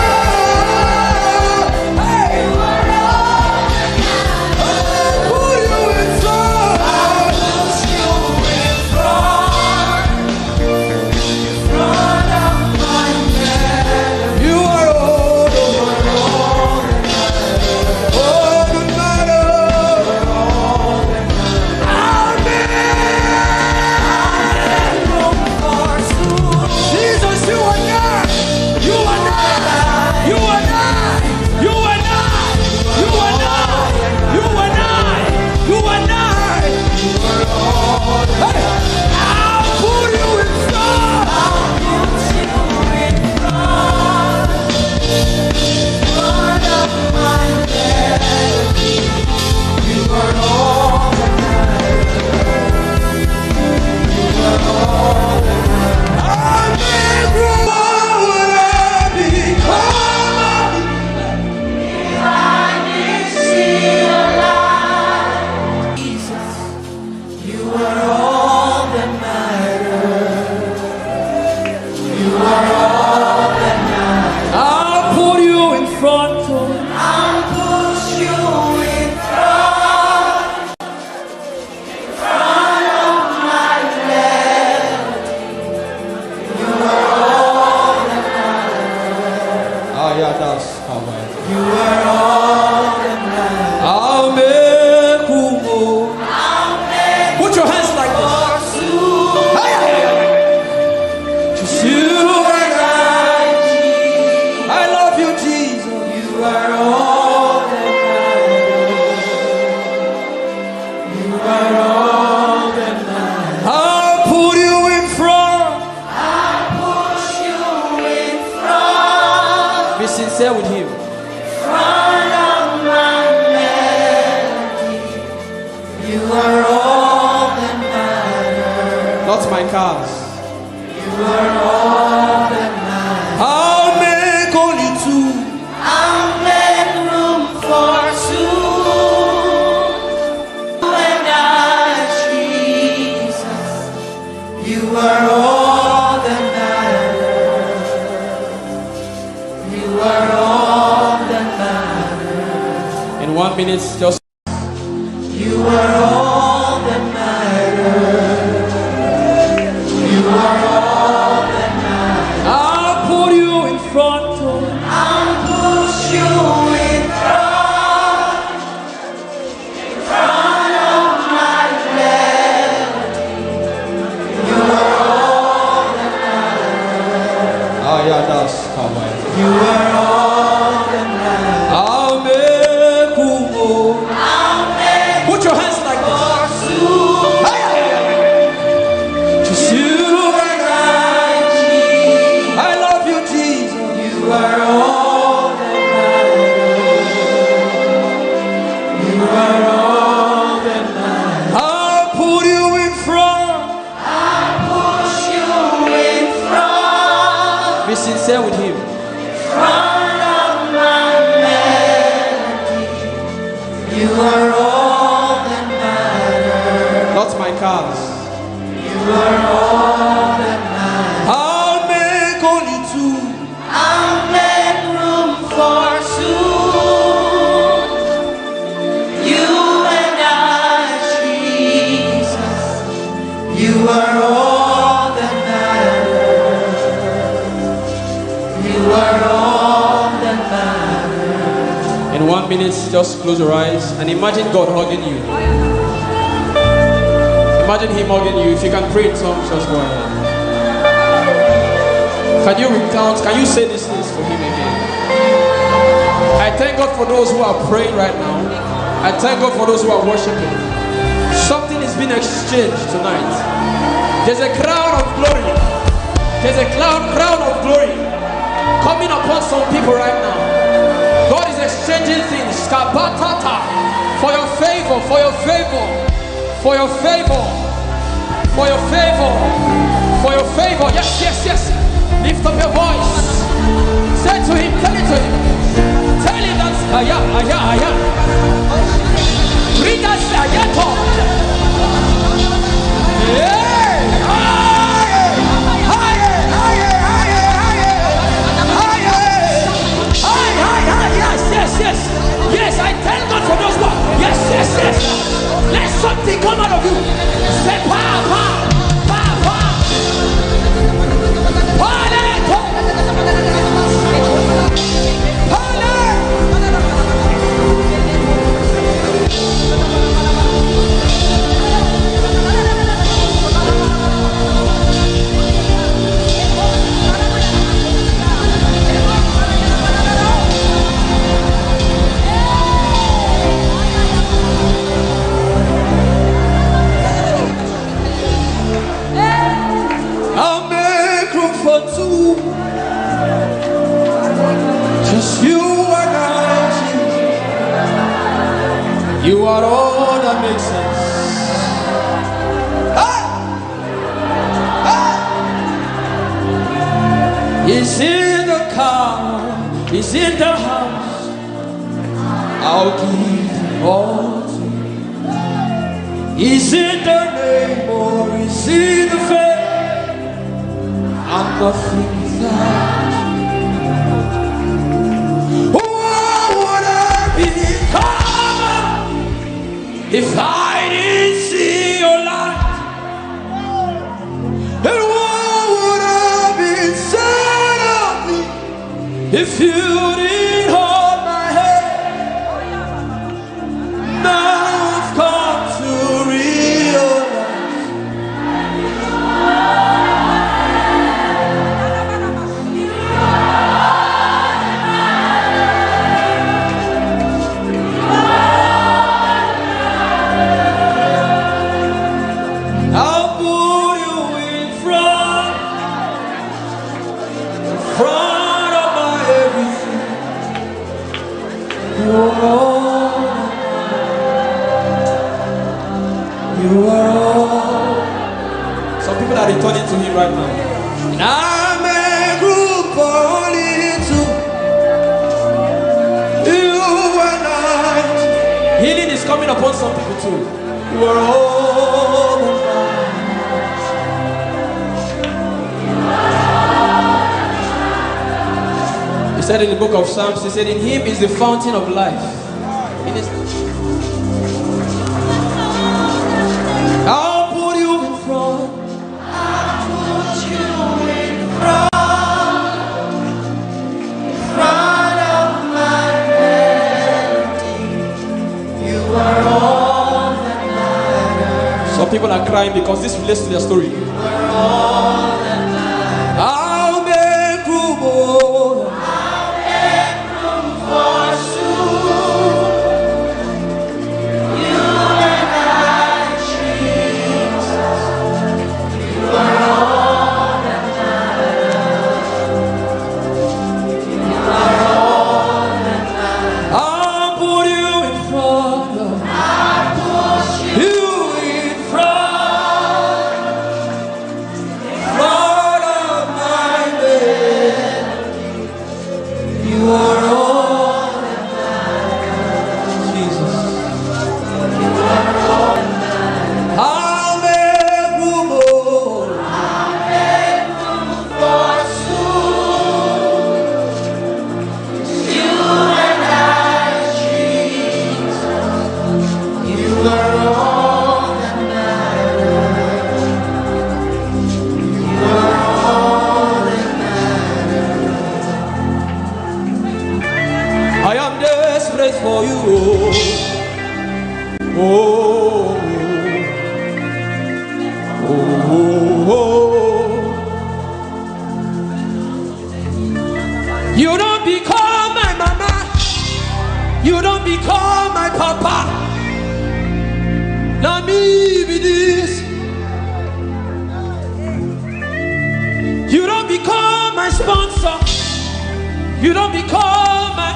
sincere with him. Front of my melody, you are all that matters. Not my cars. You are all that matters. I'll make only two. I'll make room for two. You and I, Jesus, you are all that matters. You are all that matters. In 1 minute, just. You are all that matters. You are all that matters. I'll put you in front. I'll push you in front of my melody. You are all that matters. Ah, yeah, that's Kawaii. You are all that matters. I'll make Umoh. I'll make Put your hands like this. pursue. Just you and I, Jesus, I love you, Jesus. you are all that matters. You are all that matters. I'll put you in front. I'll push you in front. Be sincere with him. Front of my melody, you are all that matters. Not my cars. You are all that matters. I'll make only two. I'll make room for two. You and I, Jesus, you are all that matters. You are all that matters. In 1 minute, just close your eyes and imagine God hugging you. Imagine him hugging you. If you can pray in tongues, just go ahead. Can you recount? Can you say these things for him again? I thank God for those who are praying right now. I thank God for those who are worshiping. Something is being exchanged tonight. There's a crown of glory. There's a crown of glory coming upon some people right now. God is exchanging things. Kabatata. For your favor, for your favor, for your favor, for your favor, for your favor. Yes, yes, yes. Lift up your voice. Say to him, tell it to him. Tell him that aya. Read us ayato. Yes, I thank God for those ones. Yes. Let something come out of you. Say pa. Just you and I, you are all that makes sense. He's in the car, he's in the house. I'll give all to you. He's in the name or he's in the faith. I'm nothing without. If I didn't see your light, and what would have been said of me if you didn't hold my hand? Now I've come to realize front of my everything. You are all. You are all. Some people are returning to him right now. And I'm a group only to you and I. Healing is coming upon some people too. You are all. He said in the book of Psalms, he said, in him is the fountain of life. In his... I'll put you in front. I'll put you in front of my melody. You are all that matters. Some people are crying because this relates to their story. You are all that matters. I'll make room, oh. I'll make room for soon. You and I, Jesus. You are all that matters. You are all that matters. I'll put you in front of I'll put you you in front of my bed. You are all that matters. Jesus. You are all that matters. I'll make room, oh. I'll make room for soon. You and I, Jesus. You are all that matters. You are all that matters. I am desperate for you. Oh, oh, oh, oh. You don't become my mama. You don't become my papa. Now me be this. You don't become my sponsor. You don't become my...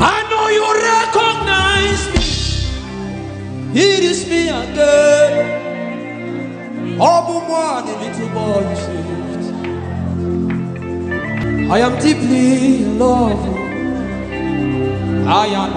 I know you recognize me. It is me again. Oh, the little boy you saved. I am deeply in love. I am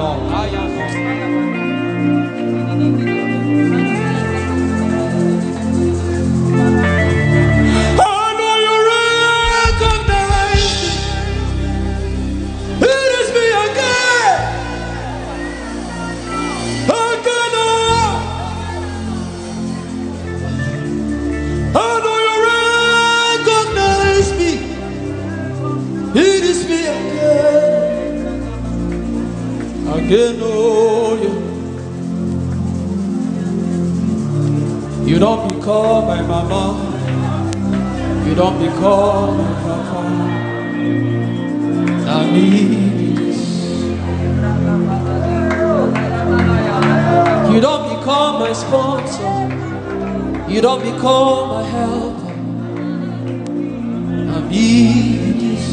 again, oh, you don't become my mama. You don't become my papa. I need this. You don't become my sponsor. You don't become my helper. I need this.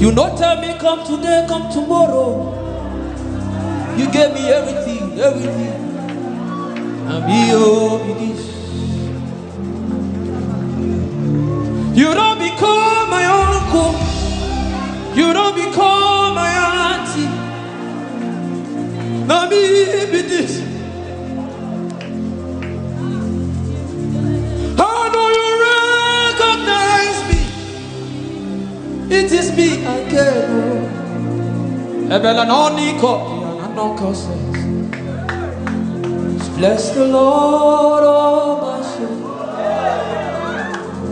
You not tell me come today, come tomorrow. You gave me everything, everything. And me, oh, me this. You don't become my uncle. You don't become my auntie. Now me be this. How do you recognize me? It is me again. Eben anoniko, anonko says, bless the Lord, oh my soul.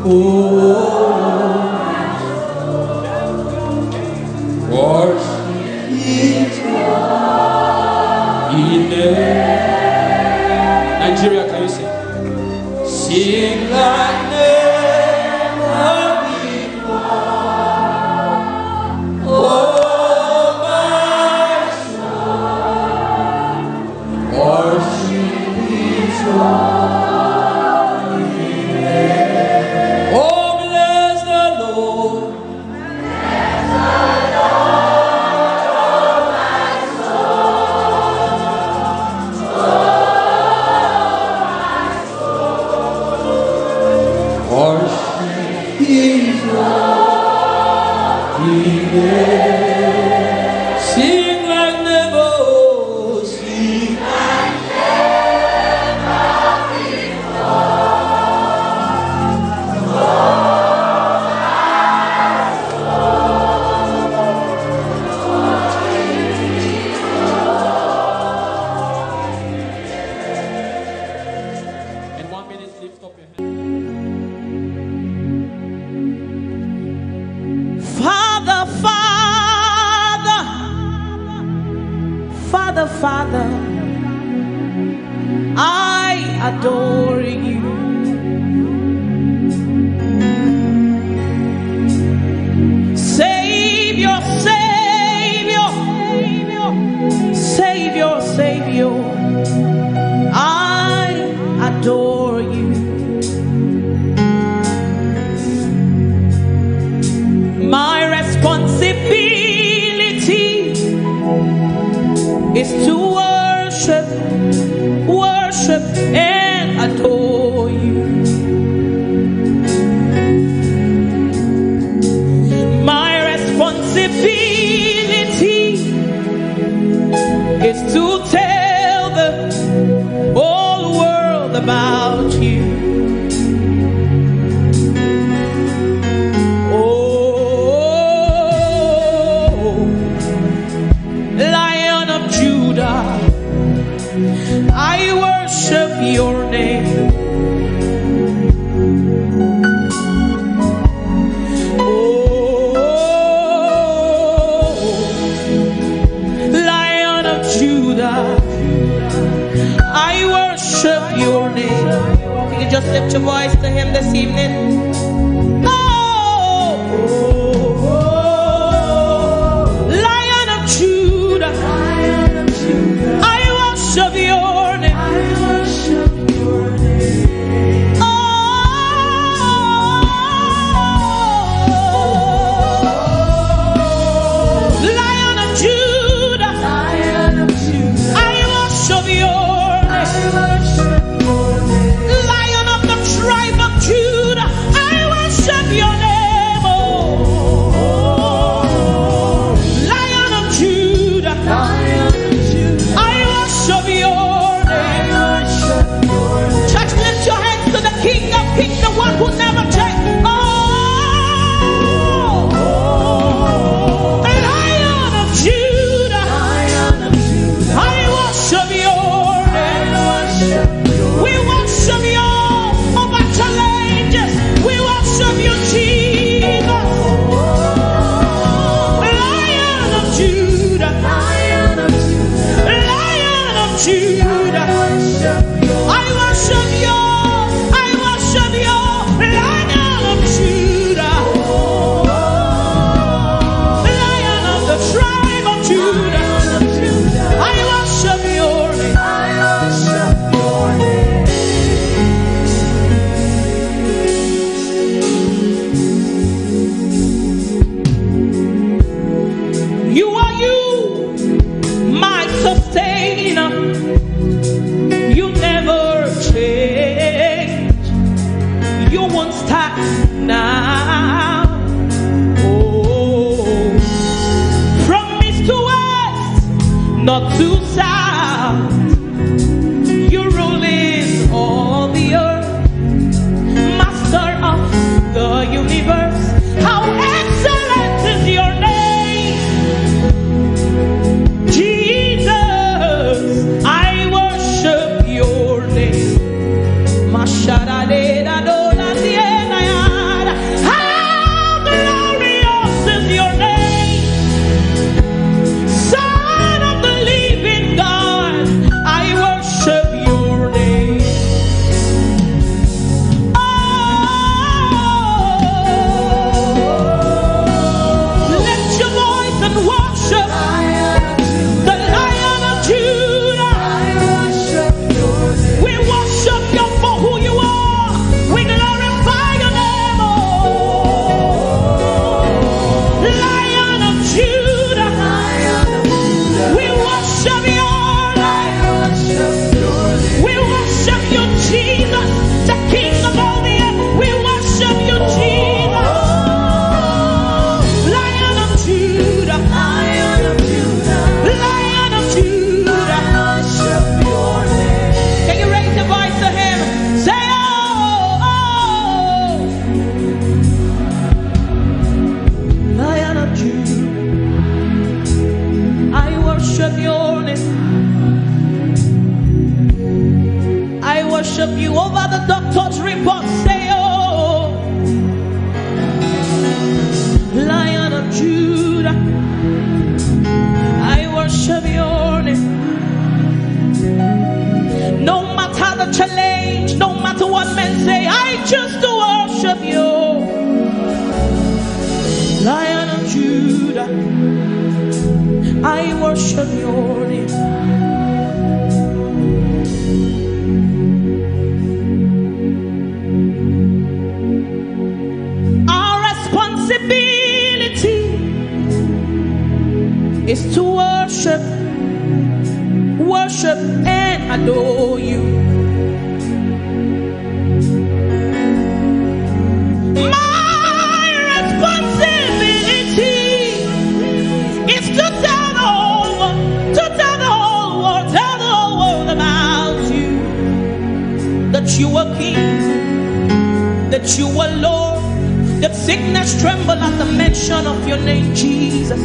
Oh, worship His God. Nigeria, can you sing? Sing like never before. Oh, my soul, worship His God. Sing like never, sing like in 1 minute, lift up your hand. Father, Father, Father, Father, I adore you. Savior, Savior, Savior, Savior, I adore you. My responsibility is to worship, worship and adore you. My responsibility is to tell the whole world about you. I worship your name. Oh, Lion of Judah, I worship your name. You can just lift your voice to him this evening. Lion of Judah, I worship your name. Oh, Lion of Judah, I worship your name. Lion of the tribe of Judah, I worship your name. Oh, Lion of Judah, I worship your name. Church, lift your hands to the King of Kings, the one who never changes. Oh, Lion of Judah, I worship your name. We worship you over challenges. We worship you, Jesus. Lion of Judah, Lion of Judah, I worship you, Lion of Judah, Lion of the tribe of Judah, I worship your name. You are you, my sustainer. You never change. You won't stop now. Oh, from east to west, not to south, you rule in all the earth, master of the universe. How excellent is your name, Jesus. I worship your name. How glorious is your name, Son of the living God. I worship your name. Oh, lift your voice and worship the Lion of Judah. We worship you for who you are. We worship you over the doctor's report. Say, oh, Lion of Judah, I worship your name. No matter the challenge, no matter what men say, I choose to worship you. Lion of Judah, I worship your name. Our responsibility is to worship and adore you. My responsibility is to tell the whole world, tell the whole world about you. That you are King, that you are Lord, that sickness tremble at the mention of your name, Jesus.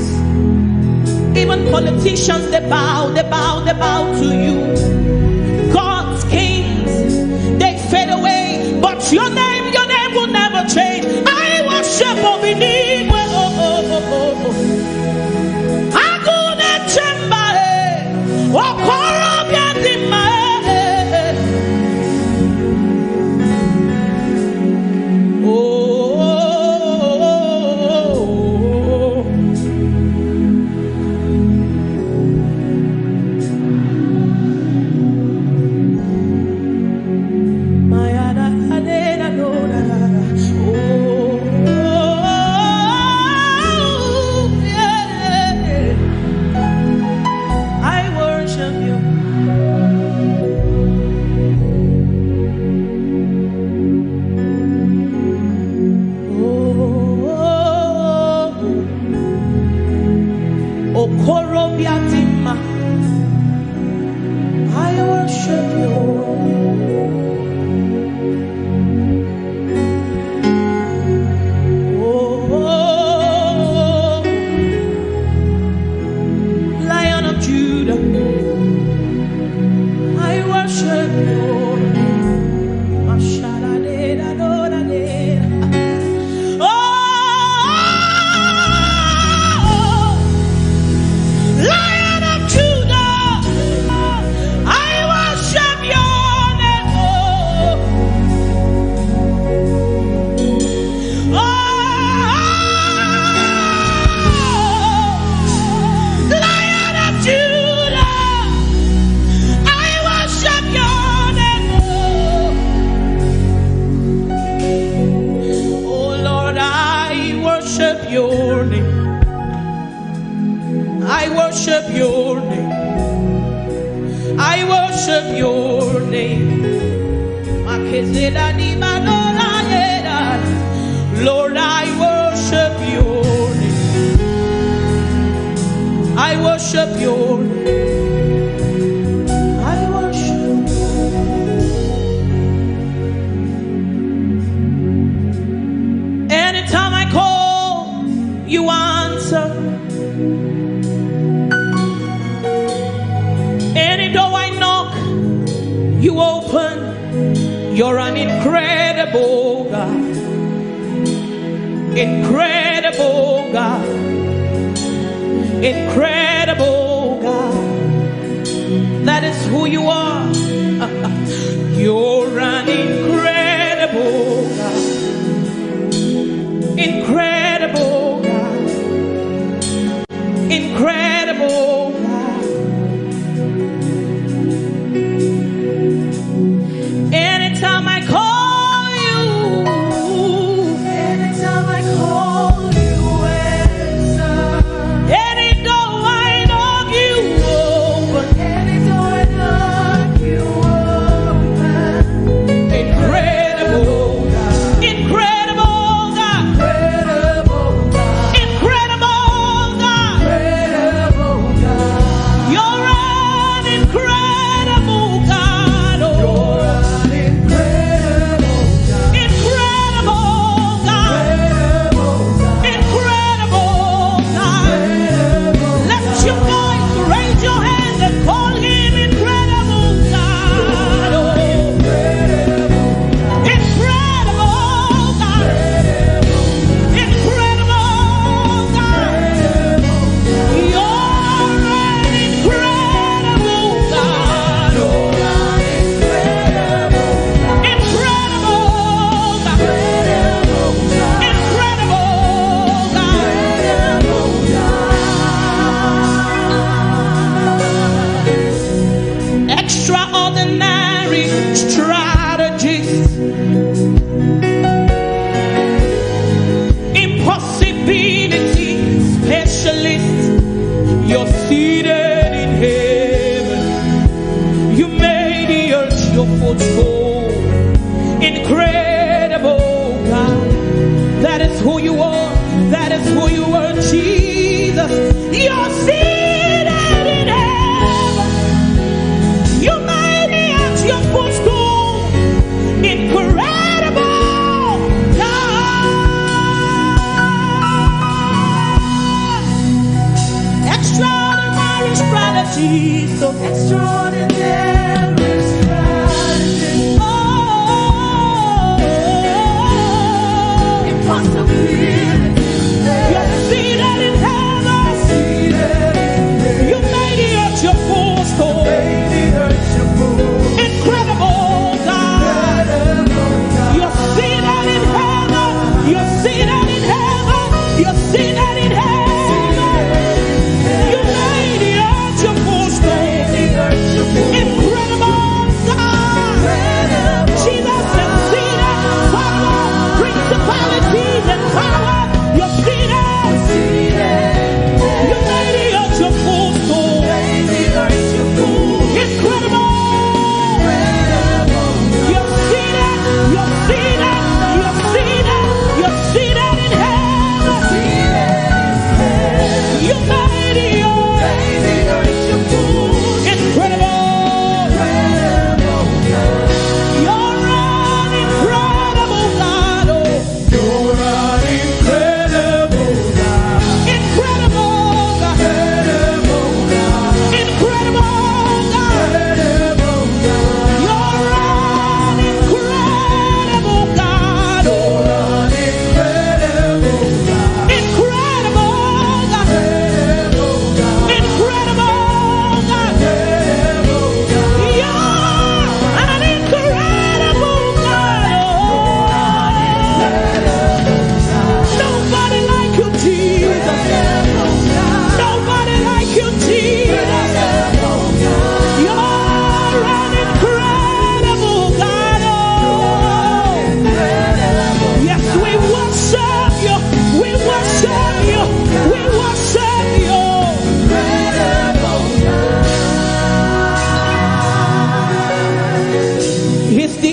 Even politicians, they bow to you. God's kings, they fade away, but your name will never change. I worship Obinigwe. Agune chembare, okorobia dimae. Lord, I worship your name. I worship your name. I worship your name. Anytime I call, you answer. Any door I knock, you open. You're an incredible God. Incredible God. Incredible God. That is who you are. You're an incredible God. Incredible God. Incredible God. Anytime I call,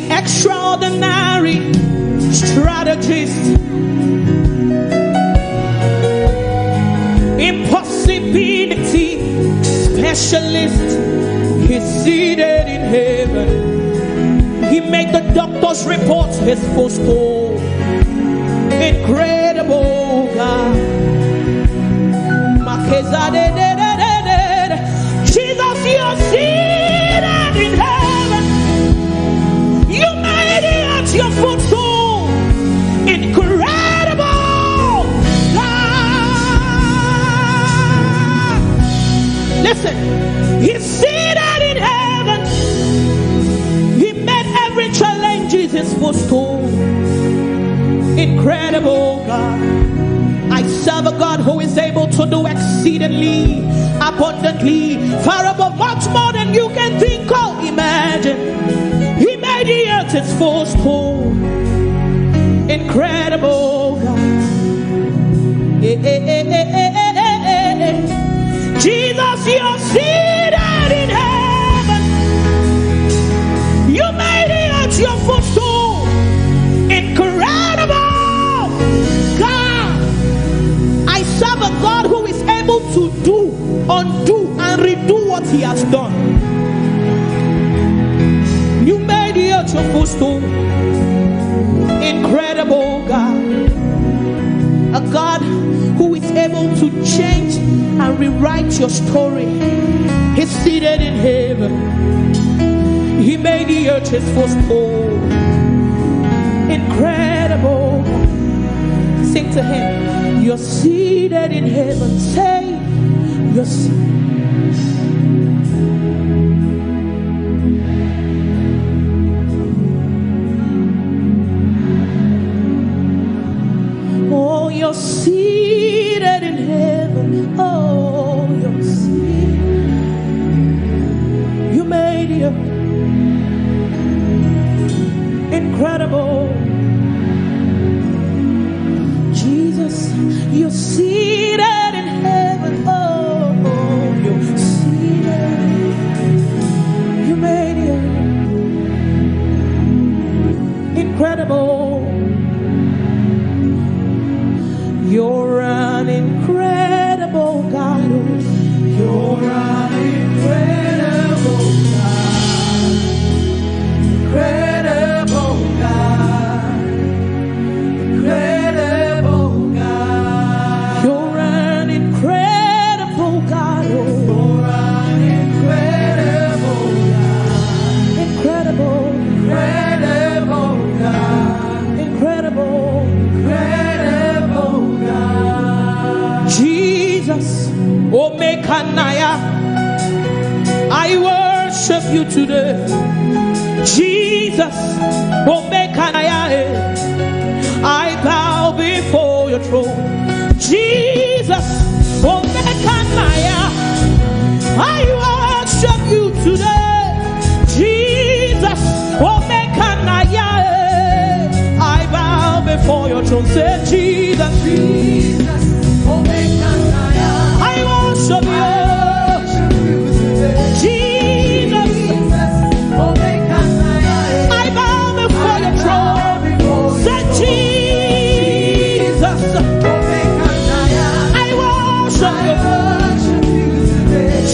the extraordinary strategist, impossibility specialist. He's seated in heaven. He made the doctor's reports his footstool. Incredible God. Jesus, you're seated in heaven. You made it your footstool. Incredible God. Listen, he's seated in heaven. He made every challenge his footstool. Incredible God. I serve a God who is able to do exceedingly, abundantly, far above, much more than you can think or imagine. He made the earth his footstool. Incredible God. Jesus, you're seated in heaven. You made the earth your footstool. Incredible God. I serve a God who is able to do, undo, and redo what he has done. You made the earth your footstool. Incredible God. A God who is able to change and rewrite your story. He's seated in heaven. He made the earth his footstool. Incredible. Sing to him. You're seated in heaven. Say, you're seated. Oh, you're seated in heaven. Oh, you're seated. You made it. Incredible. Jesus, you're seated in heaven. Oh, you're seated. You made it. Incredible. You're an incredible God. You're an incredible God. Incredible God. Incredible God. You're an incredible God. You're an incredible God. Incredible. Incredible God. Incredible. Incredible God. Jesus, Omekanaya, I worship you today. Jesus, Omekanaya, I bow before your throne. Jesus, Omekanaya, I worship you today. Jesus, Omekanaya, I bow before your throne. Say Jesus, Jesus, Omekanaya, I worship you. Jesus, Omekanaya, I bow before your throne. Say Jesus, Omekanaya, I worship you.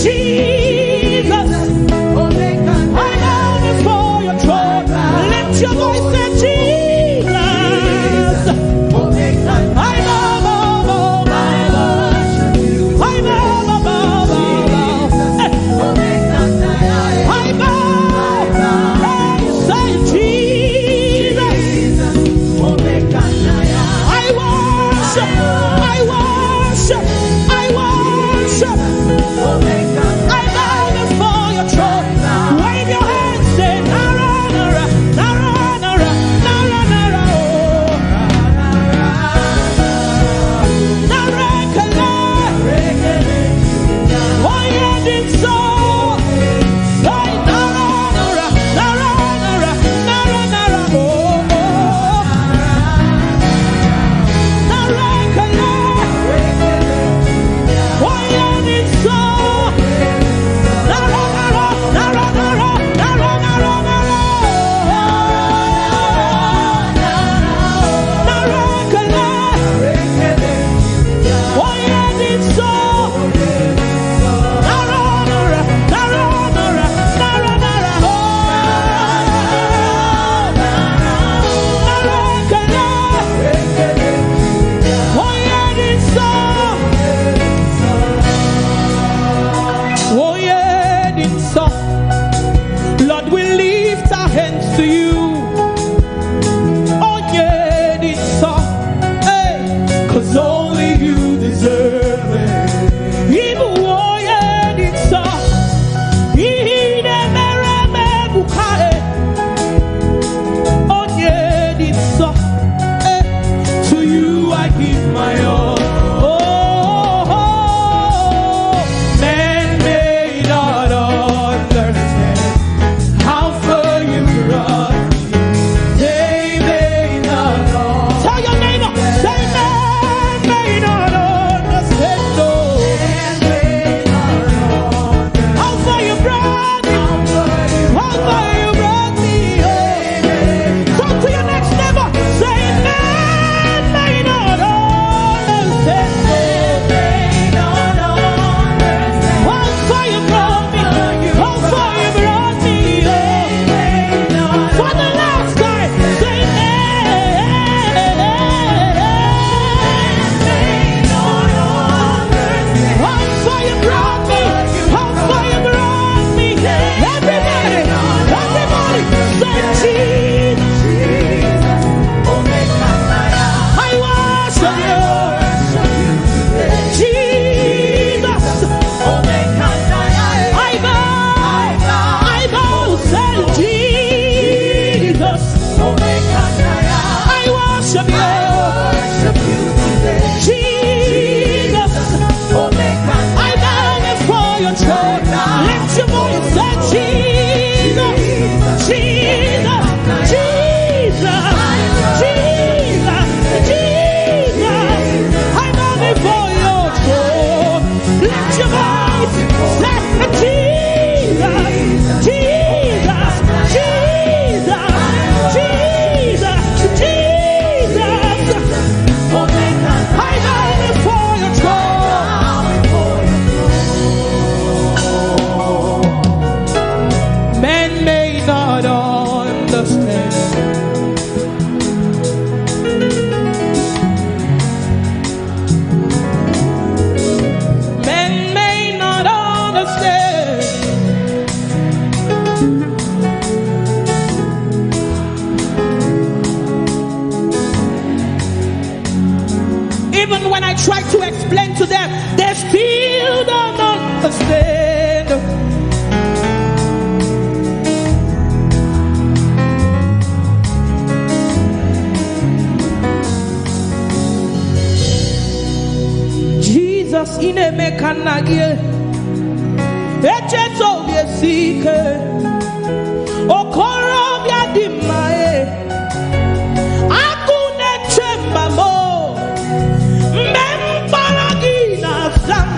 Jesus, Omekanaya, I bow before your throne. Lift your voice, say Jesus, Omekanaya, I bow, bow, bow, bow. I bow, bow, bow, bow. I bow. Hey, say Jesus. I worship. I worship. I worship. I bow before your throne. Wave your hands, say Nara, Nara, Nara, Nara, Nara, Nara, Nara, Kala, Oyelade, so say Nara, Nara, Nara, Nara, Nara, Nara, oh, Nara, Kala, I try to explain to them, they still don't understand. Jesus in a mechanagie, echeto biesike, okoro biadimae, akune chembamo, memparagina sam,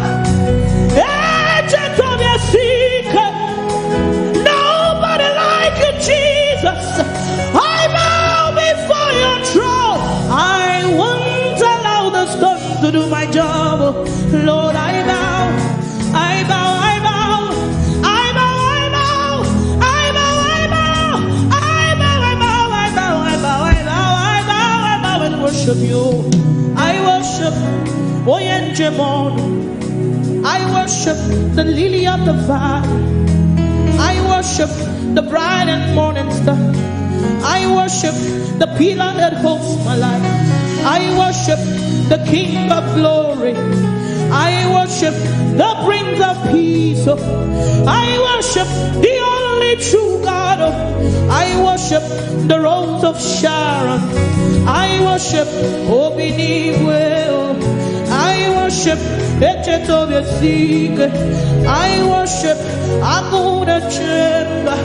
echeto biesike. Nobody like you, Jesus. I bow before your throne. I won't allow the stone to do my job. Lord, I bow, I bow, I bow, I bow, I bow, I bow, I bow, I bow, I bow, I bow, I bow, I bow, I bow, I bow and worship you. I worship Oyelade. I worship the lily of the valley. I worship the bright and morning star. I worship the pillar that holds my life. I worship the King of glory. I worship the Prince of peace. I worship the only true God. I worship the Rose of Sharon. I worship Obiniwel. I worship Echetobiesike. I worship Aguda Chemba.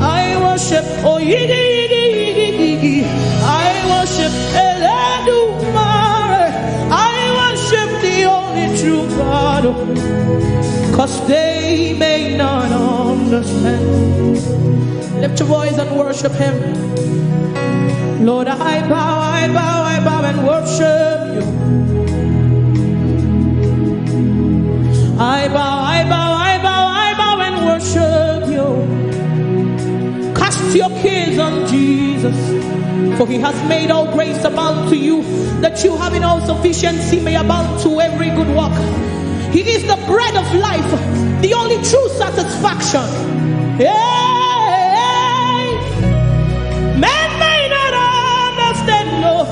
I worship Oyidi. I worship Eledumare. I worship the only true God, 'cause they may not understand. Lift your voice and worship Him. Lord, I bow, I bow, I bow and worship you. I bow, I bow, I bow, I bow and worship you. Cast your cares on Jesus, for He has made all grace abound to you, that you having all sufficiency may abound to every good work. He is the bread of life, the only true satisfaction. Hey, man may not understand, no.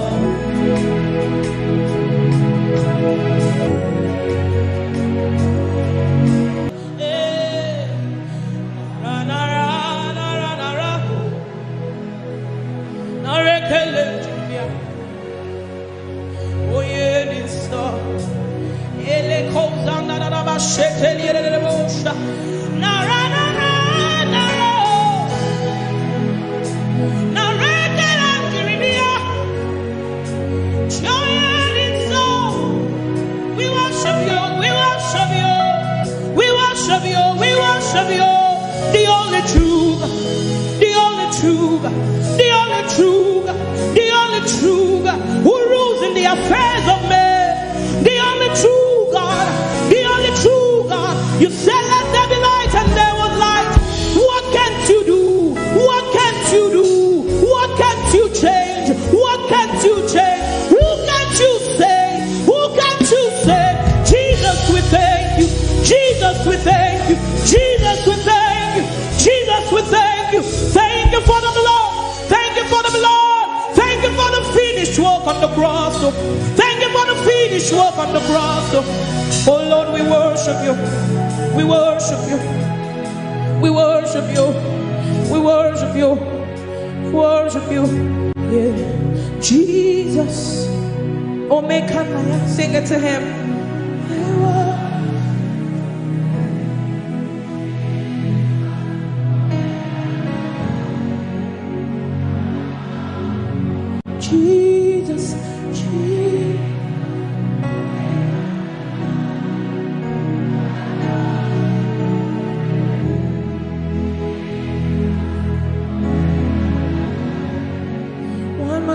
Oh Lord, we worship you. We worship you. We worship you. We worship you. Worship you. Yeah. Jesus. Oh, make Maya. Sing it to Him. Jesus.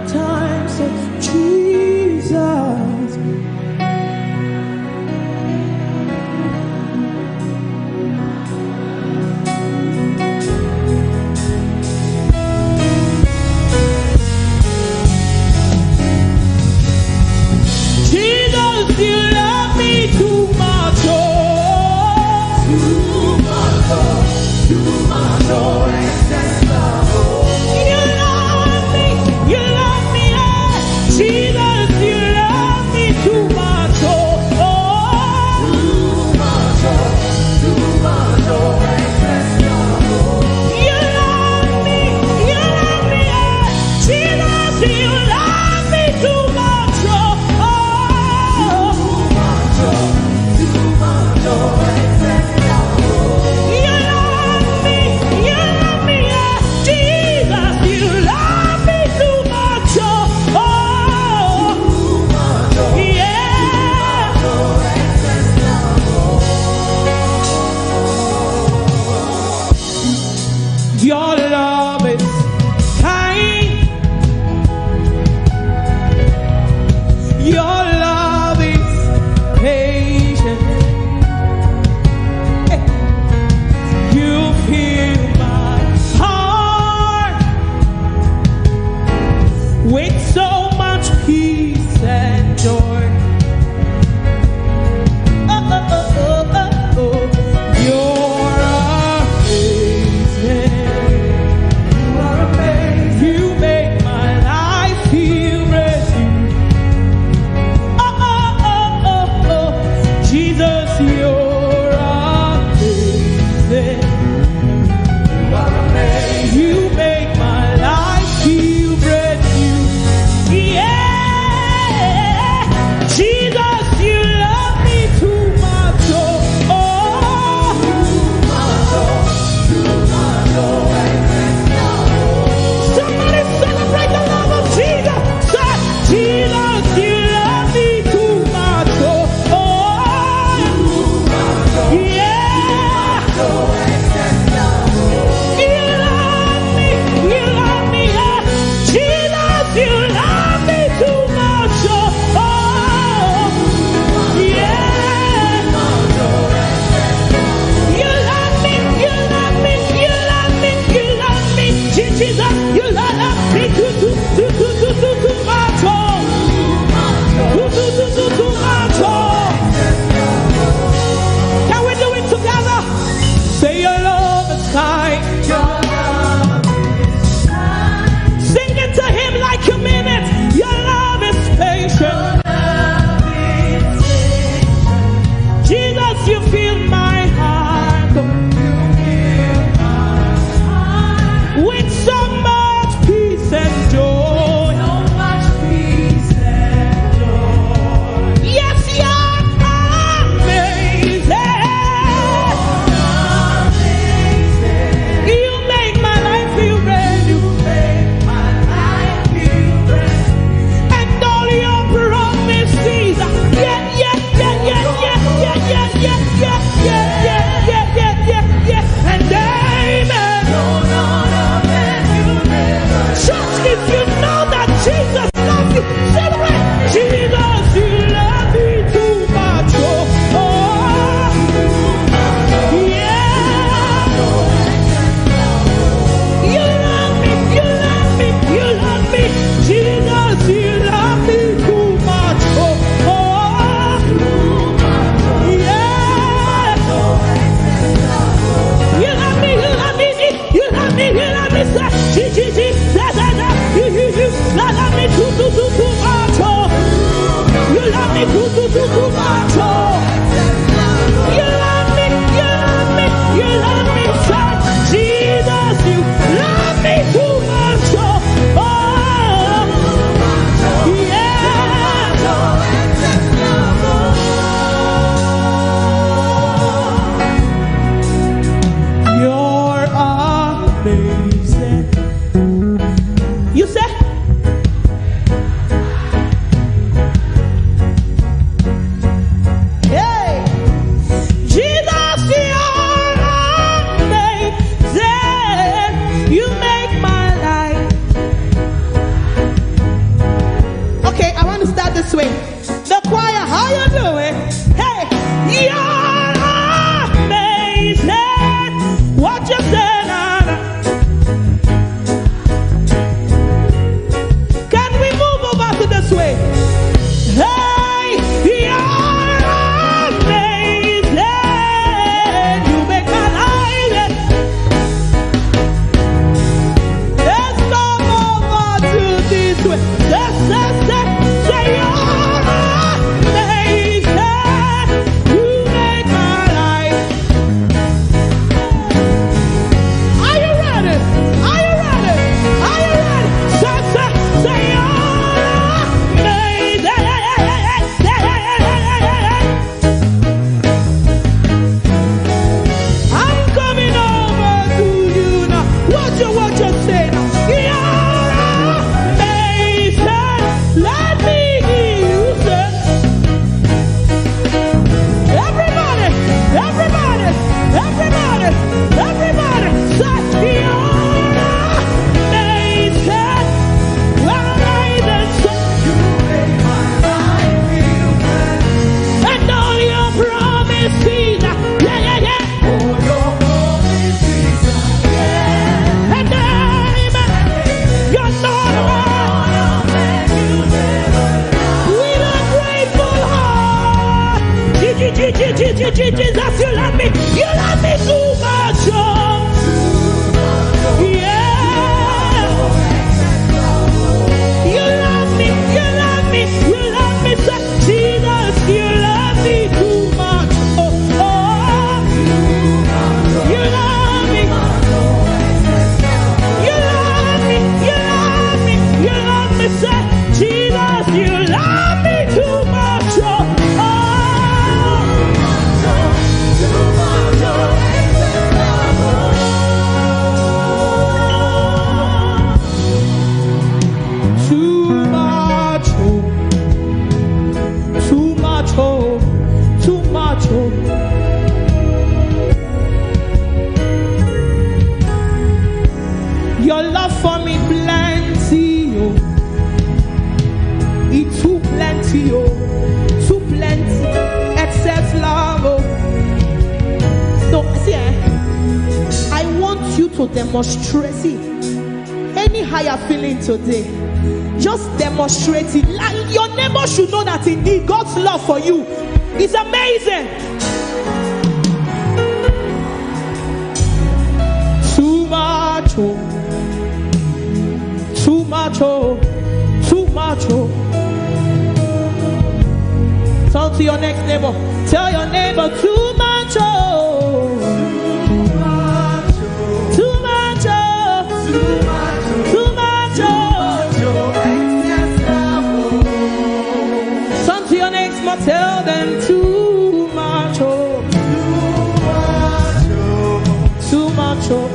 Time, say Jesus. Jesus, you love me too much, oh. Too much, oh. Too much, oh. You love me, Jesus, you love me too much. with so much peace and joy. Oh, oh, oh, oh, oh, oh. You're amazing. You are amazing. You make my life feel ready. Oh, oh, oh, oh, oh. Jesus, you're amazing. You are amazing. You make my life feel brand new. Yeah. Jesus, you love me too much. Oh, oh. Somebody celebrate the love of Jesus. Say, Jesus, you love me too much. Oh, oh. Yeah. You love me, yeah. Jesus, you love me too much. Oh, oh. Yeah. You love me, you love me, you love me, you love me. Jesus, you love me too much. Oh. Too much. Oh. Can we do it together? Say your love is kind. Sing it to him like you mean it. Your love is patient. Jesus, you fill my heart with so much peace and joy. Yes, you're amazing. You make my life feel brand new. And all your promises, yeah. And amen. Church, if you know that Jesus loves you, celebrate. Jesus, you love me too much. Oh, oh. Yeah. You love me, you love me, you love me. Jesus, you love me too much. Oh, oh. Yeah. You love me, you love me, you love me, you love me. Say, you love me too much. Oh. You love me too much. Oh. You love me, you love me, you love me. Say, Jesus, you love me too much. Oh, yeah. You're amazing. You say? Hey, Jesus, you're amazing. You make my life. Okay, I want to start this way. The choir, how you doing? Hey, you're amazing. What you say, Nana? Can we move over to this way? Hey, you're amazing. You make my life. Let's come over to this way. Say you're demonstrate it. Any higher feeling today, just demonstrate it. Like your neighbor should know that indeed God's love for you is amazing. Too much, oh. Too much, oh. Too much, oh. Talk to your next neighbor. Tell your neighbor, too much, oh. Too much, oh. Too much, oh. Too much, oh. Talk to your next neighbor. Tell them, too much, oh. Too much, oh.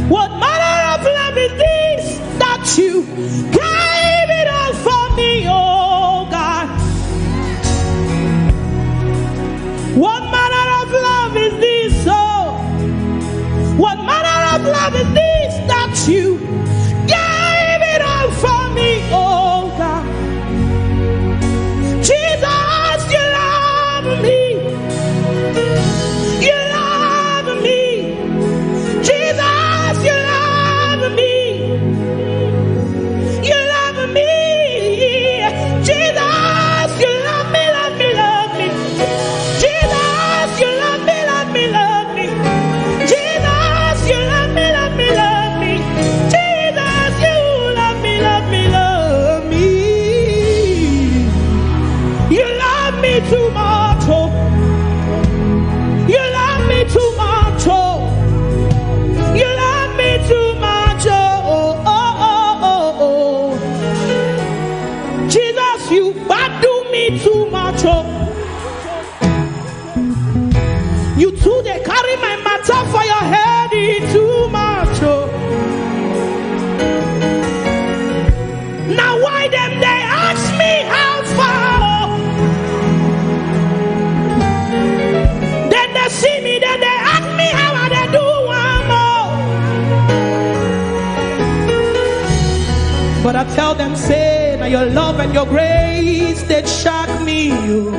What manner of love is this that you gave it all for me, oh God? What manner of love is this, oh? What manner of love is this that you gave it all for me, oh God? Jesus, you love me. You love me. Jesus, you love me. You love me. Jesus, you love me, love me, love me. Jesus, you love me, love me, love me. Jesus, you love me, love me, love me. Jesus, you love me, love me, love me. You love me too much, oh. You love me too much, oh. You love me too much, oh, oh, oh, oh, oh. Jesus, you badu me too much, oh. You too, they carry my matter for your head, too much, oh. Now why them they ask me how far, oh. Then they see me, then they ask me how I they do one more. But I tell them, say, now your love and your grace, they shock me, oh.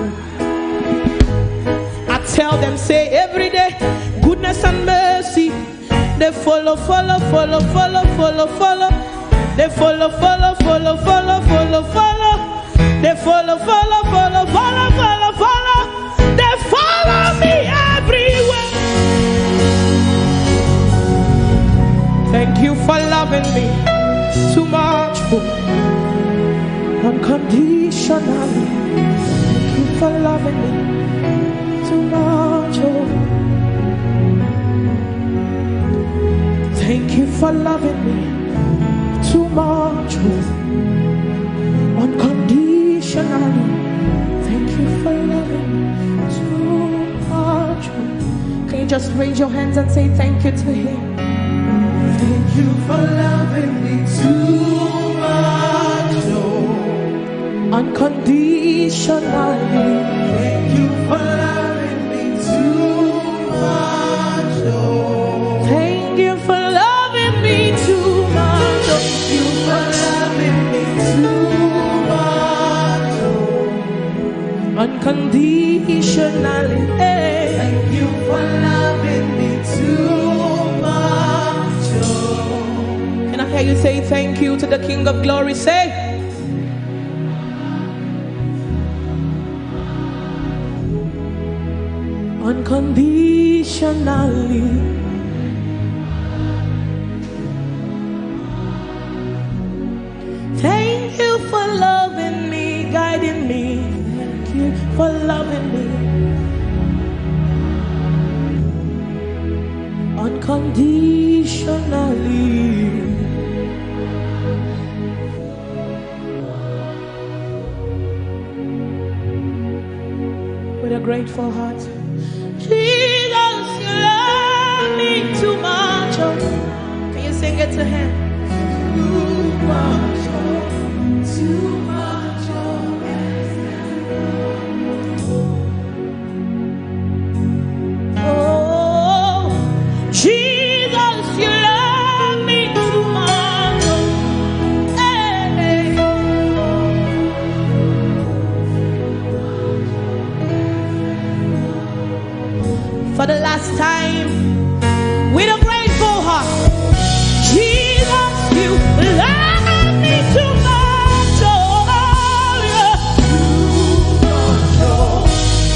I tell them, say, every day, goodness and mercy, they follow, follow, follow, follow, follow, follow. They follow, follow, follow, follow, follow, follow. They follow, follow, follow, follow, follow, follow. They follow me everywhere. Thank you for loving me too much, oh. Unconditionally. Thank you for loving me too much, oh. Thank you for loving me too much, oh. Unconditionally. Thank you for loving me too much, oh. Can you just raise your hands and say thank you to him? Thank you for loving me too much, oh. Unconditionally. Thank you for loving me too much, oh. Thank you for loving me too much, oh. Thank you for loving me too much, oh. Unconditionally. Thank you for loving me too much, oh. Can I hear you say thank you to the King of Glory? Say. Unconditionally. Thank you for loving me, guiding me. Thank you for loving me. Unconditionally. With a grateful heart. Jesus, you love me too much, oh. Can you sing it to him? Too much, oh. Too much, oh. Oh, Jesus, you love me too much, oh. for the last time with a grateful heart. Jesus, you love me too much. Oh, yeah.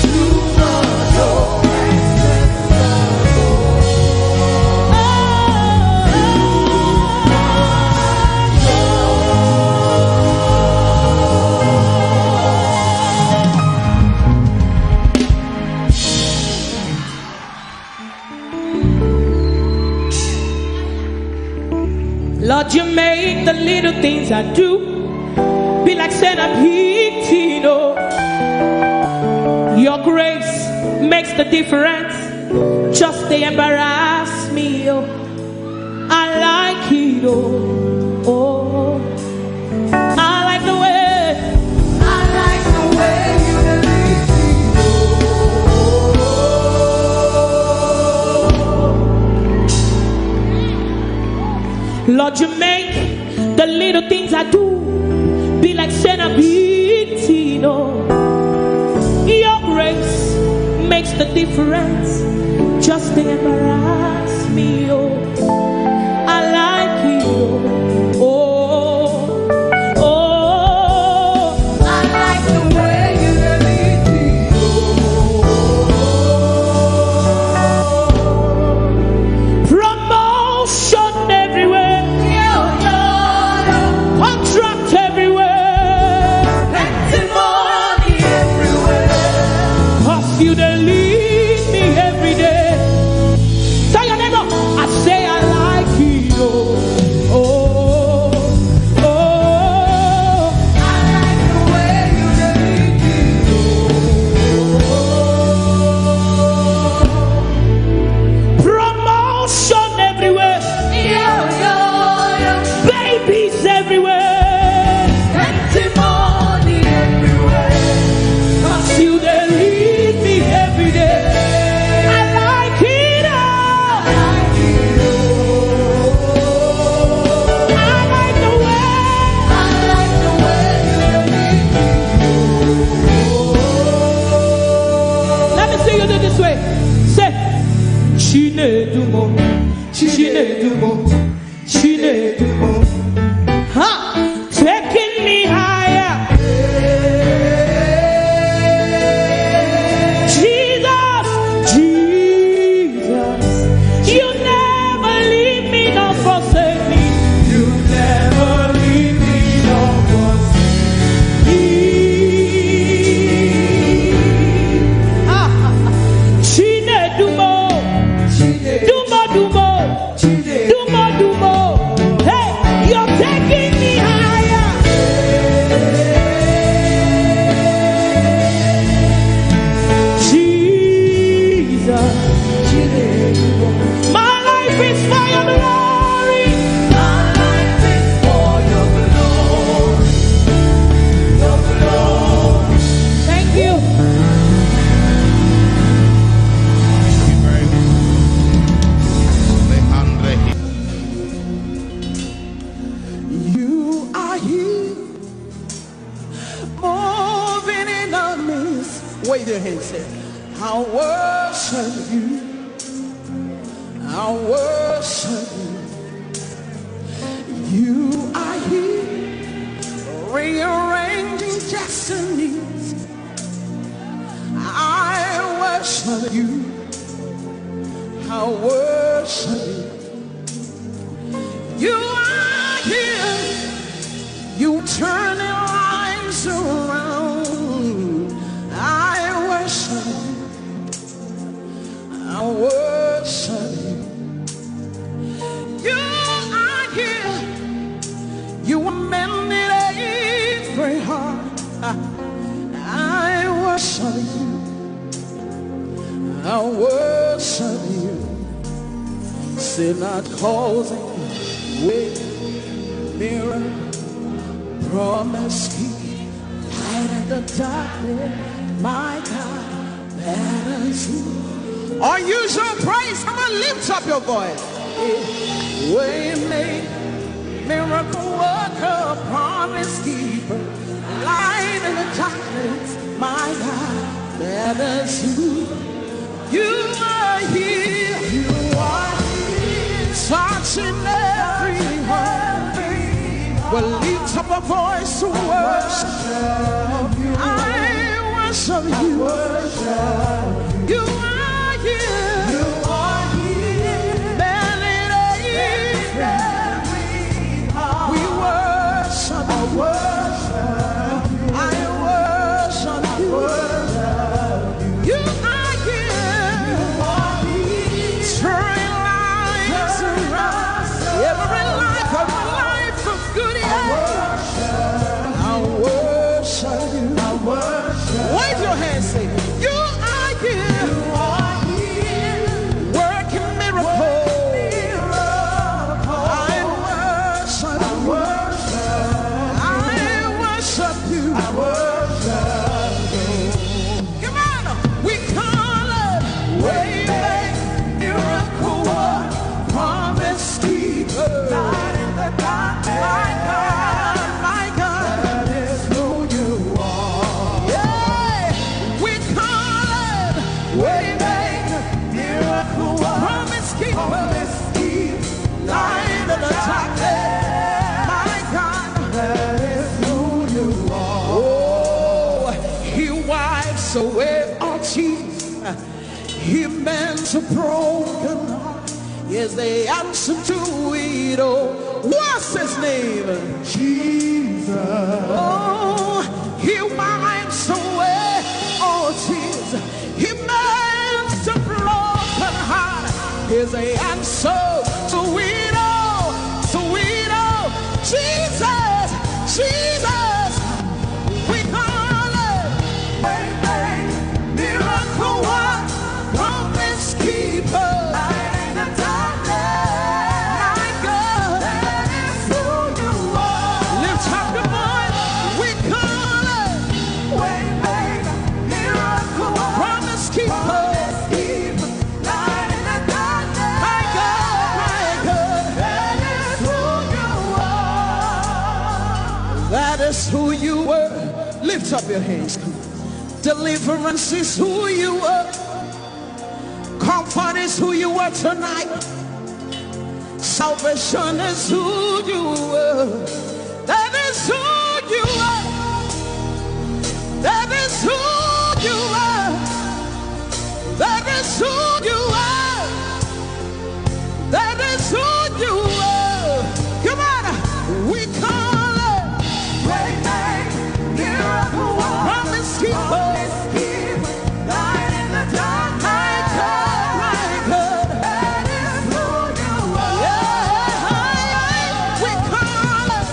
Too much, Lord, you make the little things I do be like centipede. Oh, your grace makes the difference. Just they embarrass me. Oh, I like it. Oh, I like the way. I like the way you lead me. Lord, you make the little things I do be like centipede. Your grace makes the difference. Just to embarrass me. Oh, I like it. I like the way you lead me. Promotion everywhere. Contract everywhere. Testimony everywhere. Cause you they lead me every day. Tell your neighbor, I say I like it. I like the way you lead me. Promotion everywhere. Babies everywhere. Testimony everywhere. Cause you they lead me every day. I like it all. I like the way you lead me. Let me see you do this way. Say, Chinedumo, Chinedumo, Chinedumo. Ha! Taking me higher. Jesus, Jesus, you never leave me nor forsake me. You never leave me nor forsake me. Chinedumo, Dumo, Dumo, Dumo, Dumo. Hey, you're taking me higher. Jesus, my life is for your glory. My life is for your glory. Your glory. Thank you. You are here, moving in our midst. Wave your hands, say, I worship you. I worship you. You are here, rearranging destinies. I worship you. I worship you. You are here. You turning lives around. I worship you. I worship you. You are here. You mended every heart. I worship you. I worship you. Say not causing way, mirror, promise keep, light in the darkness, my God, that is you. Or use your praise, come on, lift up your voice. Way make, miracle worker, promise keeper, light in the darkness, my God, that is you. You are are here. You are here. Touching every heart. We'll lift up a voice to worship. I worship you. You are here. You are here. We worship. I worship. I worship. You are here. You are here. Turning lives around. Every life of good. I worship you. I worship. Wave your hands, say, you are here. You are here. Working miracles. I worship. I worship. I worship you. I worship you. Come on, we call it way back, miracle work, promise keeper, light in the dark. My God, that is who you are. Yeah, we call it way back, miracle work, promise keeper, light in the dark. My God, that is who you are. Oh, he wipes away our tears. He mends a broken heart. Yes, the answer to it all. What's his name? Jesus. Oh, he wipes away all tears. He mends a broken heart. Here's the answer to it all. To it all. Jesus, Jesus. We call it miracle work, promise keeper. Who you were. Lift up your hands. Come on. Deliverance is who you were. Comfort is who you were tonight. Salvation is who you were. That is who you are. That is who you are. That is who you are. That is who you are. Come on, we call promise keeper, light in the dark. My God, that is who you are. Yeah, we call it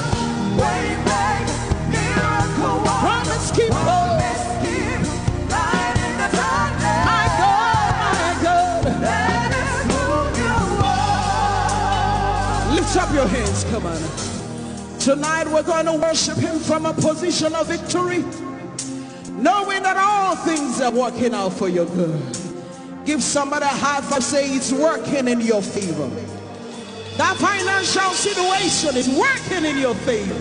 way back, miracle worker, promise keeper, light in the dark. My God, that is who you are. Lift up your hands, come on. Tonight we're going to worship him from a position of victory, knowing that all things are working out for your good. Give somebody a high five, say it's working in your favor. That financial situation is working in your favor.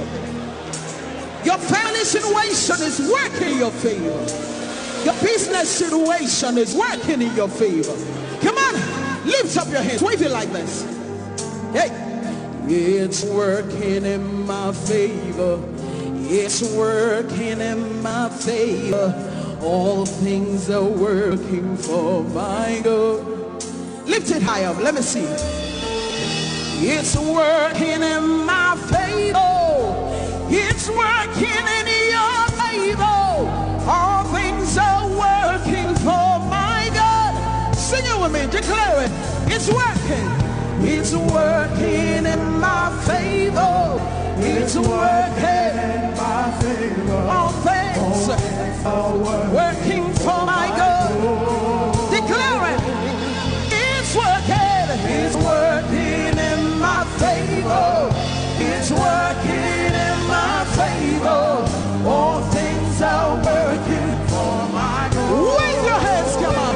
Your family situation is working in your favor. Your business situation is working in your favor. Come on, lift up your hands, wave it like this. Hey. It's working in my favor. It's working in my favor. All things are working for my good. Lift it high up, let me see. It's working in my favor. It's working in your favor. All things are working for my good. Sing it with me, declare it. It's working. It's working in my favor. It's working in my favor. All things are working for my good. Declare it. It's working. It's working in my favor. It's working in my favor. All things are working for my good. Wave your hands, come on.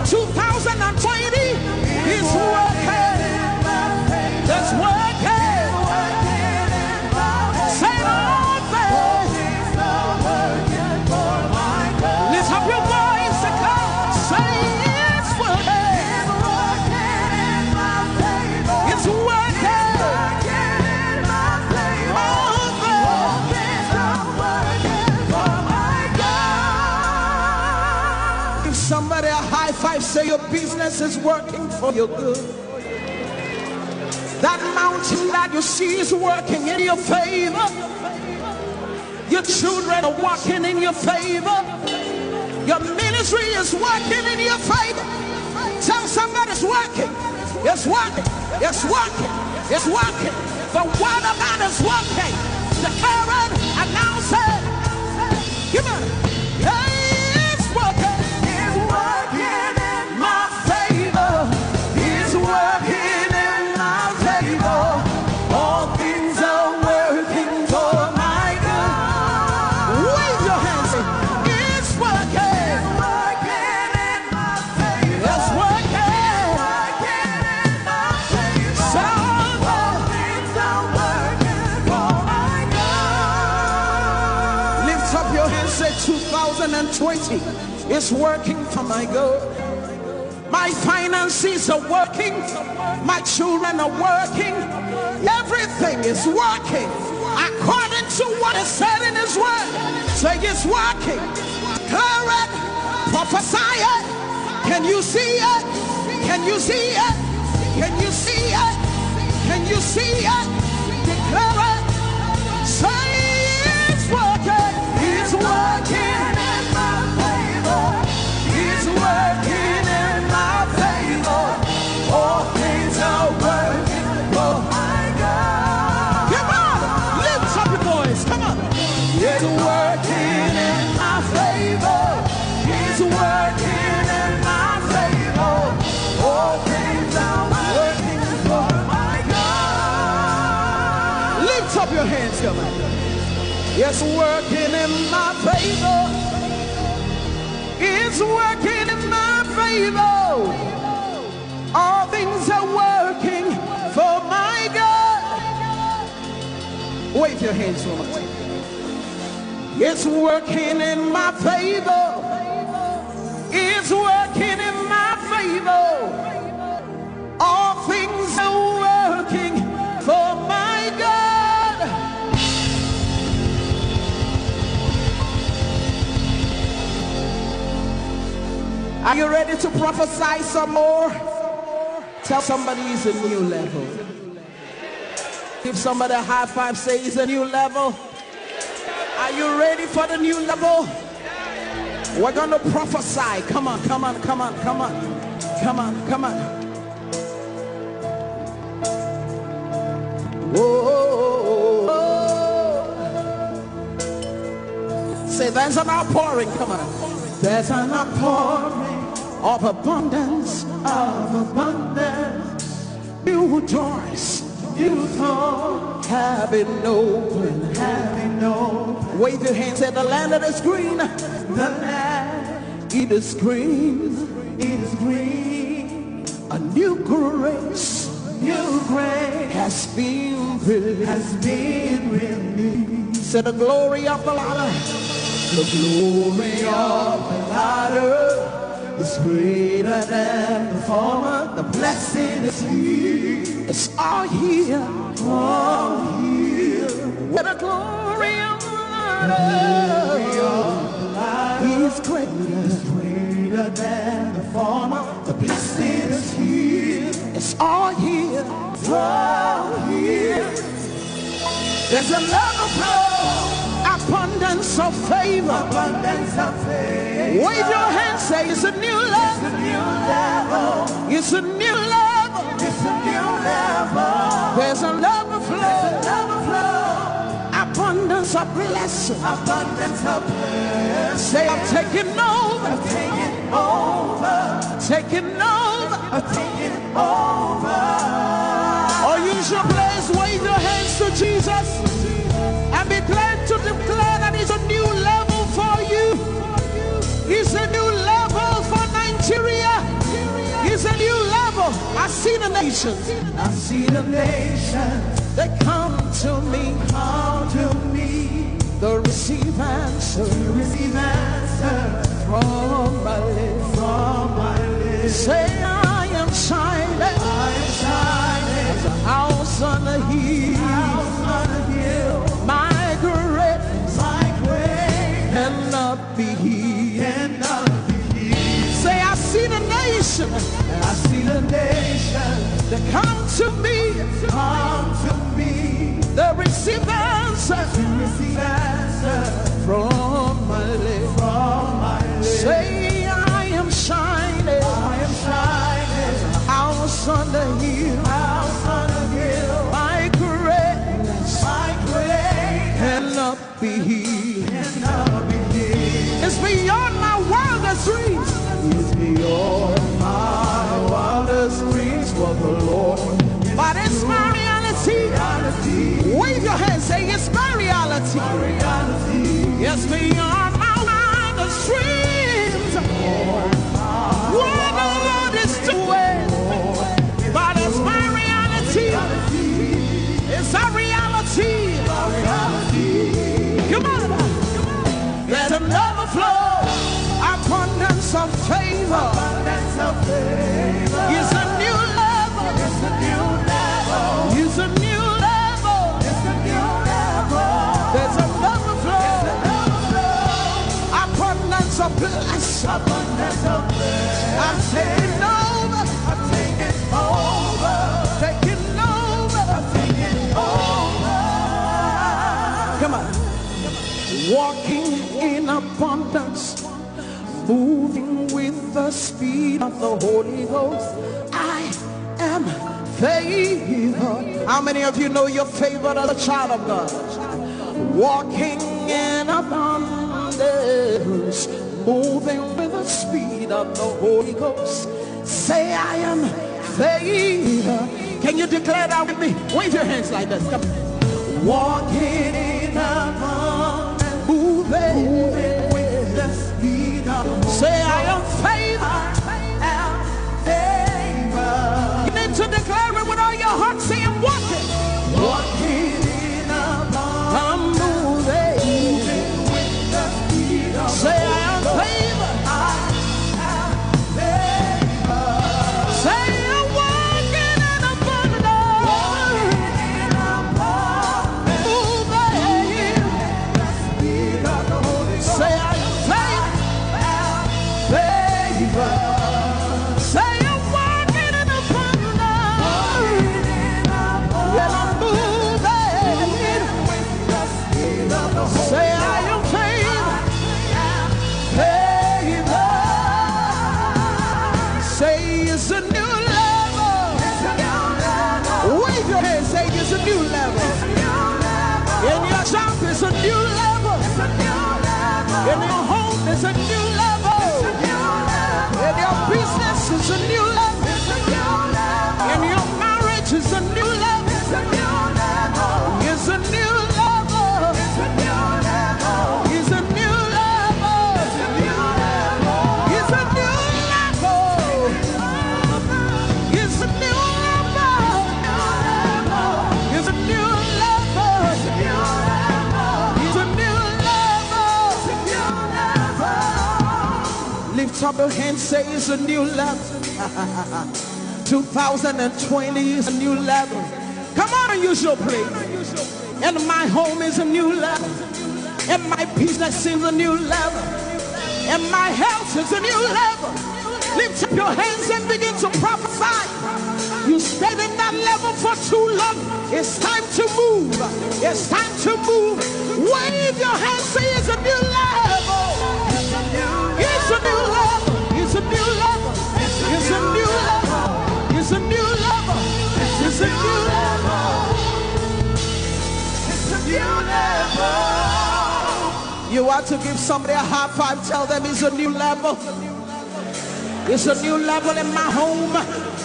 2020 is working. That's working. Say all things are working for my good. somebody a high five, say your business is working for your good. That mountain that you see is working in your favor. Your children are walking in your favor. Your ministry is working in your favor. Tell somebody it's working. It's working. It's working. It's working. The word of God is working. Declare it. Announce it. Come on. Hey, it's working. It's working in my favor. It's working in my favor. All things are working for my good. Wave your hands. It's working. It's working in my favor. It's working. It's working in my favor. So all things are working for my good. Lift up your hands. Say 2020 is working for my good. My finances are working. My children are working. Everything is working according to what is said in his word. Say it's working. Declare it. Prophesy it. Can you see it? Can you see it? Can you see it? Can you see it? Declare it. Say it's working. It's working in my favor. It's working in my favor. All things are working for my God. Come on, lift up your voice. Come on. It's working in my favor. It's working in my favor. All things are working for my God. Lift up your hands, come on. It's working in my favor. It's working in my favor. All things are working for my God. Wave your hands one more time. It's working in my favor. It's working in my favor. All things are working for my God. Are you ready to prophesy some more? Tell somebody it's a new level. Give somebody a high five, say it's a new level. Are you ready for the new level? We're going to prophesy. Come on, come on, come on, come on. Come on, come on. Whoa. Say there's an outpouring. Come on. There's an outpouring of abundance, new doors, having open. Wave your hands at the land that is green. The land, it is green, A new grace, has been released. Say the glory of the Lara. The glory of the latter is greater than the former. The blessing is here. It's all here. Where the glory of the latter is greater than the former. The blessing is here. It's all here. There's a love of love. Abundance of favor. Wave your hands, say it's a new level. It's a new level. There's a love of love. Abundance of blessing. Say I'm taking over. Taking over. Or use your place, wave your hands to Jesus. And be glad to declare that it's a new level for you. It's a new level for Nigeria. It's a new level. I see the nations. They come to me. They receive answer. From my lips. Say I am shining. As a house on a hill. My greatness cannot be hid. nation. I see the nation. They come to me. They receive answers. From my lips. Say I am shining. House on the hill. My greatness cannot be hid. It's beyond my wildest dreams. It's beyond my wildest dreams for the Lord. But it's my reality. Wave your hands, say it's my reality. It's beyond my wildest dreams. What the Lord is doing. But it's my reality. It's a reality. Come on. There's an overflow. Abundance of favor. It's a new level. It's a new level. It's a new level. It's a new level. There's an overflow. Abundance of blessing. Abundance of blessing. I'm taking over. I'm taking over. Taking over. I'm taking over. Come on. Walking in abundance, moving with the speed of the Holy Ghost. I am favored. How many of you know you're favored as a child of God? Walking in abundance, moving with the speed of the Holy Ghost. Say I am favored. Can you declare that with me? Wave your hands like this. Come on. Walking in abundance, moving with the speed of the Holy Ghost. Say I am favored. You need to declare it with all your heart. Say I'm walking. Walking in abundance, I'm moving with the speed of the Holy Ghost. Say I am favored. Say I'm walking in abundance. Moving with the speed of the Holy Ghost. Say I am favored. Say I'm walking in abundance. And I'm moving with the speed of the Holy Ghost. Say I am favored. Say it's a new level. Wave your hand, say it's a new level. In your job, it's a new level. In your home, it's a new level. In your business, it's a new level. In your marriage, it's a new level. It's a new level. It's a new level. It's a new level. It's a new level. It's a new level. It's a new level. It's a new level. Lift up your hands, say it's a new level. 2020 is a new level. Come on, use your praise. And my home is a new level. And my business is a new level. And my health is a new level. Lift up your hands and begin to prophesy. You stayed in that level for too long. It's time to move. It's time to move. Wave your hands, say it's a new level. It's a new level. It's a new level. It's a new level. It's a new level. It's a new level. It's a new level. You want to give somebody a high five, tell them it's a new level. It's a new level in my home.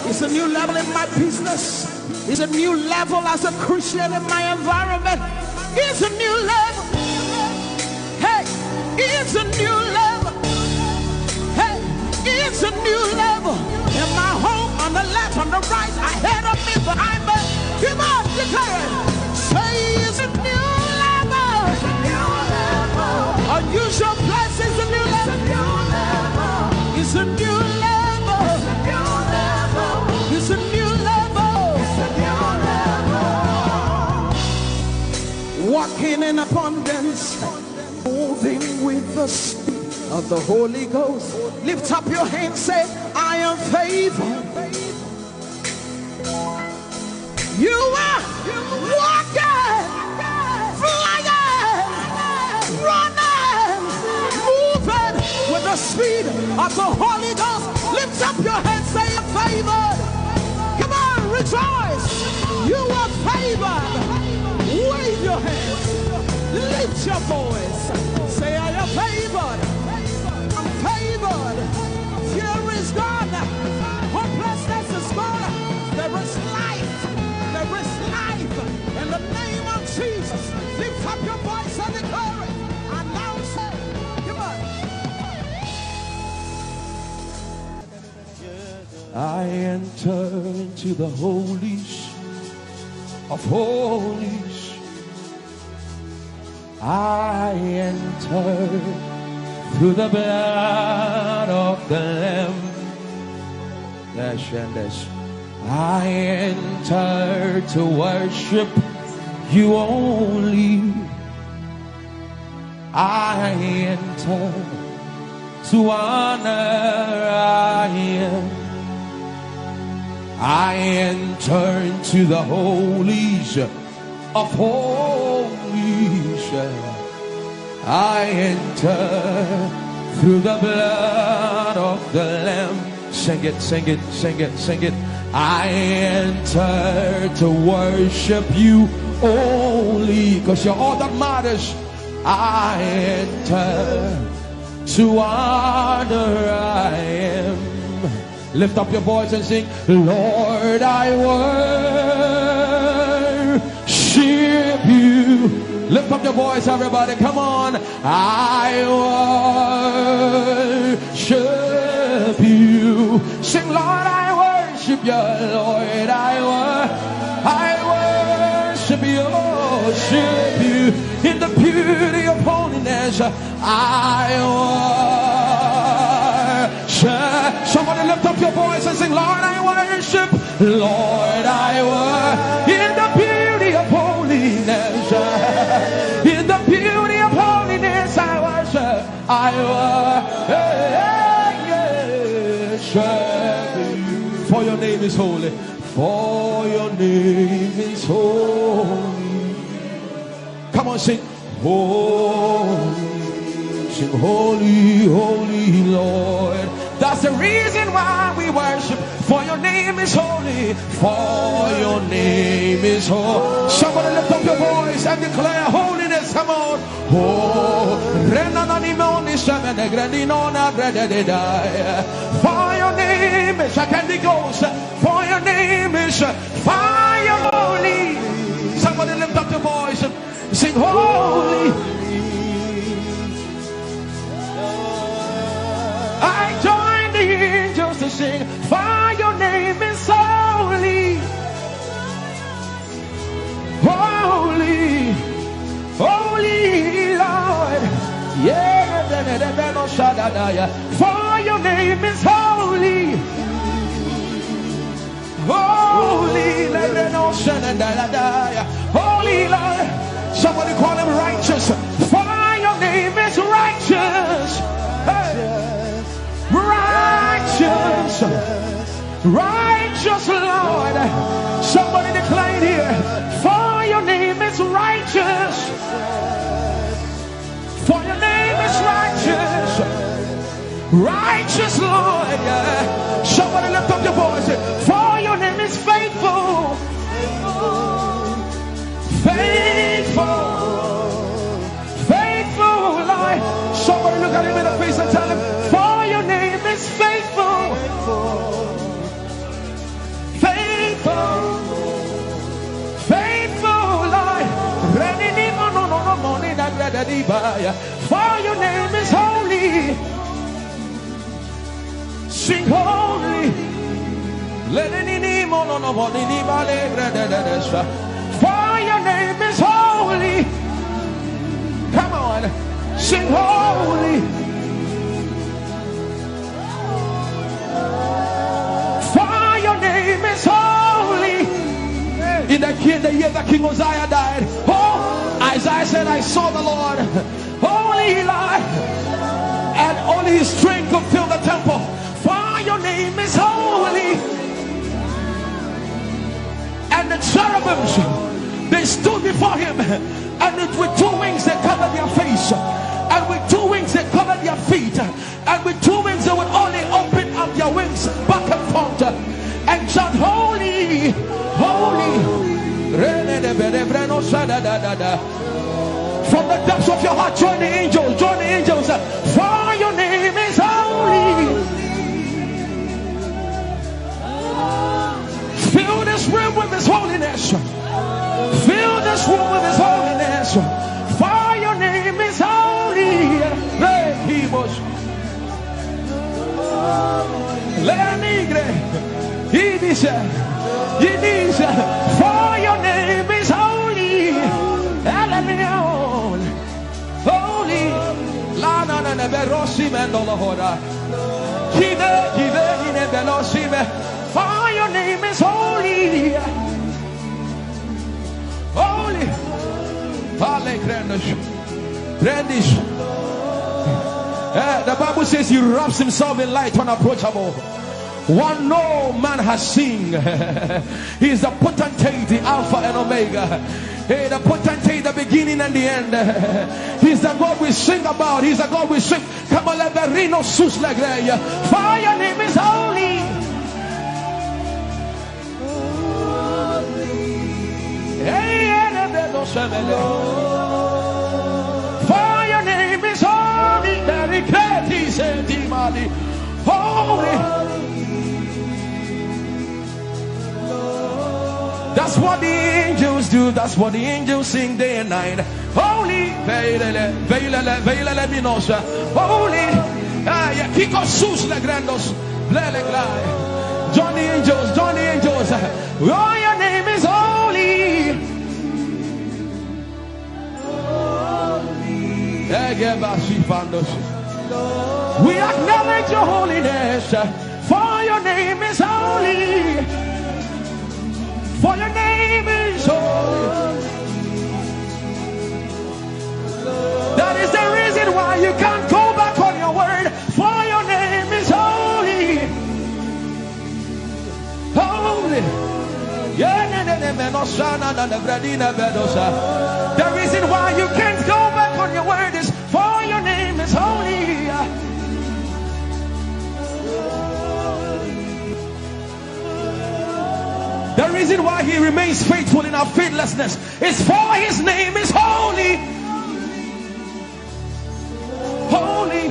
It's a new level in my business. It's a new level as a Christian in my environment. It's a new level. Hey, it's a new level. Hey, it's a new level. In my home, on the left, on the right, ahead of me, behind me. Come on, declare it. Say it's a new level. It's a new level. Unusual place is a new level. It's a new level. It's a new level. It's a new level. It's a new level. Walking in abundance, moving with the speed of the Holy Ghost. Lift up your hands, say, I am favored. You are walking, flying, running, moving with the speed of the Holy Ghost. Lift up your hands, say, I'm favored. Come on, rejoice. You are favored. Wave your hands. Lift your voice. Say, I am favored. I'm favored. Fear is gone. Hopelessness is gone. There is life. There is life. In the name of Jesus. Lift up your voice and declare it. Announce it. Come on. I enter into the holies of holies. I enter through the blood of the Lamb. I enter to worship you only. I enter to honor I am. I enter into the holies of holies. I enter through the blood of the Lamb. Sing it, sing it, sing it, sing it. I enter to worship you only, because you're all that matters. I enter to honor I am. Lift up your voice and sing, Lord, I worship you. Lift up your voice, everybody, come on. I worship you. Sing, Lord, I worship you. Lord, I worship you. Worship you in the beauty of holiness. I worship. Somebody lift up your voice and sing, Lord, I worship. Lord, I worship in the beauty of holiness. In the beauty of holiness, I worship. I worship you. For your name is holy. For your name is holy. Come on, sing. Holy. Sing, holy, holy Lord. That's the reason why we worship. For your name is holy. For your name is holy. Somebody lift up your voice and declare holiness. Come on. Oh, for your name is a candy ghost. For your name is fire holy. Somebody lift up your voice and sing holy. I join the angels to sing, for your name is holy. Holy, holy Lord. Yeah, for your name is holy. Holy, holy Lord. Somebody call him righteous. For your name is righteous. Hey. Righteous, righteous Lord. Somebody declare it here. For your name is righteous. For your name is righteous. Righteous Lord. Somebody lift up your voice. For your name is faithful. Faithful. Faithful Lord. Somebody look at him in the face and tell him, for your name is faithful. Faithful. Faithful Lord. For your name is holy. Sing holy. For your name is holy. Come on. Sing holy. For your name is holy. In the year that King Uzziah died, oh, Isaiah said, I saw the Lord, holy Lord, and only his strength could fill the temple. For your name is holy. And the cherubims, they stood before him, and with two wings they covered their face, and with two wings they covered their feet, and with two wings they would only open up their wings back and forth and shout, holy, holy. From the depths of your heart, join the angels, join the angels. For your name is holy. Fill this room with his holiness. Fill this room with his holiness. For your name is holy. Ehi Moses. For your name is holy. Holy. Lana na berosi mendola hora. For your name is holy. Holy. The Bible says he wraps himself in light unapproachable. One no man has seen. He is the potentate, the Alpha and Omega. Hey, the potentate, the beginning and the end. He's the God we sing about. He's the God we sing. Come on, let the reno sus like that. For your name is holy. For your name is holy. Very great, he said, holy. That's what the angels do. That's what the angels sing day and night. Holy, holy. Kiko sus le grandos. Join the angels, join the angels. Oh, your name is holy. We acknowledge your holiness. For your name is holy. For your name is holy. That is the reason why you can't go back on your word. For your name is holy. Holy. The reason why you can't go back on your word is for your name is holy. The reason why he remains faithful in our faithlessness is for his name is holy. Holy.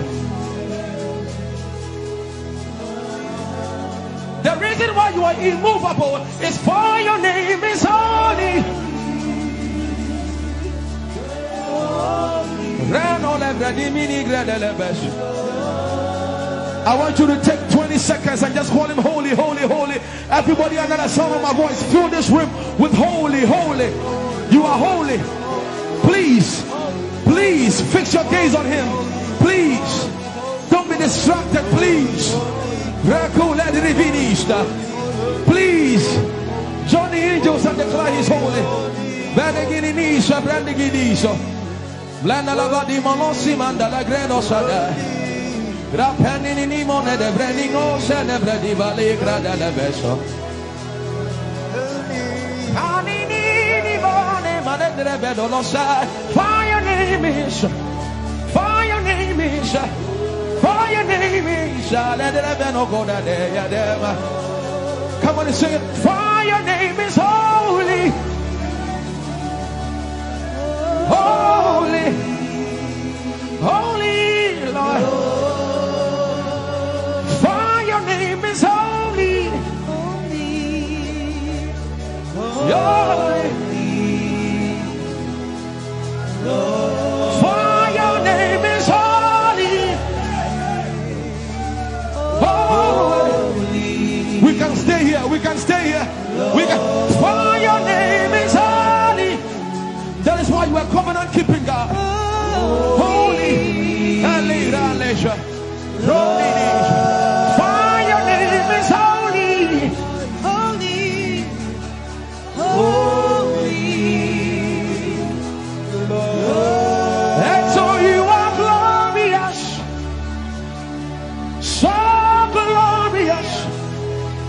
The reason why you are immovable is for your name is holy. I want you to take 20 seconds and just call him holy, holy, holy. Everybody under the sound of my voice, fill this room with holy, holy. You are holy. Please, please fix your gaze on him. Please, don't be distracted, please. Please, join the angels and declare he's holy. Blanda la vadi molosi manda la greno sada. Grappeni ni mone de brandingo se ne bredi vale grada la beso. Ani ni mone mane de bedo lo sa. For your name is. For your name is. For your name is. Let the beno go da de ya dema. Come on and sing it. For your name is holy. Holy, holy Lord. For your name is holy. Holy. For your name is holy. Holy. We can stay here. We can stay here. We can. For your name is holy. That is why you are covenant keeping God. Holy. For your name is holy. Holy. Holy. And so you are glorious. so glorious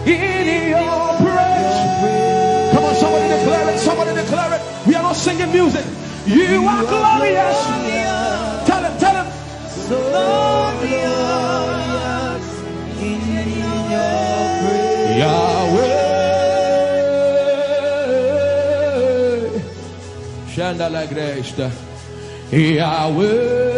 in your praise. Come on, somebody declare it, somebody declare it. We are not singing music. You are glorious. Tell him, tell him. So glorious in your praise. Yahweh. Shandala Grace. Yahweh.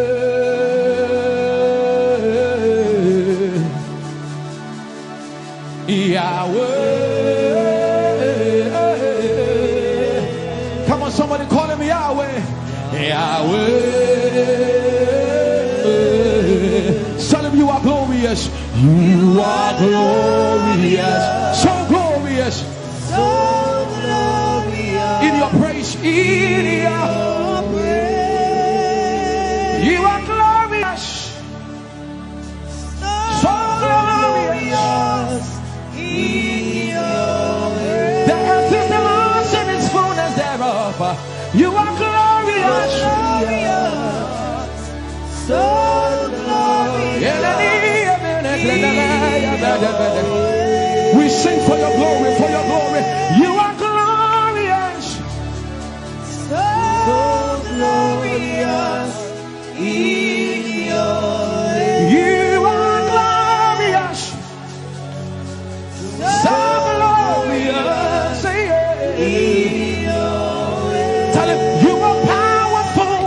Yahweh. Come on, somebody call him Yahweh. Yahweh. Tell him you are glorious. You are glorious. So glorious. So glorious. In your praise. In your praise. You are glorious. So glorious. The earth is the Lord's and its fullness thereof. You are glorious. So glorious. We sing for your glory, for your glory. You are glorious. So glorious. You are glorious. So glorious. Tell him you are powerful.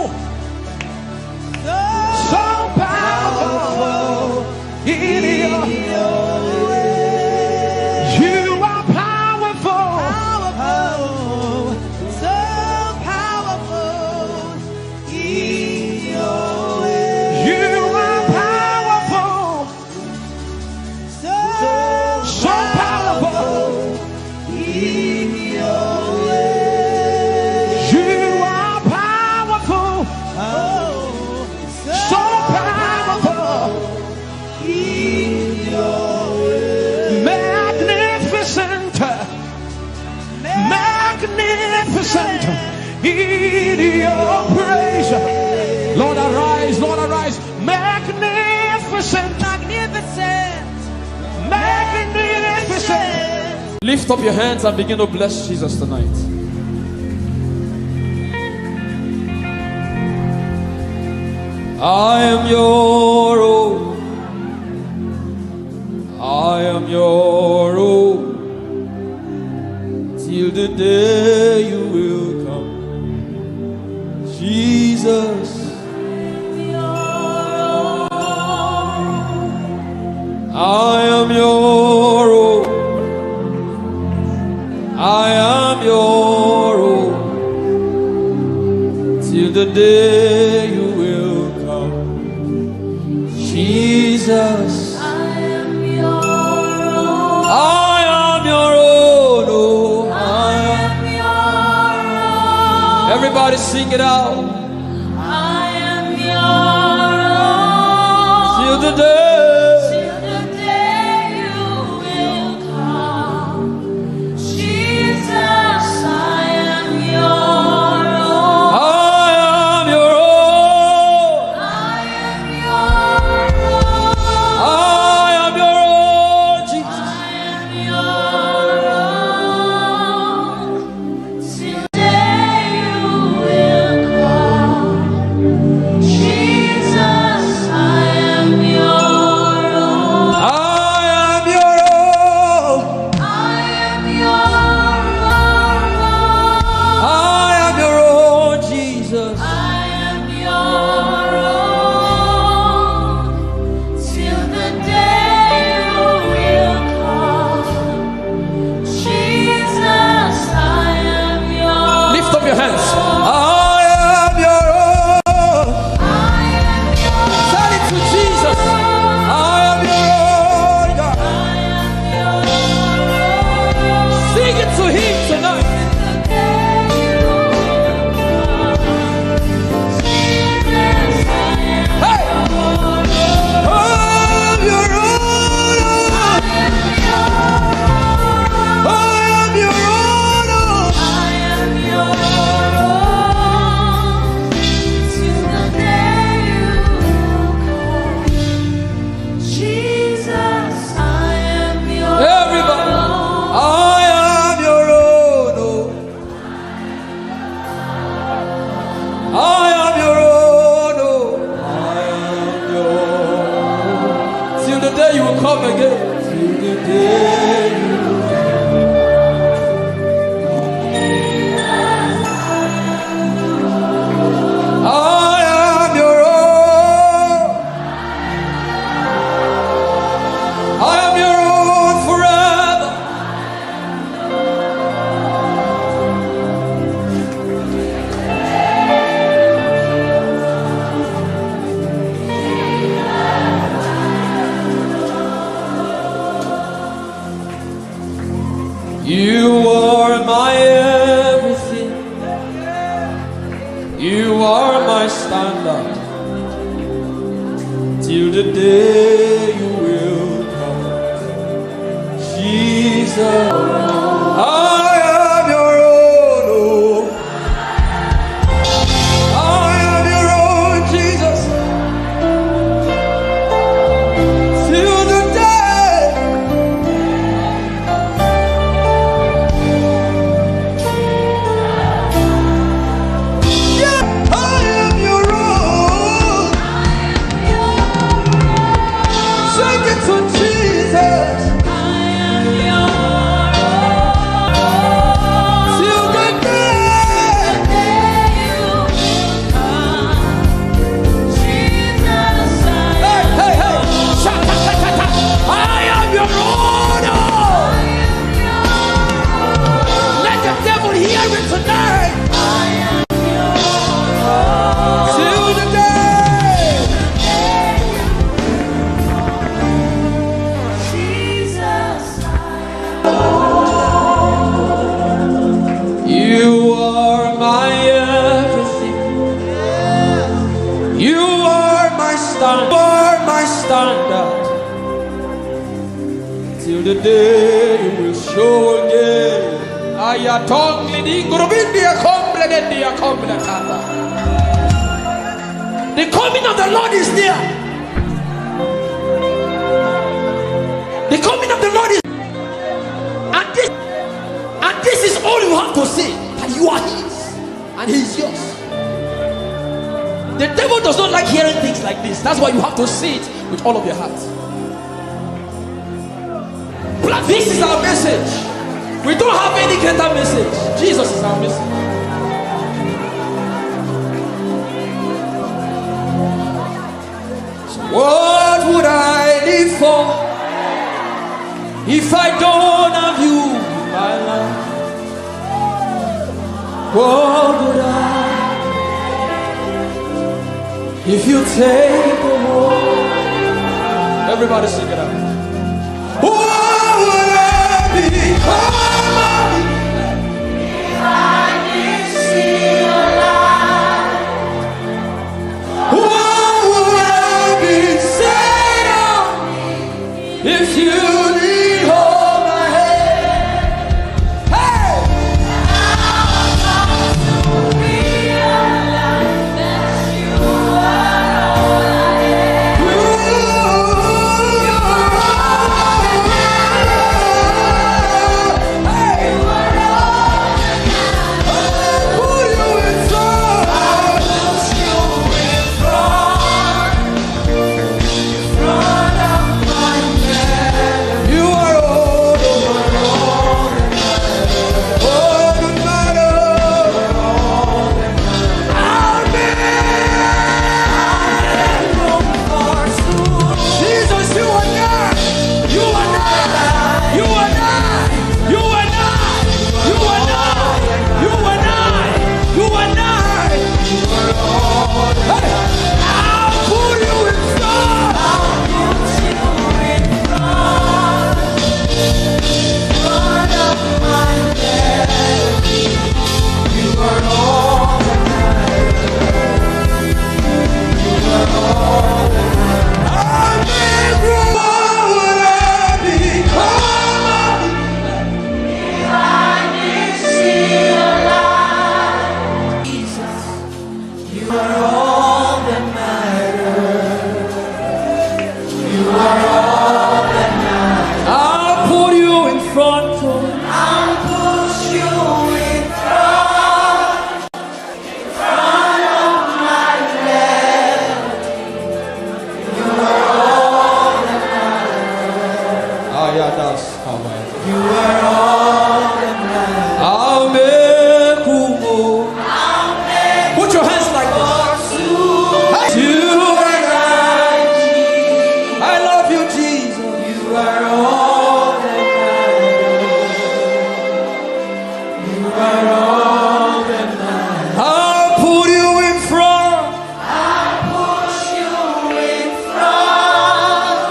So powerful. You are powerful. So powerful. You are powerful. So powerful. You are powerful. So powerful. Magnificent. Magnificent. In your praise. Lord arise, Lord arise. Magnificent. Magnificent. Magnificent. Lift up your hands and begin to bless Jesus tonight. I am your own. I am your own. Till the day you will come. Jesus. I am your own. I am your own. Till the day you will come. Jesus. I am your own. I am your own. Oh, I am your own. Everybody sing it out. I am your own. Till the day. Jesus, I am yours. day you will come again. Till the day you will come. I am your own. I am your own forever. You are my everything. You are my standard. Till the day you will come. Jesus, I am your own. Oh. I am your own, Jesus. Till the day. Yeah, I am your own. Sing it to Jesus. Till the day. Hey, hey, hey. Sha-ta-ta-ta-ta. I am your own. Let the devil hear it tonight. Till the day. You are my everything. You are my standard. You are my standard. Till the day you will show again. The coming of the Lord is near. The coming of the Lord is, and this is all you have to say, that you are his and he is yours. The devil does not like hearing things like this. That's why you have to say it with all of your heart. But this is our message. We don't have any greater message. Jesus is our message. So what would I live for if I don't have you in my life? What would I if you take the whole? Everybody sing it out. What would I become of me if I didn't see your light? What would I be said of me if you didn't hold my hand? Hey!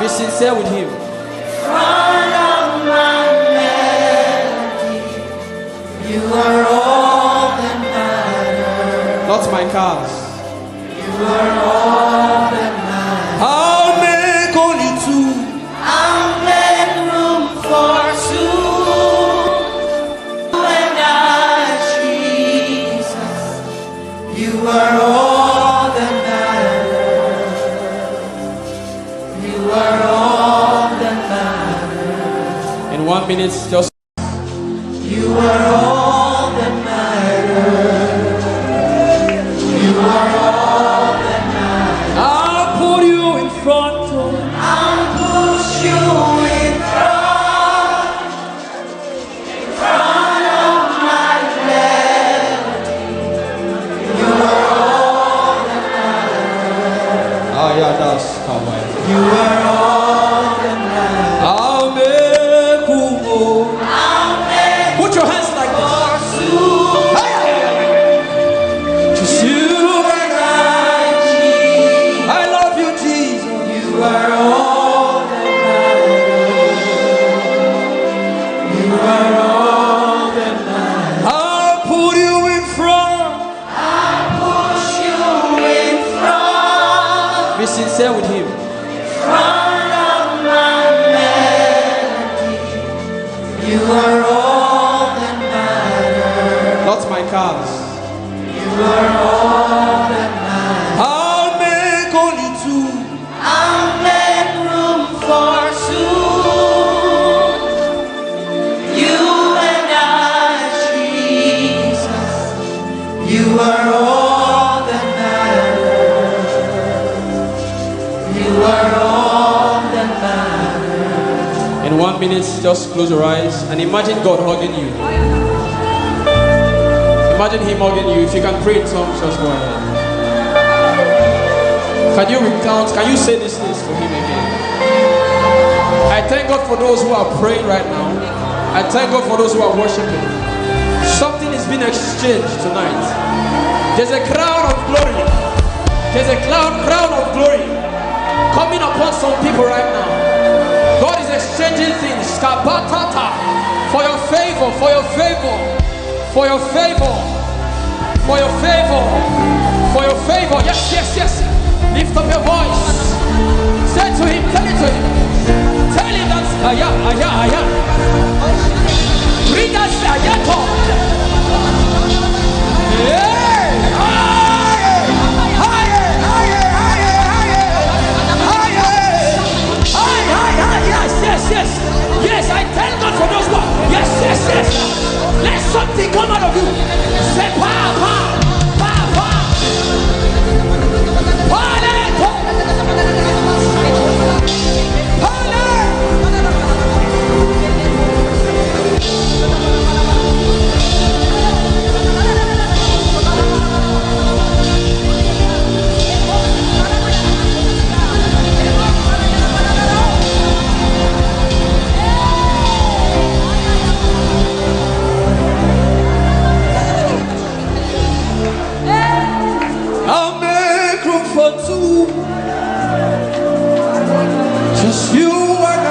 Be sincere with him. Front of my melody, you are all that matters. Not my cars. You are all that matters. I'll make only two. I'll make room for two. You and I, Jesus, you are all that matters. You are all that matters. In 1 minute, just. You are all that matters. You are all that matters. I'll put you in front. I'll push you in front of my melody. You are all that matters. Ah, yeah, that's how I. You are all that matters. I'll make Umoh. I'll make Put your hands like this. Just you and I, Jesus. I love you, Jesus. You are all that matters. You are all that matters. I'll put you in front. I'll push you in front. Be sincere with him. Front of my melody. You are all that matters. Not my cars. You are all that matters. I'll make only two. I'll make room for two. You and I, Jesus. You are all that matters. You are all that matters. In 1 minute, just close your eyes and imagine God hugging you. Imagine him hugging you. If you can pray in tongues, just go ahead. Can you recount? Can you say these things to him again? I thank God for those who are praying right now. I thank God for those who are worshiping. Something is being exchanged tonight. There's a crown of glory. There's a crown of glory coming upon some people right now. God is exchanging things. Kabatata. For your favor, for your favor, for your favor, for your favor, for your favor. Yes, yes, yes. Lift up your voice. Say to him, tell it to him. Tell him that aya, aya, aya. Read us ayato. Yeah. Yes, yes, yes, I thank God for those words. Yes, yes, yes. Let something come out of you. Say, pa, pa, pa, pa. I'll make room for two. Just you and I,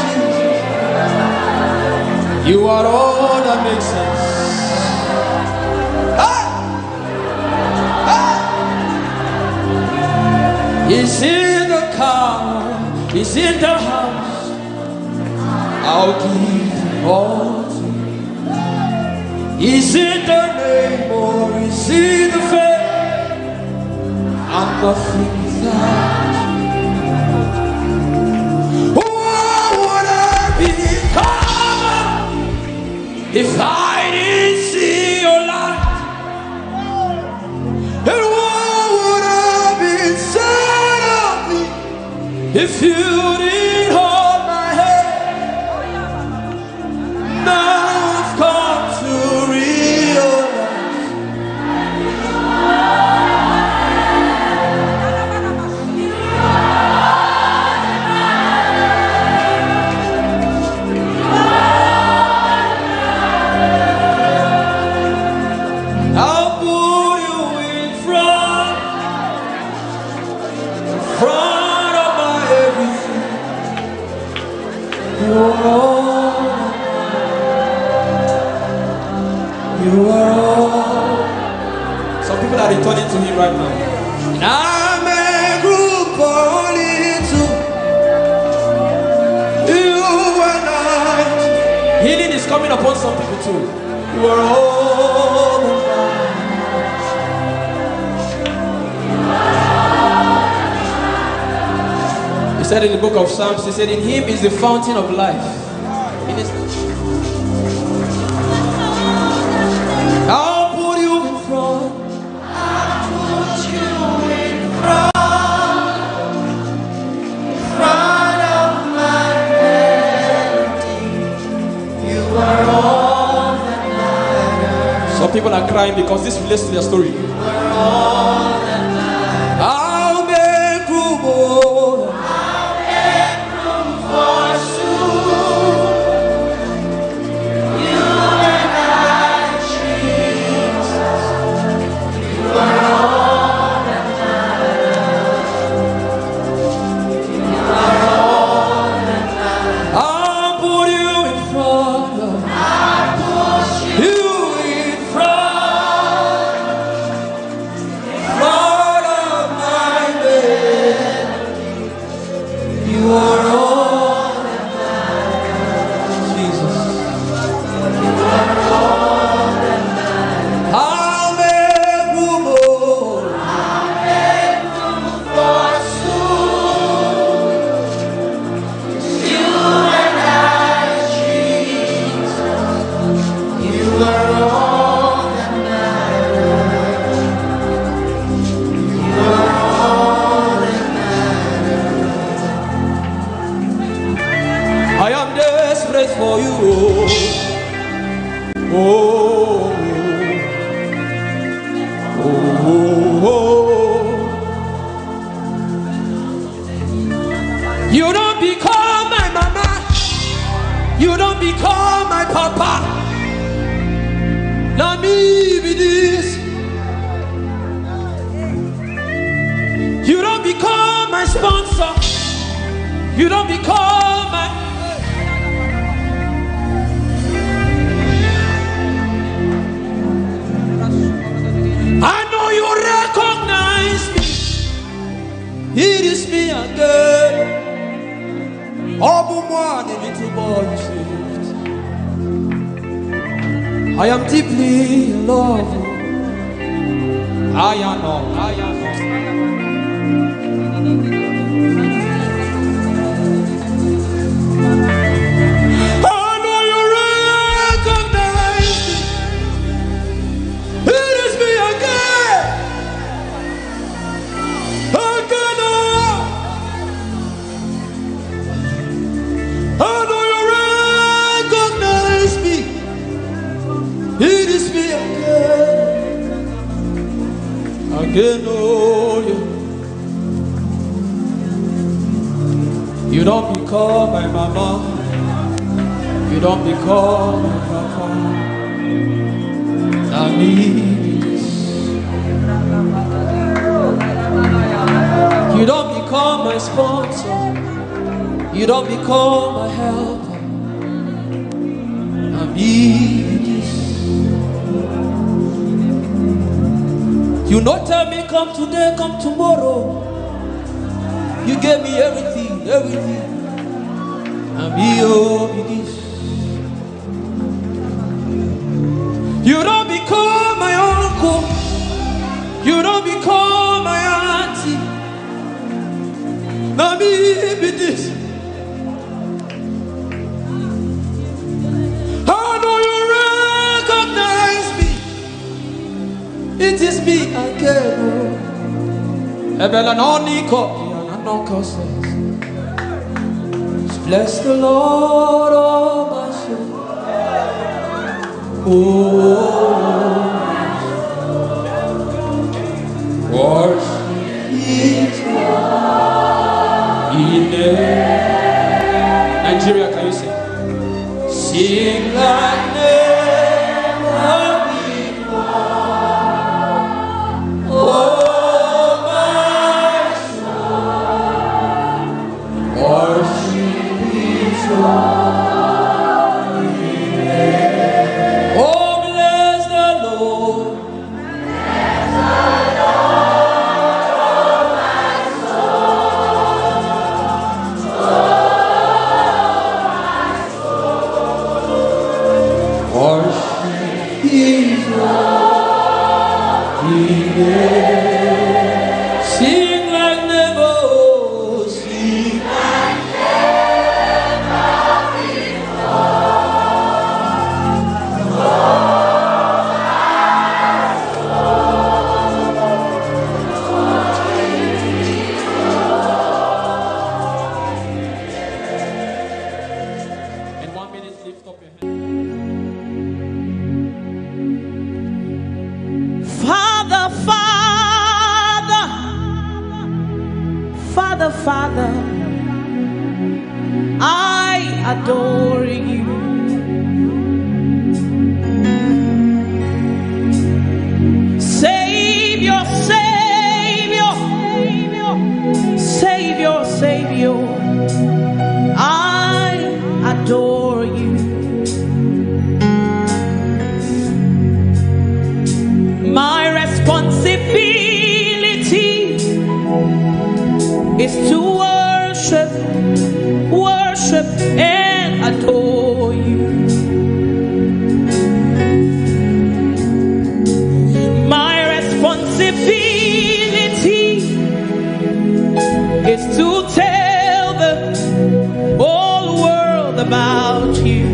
Jesus. You are all that makes sense. He's in the car, he's in the house. I'll give all to you. He's in the name or he's in the face. I'm nothing without you. What would I become if I didn't see your light? And what would have been said of me if you didn't hold my hand? Now I've come to realize I'll put you in front of my everything. You are all. Some people are returning to him right now. I'm a group only to you and I. Healing is coming upon some people too. You are all. He said in the book of Psalms, he said in him is the fountain of life. In his I'll put you in front. I'll put you in front of my melody. You are all that matters. Some people are crying because this relates to their story. You are all that matters. I'll make room, oh. I'll make room for soon. You and I, Jesus. You are all that matters. You are all that matters. I'll put you in front of I'll put you in front of my bed. You are all that matters. Jesus. You are all that matters. I'll make room, oh. I'll make room for soon. You and I, Jesus. You are all that matters. You are all that matters. I am desperate for you. Oh, oh, oh, oh. You don't become my mama. You don't become my papa. Now me be this. You don't become my sponsor. You don't become my. I know you recognize me. It is me again. Obumwa, the little boy you saved. I am deeply in love. I know. I know you recognize me. It is me again. I know you recognize me. It is me again. Again, oh you. You don't become my mama. You don't become my papa. I need this. You don't become my sponsor. You don't become my helper. I need this. You not tell me come today, come tomorrow. You gave me everything, everything. I be this. You don't become my uncle. You don't become my auntie. Now me be this. I know you recognize me. It is me again. Eben and says, bless the Lord, oh my soul. Worship His name. Nigeria, can you sing? Sing like never before. Oh my soul, worship His Oh, bless the Lord. Sing like never, sing like never before. In 1 minute, lift up your hand. Father, Father, Father, I adore you. Savior, Savior, Savior, Savior, I adore you. My responsibility is to worship, worship and adore you. My responsibility is to tell the whole world about you.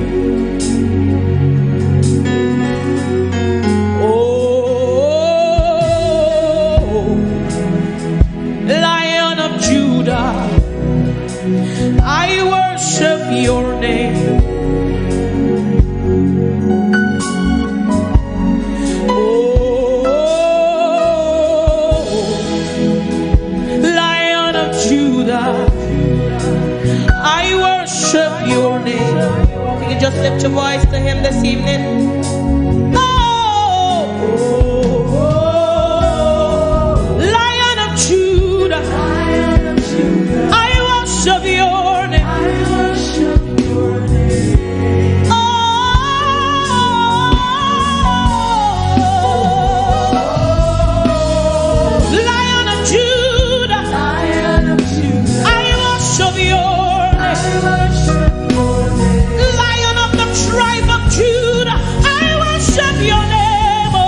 I worship your name. Oh, Lion of Judah, I worship your name. You can just lift your voice to him this evening. Lion of Judah, I worship your name. Oh, Lion of Judah, I worship your name. Lion of the tribe of Judah, I worship your name. Oh,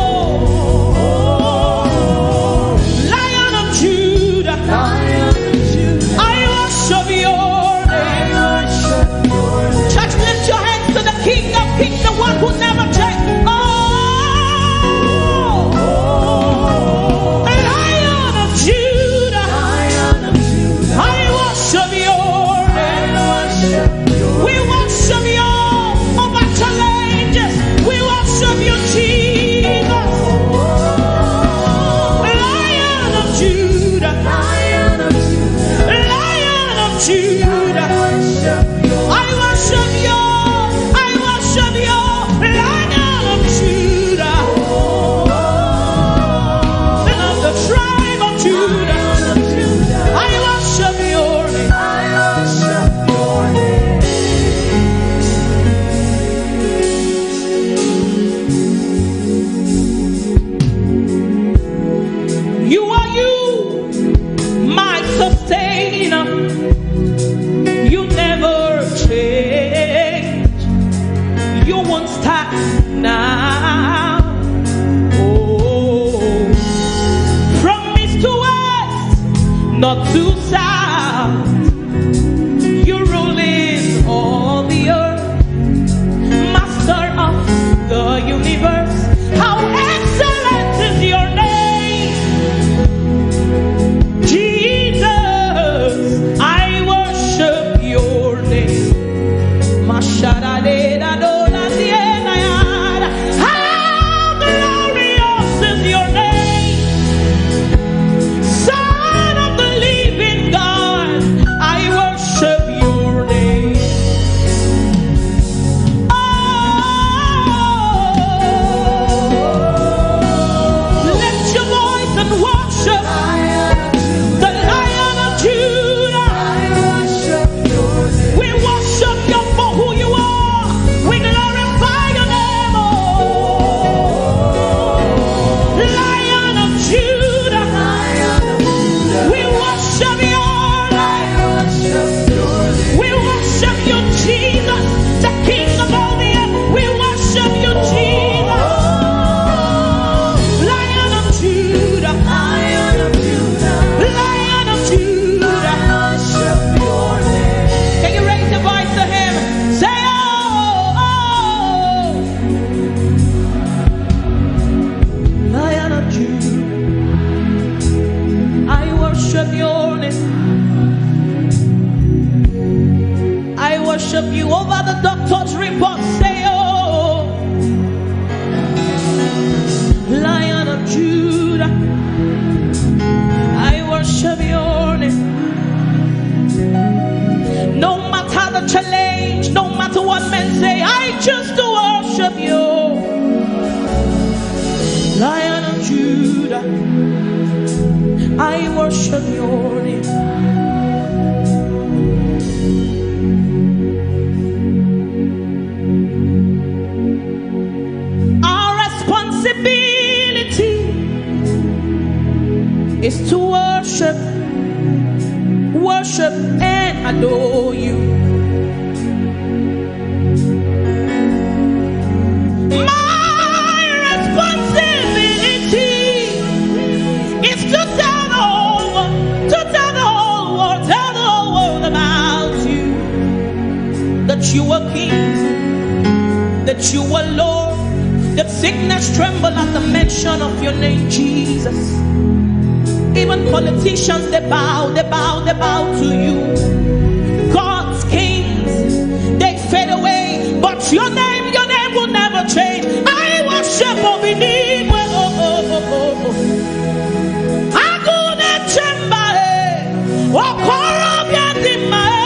Lion of Judah, I worship your name. Church, lift your hands to the King of Kings, the one who never changes. Oh, Lion of Judah, I worship your name. We worship you, Omatade angels. We worship you, Jesus. Lion of Judah, Lion of Judah, I worship you, Lion of Judah, and of the tribe of Judah, I worship your name. You are you, my sustainer. You never change. You won't stop now. Oh, from east to west, not to south, you're ruling all the earth, master of the universe. How excellent is your name, Jesus. I worship your name. How glorious is your name, Son of the living Jesus, the King of all the earth. We worship you, Jesus. Lion of Judah, Lion of Judah, Lion of Judah. I worship your name. Can you raise your voice to him? Say, oh, Lion of Judah. I worship your name. I worship you over the doctor's report. Say, oh, Lion of Judah. I worship your name. No matter the challenge, no matter what men say, I choose to worship you. Lion of Judah. I worship your name. Our responsibility is to worship and adore you. My responsibility is to tell the whole world about you. That you are King, that you are Lord, that sickness tremble at the mention of your name, Jesus. Even politicians, they bow to you. God's kings, they fade away, but your name will never change. I worship Obinigwe. Agune chembae, okorobia dimae.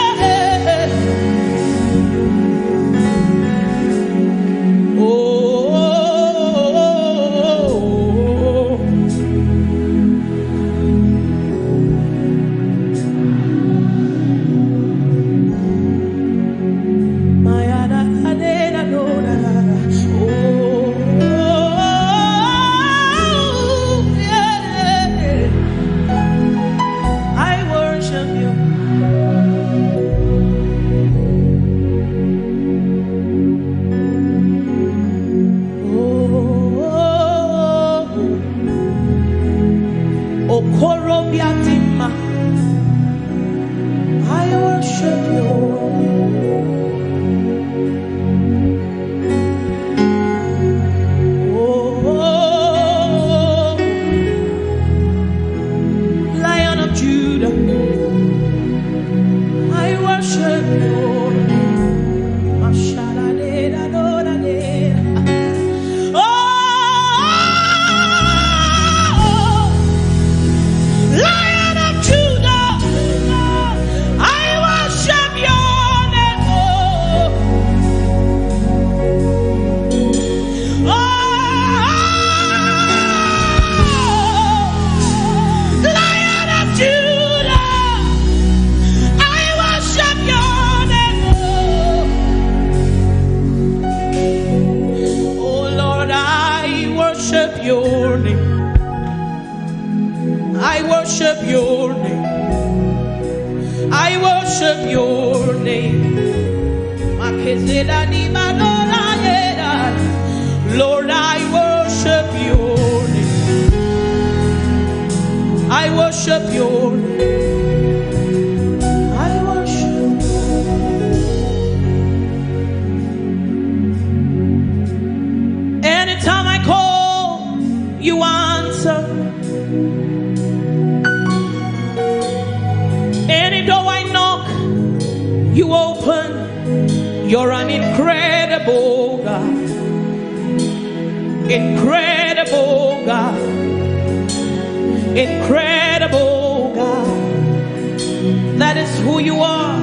Lord, I worship your name. I worship your name. I worship you. Anytime I call, you answer. Any door I knock, you open. You're an incredible God. Incredible God. Incredible God. That is who you are.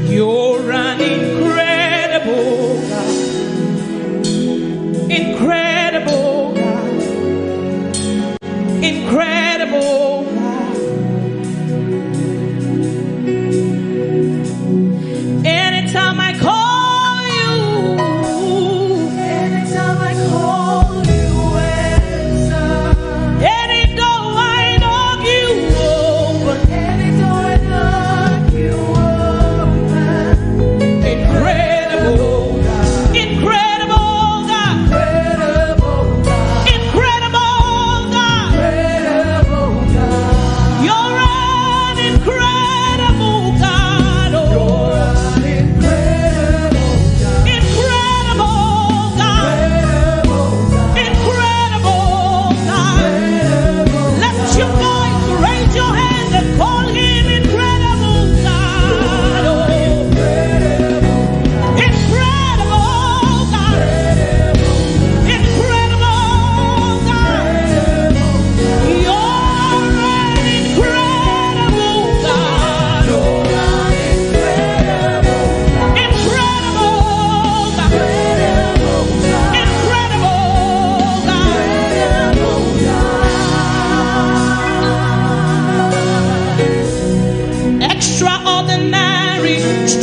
You're an incredible God. Incredible God. Incredible God. Anytime I call you, anytime I call you, answer. Any door I knock, you open. Any door I knock, you open.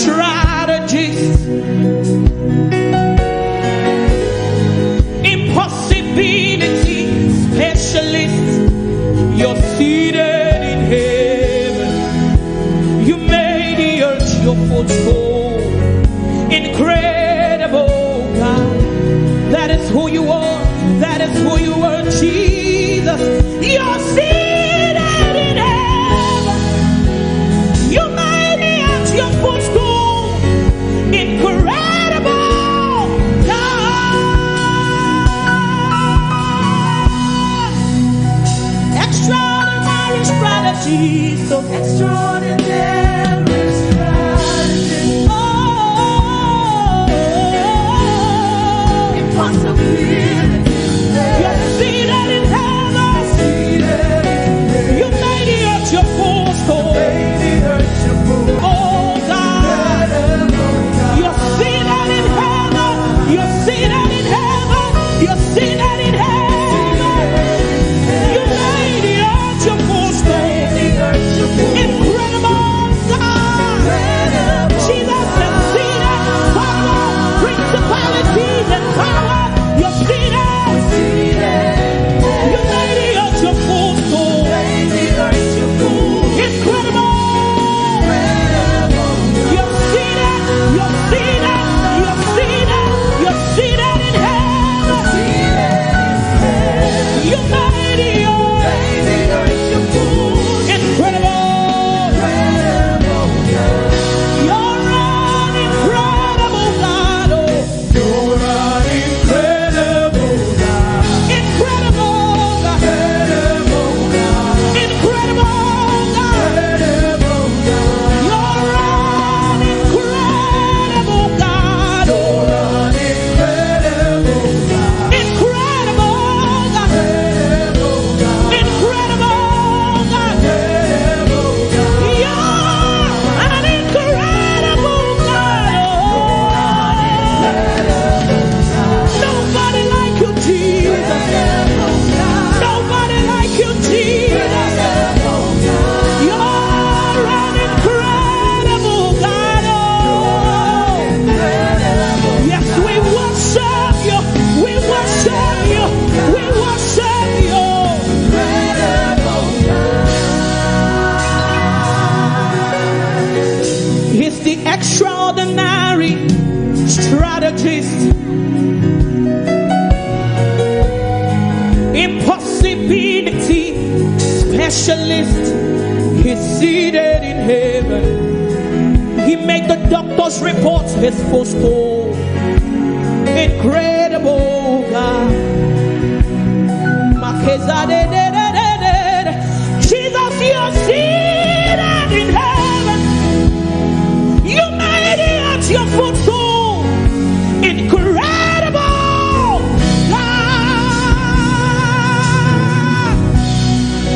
strategist, impossibility specialist. You're seated in heaven. You made the earth your footstool. Incredible God. That is who you are. That is who you are, Jesus. You're seated in heaven. You made the earth your footstool. Incredible God. Extraordinary strategy. So extraordinary strategy. Oh, impossibility. You're seated in heaven. You made the earth your footstool. Oh God, you're seated in heaven. You're seated in heaven. You're seated in heaven. You made the earth your footstool. Incredible God. Jesus is seated. Power, principalities and power. You're seated. You made the earth your footstool. Incredible. You're seated. You're seated. You're seated. You're seated in heaven. You made the earth. Incredible. You're an incredible God. Oh. You're an incredible God. Incredible God. Incredible God. You're an incredible God. Incredible God. Incredible God. You're an incredible God. Nobody like you, Jesus. Nobody like you, Jesus. You're an incredible God. Yes, we worship you. We worship you. We worship you. He's the extraordinary strategist, impossibility specialist. He's seated in heaven. He made the doctor's reports his footstool. Incredible God. Jesus, you're seated in heaven. You made the earth your footstool. Incredible God.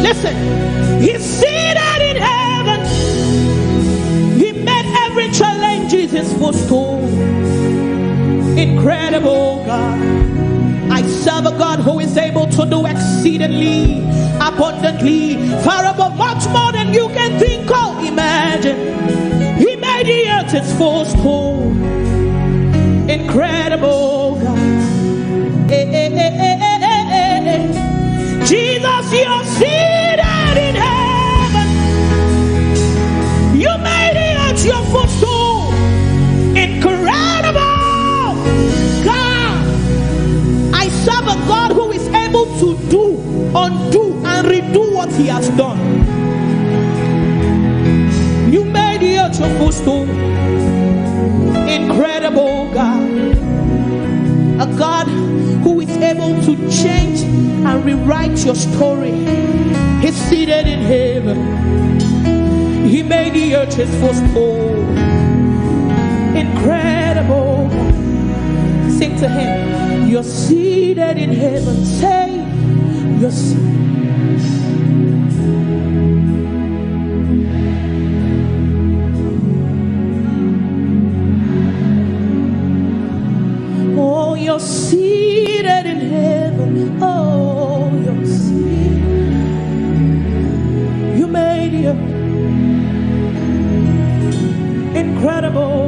Listen, he's seated in heaven. He made every challenge his footstool. Incredible God. I serve a God who is able to do exceedingly, abundantly, far above, much more than you can think or imagine. He made the earth his footstool. Incredible God. Jesus, you're seated in heaven. You made the earth your footstool. Incredible God. I serve a God who is able to do, undo, and redo what he has done. You made the earth your footstool. Incredible God. A God who is able to change and rewrite your story. He's seated in heaven. He made the earth his footstool. Incredible. Sing to him. You're seated in heaven. Say, you're seated. Oh, you're seated in heaven. Oh, you're seated. You made it incredible.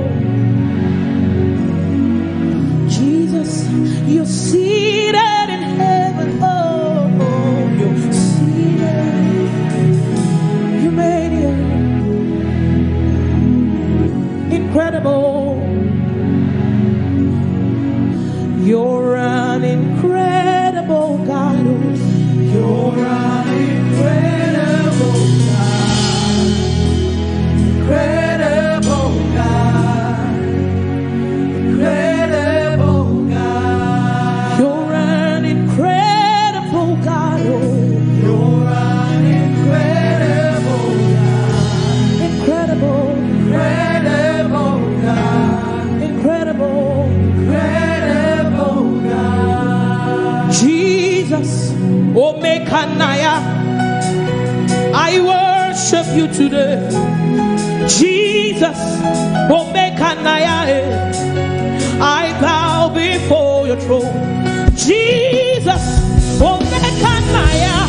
Jesus, you're seated in heaven. Oh, you're seated. You made it incredible. You're an incredible God. You're an incredible God. Incredible God. Incredible God. You're an incredible God. You're an incredible God. Incredible. Incredible God. Incredible. Incredible God. Jesus, Omekanaya, I worship you today. Jesus, Omekanaya, I bow before your throne. Jesus, Omekanaya,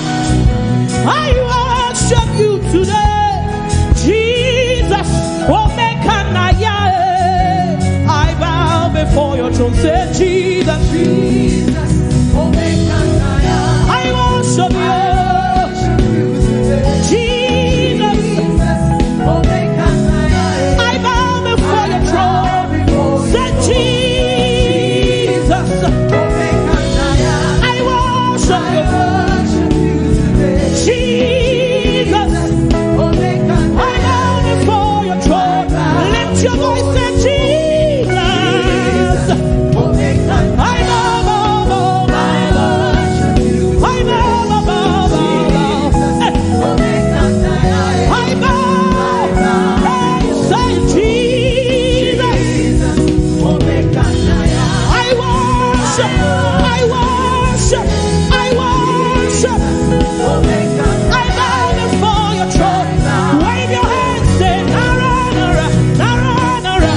I worship you today. Jesus, Omekanaya, I bow before your throne. Say Jesus, Jesus, Omekanaya, I worship you. Jesus, Omekanaya, I bow before your throne. Say Jesus, Omekanaya, I worship you. Jesus, Omekanaya, I bow before your throne. Lift your voice, say Jesus, Omekanaya, I bow, bow, bow, bow. I bow, bow, bow, bow. I bow. Hey, say Jesus. I worship. I worship. I worship. I bow before your throne. Wave your hands, say Nara, Nara, Nara, Nara,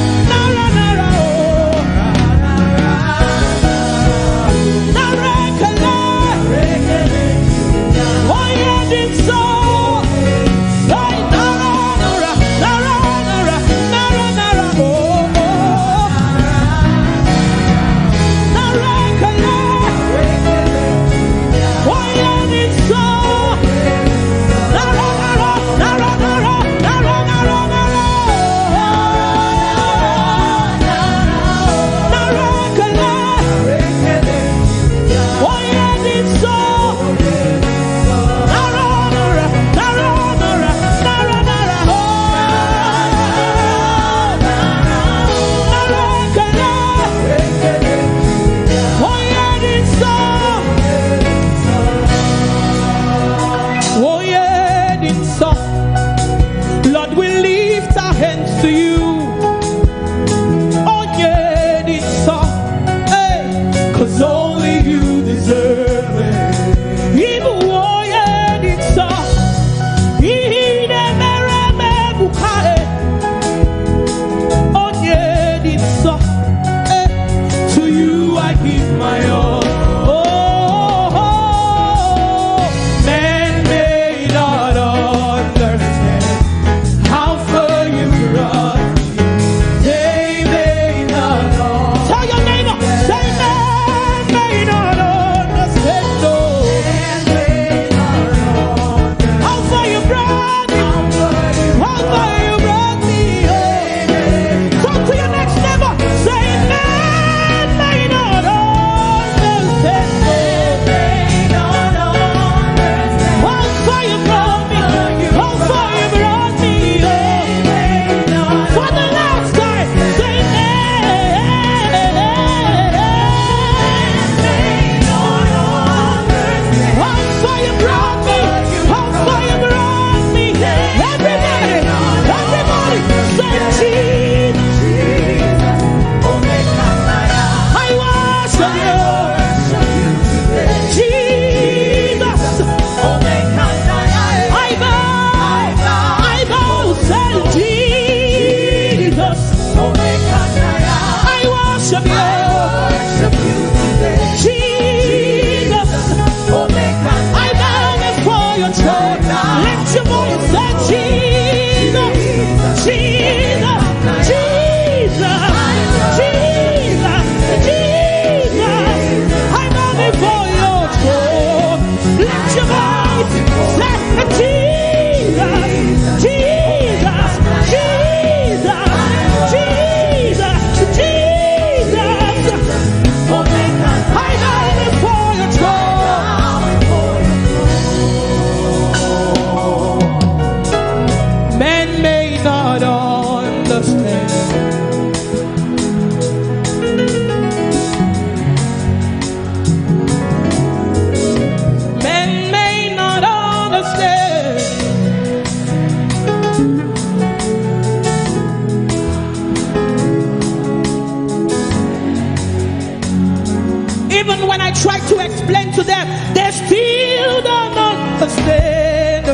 when I try to explain to them, they still don't understand.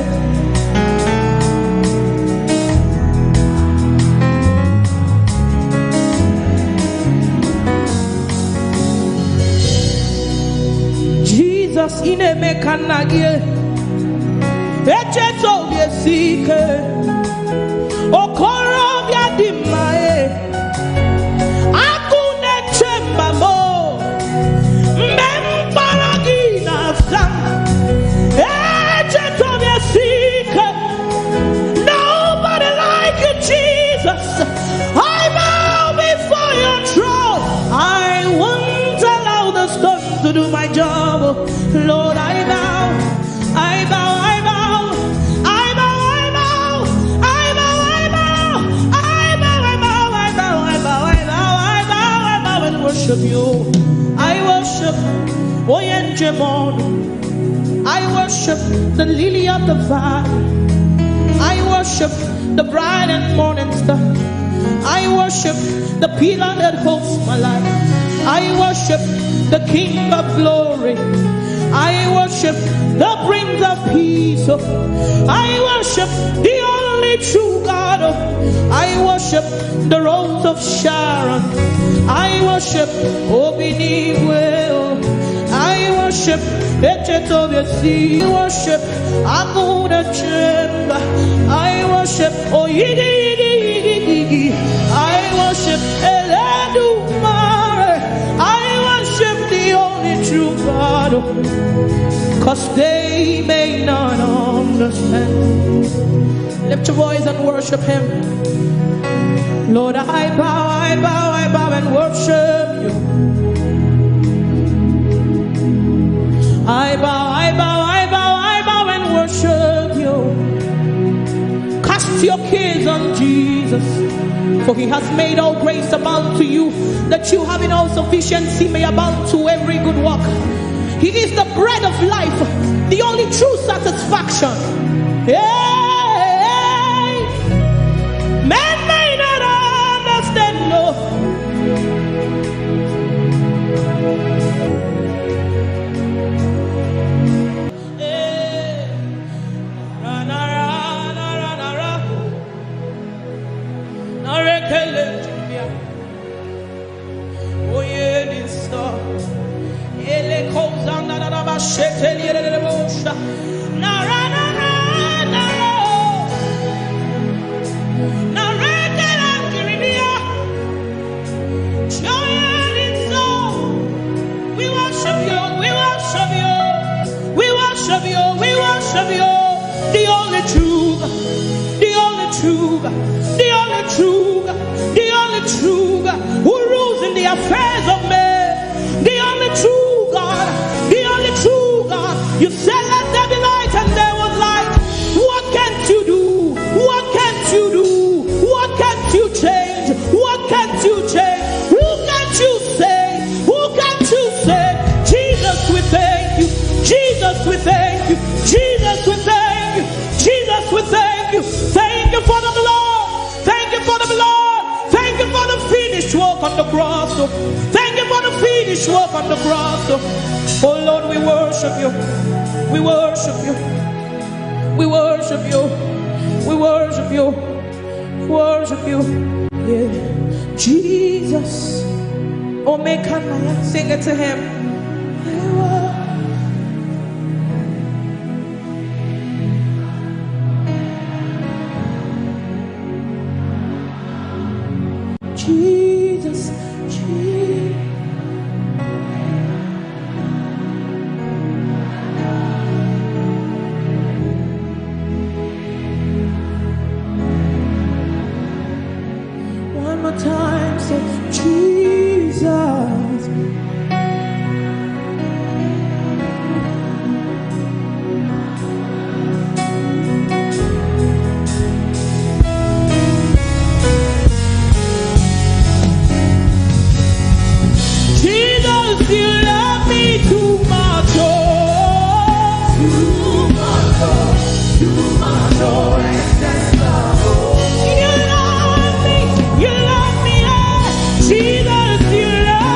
Jesus in a mechanic, echeto biesike, okoro biadimae, akune chemba mo, memparagina sam, echeto biesike. Nobody like you, Jesus. I bow before your throne. I won't allow the stones to do my job. Lord, I bow, I bow, I bow, I bow, I bow, I bow, I bow, I bow, I bow, I bow, I bow, I bow, I bow, I bow and worship you. I worship Oyelade. I worship the lily of the valley. I worship the bright and morning star. I worship the pillar that holds my life. I worship the King of glory. I worship the Prince of peace. I worship the only true God. I worship the Rose of Sharon. I worship Obiniwe. I worship Echetobiasi. I worship Amuda Chemba. I worship Oyidi. I worship Eledumare. I worship the only true God, 'cause they may not understand. Lift your voice and worship him. Lord, I bow, I bow, I bow and worship you. I bow, I bow, I bow, I bow and worship you. Cast your cares on Jesus, for he has made all grace abound to you, that you having all sufficiency may abound to every good work. He is the bread of life, the only true satisfaction. Hey, man may not understand, no. Who rules in the affairs of men, the only true God, the only true God. You said let there be light and there was light. What can't you do? What can't you do? What can't you change? What can't you change? Who can't you say? Who can't you say? Jesus, we thank you. Jesus, we thank you. Jesus, we thank you. Jesus, we thank you. Thank you for the blood. Thank you for the blood. Thank you for the finished work on the cross. Thank you for the finished work on the cross. Oh Lord, we worship you. We worship you. We worship you. We worship you. Worship you. Yeah. Jesus. Oh, make him sing it to him. Jesus, Jesus. One more time, say Jesus. You love me too much, oh. Too much, oh. Too much, oh. You love me, oh. Jesus, you love me.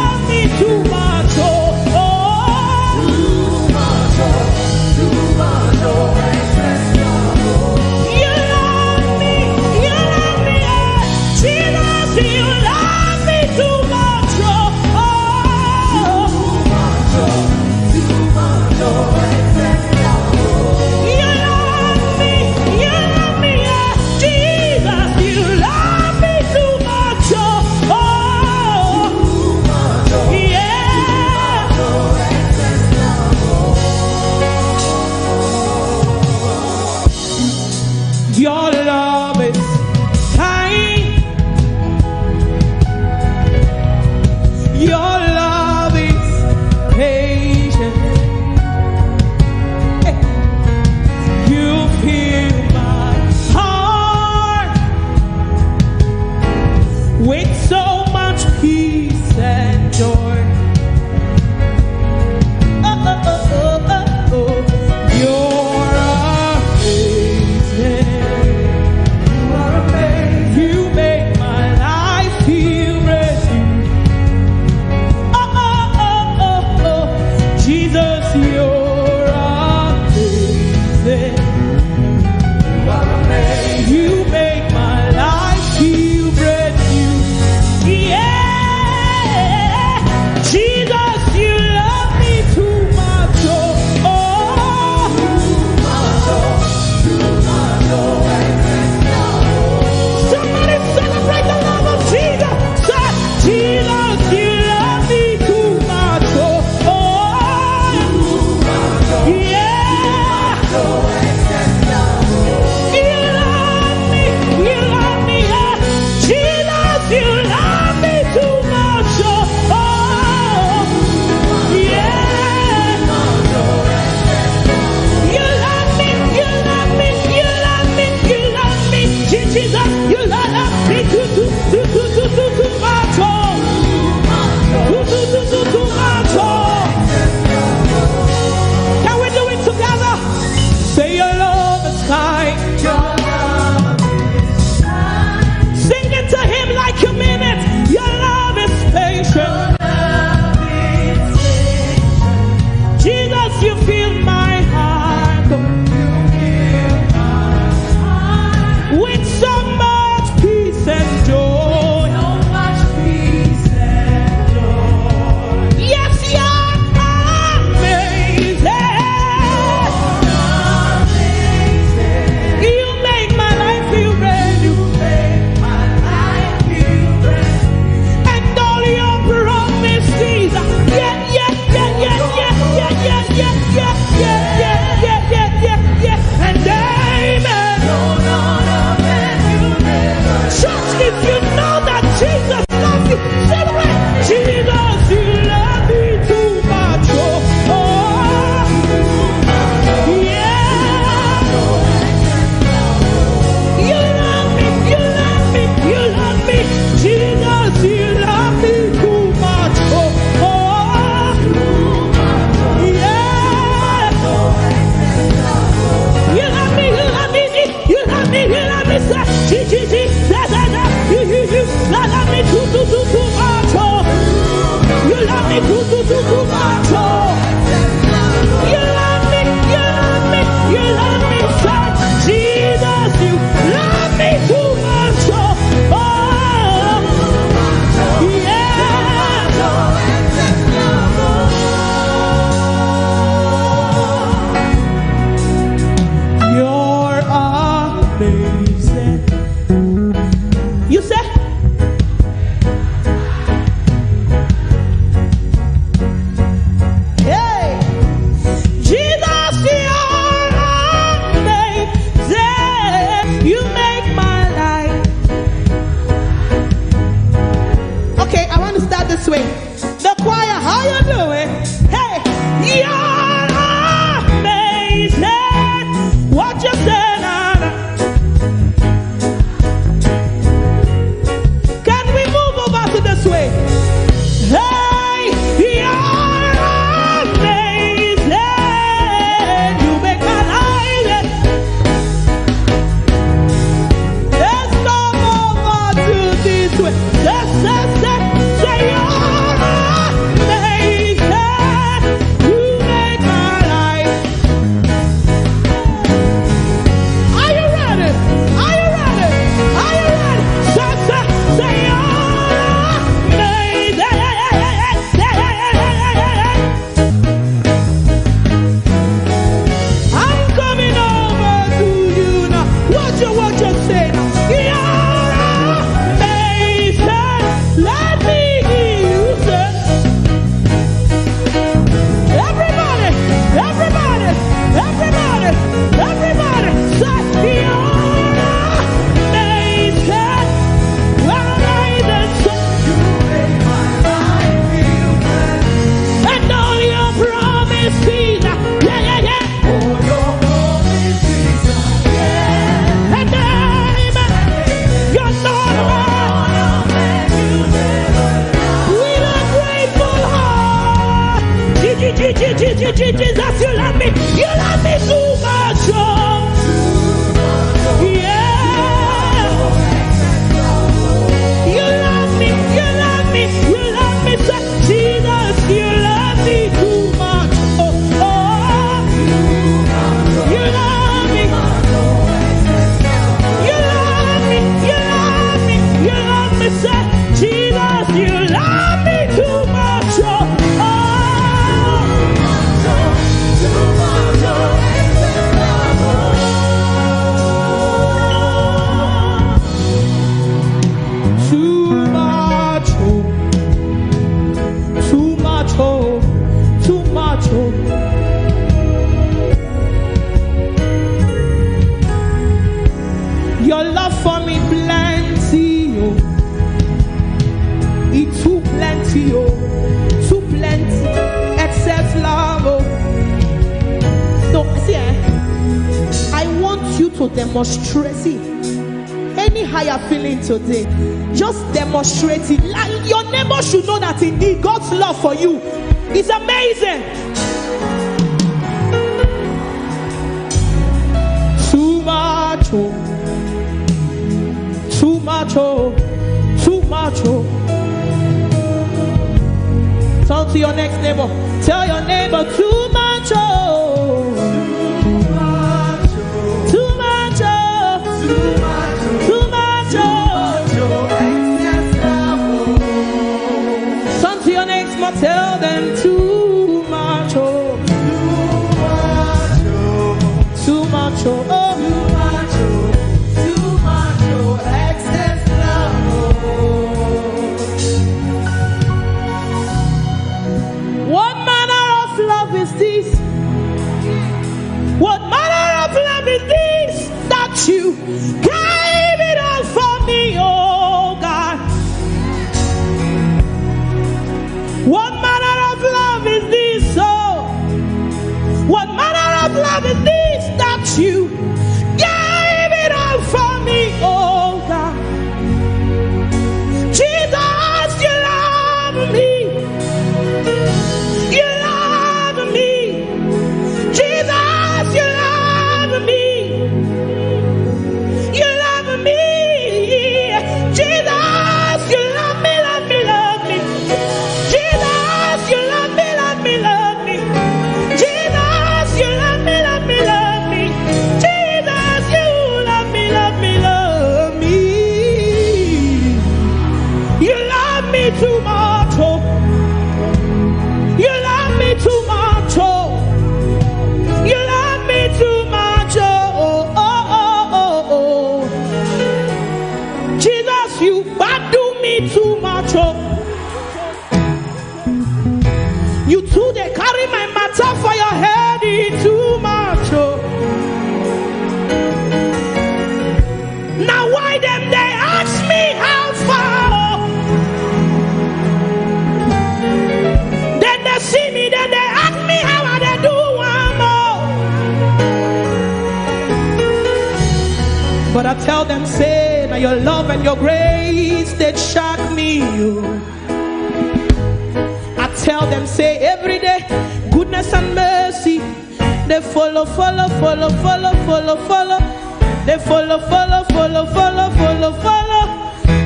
peace and joy. Oh, oh, oh, oh, oh, oh. You're amazing. You are amazing. You make my life feel brand new. Oh, oh, oh, oh, oh. Jesus, you're amazing. You are amazing. You make my life feel brand new. Yeah. Jesus, you love me too much. Your love for me plenty, oh. It's too plenty, oh. Too plenty, excess love, oh. So, see, I want you to demonstrate it. Any higher feeling today, just demonstrate it. Like your neighbor should know that indeed God's love for you is amazing. Too much, oh. Too much, oh, too much, oh. Turn to your next neighbor. Tell your neighbor, too much, oh. Too much, oh. Too much, oh. Too much, oh. Turn to your next one. Tell them, too much, oh. Too much, oh. What manner of love is this that you gave it all for me, oh God? What manner of love is this, oh? What manner of love is this that you gave it all for me, oh God? Jesus, you love me. You love me. Jesus, you love me. You love me. Jesus, you love me, love me, love me. Jesus, you love me, love me, love me. Jesus, you love me, love me, love me. Jesus, you love me, love me, love me. You love me too much, oh. You love me too much, oh. You love me too much, oh, oh, oh, oh, oh. Jesus, you badu me too much, oh. You too, they carry my matter for your head, too much, oh. Now why them they ask me how far, oh. Then they see me, then they ask me how I they do one more. But I tell them, say, now your love and your grace, they shock me, oh. I tell them, say, every day, goodness and mercy, they follow, follow, follow, follow, follow, follow. They follow, follow, follow, follow, follow, follow.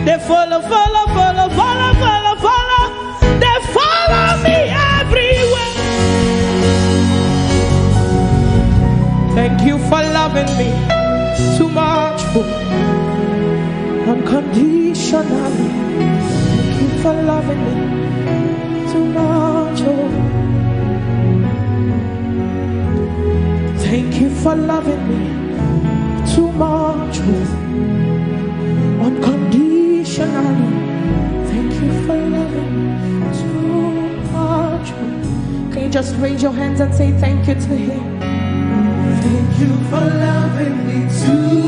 They follow, follow, follow, follow, follow, follow. They follow me everywhere. Thank you for loving me too much, oh. Unconditionally. Thank you for loving me too much, oh. Thank you for loving me too much, oh. Unconditionally. Thank you for loving me too much, oh. Can you just raise your hands and say thank you to him? Thank you for loving me too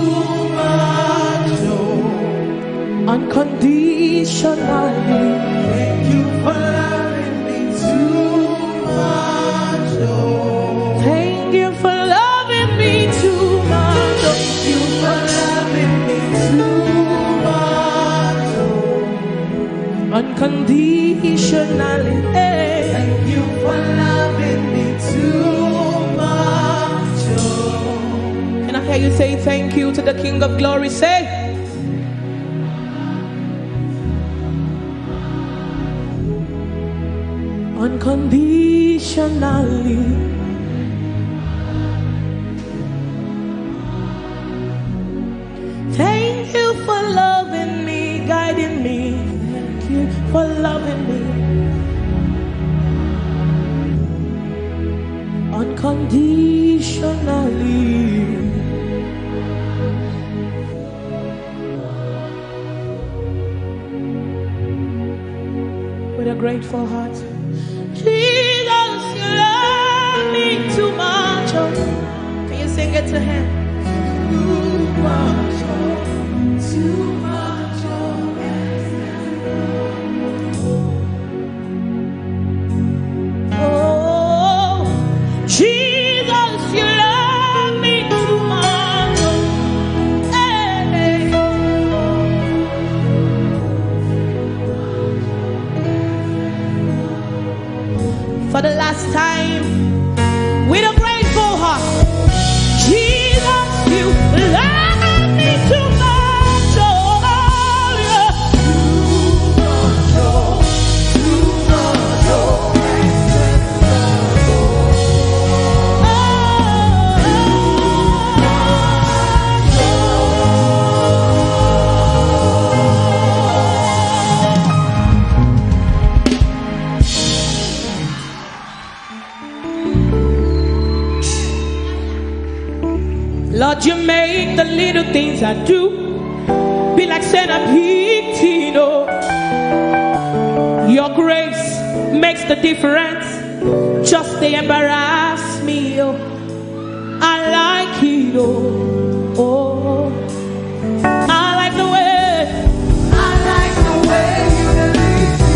much, oh. Unconditionally. Thank you for loving me too much, oh. Thank you for loving me too much, oh. Thank you for loving me too much, oh. Unconditionally. Thank you for loving me too much, oh. Can I hear you say thank you to the King of Glory? Say. Unconditionally. Thank you for loving me, guiding me. for loving me unconditionally. With a grateful heart, Jesus, you love me too much. Oh, can you sing it to him? Too much, oh, too much, oh, Jesus, you love me too much. Oh, hey. For the last time, with a grateful heart, Jesus, you love me too much. Oh, yeah. Too much, oh, Lord, you make the little things I do be like saying a big Tino. Your grace makes the difference. Just they embarrass me. Oh, I like it. Oh, I like the way. I like the way you lead me.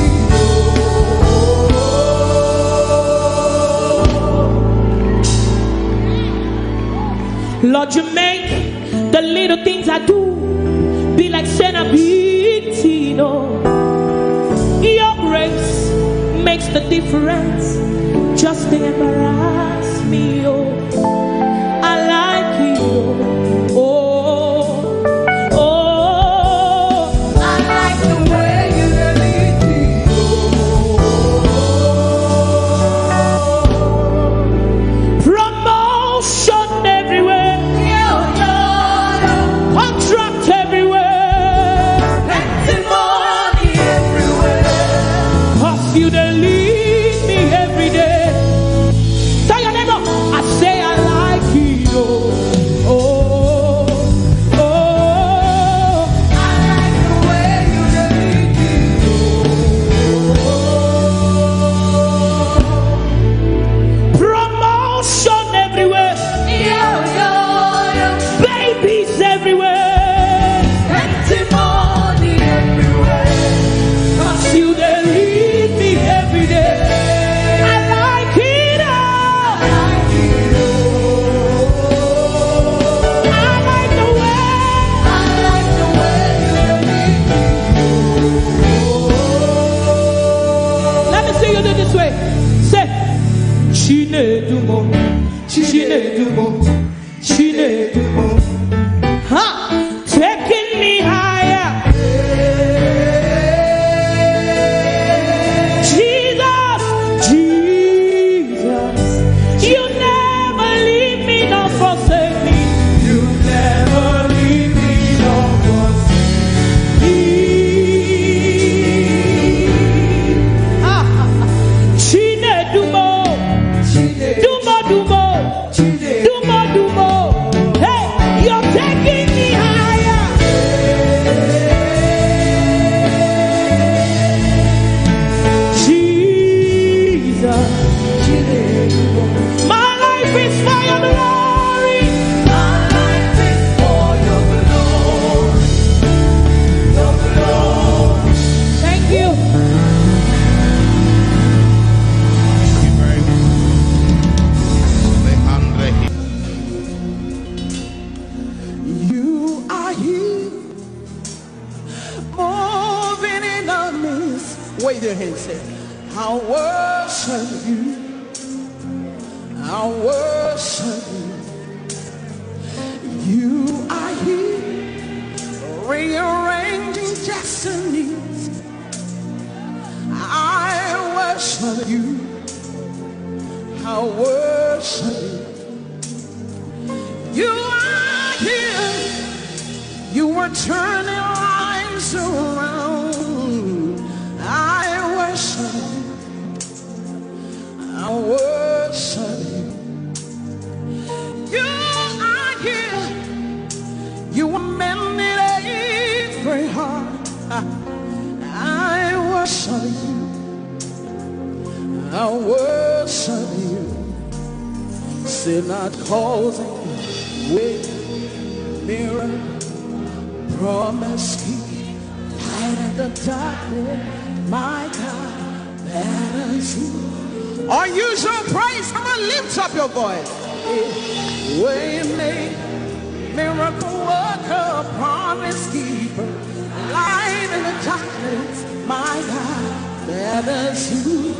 Lord, you make the little things I do be like Sena Bitino. Your grace makes the difference. Just to embarrass me, oh, I like it, oh, oh, I like the way you lead me, oh. Promotion everywhere, contract everywhere, plenty money everywhere. Cause you the lead me every day. Tell your neighbor, I say I like it, oh, oh, oh. I like the way you lead me, oh. Promotion everywhere, babies everywhere, plenty money everywhere. Cause you they lead me every day. I like it all. I like the way you lead me. Let me see you do this way. Say, Chinedumo, Chinedumo, Chinedumo. Ha! Taking me higher. Jesus, Jesus, you never leave me nor forsake me. You never leave me nor forsake me. Ah, Chinedumo, Dumo, Dumo, Dumo, Dumo. Hey, you're taking me higher. Jesus, my life is for your glory. My life is for your glory. Your glory. Thank you. You are here, moving in our midst. Wave your hands, say, I worship you. I worship you. You are here, rearranging destinies. I worship you. I worship you. You are here. You were turning lives around. I I'll worship you. Sinach causing with mirror, promise keep, light in the darkness, my God, that is you. Unusual praise, come on, lift up your voice. Way make, miracle worker, promise keeper, light in the darkness, my God, that is you.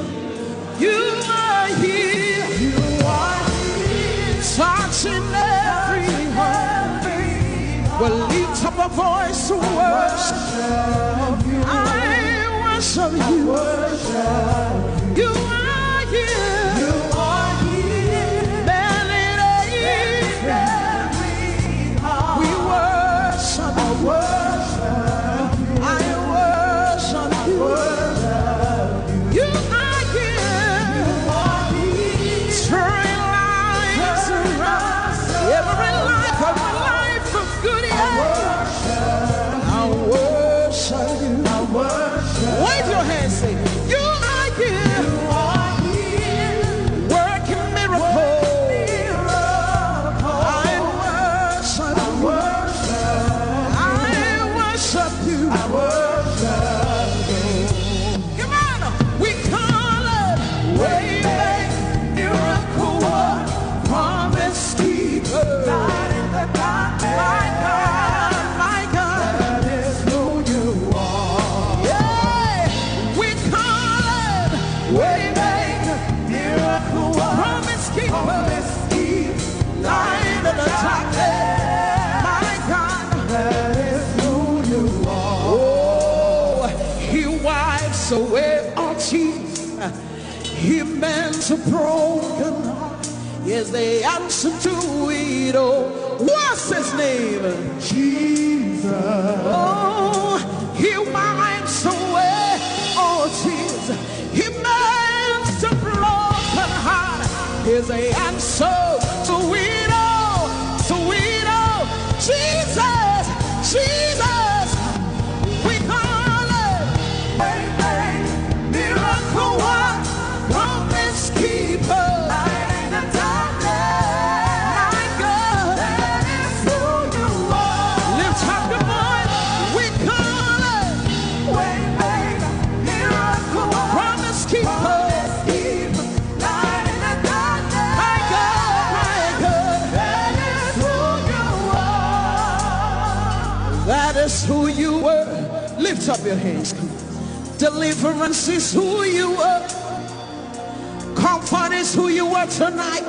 You are here, you are here, touching every heart. We'll lift up a voice to worship you. I worship you. You are here. You are here. We worship you. I worship you. You are here. You are here. Turning lives around. Every life of my life of good. I worship you. I worship. Wave your hands, say, you are here. You are here. Working miracles. I worship. I worship. I worship you. I worship you. Come on, we call it way make miracle work, promise keeper, light in the darkness. My God, that is who you are. Yeah, we call it way make miracle work, promise keeper, light in the darkness. My God, that is who you are. Oh, he wipes away our tears. He mends a broken heart. Yes, the answer to it all. What's his name? Jesus. Oh, he wipes away all tears. He mends a broken heart. Here's the answer to it all. To it all. Jesus, Jesus. We call it miracle work, promise keeper. Light in the darkness. My God, that is who you are. Lift up your voice. We call it miracle work, promise keeper. Light in the darkness. My God, that is who you are. That is who you were. Lift up your hands. Come on. Deliverance is who you are. Comfort is who you are tonight.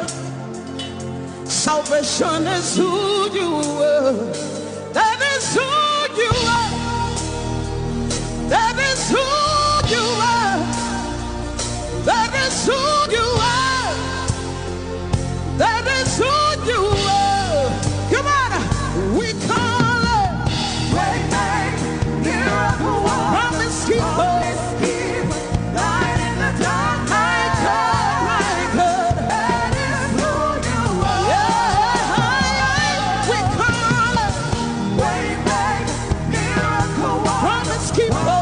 Salvation is who you are. That is who you are. That is who you are. That is who you are. That is who you are. Come on, we call it miracle work, promise keeper. Light in the dark, my God, that is who you are. Yeah, we call it miracle work, promise keeper.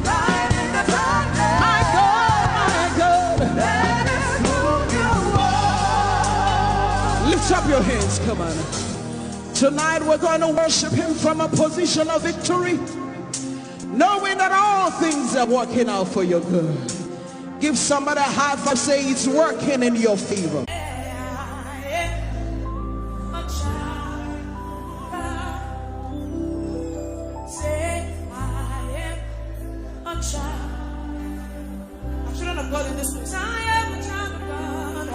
Light in the dark, my God, that is who you are. Lift up your hands, come on. Tonight we're going to worship him from a position of victory, knowing that all things are working out for your good. Give somebody a high five, say it's working in your favor. I shouldn't have got in this place. I am a child of God.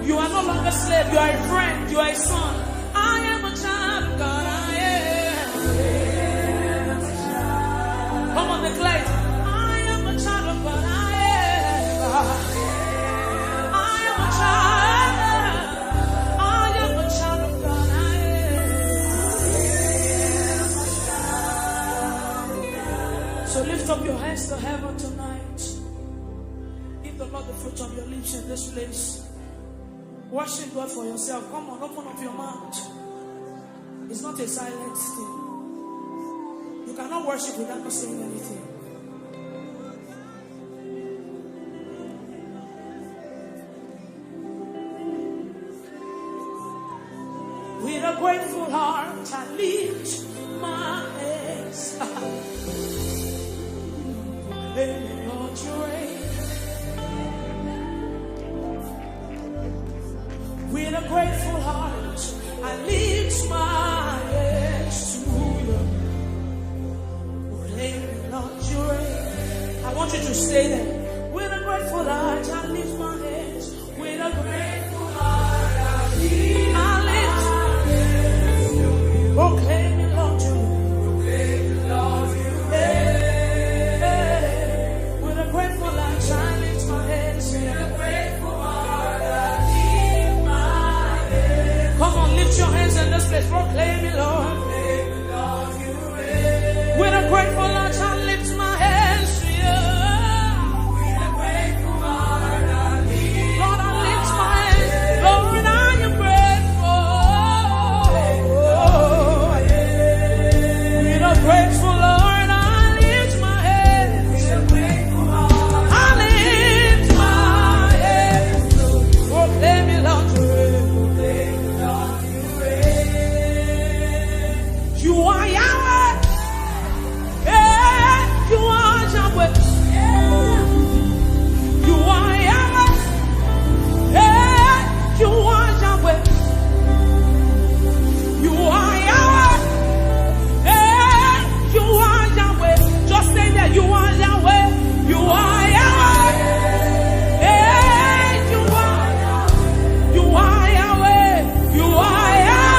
You are no longer a slave, you are a friend, you are a son. I am a child of God. I am. Come on, declare it. I am a child of God. I am. I am a child. I am a child of God. I am. So lift up your hands to heaven tonight. Give the Lord the fruit of your lips in this place. Worship God for yourself. Come on, open up your mouth. It's not a silent thing. You cannot worship without not saying anything. grateful heart, I lift my hands. Lord, you reign. With a grateful heart, I lift my hands to you. Lord, you reign. I want you to stay there. With a grateful heart, I lift my hands. With a grateful heart, I lift my hands. Proclaim it, Lord, you reign. With a grateful heart, I lift my hands. With a grateful heart, I lift my hands. Come on, lift your hands in this place. Proclaim it, Lord. With a grateful heart, I lift my hands to you. With a grateful heart, I lift. Lord, I lift my hands. Lord, I am grateful. With a grateful Lord, I lift my hands. With a grateful heart, I lift my hands. Proclaim it, Lord, you reign. You are Yahweh. You are Yahweh. You are Yahweh. You are Yahweh. You are Yahweh. You are Yahweh. Just say that you are Yahweh. You are Yahweh. You are Yahweh. You are Yahweh.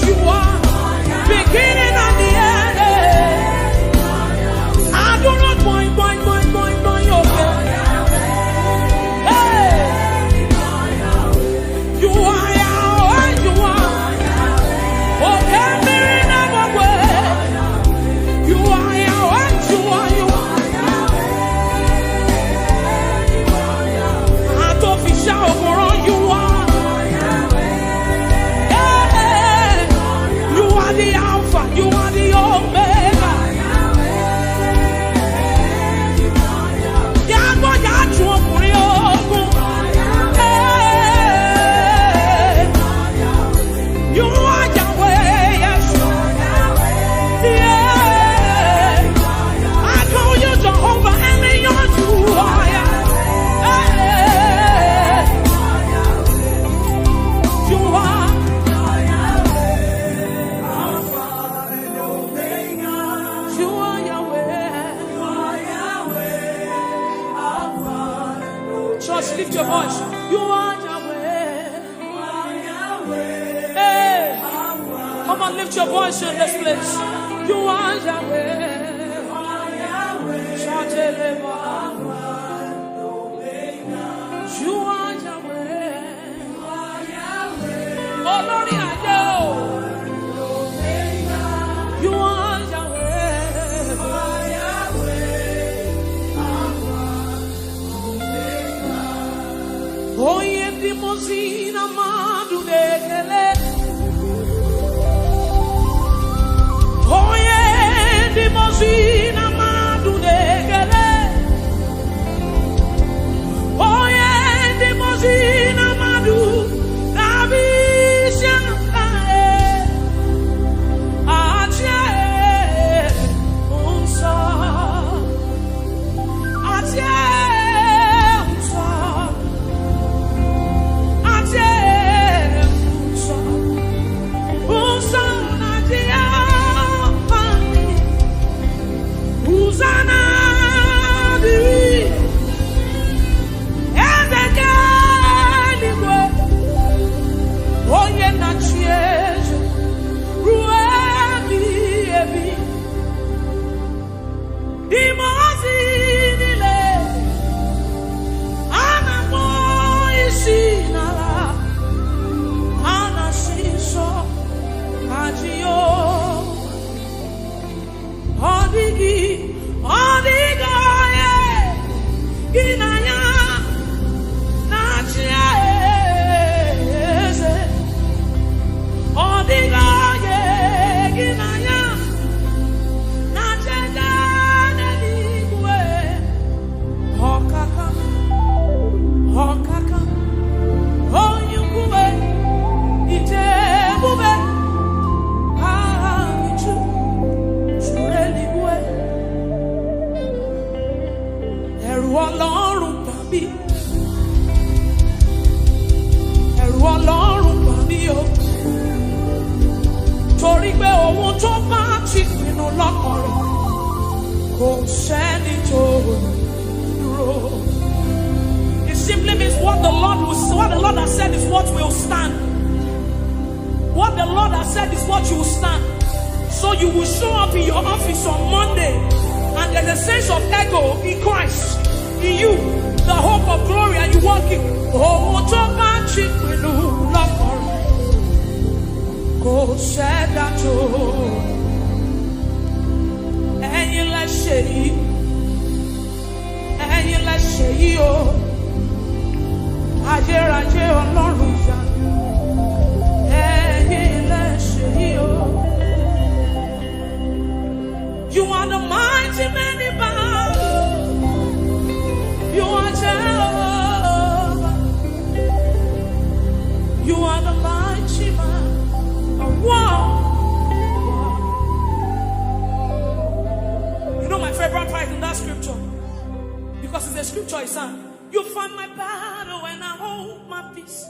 You are beginning and the end. I do not boing, boing, boing, boing, boing, okay. Hey, you are Yahweh, you are. Okay, never way. You are Yahweh, you are, you are. I don't be shy over you are. You are the Alpha, you are the Omega. Yahweh, Yahweh, you are Yahweh, yes. Yeah. I call you Jehovah, and yours you are. You are. Lift your voice. You are Yahweh. Hey, come on, lift your voice in this place. You are Yahweh. You are Yahweh. Oh Lord, I know. You are Yahweh. Oye di mozina madu dekele. Oye di mozina madu dekele. Oye di mozina madu nabisha ache unsa ache. what the Lord has said is what will stand. What the Lord has said is what you will stand. So you will show up in your office on Monday, and there's a sense of ego in Christ, in you, the hope of glory, and you walk in. Oh, go said that and you let's say, and you let's say, oh, I hear, Lord, and you let's say, oh, you are the mighty man in battle, you are Jehovah, you are the mighty man. Wow. You know my favorite part in that scripture? Because it's a scripture I sang. You fight my battle when I hold my peace.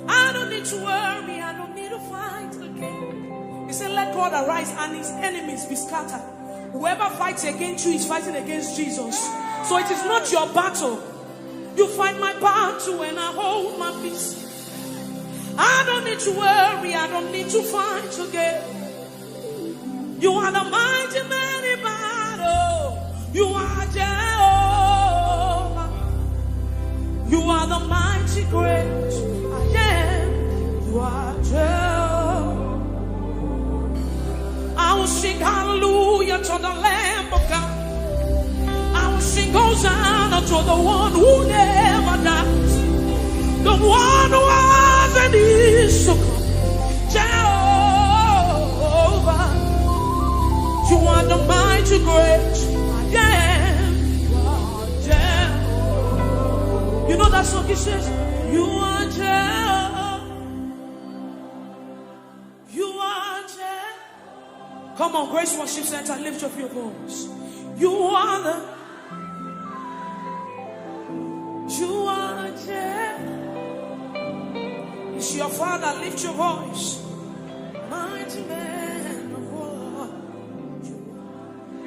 I don't need to worry, I don't need to fight again. He said, let God arise and his enemies be scattered. Whoever fights against you is fighting against Jesus. So it is not your battle. You fight my battle when I hold my peace. I don't need to worry, I don't need to fight again. You are the mighty man in battle. You are Jehovah. You are the mighty great I am. You are Jehovah. I will sing hallelujah to the Lamb of God. I will sing Hosanna to the one who never dies. The one who has and is to come. Jehovah, you are the mighty great I am. Jehovah. You know that song he says, you are Jehovah. You are Jehovah. Come on, Grace Worship Center, lift up your voice. You are the Jehovah. It's your Father, lift your voice. Mighty man of war.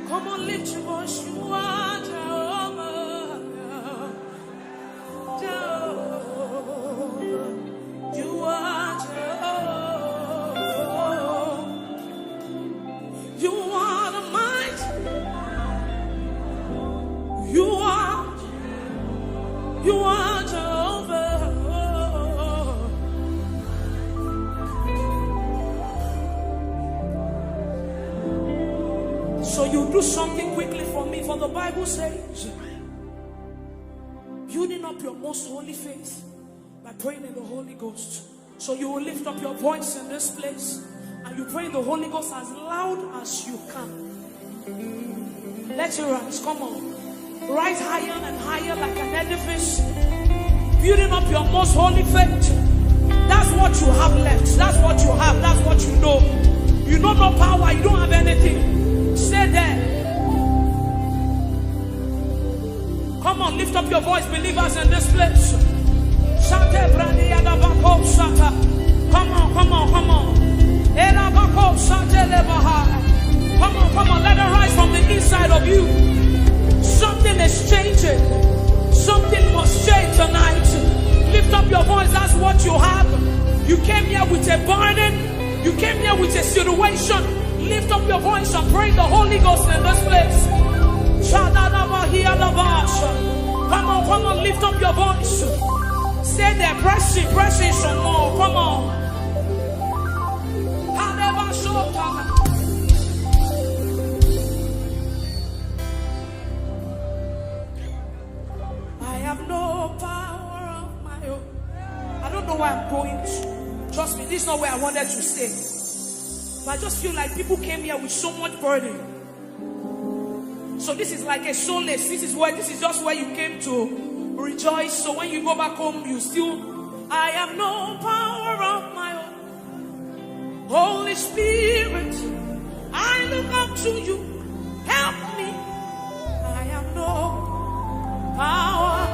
Come on, lift your voice. You are Jehovah. Jehovah. You are Jehovah. You are the mighty. You are Jehovah. So you do something quickly for me, for the Bible says, building up your most holy faith by praying in the Holy Ghost. So you will lift up your voice in this place and you pray in the Holy Ghost as loud as you can. Let it rise, come on. Rise higher and higher like an edifice. Building up your most holy faith. That's what you have left. That's what you have. That's what you know. You know no power. You don't have anything. Stay there. Come on, lift up your voice, believers in this place. Come on, come on, come on. Come on, let it rise from the inside of you. Something is changing. Something must change tonight. Lift up your voice, that's what you have. You came here with a burden. You came here with a situation. Lift up your voice and pray the Holy Ghost in this place. Come on, lift up your voice. Stay there, press in some more. Come on. I have no power of my own. I don't know where I'm going to. Trust me, this is not where I wanted to stay. But I just feel like people came here with so much burden. So this is like a solace. This is just where you came to rejoice. So when you go back home, you still, I have no power of my own. Holy Spirit, I look up to you. Help me. I have no power.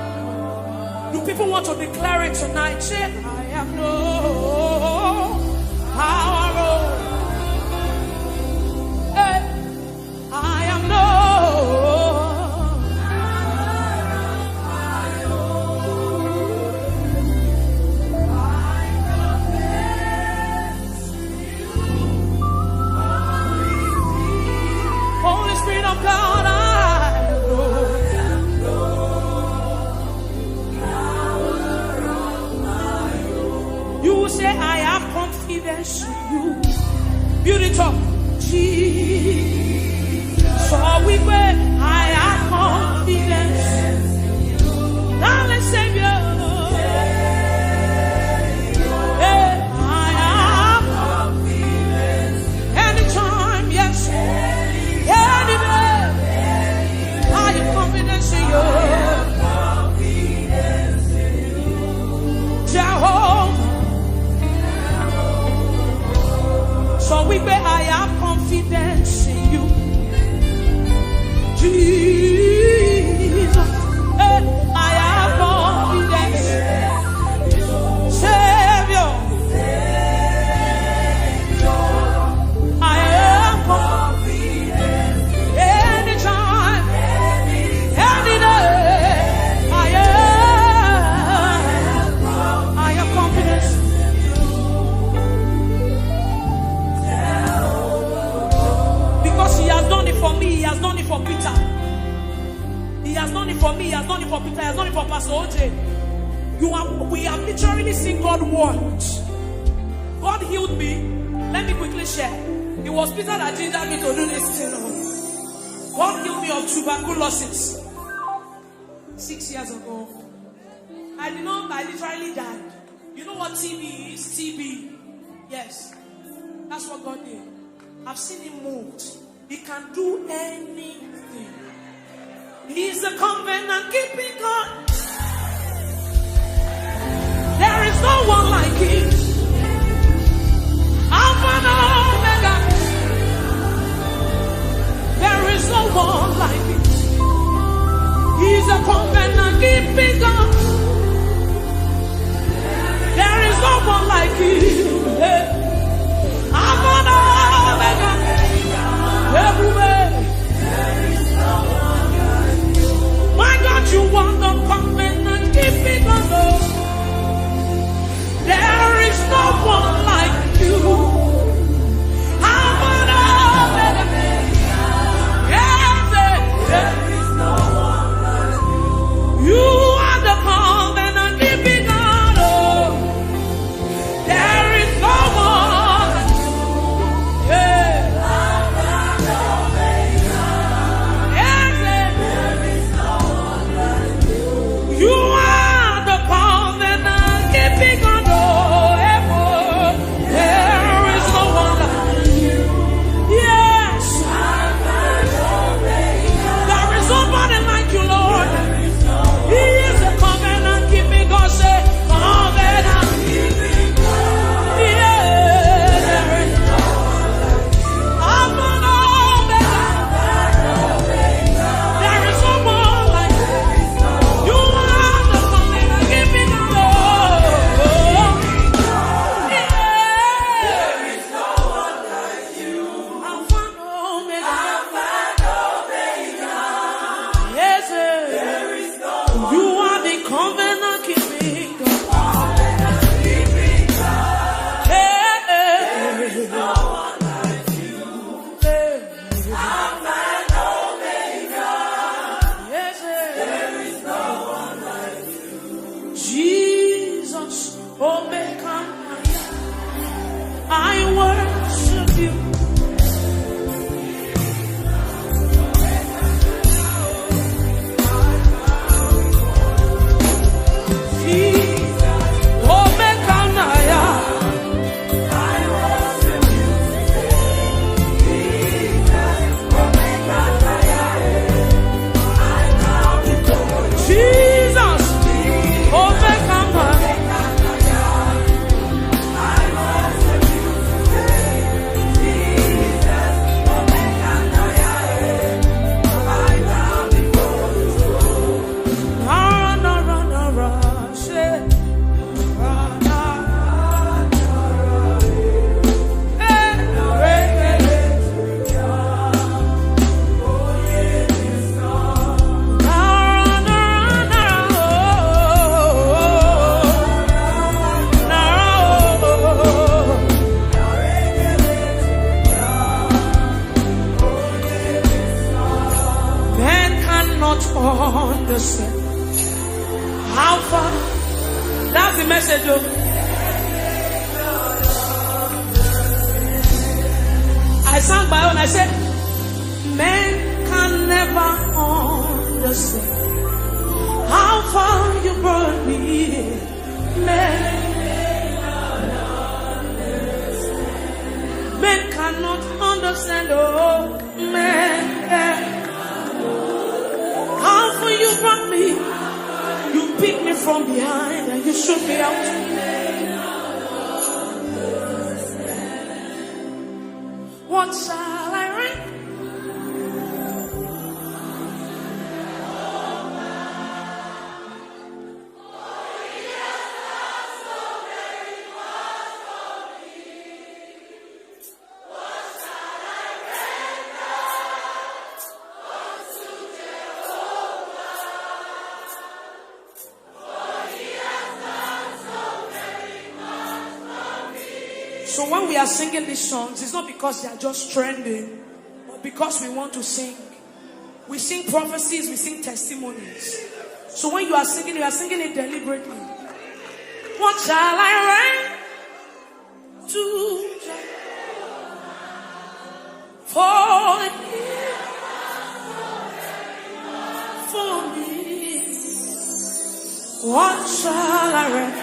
Do people want to declare it tonight? Say, I have no power. Hey, I am no. God, I know. You will say, I have confidence in you. Build it up. Jesus. So we pray, I have confidence. Now let's save you. So we may I have confidence in you, Jesus. I have confidence, Savior. I have confidence. Anytime, any day, I have confidence. He has done it for me, he has done it for Peter. He has done it for me, he has done it for Peter, he has done it for Pastor OJ. We have literally seen God work. God healed me. Let me quickly share. It was Peter that gingered me to do this thing. God healed me of tuberculosis 6 years ago. I literally died. You know what TB is? TB. Yes. That's what God did. I've seen him moved. He can do anything. He's a covenant keeping God. There is no one like him. Alpha and Omega. There is no one like him. He's a covenant keeping God. There is no one like him. Alpha and Omega. Everywhere. My God, you want to come in and keep me going. There is no one like you. I'm an Omega. Yes, there is no one like you. You are the covenant keeping God. There is understand how far. That's the message. I sang my own. I said, men can never understand how far you brought me. Men cannot understand. Oh, men. How far you brought me. You picked me from behind and you shook me out. What shall I write? So when we are singing these songs, it's not because they are just trending, but because we want to sing. We sing prophecies, we sing testimonies. So when you are singing it deliberately. What shall I write to for me? What shall I write?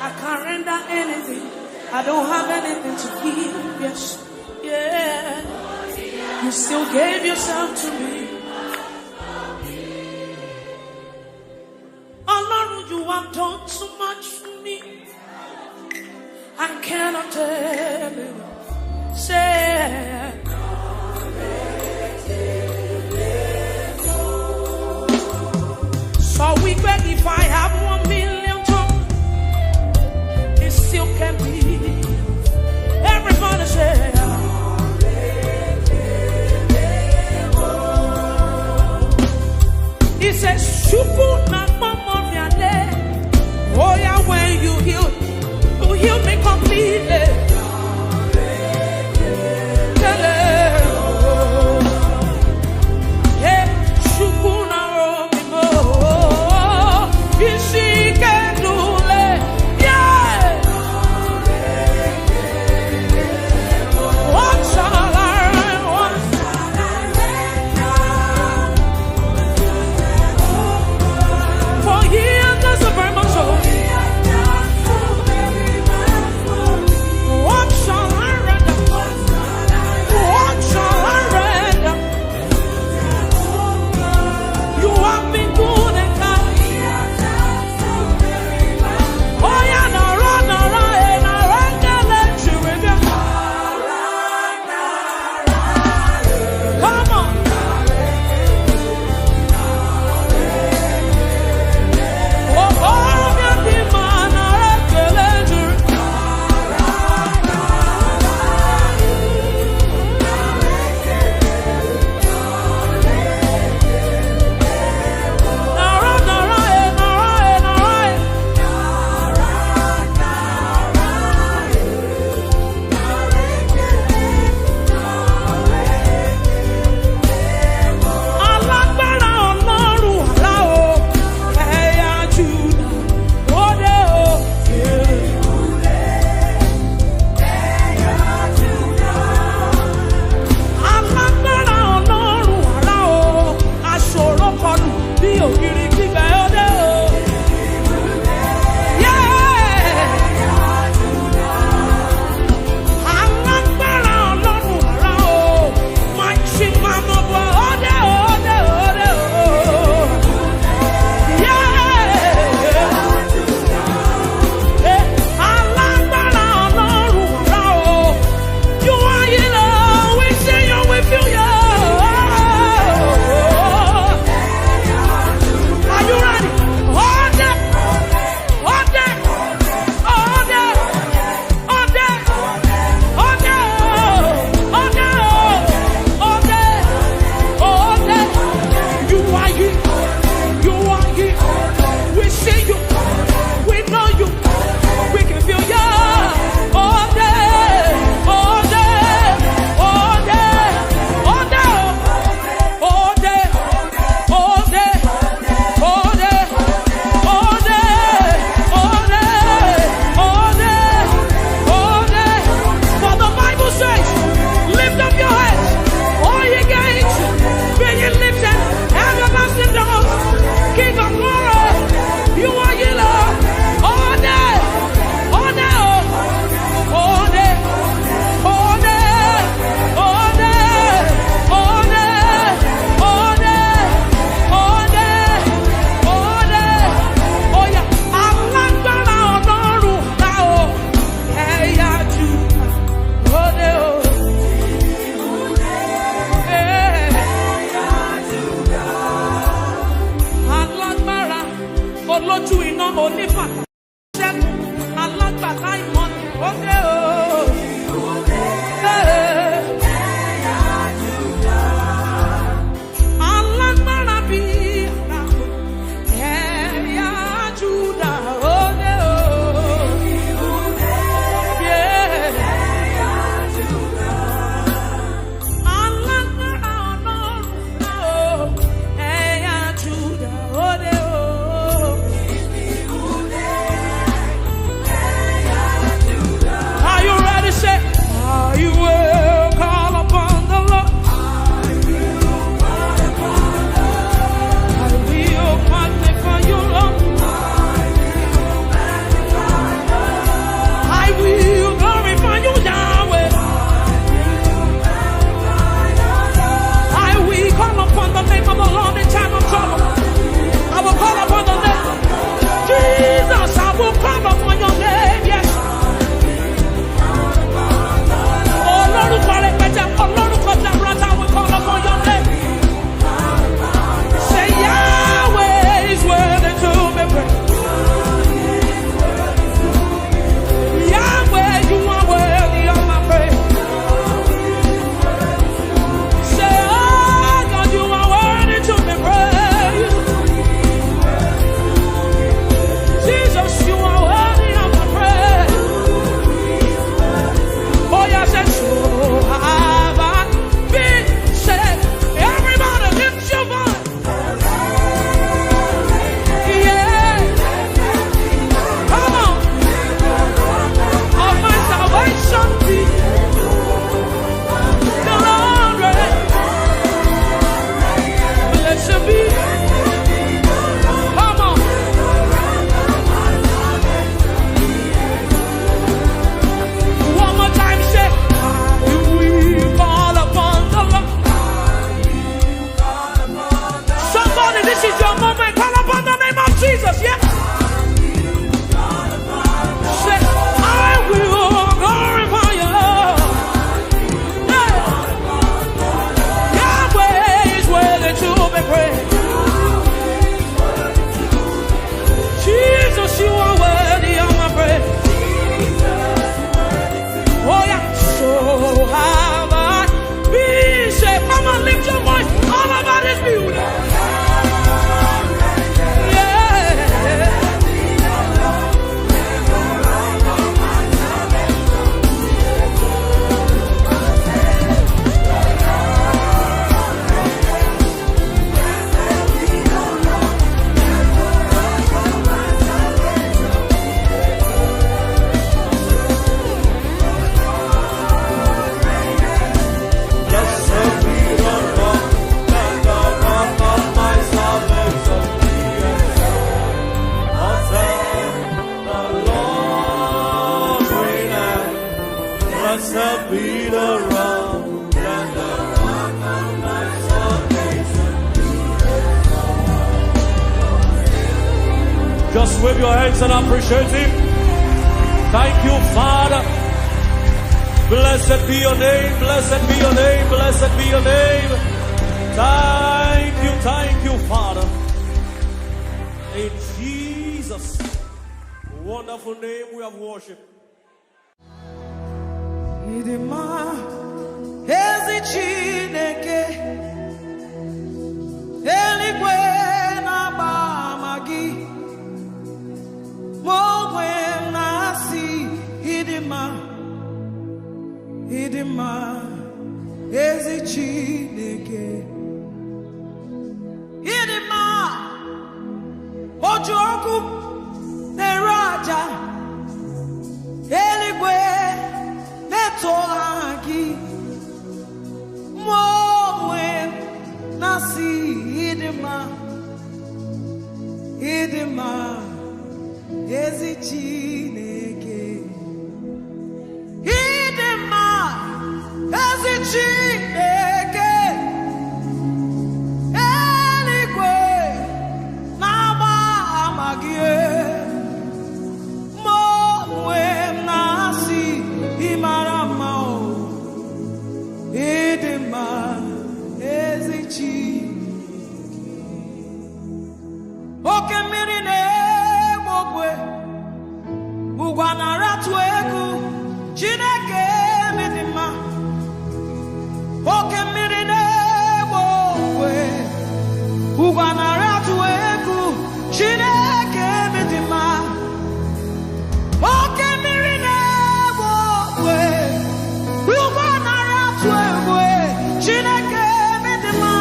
I can't render anything. I don't have anything to give, yes, yeah. You still gave yourself to me. Oh Lord, you have done so much for me. I cannot tell you. Say, so we bet if I have 1 million tongues, it still can be. Everybody say, he says, Shuku na mama miale. Oh yeah, when you heal me completely. Hey, Shuku na romimo. Isi kendule. Yeah. What shall I want? For he has done so very much. Just wave your hands and appreciate him. Thank you, Father. Blessed be your name, blessed be your name, blessed be your name. Thank you, Father. In Jesus' wonderful name we have worshipped. Idima Ozichi neke eligwe na bamagi mogwe nasi idima Ozichi neke idima ojoku neraja eligwe Netoagi Mowe Nasi Idima Ozichi neke Idima Ozichi neke Eligwe Nama Amagie Mowe Nasi Imarama Idima Ozichi Oke mmiri na-egbu ogwe Ugwa na-aratu egwu Chineke midima Oke mmiri na-egbu ogwe Ugwa na-aratu egwu Chineke midima Oke mmiri na-egbu ogwe Ugwa na-aratu egwu Chineke midima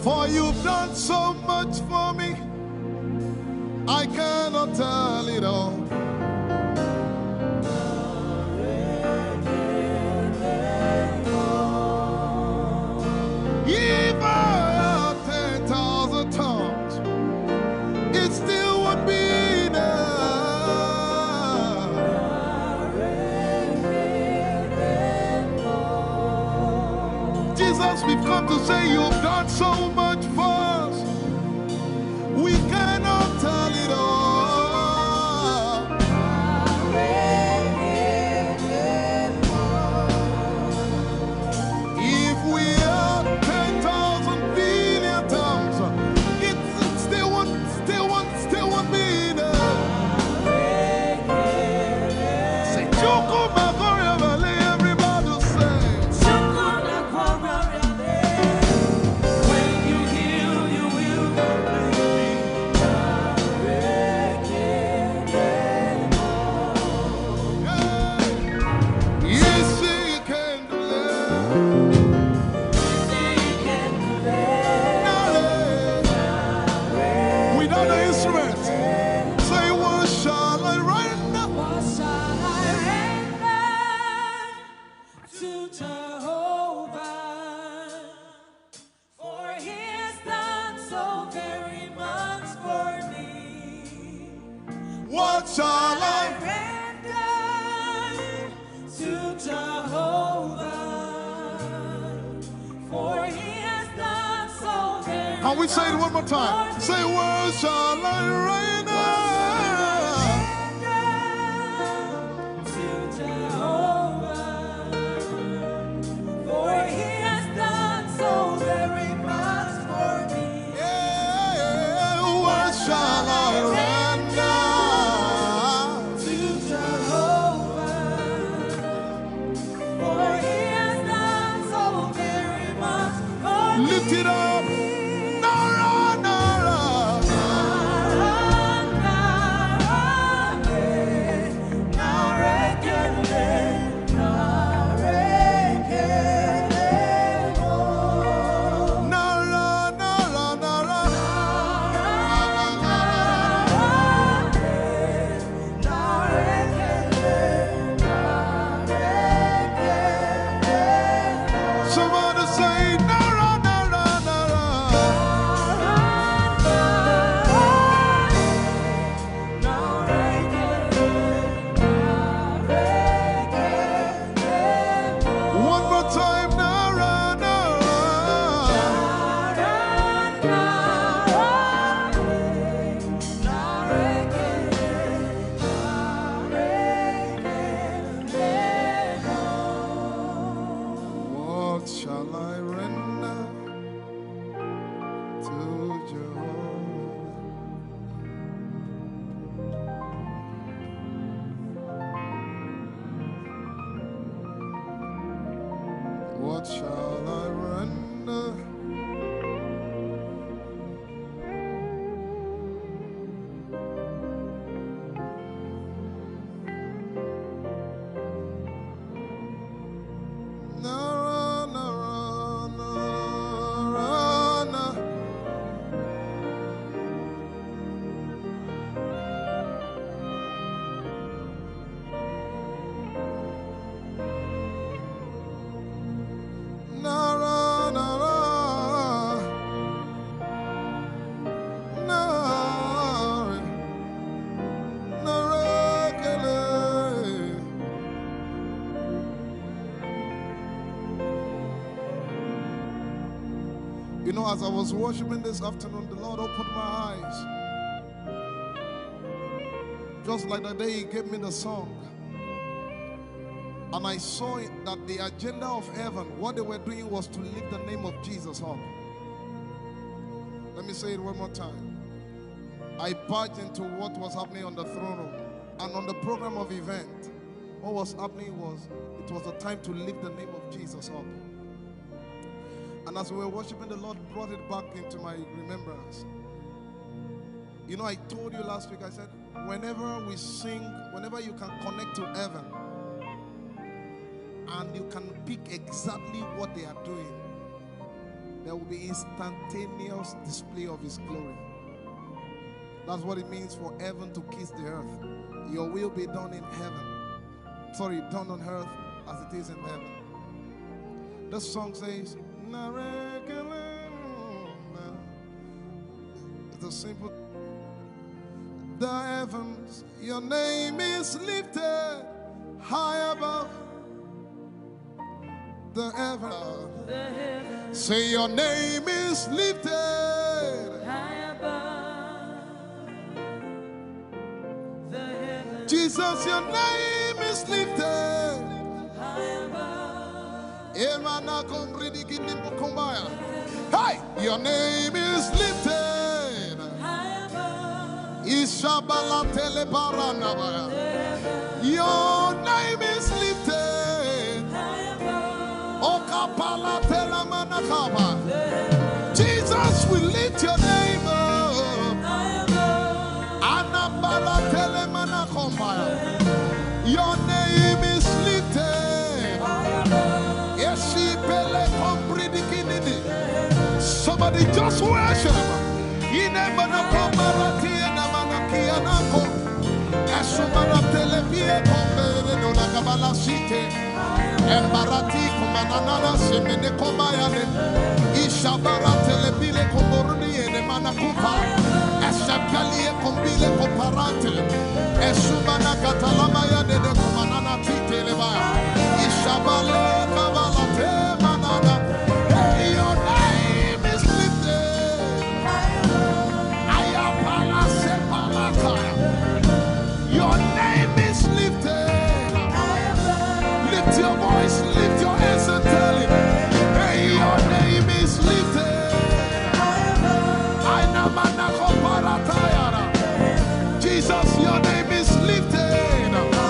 For you've done so much for me, I cannot tell it all. If I had 10,000 tongues, it still would be enough. Jesus, we've come to say you've done so much for us. We cannot tell it all. If we had 10,000 billion tongues, it still won't be enough. Say, everybody say. When you heal, you will yes, he can deliver. Without the instrument, say, what shall I render? What shall I render to Jehovah? For he has done so very much for me. What shall I render to Jehovah? For he has done so very much. Can we say it one more time? Say, what shall I render to Jehovah? For he has done so very much for me. Yeah, what shall I render to Jehovah? For he has done so very much for me. Lift it up. Nara, Nara. Somebody say, Nara, Nara, Nara. One more time, Nara, Nara. What shall I render to Jehovah? What shall I render? Nara, Nara, Nara, Nara. Nara, Nara, Nara, Nara, Kele. You know, as I was worshiping this afternoon, the Lord opened my eyes. Just like the day He gave me the song. And I saw that the agenda of heaven, what they were doing was to lift the name of Jesus up. Let me say it one more time. I barged into what was happening on the throne room. And on the program of event, what was happening was, it was the time to lift the name of Jesus up. And as we were worshiping, the Lord brought it back into my remembrance. You know, I told you last week, I said, whenever we sing, whenever you can connect to heaven, and you can pick exactly what they are doing, there will be instantaneous display of His glory. That's what it means for heaven to kiss the earth. Your will be done in heaven. Sorry, done on earth as it is in heaven. This song says, it's a simple. The heavens, your name is lifted high above. The heavens, say your name is lifted high above. The heavens, Jesus, your name is lifted high above. Hey, your name is lifted high above. Ishabala telebaranabaya. Your name is lifted high above. Okapala telamanakaba. Jesus, we lift your name up high above. Anabala telemanakombaya. Your name is lifted high above. Somebody just worship. Embarati kumanana semene kombayane ishabara telebile komoruni ene manakupa eshapalie kombile komparate esumana katalama ya de kumanana titeleba ishabale kabalate manana. Hey, your name is lifted. Ayapala sepalata. Your name is lifted. Lift your voice, lift your hands and tell him, hey, your name is lifted. Jesus, your name is lifted.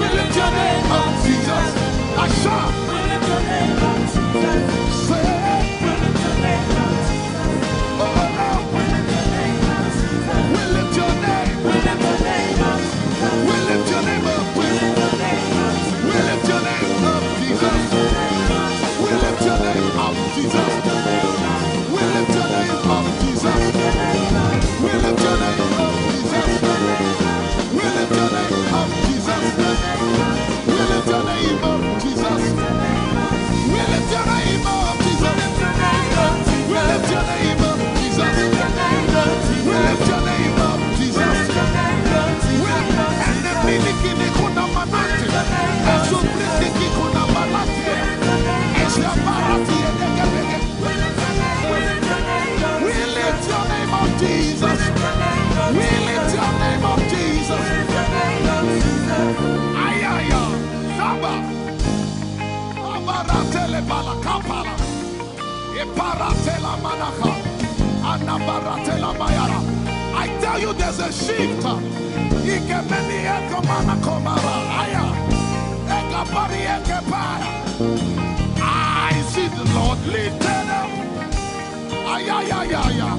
We lift your name up, Jesus. Asha. We lift your name up, Jesus. Say. We lift your name up, Jesus. Oh, we lift your name up, Jesus. We lift your name. We lift your name up, Jesus. We lift your name up. We lift your name up. We lift your name up, Jesus. We lift your name up, Jesus. We lift your name up, Jesus. We lift your name up, Jesus. We lift your name up, Jesus. We lift your name up, Jesus. We lift your name up, Jesus. We lift your name up, Jesus. We lift your name up, Jesus. And the miliki de kuna manati, and so miliki kuna manati, and so barati and the gabege. We lift your name up, Jesus. We lift your name up, Jesus. Ayaya, Saba, Abaratele Balakapala, Eparatela Manaka, Anabaratela Mayara. I tell you, there's a shift. Ikemeni Ekomana Komara, Aya, Ekapari Ekepaya. I see the Lord lifted up. Ayayaya.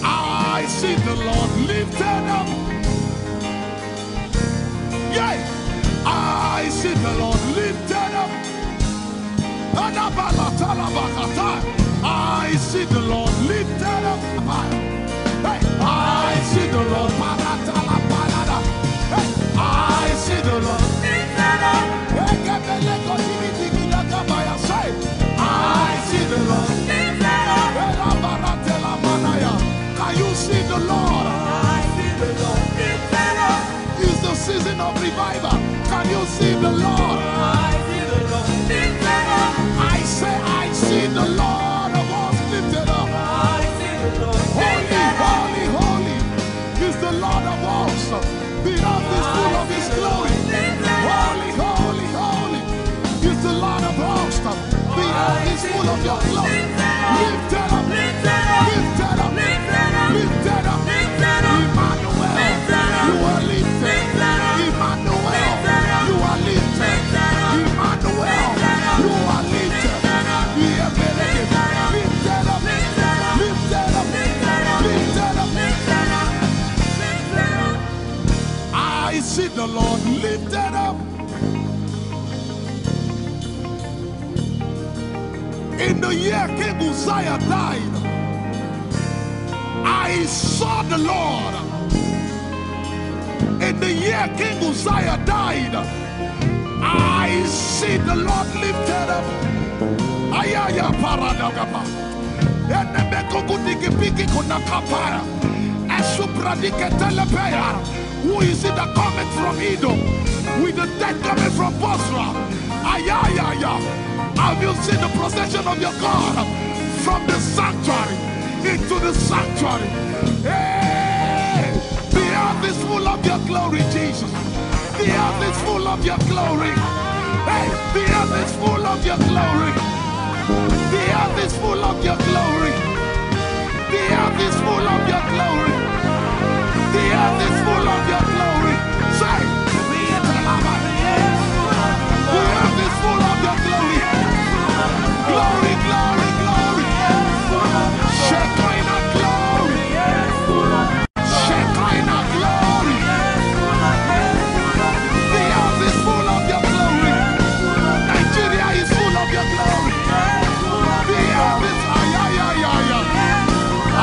I see the Lord lifted up. Yeah, I see the Lord lifted up. I see the Lord lifted up. Hey, I see the Lord. Hey, I see the Lord lifted up. I see the Lord lifted up. Can you see the Lord? I see the Lord lifted up. It's the season of revival. Can you see the Lord? I see the Lord lifted up. I say, I see the Lord of us lifted up. I see the Lord lifted up. Holy, holy, holy is the Lord of us. The earth is full of His glory. Holy, holy, holy is the Lord of us. The earth is full of Your glory. Lifted up, lifted up, lifted up, lifted up, lifted up, lifted up. Emmanuel, You are lifted. Emmanuel, You are lifted. Emmanuel, You are lifted. Lifted up, lifted up, lifted up, lifted up, lifted up. I see the Lord lifted up. In the year King Uzziah died, I saw the Lord. In the year King Uzziah died, I see the Lord lifted up. Ayaya paradagaba. Who is it that cometh from Edom? With the dead coming from Bosra. Ayaya. Have you seen the procession of your God from the sanctuary into the sanctuary? Hey, the earth is full of Your glory, Jesus. The earth is full of Your glory. Hey, the earth is full of Your glory. The earth is full of Your glory. The earth is full of Your glory. The earth is full of Your glory. Say, the earth is full of Your glory. Glory, glory, glory. Shekinah glory. Shekinah glory. The earth is full of Your glory. Nigeria is full of Your glory. The earth is ayayayaya.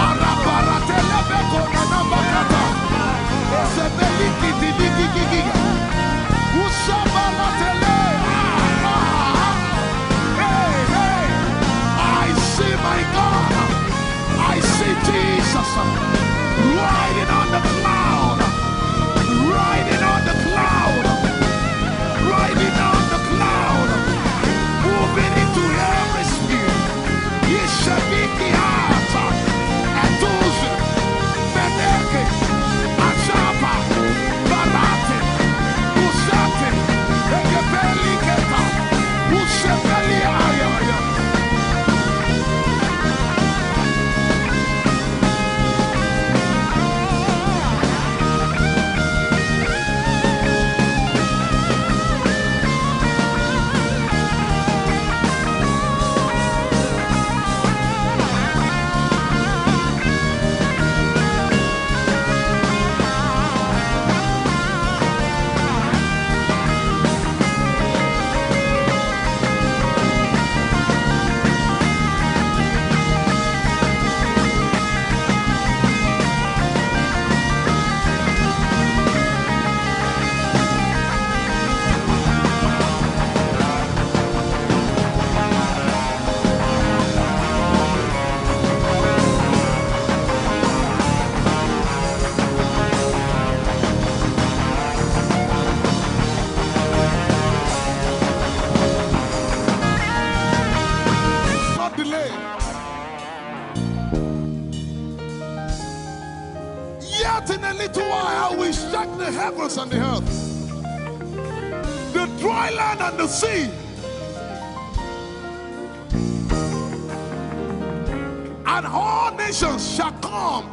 Arabaratele beko na nabakata. Esebeli the heavens and the earth, the dry land and the sea, and all nations shall come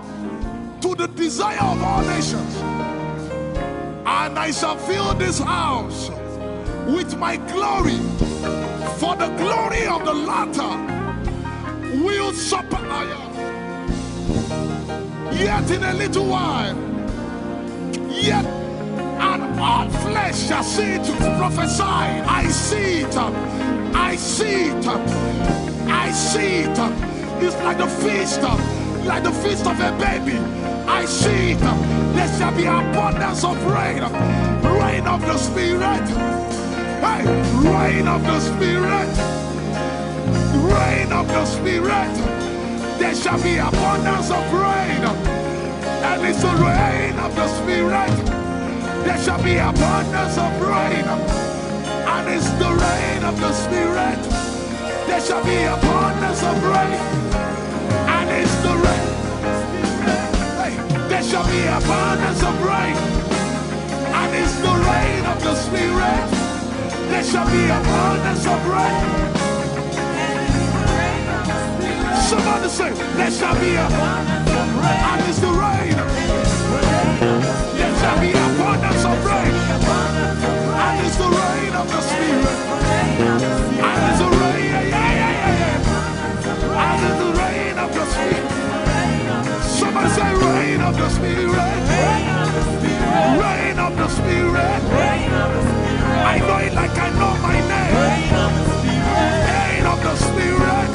to the desire of all nations, and I shall fill this house with my glory, for the glory of the latter will surpass. Yet in a little while, yet and all flesh shall see it, prophesy. I see it, I see it, I see it. It's like the feast of a baby. I see it. There shall be abundance of rain, rain of the Spirit. Hey, rain of the Spirit, rain of the Spirit. There shall be abundance of rain, and it's the rain of the Spirit. There shall be abundance of rain, and it's the rain of the Spirit. There shall be abundance of rain, and it's the rain. Hey, there shall be abundance of rain, and it's the rain of the Spirit. There shall be abundance of rain. Somebody say, there shall be abundance of rain, and it's the rain. There shall be abundance of rain, and it's the rain of the Spirit. And it's the rain, and it's the rain of the Spirit. Somebody say, rain of the Spirit, rain of the Spirit. I know it like I know my name. Rain of the Spirit,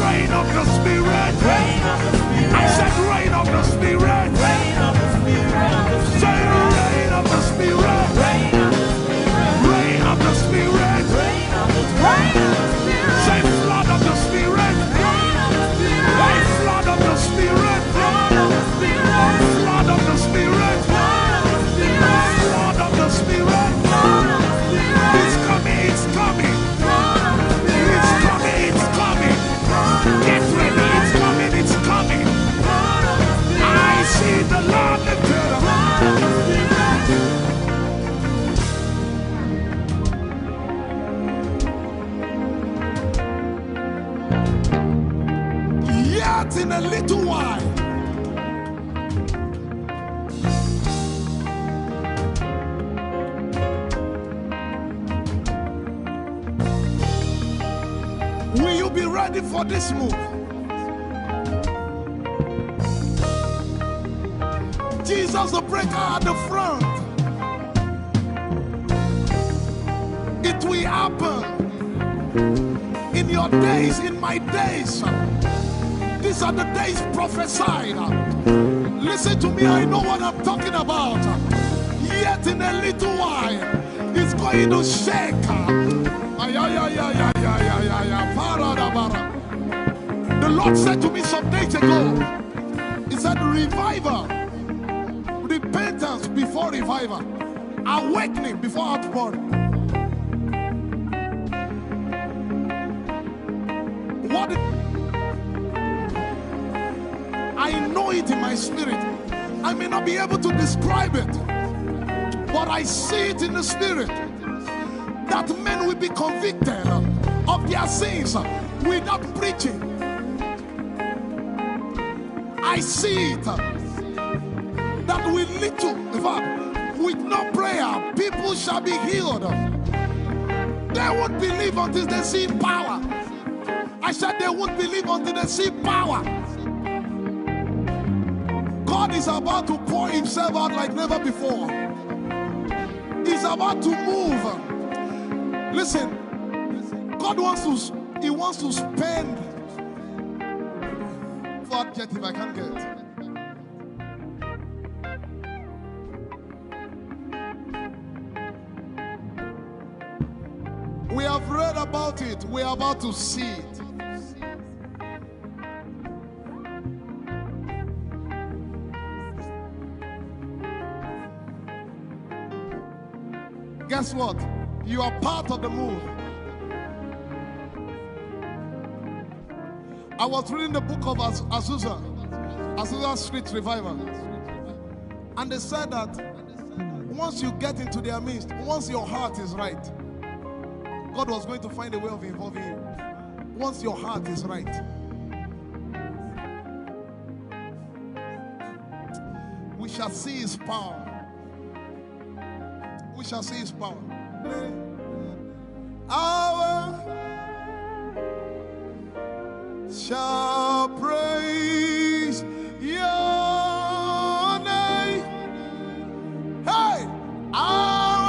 rain of the Spirit. I said rain of the Spirit. Say rain of the Spirit, rain of the Spirit. Say flood of the Spirit, flood of the Spirit, flood of the Spirit, flood of the Spirit, flood of the Spirit. It's coming, it's coming, it's coming, it's coming. Get ready, it's coming, it's coming. I see the Lord lifted up. Yet in a little while, will you be ready for this move? Jesus the breaker at the front. It will happen in your days, in my days. These are the days prophesied. Listen to me, I know what I'm talking about. Yet in a little while, it's going to shake. The Lord said to me some days ago, He said, revival, repentance before revival, awakening before outpouring. What? I know it in my spirit. I may not be able to describe it, but I see it in the spirit. That men will be convicted of their sins without preaching. I see it. That will lead to, in fact, with no prayer, people shall be healed. They won't believe until they see power. I said they won't believe until they see power. God is about to pour Himself out like never before. He's about to move. Listen, God wants to spend. What adjective I can't get. We have read about it. We are about to see it. Guess what? You are part of the move. I was reading the book of Azusa Street Revival. And they said that once you get into their midst, once your heart is right, God was going to find a way of involving you. Once your heart is right. We shall see his power. We shall see his power. Our shall praise your name. Hey, our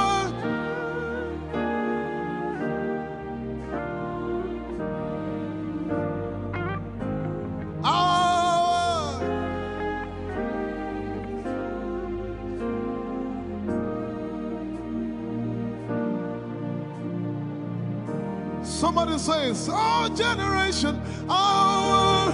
somebody says, our generation, our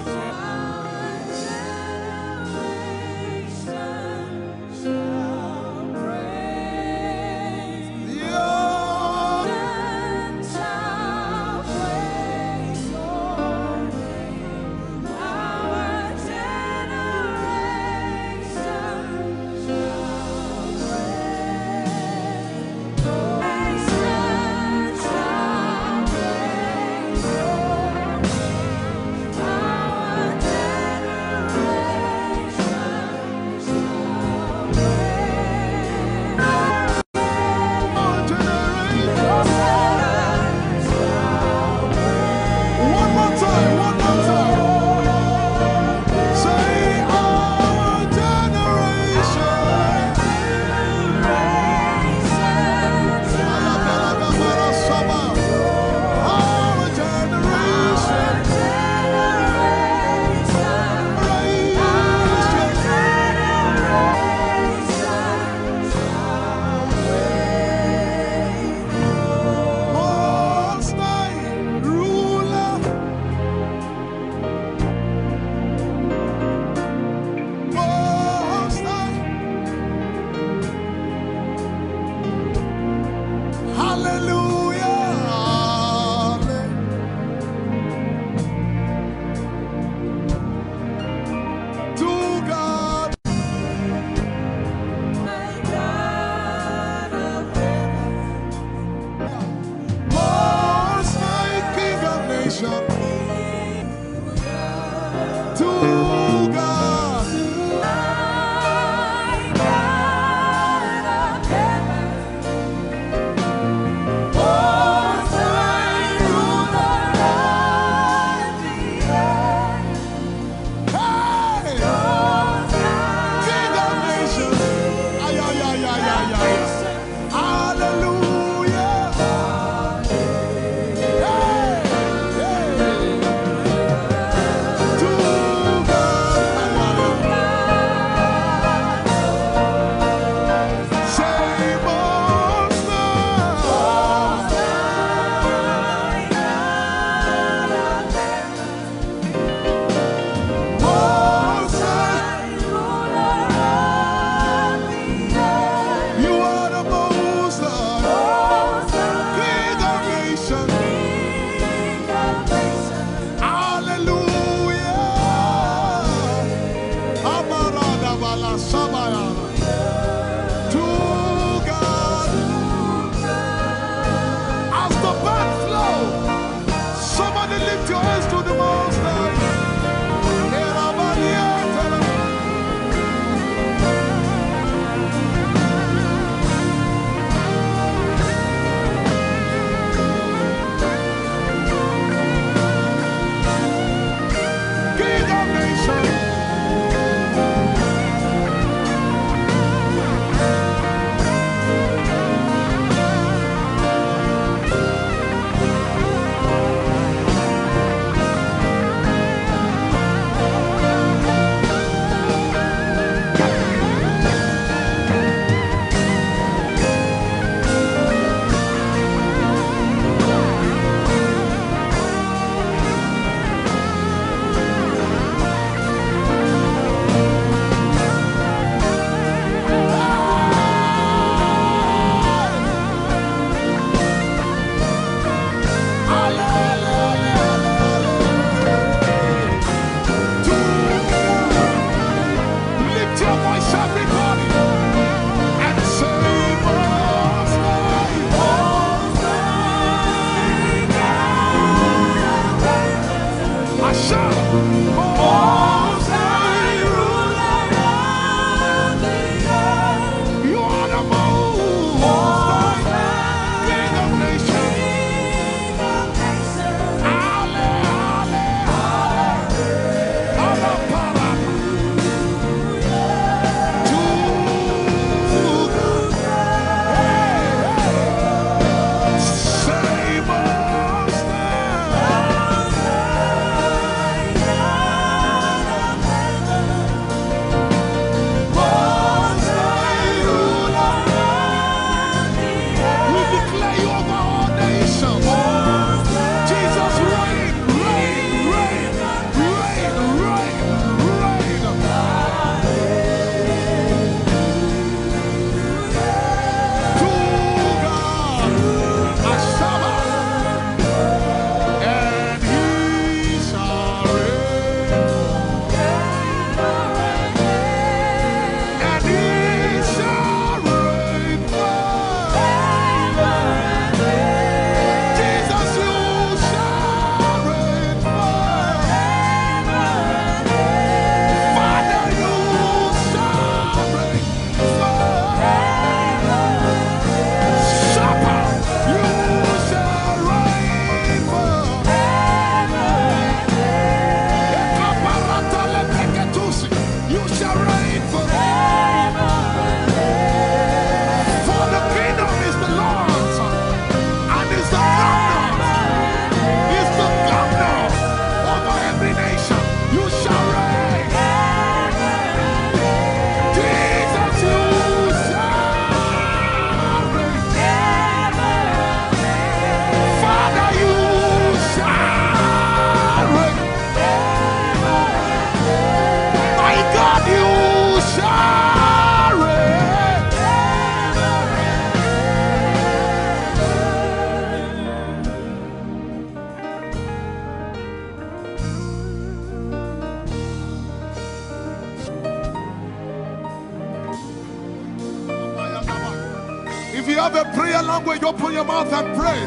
If you have a prayer language, open your mouth and pray.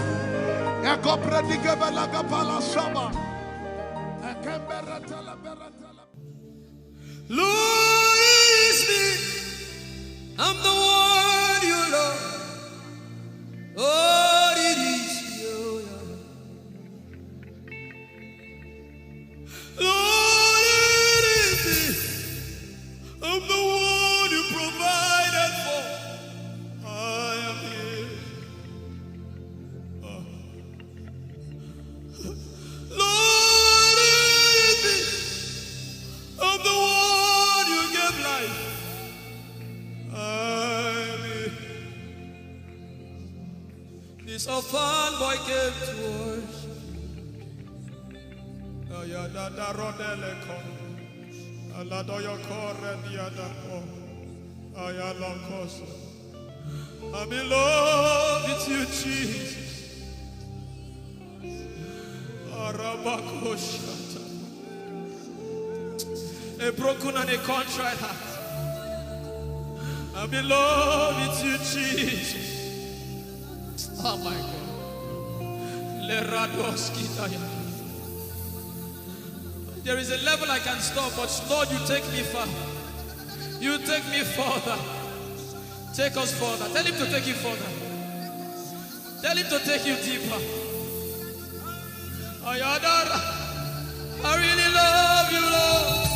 Lord is me, I'm the one you love. Lord, it is you. Lord, it is me, I'm the one you provided for. I am here. Lord, it is me, I'm the one you gave life. I'm here. This orphan boy came to worship. Ayadada rodele kom. Aladoyo kore diadako. Ayalokoso. I'm in love with you, Jesus. Arabakoshata. A broken and a contrite heart. I'm in love with you, Jesus. Oh my God. There is a level I can stop, but Lord, you take me far. You take me further. Take us further. Tell him to take you further. Tell him to take you deeper. Ayadara. I really love you, Lord.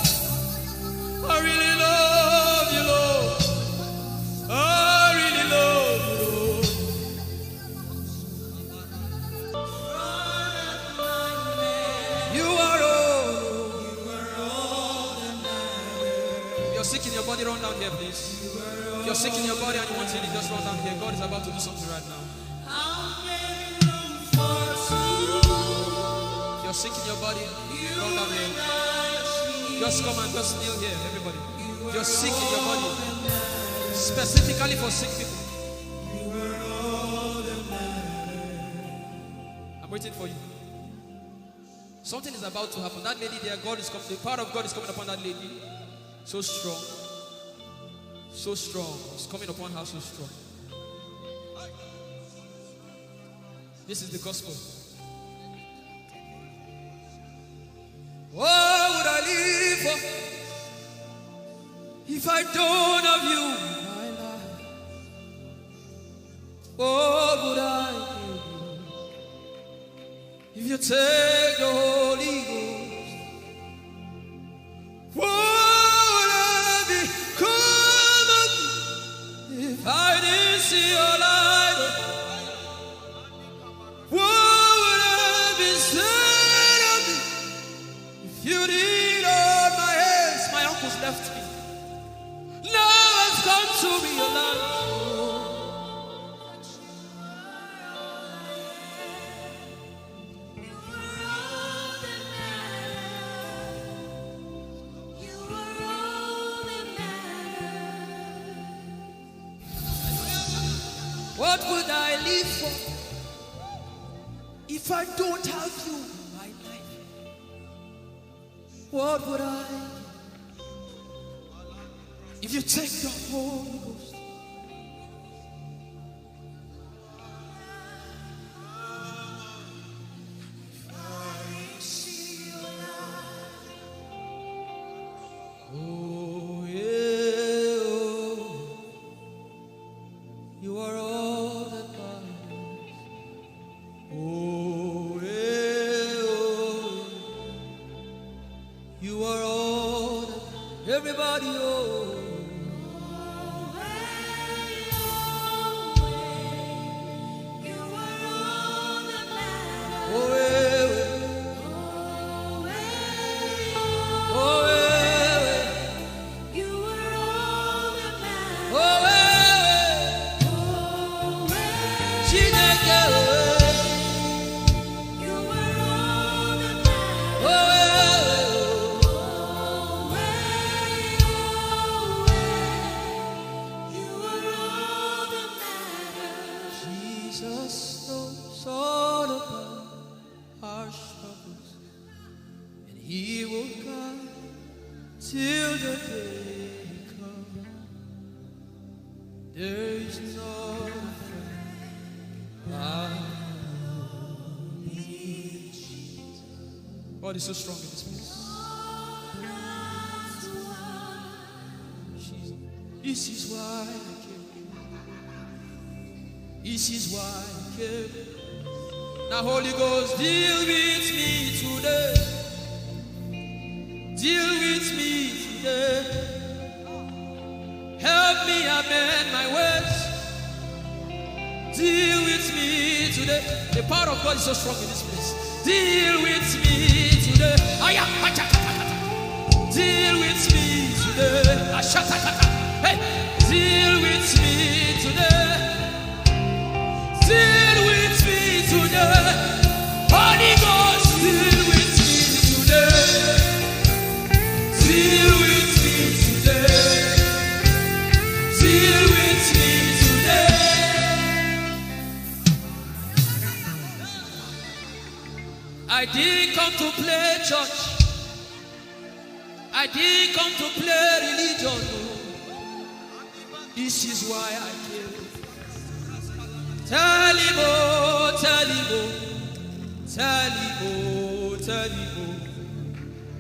I really love you, Lord. I really love you, Lord. You are all. You're sick in your body, run down here, please. You're sick in your body and you want healing, just run down here. God is about to do something right now. If you're sick in your body, run down here. Just come and just kneel here, everybody. If you're sick in your body, specifically for sick people. I'm waiting for you. Something is about to happen. That lady there, God is coming. The power of God is coming upon that lady. So strong. So strong. It's coming upon her so strong. This is the gospel. Oh, If I don't have you in my life, what would I do? If you take the Holy Ghost, what would I become of me if I didn't see your light? What would I be said of me if you didn't hold my hands? My uncles left me. Now I've come to realize. What would I live for if I don't have you in my life? What would I do if you take the Holy Ghost? Oh, yeah, oh, you are all that matters. Oh, yeah, oh, you are all that everybody, oh. God is so strong in this place. This is why I came. This is why I came. Now Holy Ghost, deal with me today. Deal with me today. Help me amend my ways. Deal with me today. The power of God is so strong in this place. Deal with me today. Deal with me today. Hey, deal with me today. Deal with me today. Holy Ghost, deal with me today. Deal with me today. Deal with me today. I didn't come to play church. I didn't come to play religion. No. This is why I came. Tell him, oh, tell him, oh, tell him, oh, tell him, oh,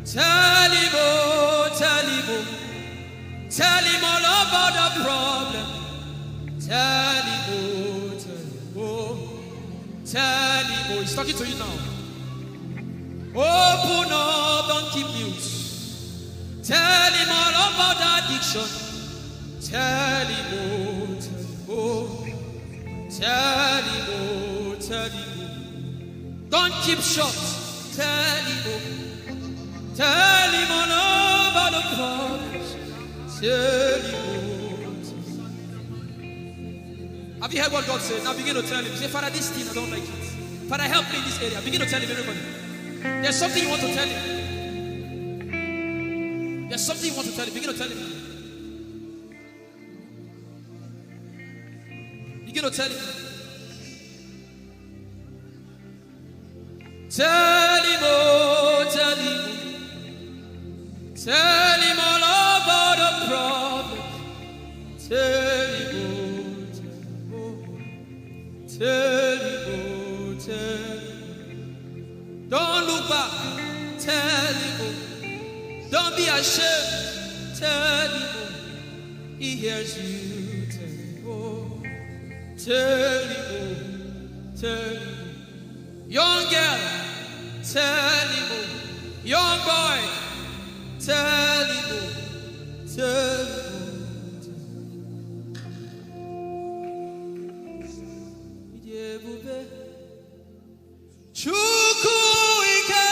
tell him, oh, tell him, oh, tell him all about the problem. Tell him, oh, tell him, oh, tell him, oh, he's talking to you now. Open up, don't keep mute. Tell him all about the addiction. Tell him, oh, tell him, oh, tell him, oh. Don't keep short. Tell him, oh, tell him all about the problems. Tell him, oh. Have you heard what God said? Now begin to tell him. Say, Father, this thing I don't like it. Father, help me in this area. Begin to tell him, everybody. There's something you want to tell him. There's something you want to tell him. Begin to tell him. Begin to tell him. Tell him, oh, tell him. Tell him all about the problem. Tell him, oh, tell him, oh, tell him. Don't look back. Tell him, oh. Don't be ashamed. Tell him, oh. He hears you. Tell him, tell him. Young girl, tell him. Young boy, tell him, tell him. Chukwuike,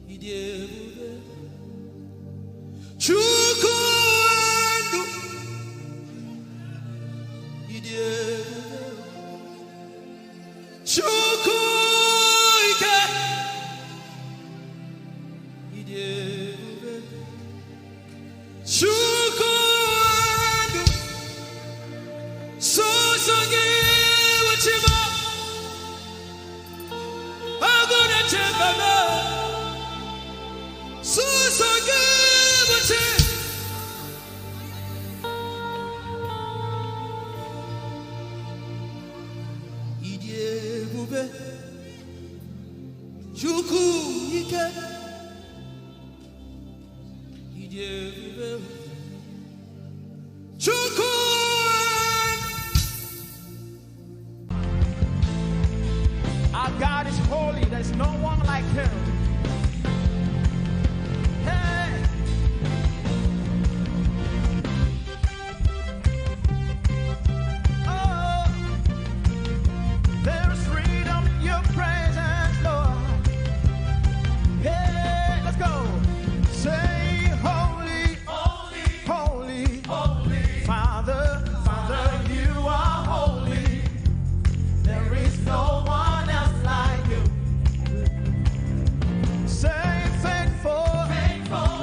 Idebube, Chukwuendu, Idebube, Chukwuike, Idebube, Chukwuendu, Songe Chisom. Our God is holy, there's no one like him. Hey. Oh, there is freedom in your presence, Lord. Hey, let's go. Say holy, holy, holy, holy. Father, Father, you are holy. There is no one else like you. Say faithful, faithful.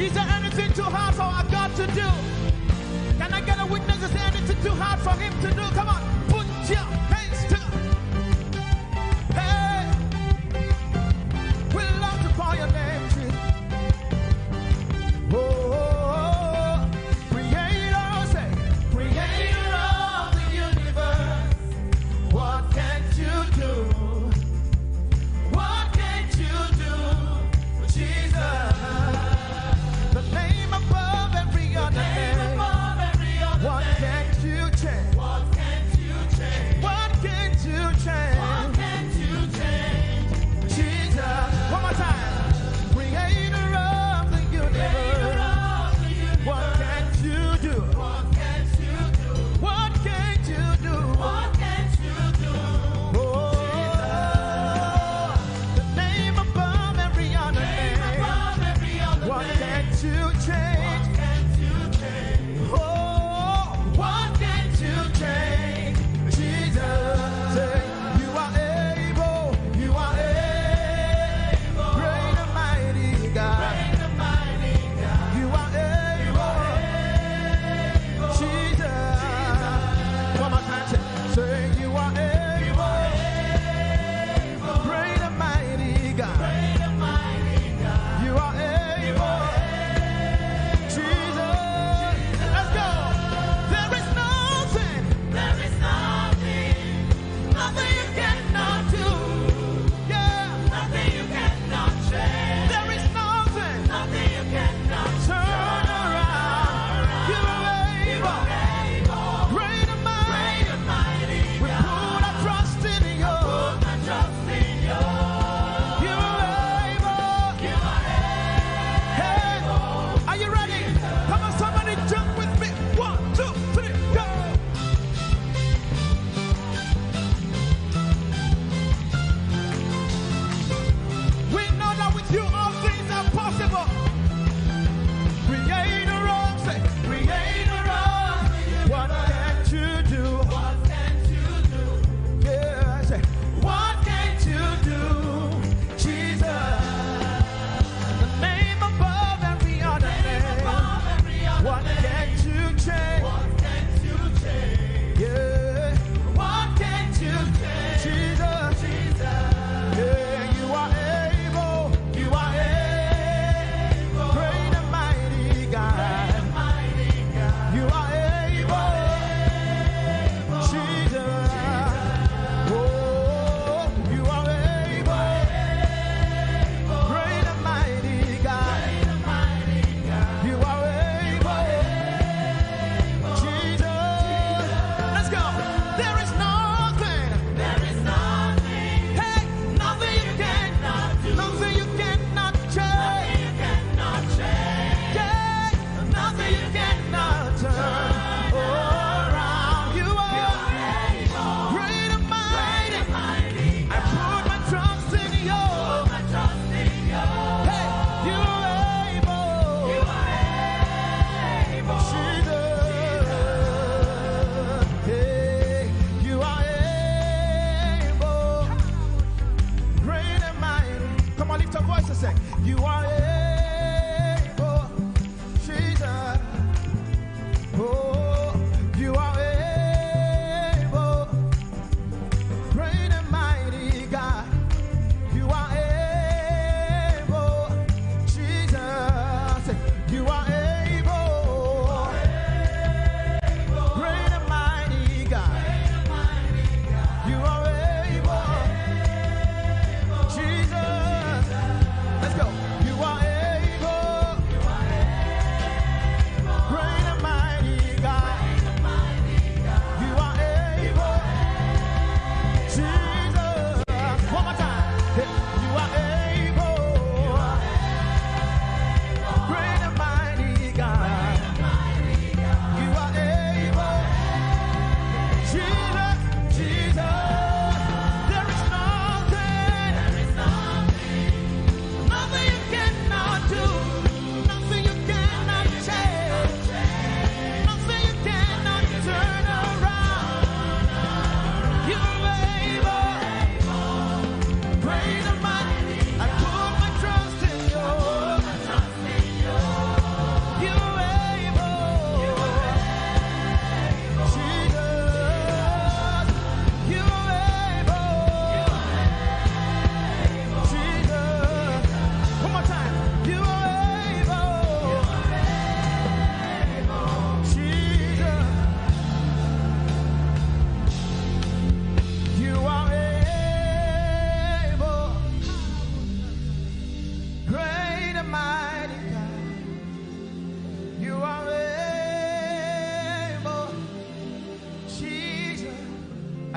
Is there anything too hard for our God to do? Can I get a witness? Is there anything too hard for him to do? Come on, put your hands together. Hey, we love to call your name, Jesus. Oh, Creator, say, Creator of the universe. What can't you do? What can't you do, Jesus? The name above every other name. What can't you change? What can't you change? What can't you change? What can't you change? Jesus. One more time. Creator of the universe. What can't you do? What can't you do? What can't you do? What can't you do? Oh, the name above every other name. What can't you change? Jesus.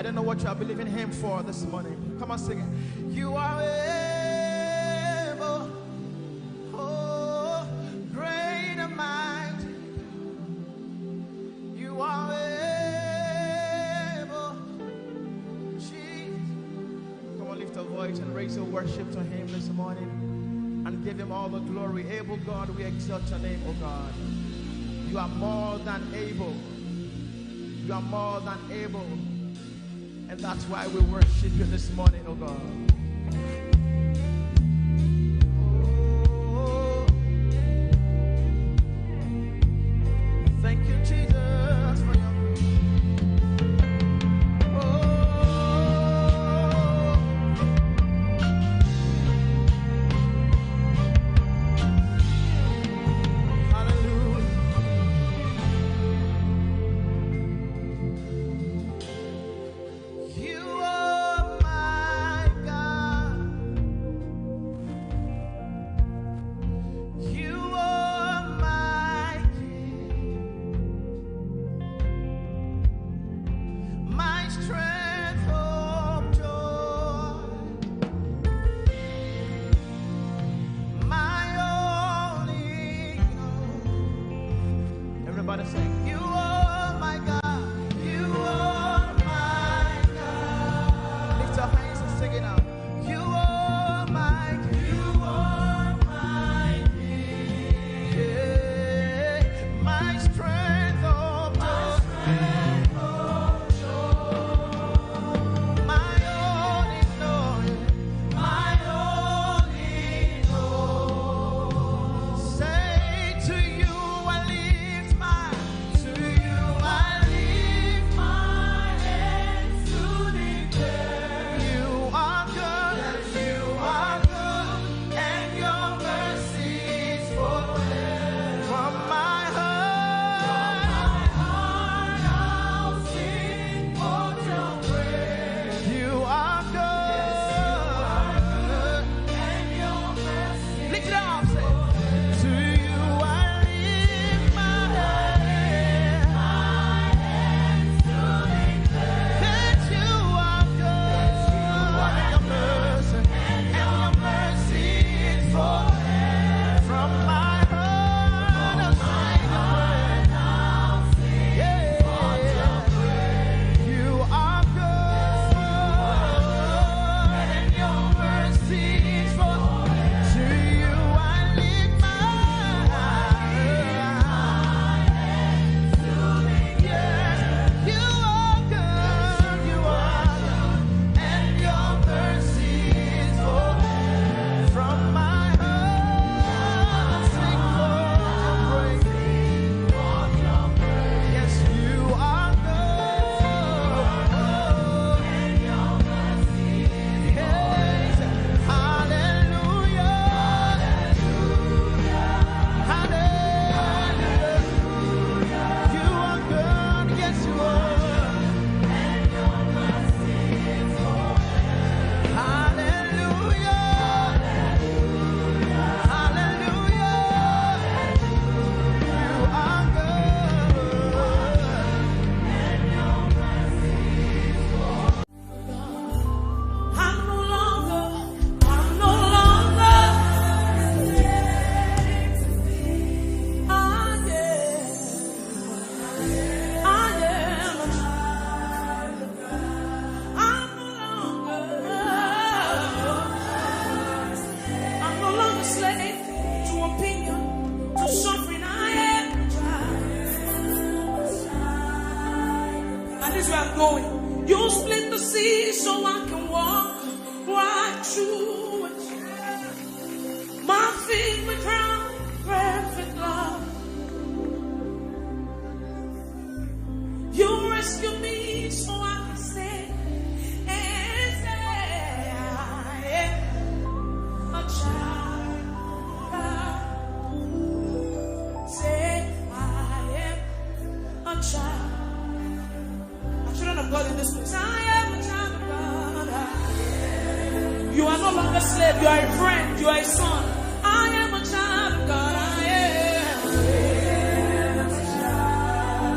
I don't know what you are believing Him for this morning. Come on, sing it. You are able, oh, great and mighty. You are able, Jesus. Come on, lift a voice and raise your worship to Him this morning and give Him all the glory. Able God, we exalt your name, oh God. You are more than able. You are more than able. And that's why we worship you this morning, oh God. Oh, thank you, Jesus, for your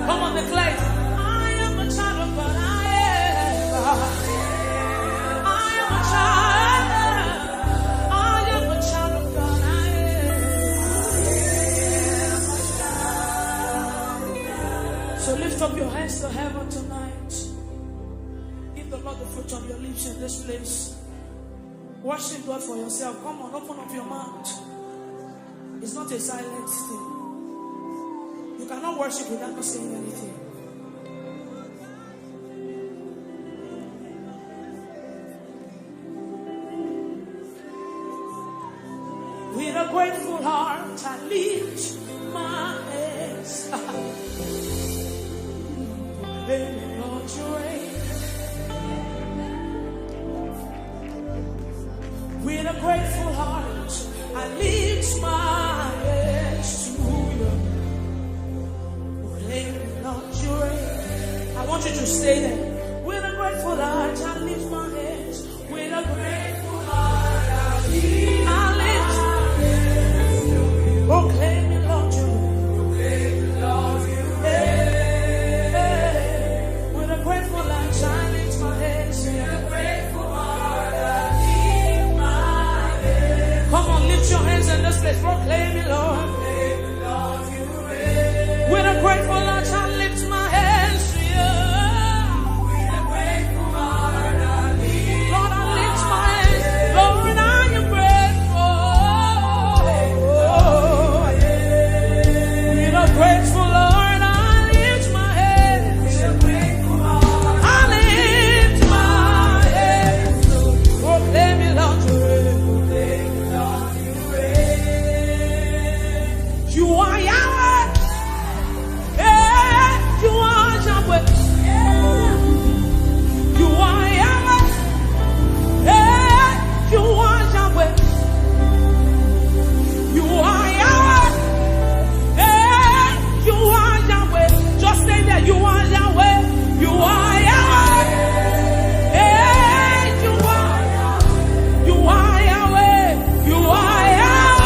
Come on, declare. I am a child of God. I am. lift up your hands to heaven tonight. Give the Lord the fruit of your lips in this place. Worship God for yourself. Come on, open up your mouth. It's not a silent thing. You cannot worship without not saying anything. With a grateful heart, I lift my hands. Lord, you reign. With a grateful heart, I lift my hands to you. Lord, you reign. I want you to stay there. With a grateful heart, I lift my hands. With a grateful heart, I lift my hands. Proclaim it, Lord, you reign. Lord, you reign. With a grateful heart, I lift my hands. With a grateful heart, I lift my hands. Come on, lift your hands in this place. Proclaim it, Lord. Lord, you reign. With a grateful heart, I lift my hands to you. With a grateful heart, I lift. Lord, I lift my hands. Lord, I am grateful. With a grateful Lord, I lift my hands. With a grateful heart, I lift my hands. Proclaim it, Lord, you reign. Lord, you reign. You are Yahweh. You are Yahweh. You are Yahweh. You are Yahweh. You are Yahweh. You are Yahweh. Just say that you are Yahweh. You are Yahweh. You are Yahweh. You are Yahweh.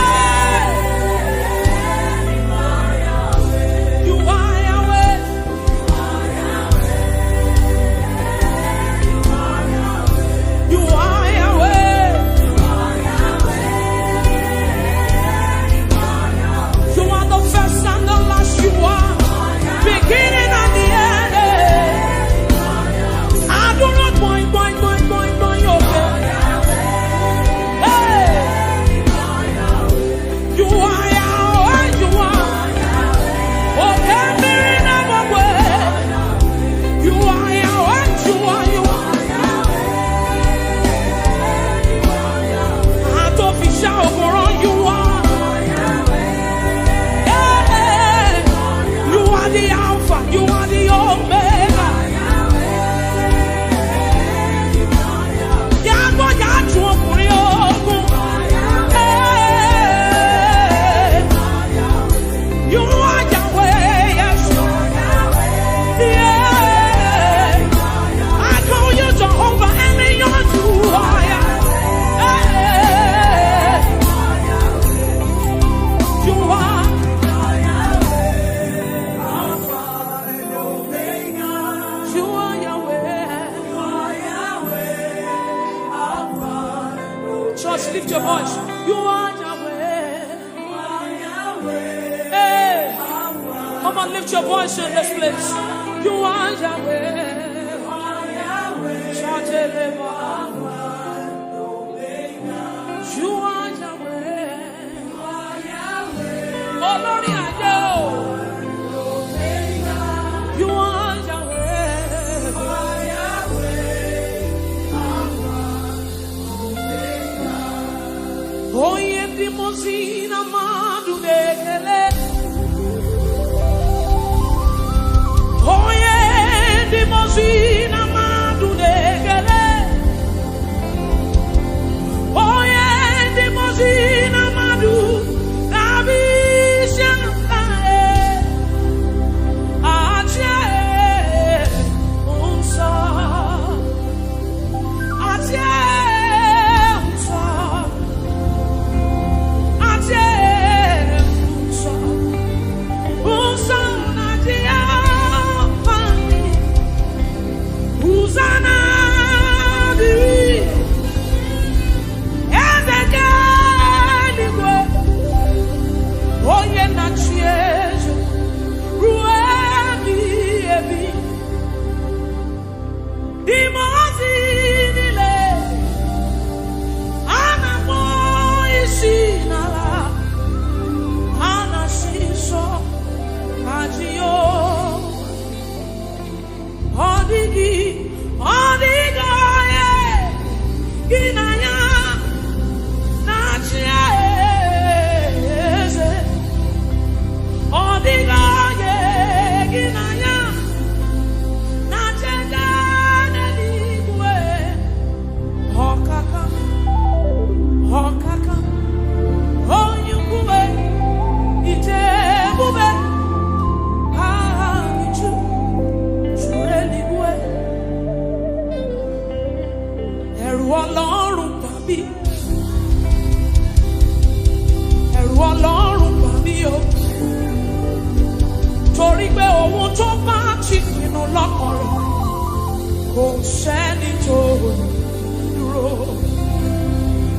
You are Yahweh. You are Yahweh. You are Yahweh. You are the first and the last. You are beginning and the end. I do not mind, okay. Hey. You are Yahweh. You are. Okay, never way. You are Yahweh. You are. I don't be shy over on you are. Hey. You are the Alpha. You are the Omega. Yahweh, Yahweh, hey. You are Yahweh. Yes. Yeah. I call you Jehovah and you are Yahweh. Hey. You are. You are Yahweh. Church, lift your voice. You are Yahweh. Hey. Come on, lift your voice in this place. You are Yahweh. Shout it, you are Yahweh. Oh, Lord, I know. You are Yahweh. Oh, Ehi Moses, Amadudekele. Oh, Ehi Moses, Amadudekele.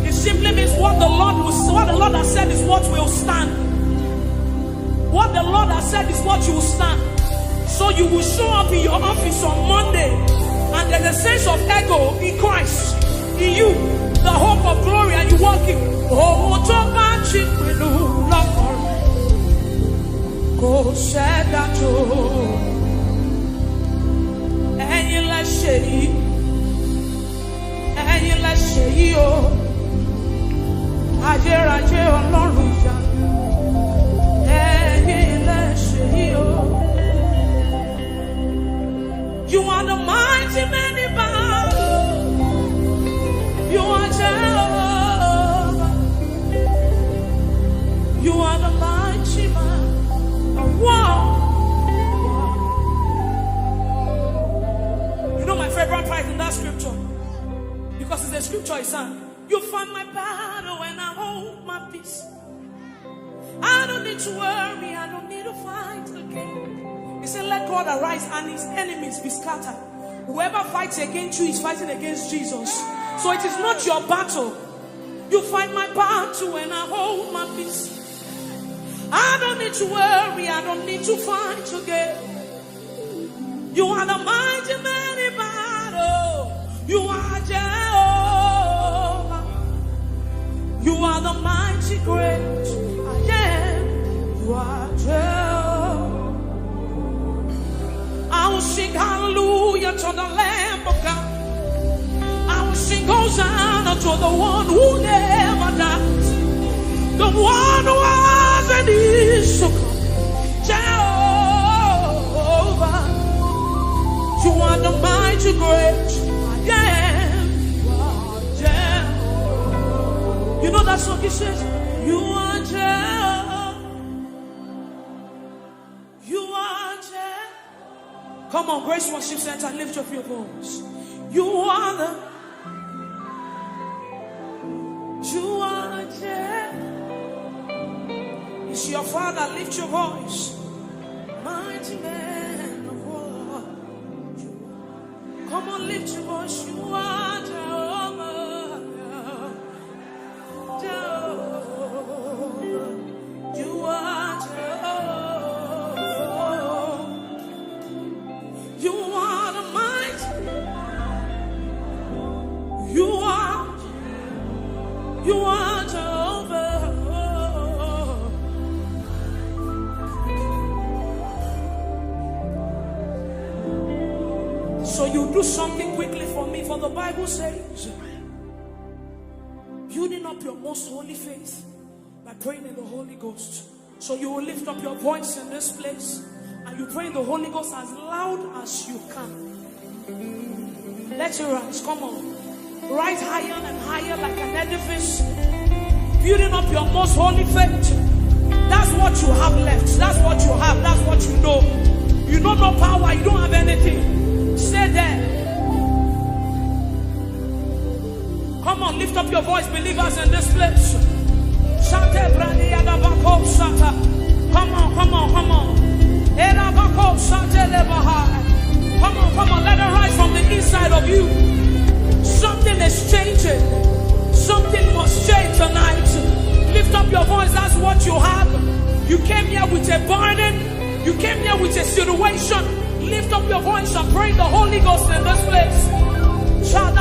It simply means what the Lord has said is what will stand. What the Lord has said is what you will stand. So you will show up in your office on Monday, and there's a sense of ego in Christ, in you, the hope of glory, and you walk in. Go said that let's say oh, Aje Ọlọ́run ya, let's say oh. You are the mighty man in battle. You are Jehovah. You are the mighty man. Wow. You know my favorite part in that scripture? Because it's a scripture I sang. You fight my battle and I hold my peace. I don't need to worry, I don't need to fight again. He said, let God arise and his enemies be scattered. Whoever fights against you is fighting against Jesus. So it is not your battle. You fight my battle and I hold my peace. I don't need to worry, I don't need to fight again. You are the mighty man in battle. You are Jehovah. You are the mighty great I am. You are Jehovah. I will sing hallelujah to the Lamb of God. I will sing Hosanna to the one who never dies. The one who was and is to come. Jehovah. You are the mighty great I am. You know that song he says, you are Jehovah. You are Jehovah. Come on, Grace Worship Center, lift up your voice. You are Jehovah. It's your Father, lift your voice. Mighty man of war. Come on, lift your voice. You are Jehovah. You are Jehovah. You are the mighty. You are Jehovah. So you do something quickly for me, for the Bible says, building up your most holy faith by praying in the Holy Ghost. So you will lift up your voice in this place and you pray in the Holy Ghost as loud as you can. Let it rise, come on. Rise higher and higher like an edifice. Building up your most holy faith. That's what you have left. That's what you have. That's what you know. You know no power. You don't have anything. Stay there. Come on, lift up your voice, believers in this place. Come on, come on, come on. Come on, let it rise from the inside of you. Something is changing. Something must change tonight. Lift up your voice, that's what you have. You came here with a burden. You came here with a situation. Lift up your voice and pray the Holy Ghost in this place. Come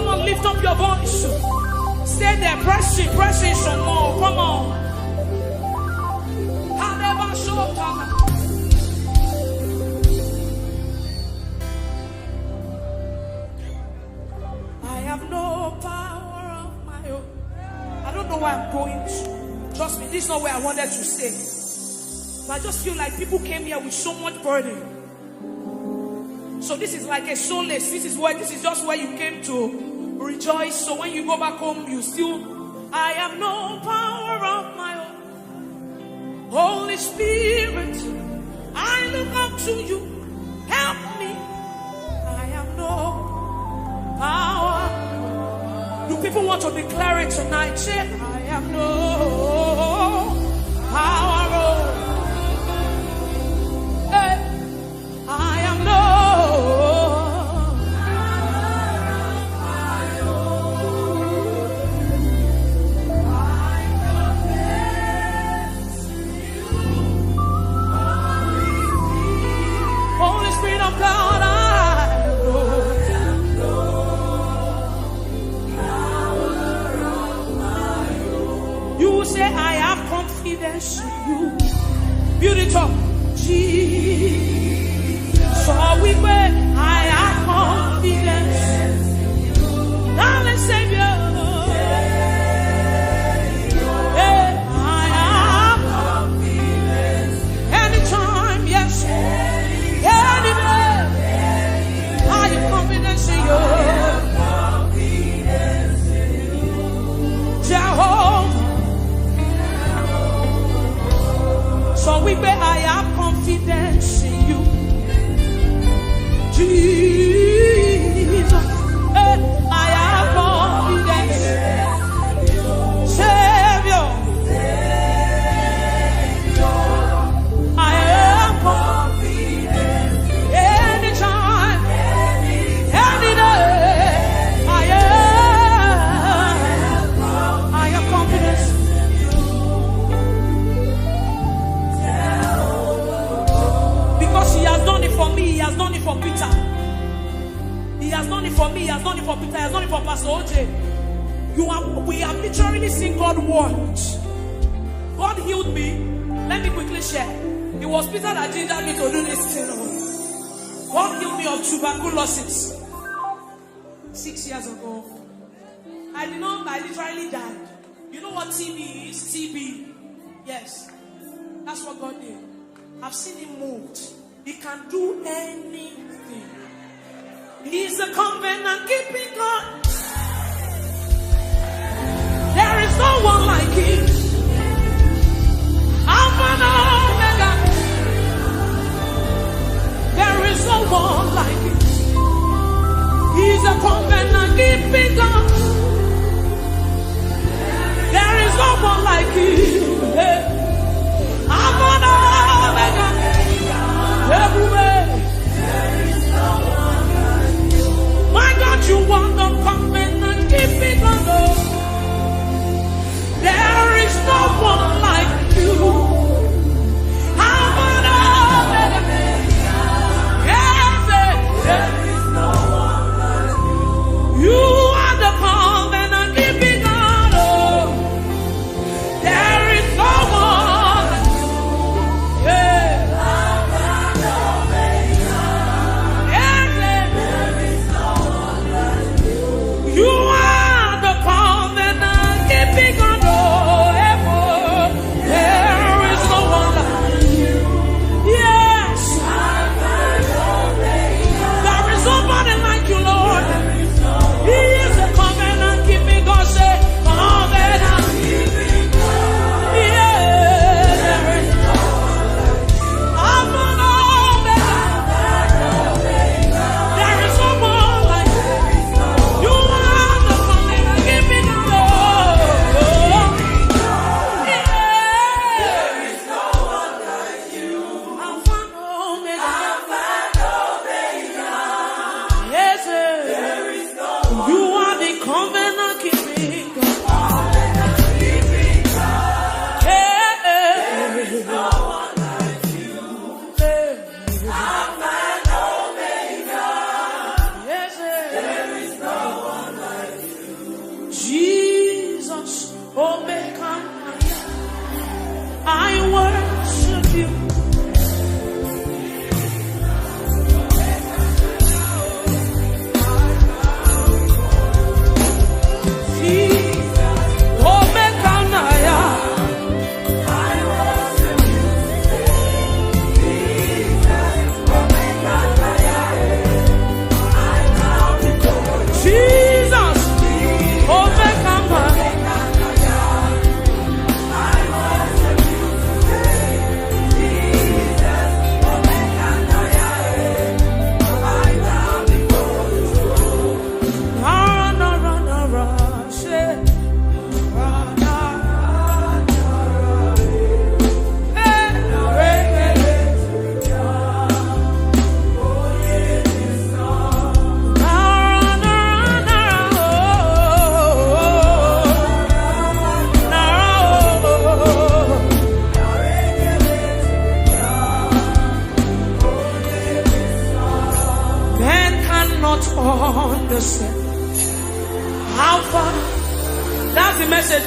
on, lift up your voice. Stay there, press in some more. Come on. I have no power of my own. I don't know where I'm going to. Trust me, this is not where I wanted to stay. But I just feel like people came here with so much burden. So this is like a solace. This is just where you came to rejoice. So when you go back home, you still, I have no power of my own. Holy Spirit, I look up to you. Help me. I have no power. Do people want to declare it tonight? Say, I have no power. confidence in you. Build it up. Jesus. So we pray, I have confidence. Darling Savior. I have confidence. Anytime, yes. Any day. I have confidence in you. Jehovah. So we pray, I have confidence in you. Jesus, I have confidence. Savior, I have confidence. Anytime, any day, I have confidence. Because he has done it for me, he has done it for Peter. He has done it for me, he has done it for Peter, he has done it for Pastor OJ. We have literally seen God work. God healed me. Let me quickly share. It was Peter that gingered me to do this thing. God healed me of tuberculosis 6 years ago. I literally died. You know what TB is? TB. Yes. That's what God did. I've seen him moved. He can do anything. He's a covenant keeping God. There is no one like him. Alpha and Omega. There is no one like him. He's a covenant keeping God. There is no one like him. Alpha and Omega. Everywhere. My God, you want to come in and keep me on. There is no one like you. I'm an Omega. Yes, there is no one like you. You are the covenant keeping God. There is no one like you. Yeah. I'm an Omega. Yes, there is no one like you. You are the covenant keeping God. How far? That's the message.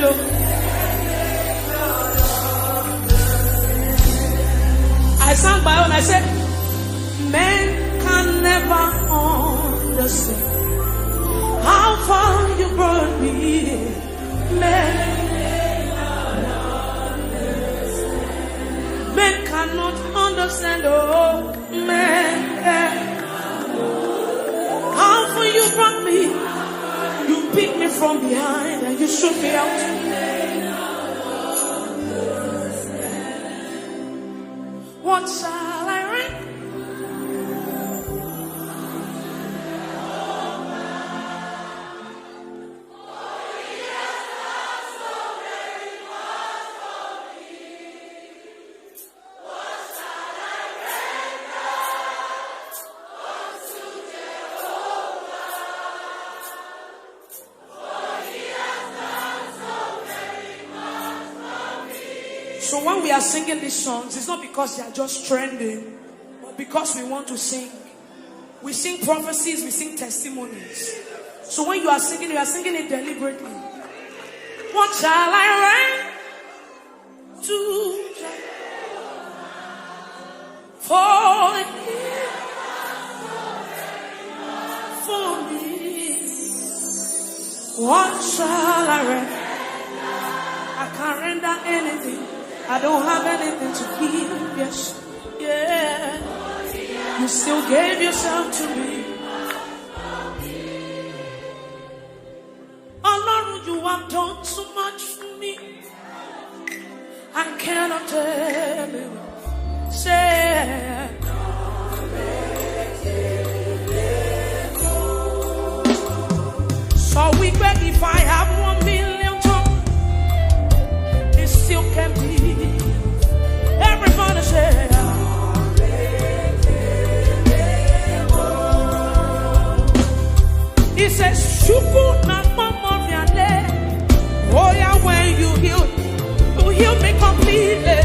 I sang my own. I said, men can never understand how far you brought me. Men cannot understand. Oh, men. How far you brought me. You picked me from behind and you shook me out. What shall I render? So when we are singing these songs, it's not because they are just trending, but because we want to sing. We sing prophecies, we sing testimonies. So when you are singing it deliberately. What shall I render to for me? What shall I render? I can't render anything. I don't have anything to give. Yes, yeah. You still gave yourself to me. Oh Lord, you have done so much for me. I cannot tell you. Say, so we bet if I have 1 million tongues, it still can be. Everybody say, he says, Shuku na mama viale. Oh yeah, when you heal me completely.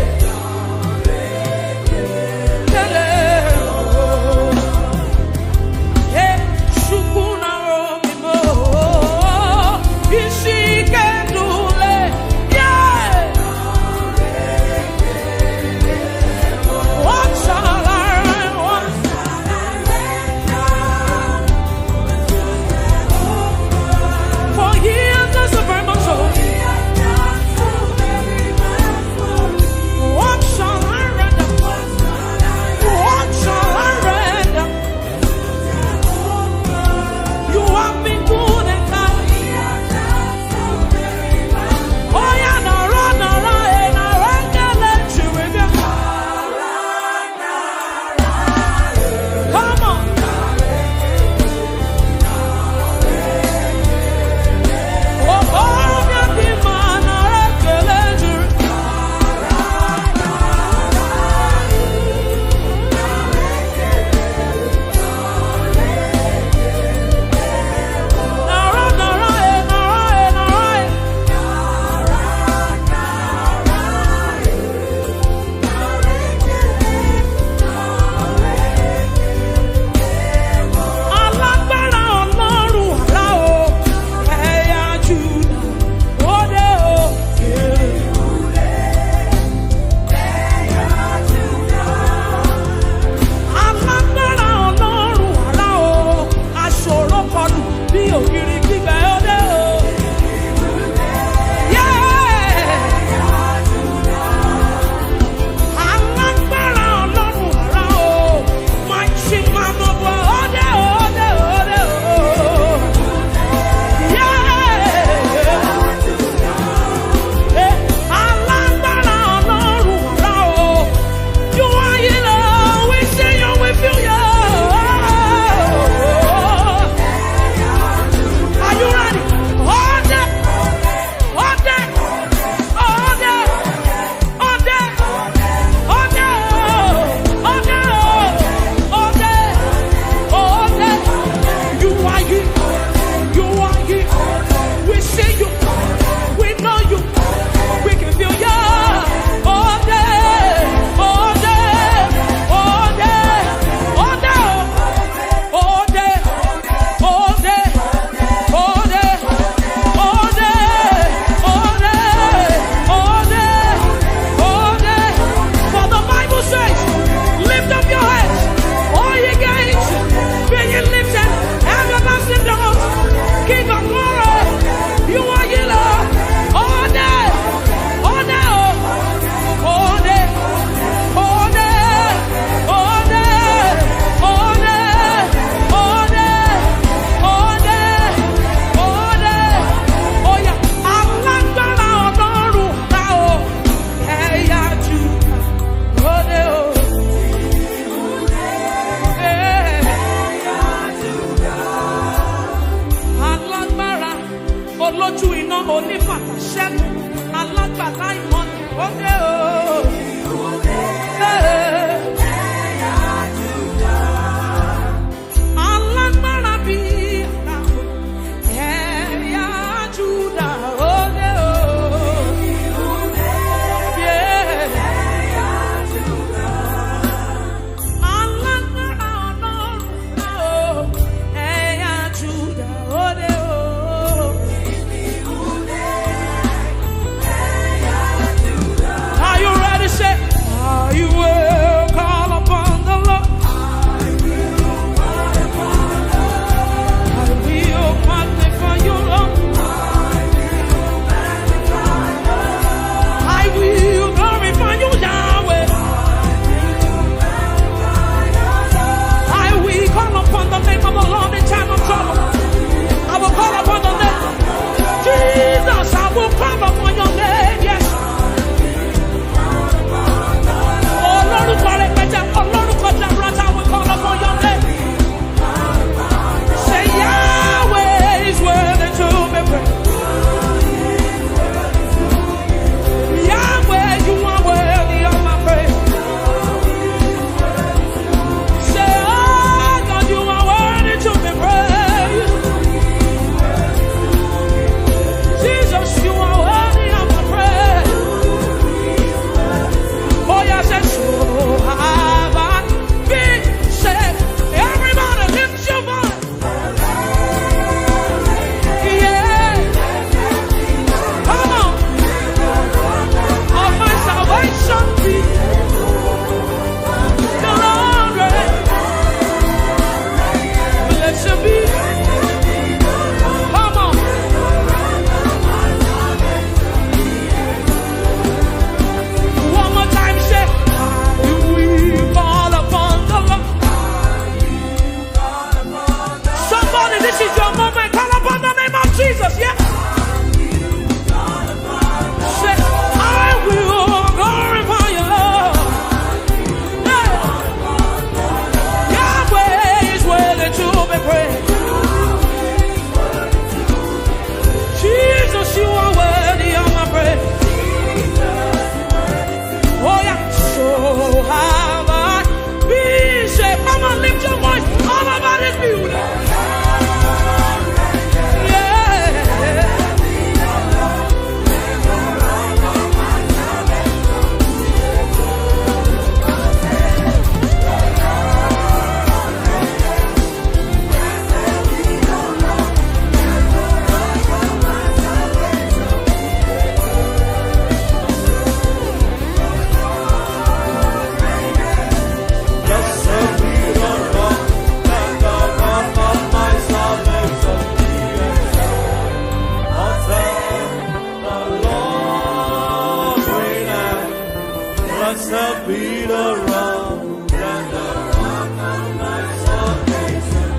myself be the rock and the rock of my salvation.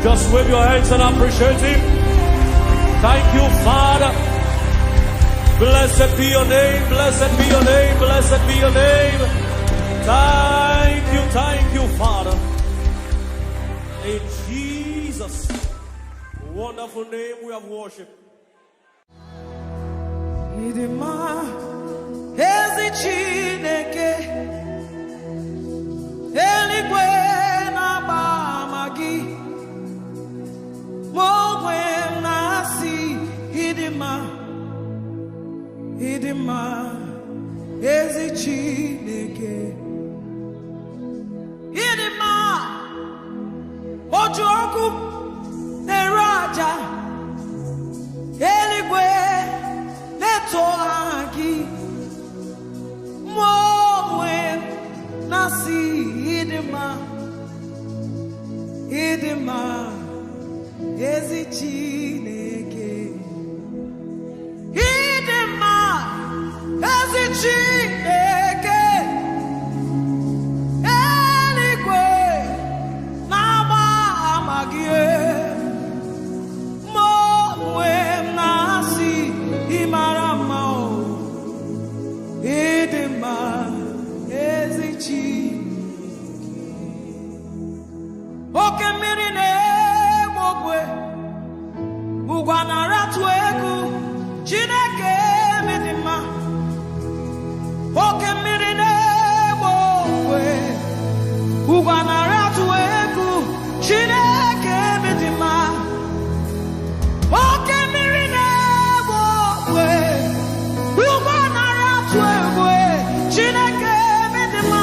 Just wave your hands and appreciate Him. Thank you, Father. Blessed be your name, blessed be your name, blessed be your name. Thank you, Father. In Jesus' wonderful name we have worshipped. Idima Ozichi neke eligwe na bamagi mogwe nasi idima Ozichi neke idima ojoku eraja eligwe Toagi Mowe Nasi Idima Ozichi neke Idima Ozichi neke Eligwe Nama Amagie Mowe Nasi Imarama Idima Ozichi Oke mmiri na-egbu ogwe Bugwa na ratu egwu Chineke midima Oke mmiri na-egbu ogwe Bugwa na ratu egwu Chineke midima Oke mmiri na-egbu ogwe Bugwa na ratu egwu Chineke midima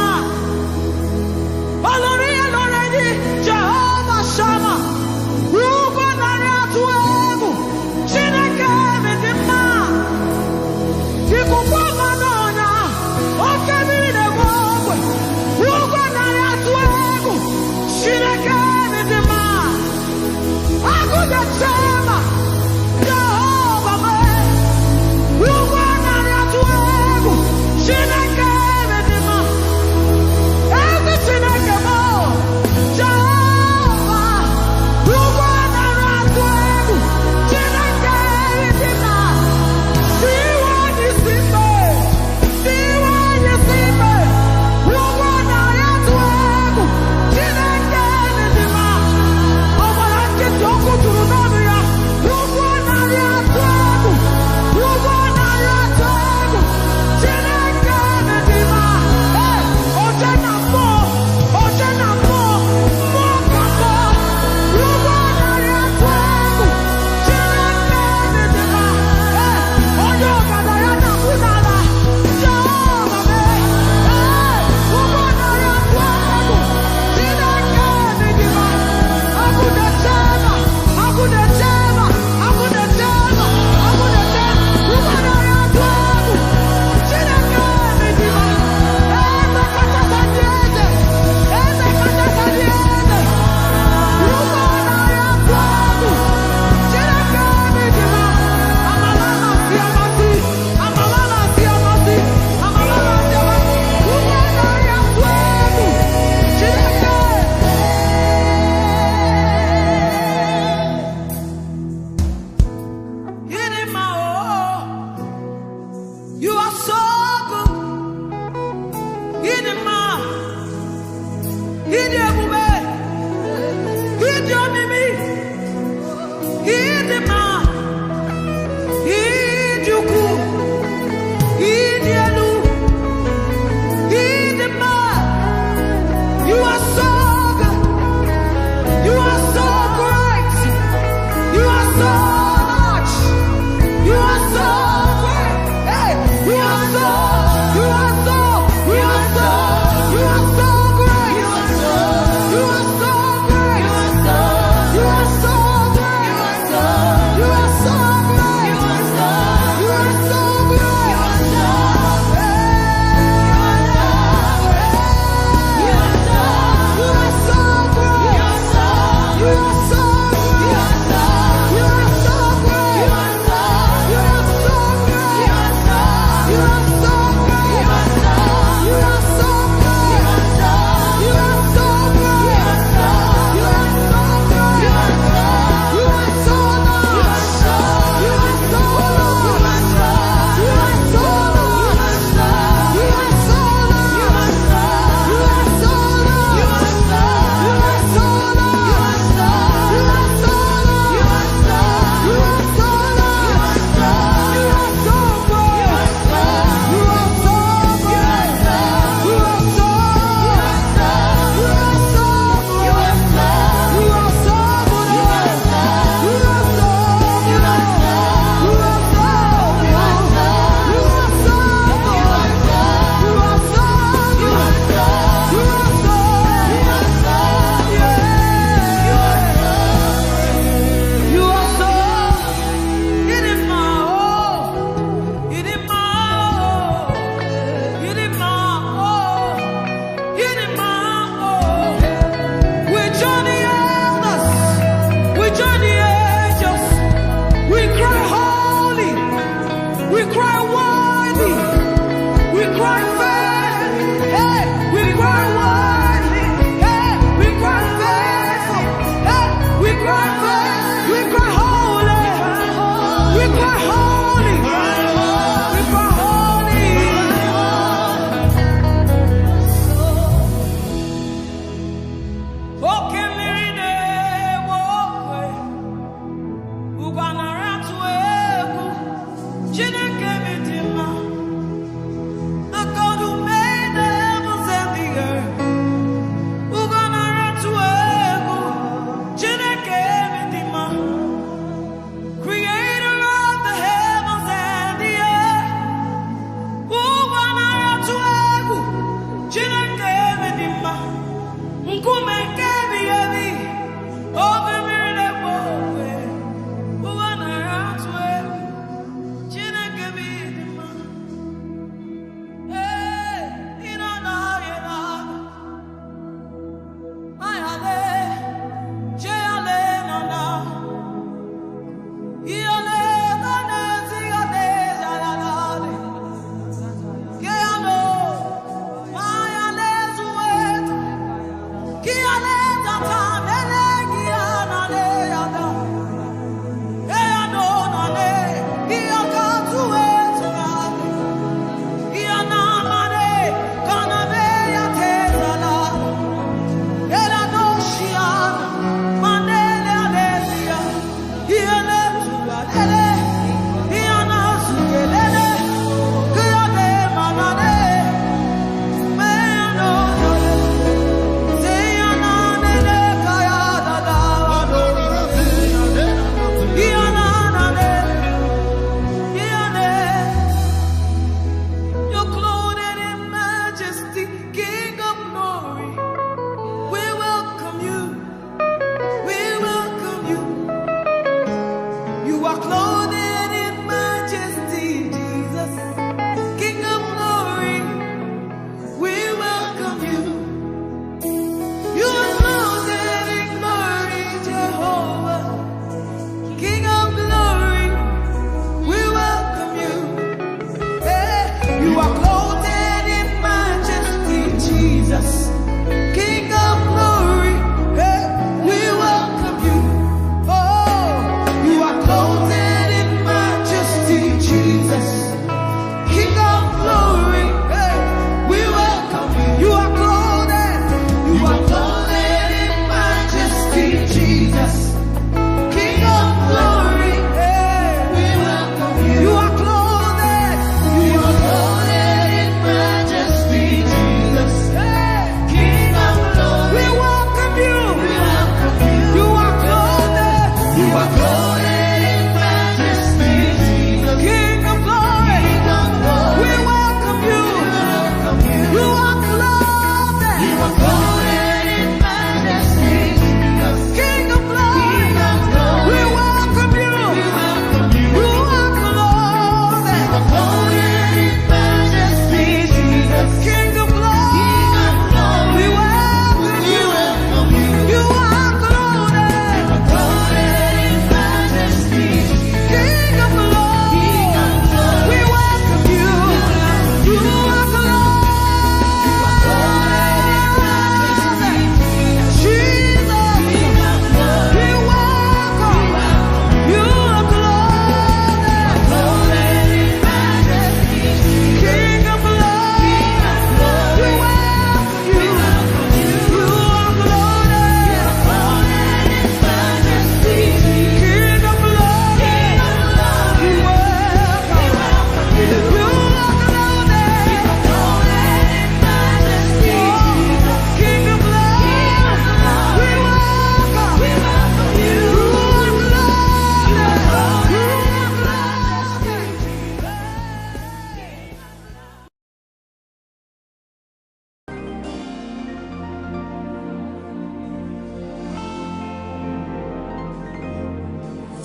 Olori eloredi Jehovah Shammah Bugwa na ratu egwu Chineke midima Ikukwa manonya Oke mmiri na-egbu ogwe Bugwa na ratu egwu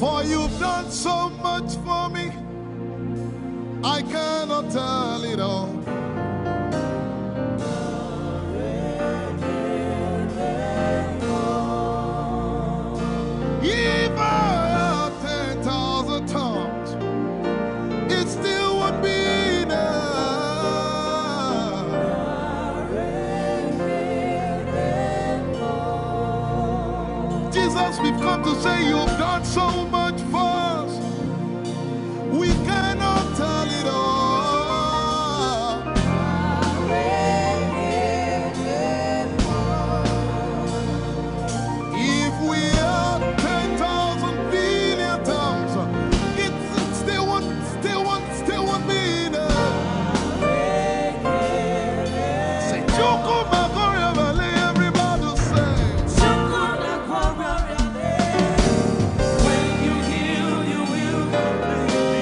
For you've done so much for me, I cannot tell it all. If I had 10,000 tongues, it still would be enough. Jesus, we've come to say you've done so much for us. We cannot tell it all. If we had 10,000 billion tongues, it still won't be enough. Say, Chukuma Koryabale, everybody say. Chukuma Koryabale. When you heal, you will complete me.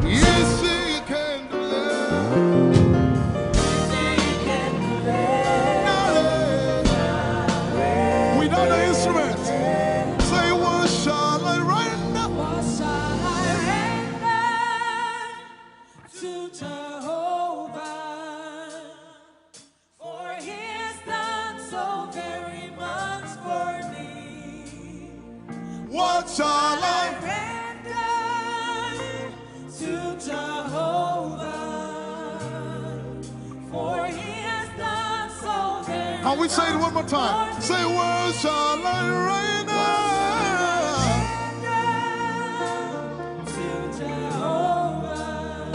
Yes, you can do that. Without the instrument, say, what shall I render? What shall I render to Jehovah? For he has done so very much for me. What shall I? Render to Jehovah. For he has done so very Can we say it one more time? Say, what shall I render? to Jehovah.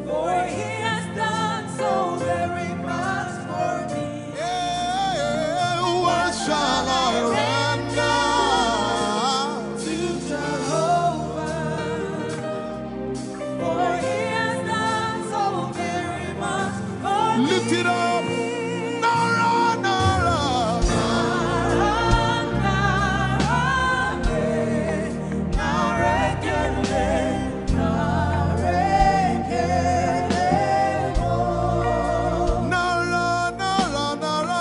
For he has done so very much for me. Yeah, what shall I render? To Jehovah. For he has done so very much for me. Lift it up. Nara, Nara. Nara, Nara, Nara.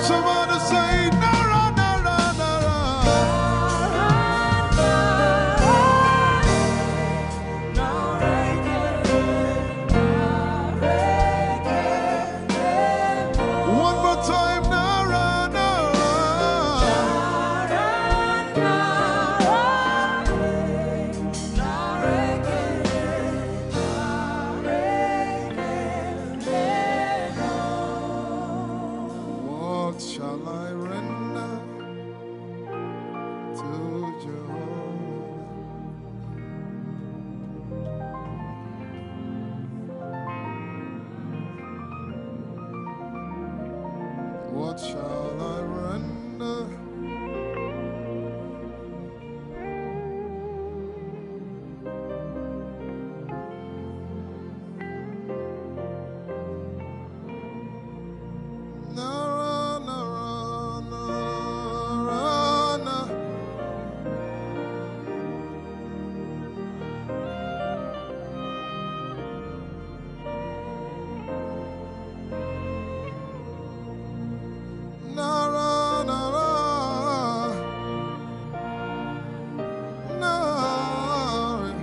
Somebody say, Nara, Nara, Nara. One more time, Nara, Nara. What shall I render to Jehovah? What shall I render? Nara, Nara, Nara, Nara. Nara, Nara, Nara,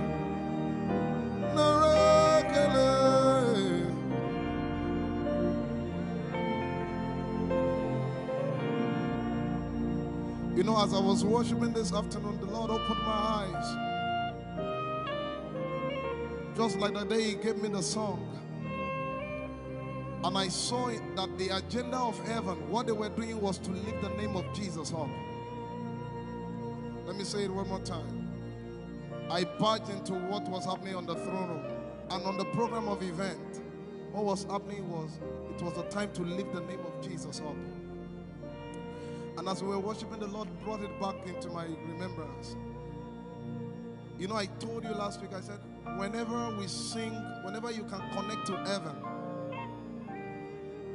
Nara, Kele. You know, as I was worshiping this afternoon, the Lord opened my eyes. Just like the day He gave me the song. And I saw it that the agenda of heaven, what they were doing was to lift the name of Jesus up. Let me say it one more time. I barged into what was happening on the throne room. And on the program of event, what was happening was, it was a time to lift the name of Jesus up. And as we were worshiping, the Lord brought it back into my remembrance. You know, I told you last week, I said, whenever we sing, whenever you can connect to heaven,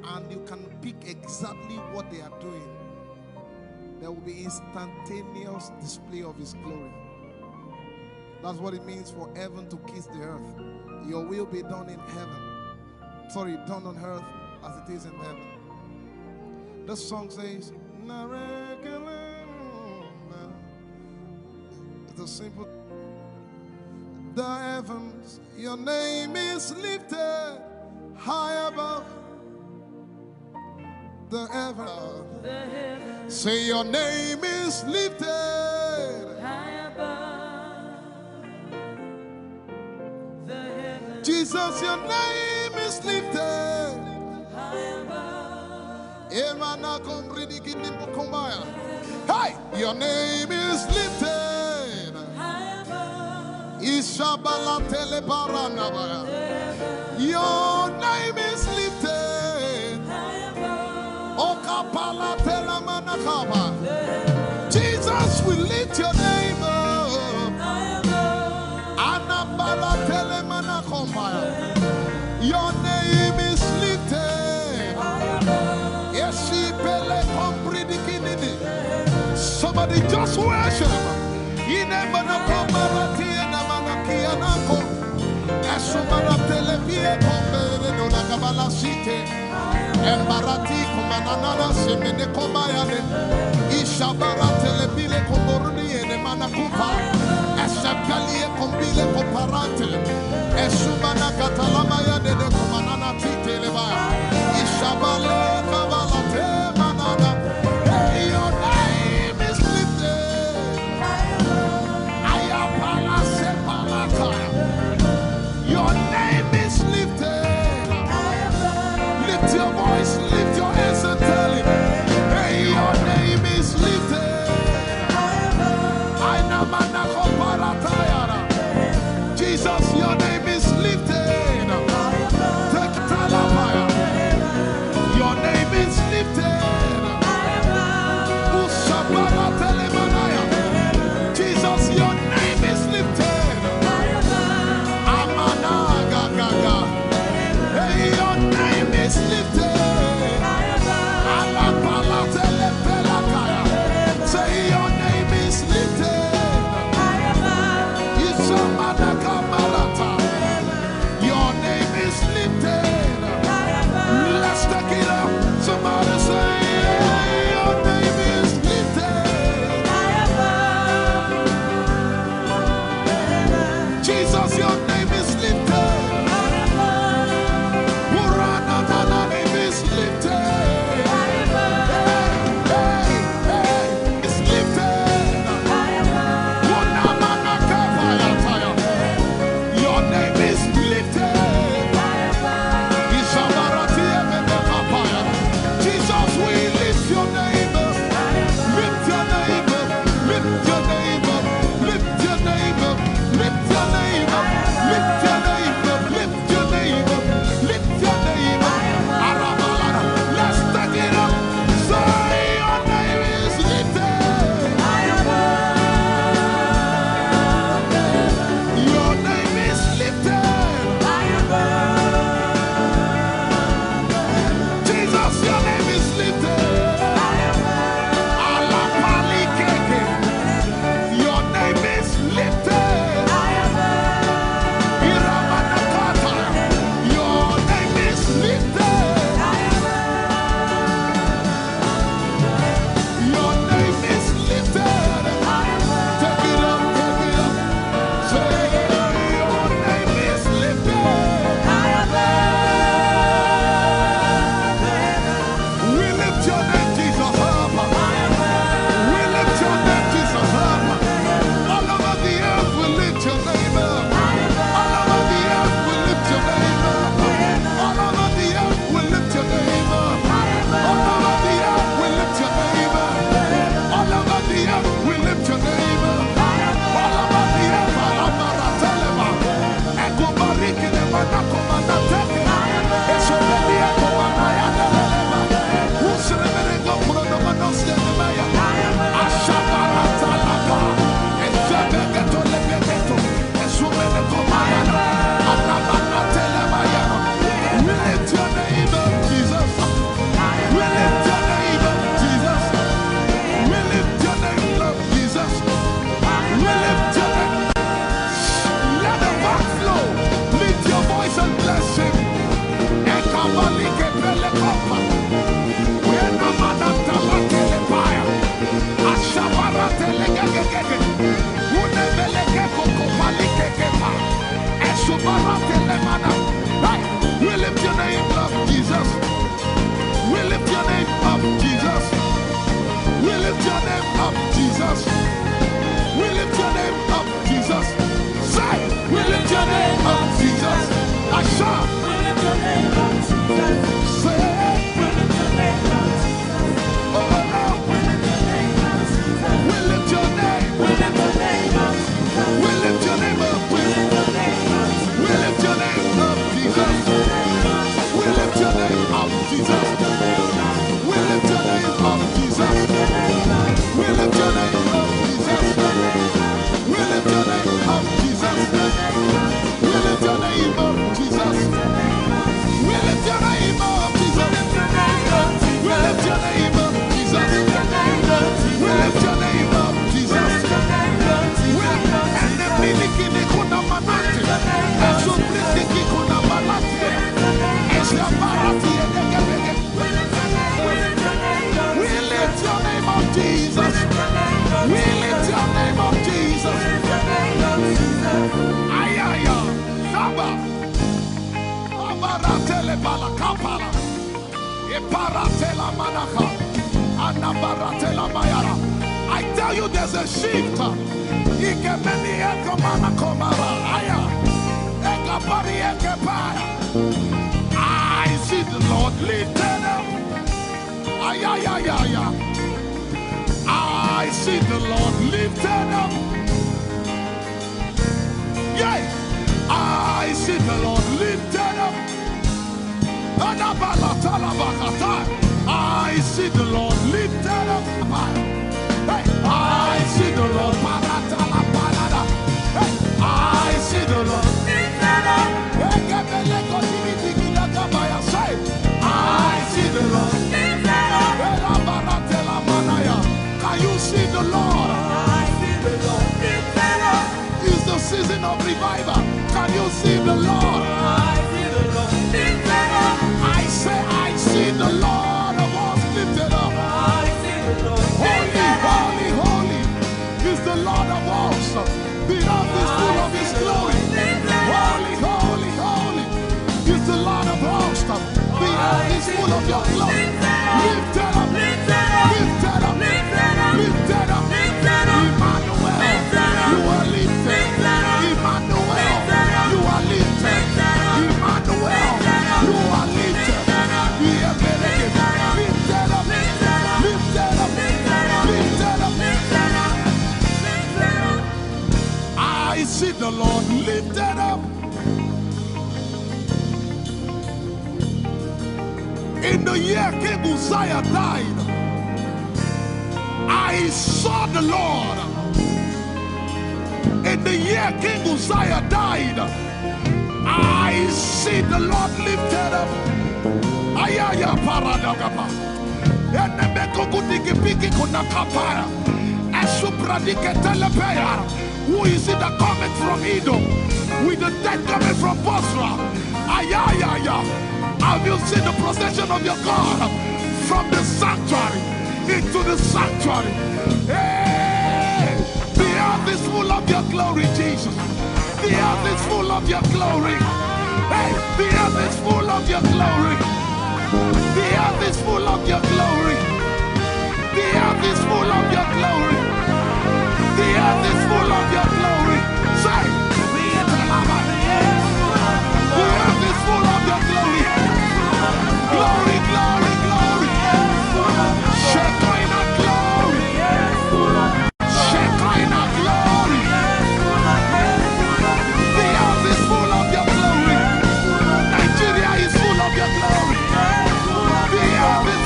and you can pick exactly what they are doing, there will be instantaneous display of His glory. That's what it means for heaven to kiss the earth. Your will be done in heaven. Sorry, done on earth as it is in heaven. This song says, it's a simple. The heavens, your name is lifted high above. The heavens, say your name is lifted high above. The heavens, Jesus, your name is lifted high above. Hey, your name is lifted high above. Ishabala telebaranabaya. Your name is lifted high above. Okapala telamanakaba. Jesus, we lift your name up high above. Anabala telemanakombaya. Your name is lifted high above. Somebody just worship. Embarati kumanana semene komayane ishabara telebile komboruni ene manakupa esakalie kombile komparate esumana katalama ya dede kumanana titeleba ishabale kabalate manana. Hey, your name is lifted. Ayapala sepalata. Your name is lifted. Lift your voice, lift your hands and tell him, hey, your name is lifted. Jesus, your name is lifted. Take Talabaya. Your name is lifted. Ushabala Telemanaya. Jesus, your name is lifted. Amana Gaga. Hey, your name is lifted. Alapala Telepelakaya. Say your name is lifted. Isamanaka Malata. Your name is lifted. Let's take it up. Somebody say your name is lifted. Jesus, your name is lifted. Lift I tell you, there's a shift. I see the Lord lifted up. I see the Lord lifted up. Yeah, I see the Lord lifted up. I see the Lord lifted up. Hey, I see the Lord. Hey, I see the Lord lifted up. I see the Lord lifted up. Can you see the Lord? I see the Lord lifted up. It's the season of revival. Can you see the Lord? I see the Lord lifted up. I say, I see the Lord of hosts lifted up. I see the Lord lifted up. Holy, holy, holy is the Lord of hosts. The earth is full of His glory. Holy, holy, holy is the Lord of hosts. The earth is full of Your glory. Lifted up, lifted up, lifted up, lifted up, lifted up. Emmanuel, You are lifted. Emmanuel, You are lifted. Emmanuel, You are lifted. Lifted up, lifted up, lifted up, lifted up. I see the Lord lifted up. In the year King Uzziah died, I saw the Lord. In the year King Uzziah died, I see the Lord lifted up. Ayaya paradagaba. Who is it that cometh from Edom? With the dead coming from Bosra. Ayaya. Have you seen the procession of your God from the sanctuary into the sanctuary? Hey, the earth is full of Your glory, Jesus. The earth is full of Your glory. Hey, the earth is full of Your glory. The earth is full of Your glory. The earth is full of Your glory. The earth is full of Your glory. Say, the earth is full of Your glory. Glory, glory, glory. Shekinah glory. Shekinah glory. The earth is full of Your glory. Nigeria is full of Your glory. The earth is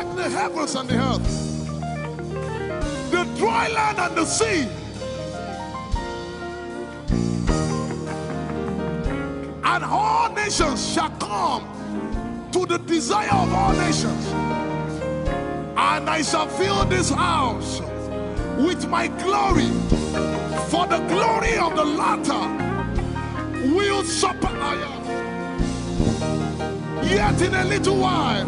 like the heavens and the earth, the dry land and the sea. And all nations shall come to the desire of all nations. And I shall fill this house with my glory, for the glory of the latter will surpass. Yet in a little while,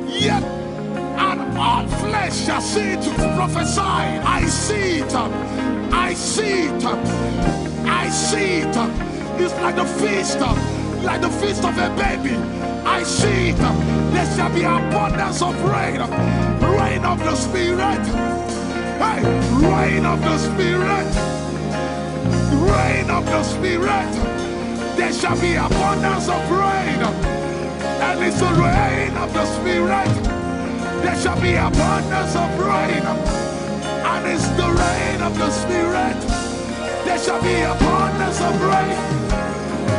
yet and all flesh shall see it. Prophesy. I see it. I see it. I see it. It's like the feast of a baby. I see it. There shall be abundance of rain. Rain of the Spirit. Hey, rain of the Spirit. Rain of the Spirit. There shall be abundance of rain. And it's the rain of the Spirit. There shall be abundance of rain. And it's the rain of the Spirit. There shall be abundance of rain.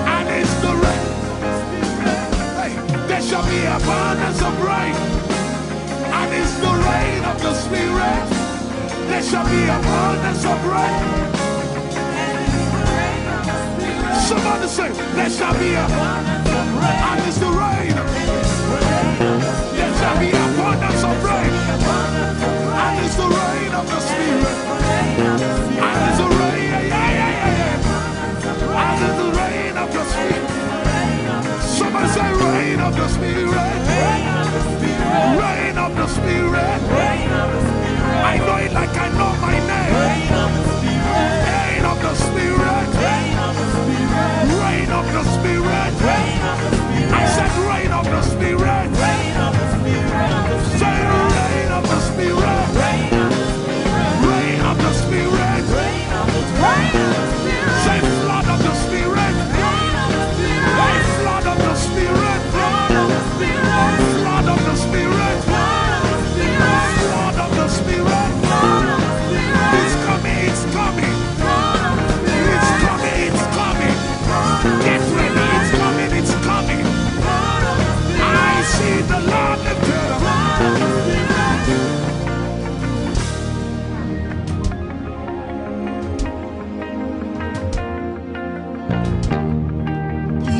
And it's the rain. Hey, there shall be abundance of rain. And it's the rain of the Spirit. There shall be abundance of rain. Somebody say, there shall be abundance of rain. And it's the rain. There shall be abundance of rain. And it's the rain of the Spirit. And it's the rain. And it's the rain of the Spirit. Somebody say, rain of the Spirit. Rain of the Spirit. I know it like I know my name. Rain of the Spirit. Rain of the Spirit. I said rain of the Spirit. Say rain of the Spirit. Rain of the Spirit. Say flood of the Spirit. Say flood of the Spirit. Flood of the Spirit. Flood of the Spirit. It's coming, it's coming. It's coming, it's coming. Get ready, it's coming, it's coming. I see the Lord lifted up.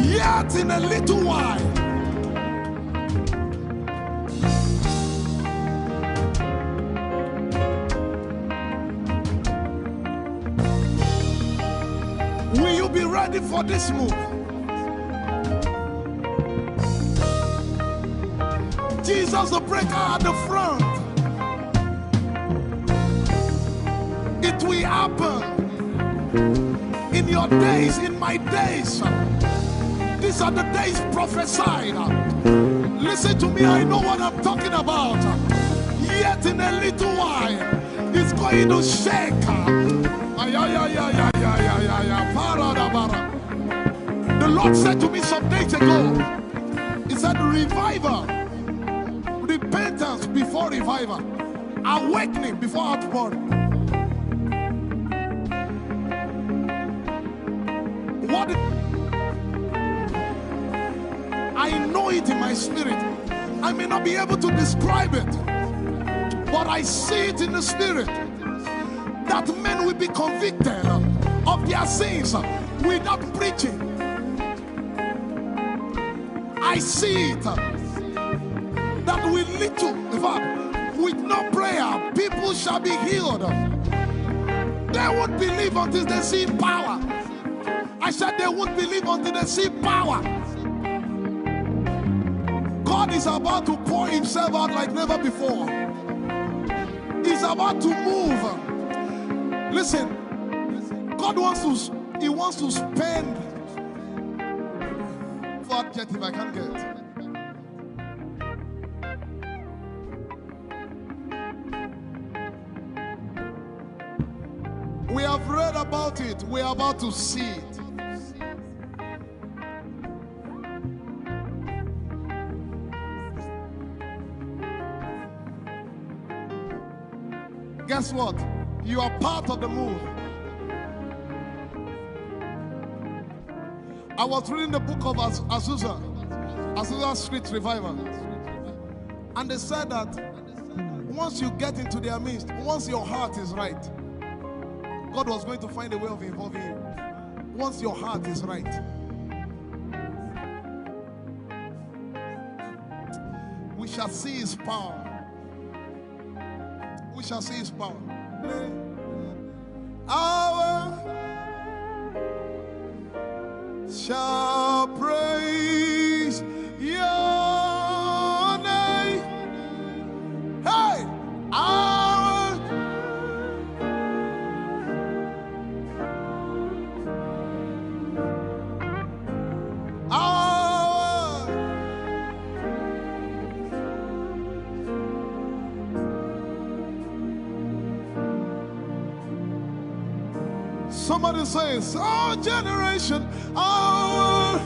Yet in a little while, will you be ready for this move? Jesus the breaker at the front. It will happen in your days, in my days. These are the days prophesied. Listen to me, I know what I'm talking about. Yet in a little while, it's going to shake. The Lord said to me some days ago, He said, revival, repentance before revival, awakening before outpouring. What? I know it in my spirit. I may not be able to describe it, but I see it in the spirit. That men will be convicted of their sins without preaching. I see it. That with little, in fact, with no prayer, people shall be healed. They won't believe until they see power. I said they won't believe until they see power. God is about to pour Himself out like never before. He's about to move. Listen, God wants to spend. What jet if I can't get? We have read about it. We are about to see it. Guess what? You are part of the move. I was reading the book of Azusa Street Revival. And they said that once you get into their midst, once your heart is right, God was going to find a way of involving you. Once your heart is right. We shall see his power. We shall see his power. Our shall praise your name. Hey, our somebody says, our generation, our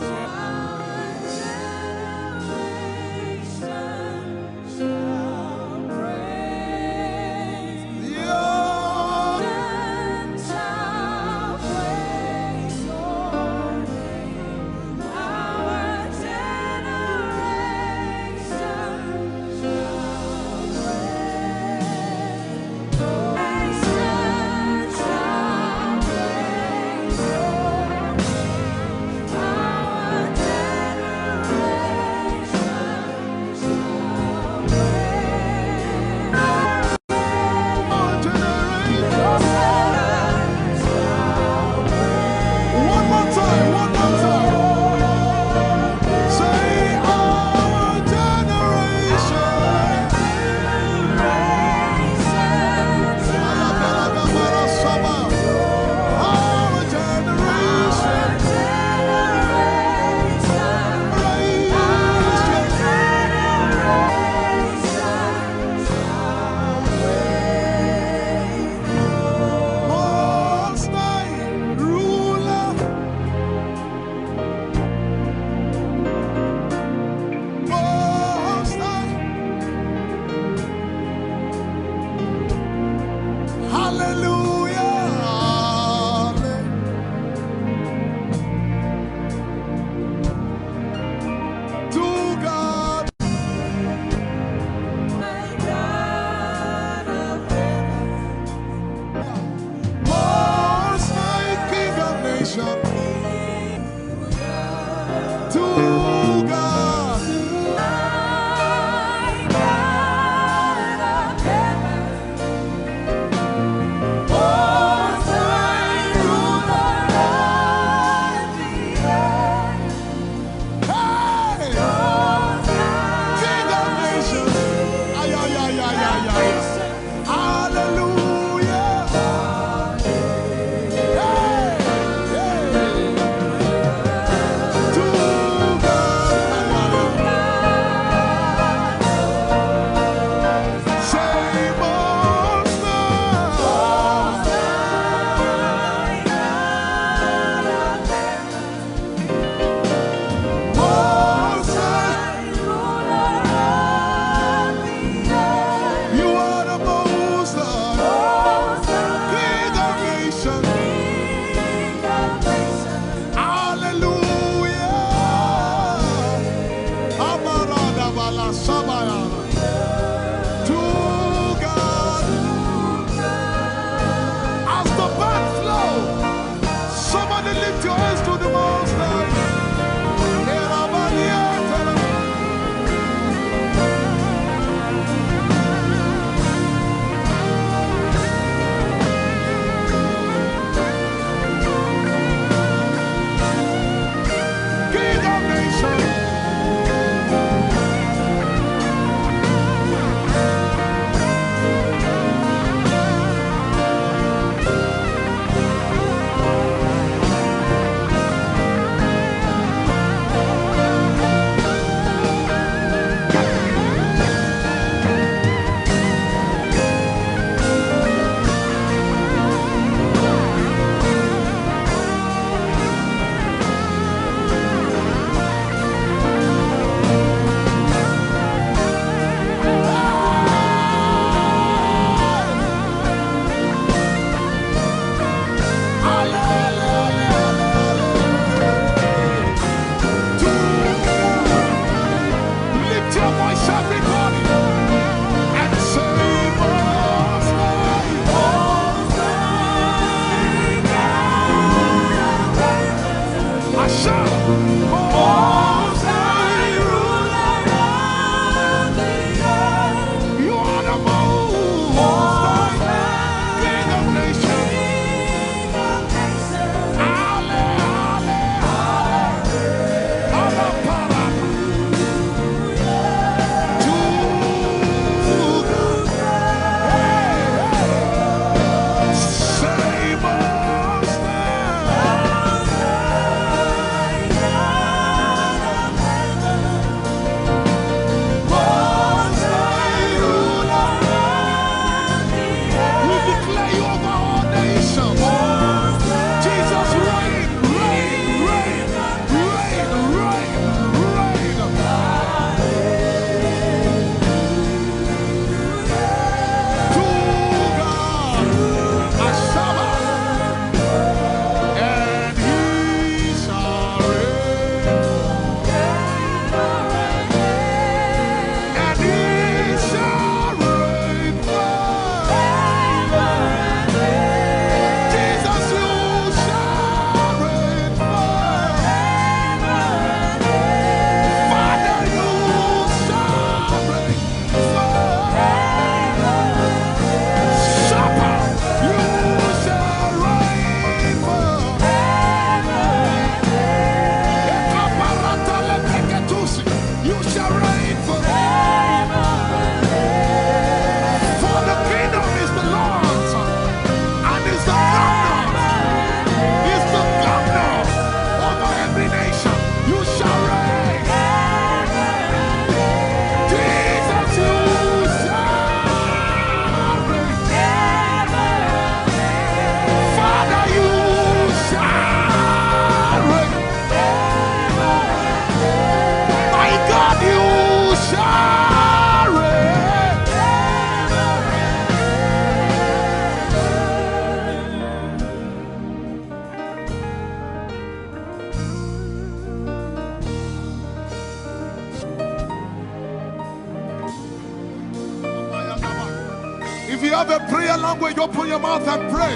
hear language, open your mouth and pray.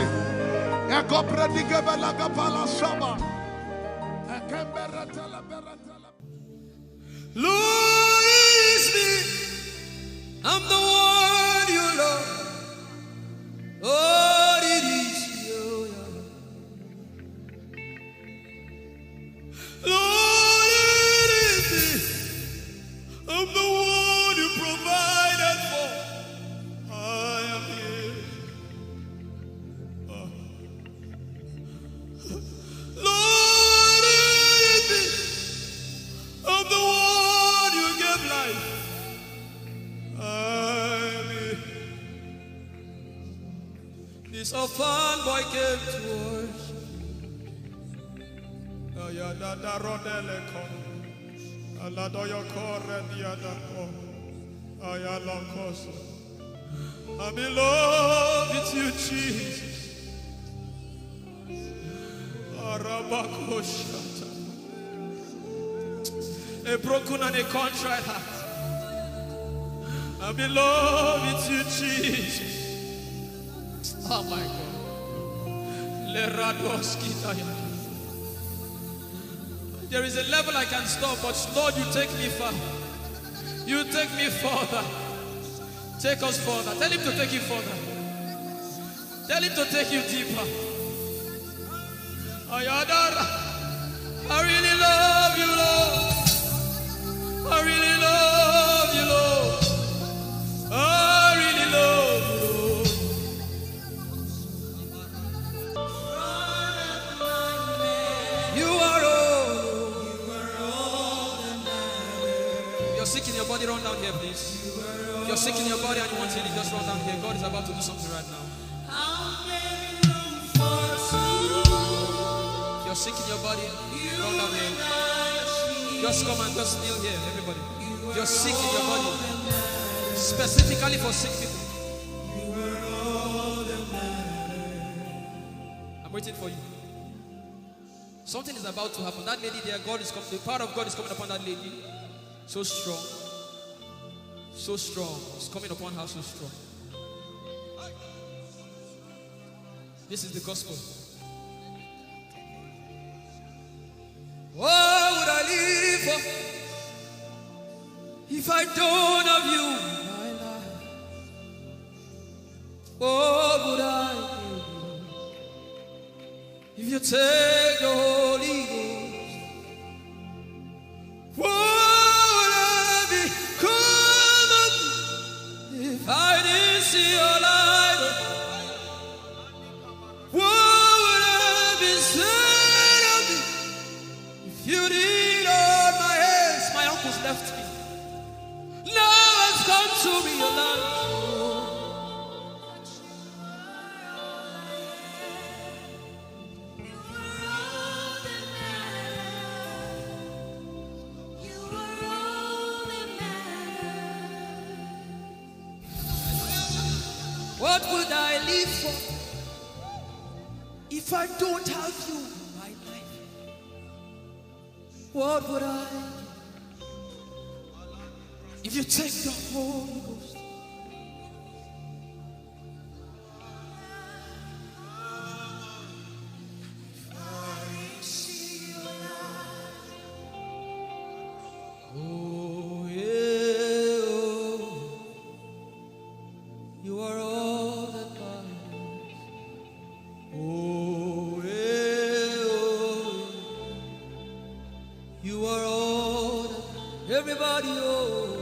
Lord, is me. I'm the one you love. Lord, it is you. Lord, it is me. I'm the one you provided for. I am here. Lord, it is me. I'm the one you gave life. I'm here. This orphan boy came to worship. I'm in love with you, Jesus. A broken and a contrite heart. I'm in love with you, Jesus. Oh my God. There is a level I can stop, but Lord, you take me far. You take me further. Take us further. Tell him to take you further. Tell him to take you deeper. I really love you, Lord. I really love you, Lord. I really love you, Lord. You are all that matters. You're sick in your body, run down here, please. If you're sick in your body and you want healing, just run down here. God is about to do something right now. If you're sick in your body, run down here. Just come and just kneel here, everybody. If you're sick in your body, specifically for sick people, I'm waiting for you. Something is about to happen. That lady there, God is coming. The power of God is coming upon that lady. So strong. So strong. It's coming upon her so strong. This is the gospel. What would I live for if I don't have you in my life? What would I do if you take the Holy Ghost? What would I become if I didn't see your light? What would I be said of me if you did hold my hands? My uncles left me. Now has come to me your life. What would I live for if I don't have you in my life? What would I do if you take the Holy Ghost? Oh, yeah, oh, you are all that matters. Oh, yeah, oh, you are all that everybody, oh.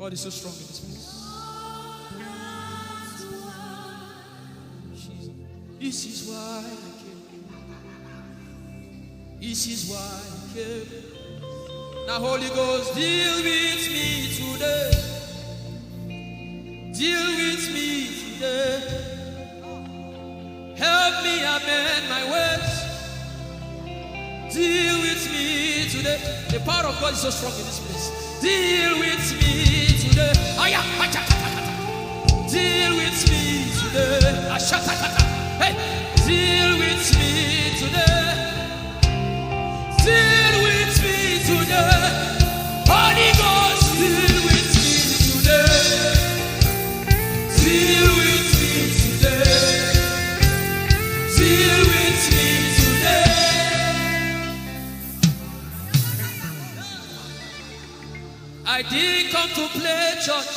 God is so strong in this place. This is why I came. This is why I came. Now Holy Ghost, deal with me today. Deal with me today. Help me amend my ways. Deal with me today. The power of God is so strong in this place. Deal with me today. Deal with me today. Hey, deal with me today. Deal with me today. Holy Ghost, deal with me today. Deal with me today. Deal with me today. I didn't come to play church.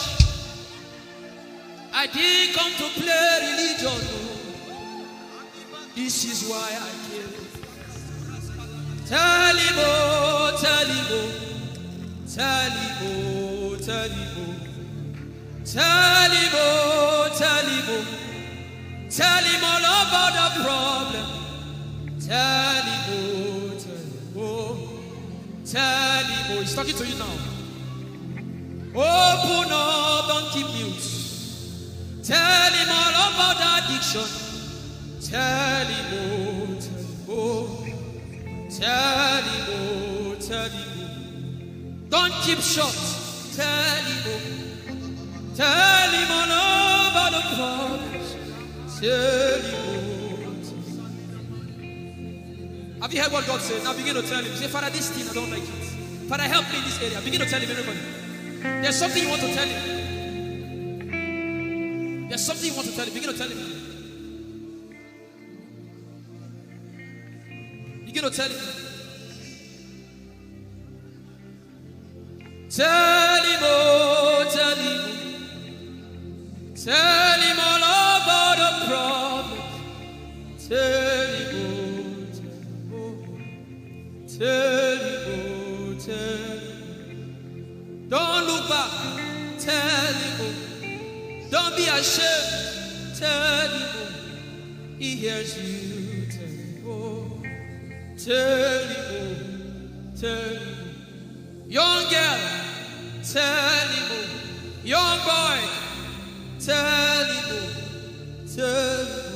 I didn't come to play religion. This is why I came. Tell him, oh, tell him, oh, tell him, oh, tell him, oh, tell him, oh, tell him, oh, tell him all about the problem. Tell him, oh, tell him, oh, tell him, oh. He's talking to you now. Open up, don't keep mute. Tell him all about the addiction. Tell him, oh, tell him, oh, tell him, oh. Don't keep short. Tell him, oh, tell him all about the problems. Tell him, oh. Have you heard what God said? Now begin to tell him. Say, Father, this thing I don't like it. Father, help me in this area. Begin to tell him, everybody. There's something you want to tell him. There's something you want to tell him. Begin to tell him. Begin to tell him. Tell him, oh, tell him. Tell him all about the problem. Tell him, oh, tell him, oh, tell him. Don't look back. Tell him, oh. Don't be ashamed. Tell him, oh. He hears you. Tell him, oh. Tell him, oh. Tell him, oh. Young girl, tell him, oh. Young boy, tell him, oh. Tell him, oh.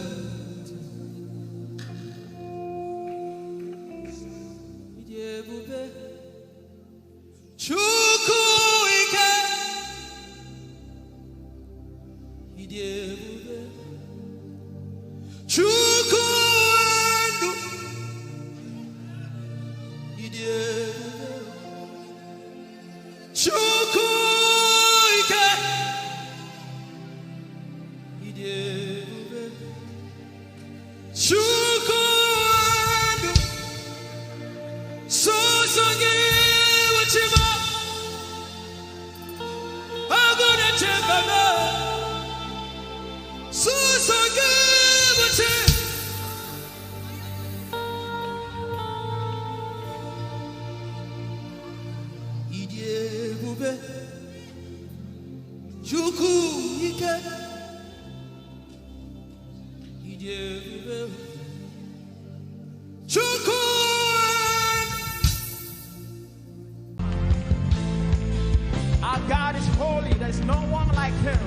Our God is holy, there's no one like him.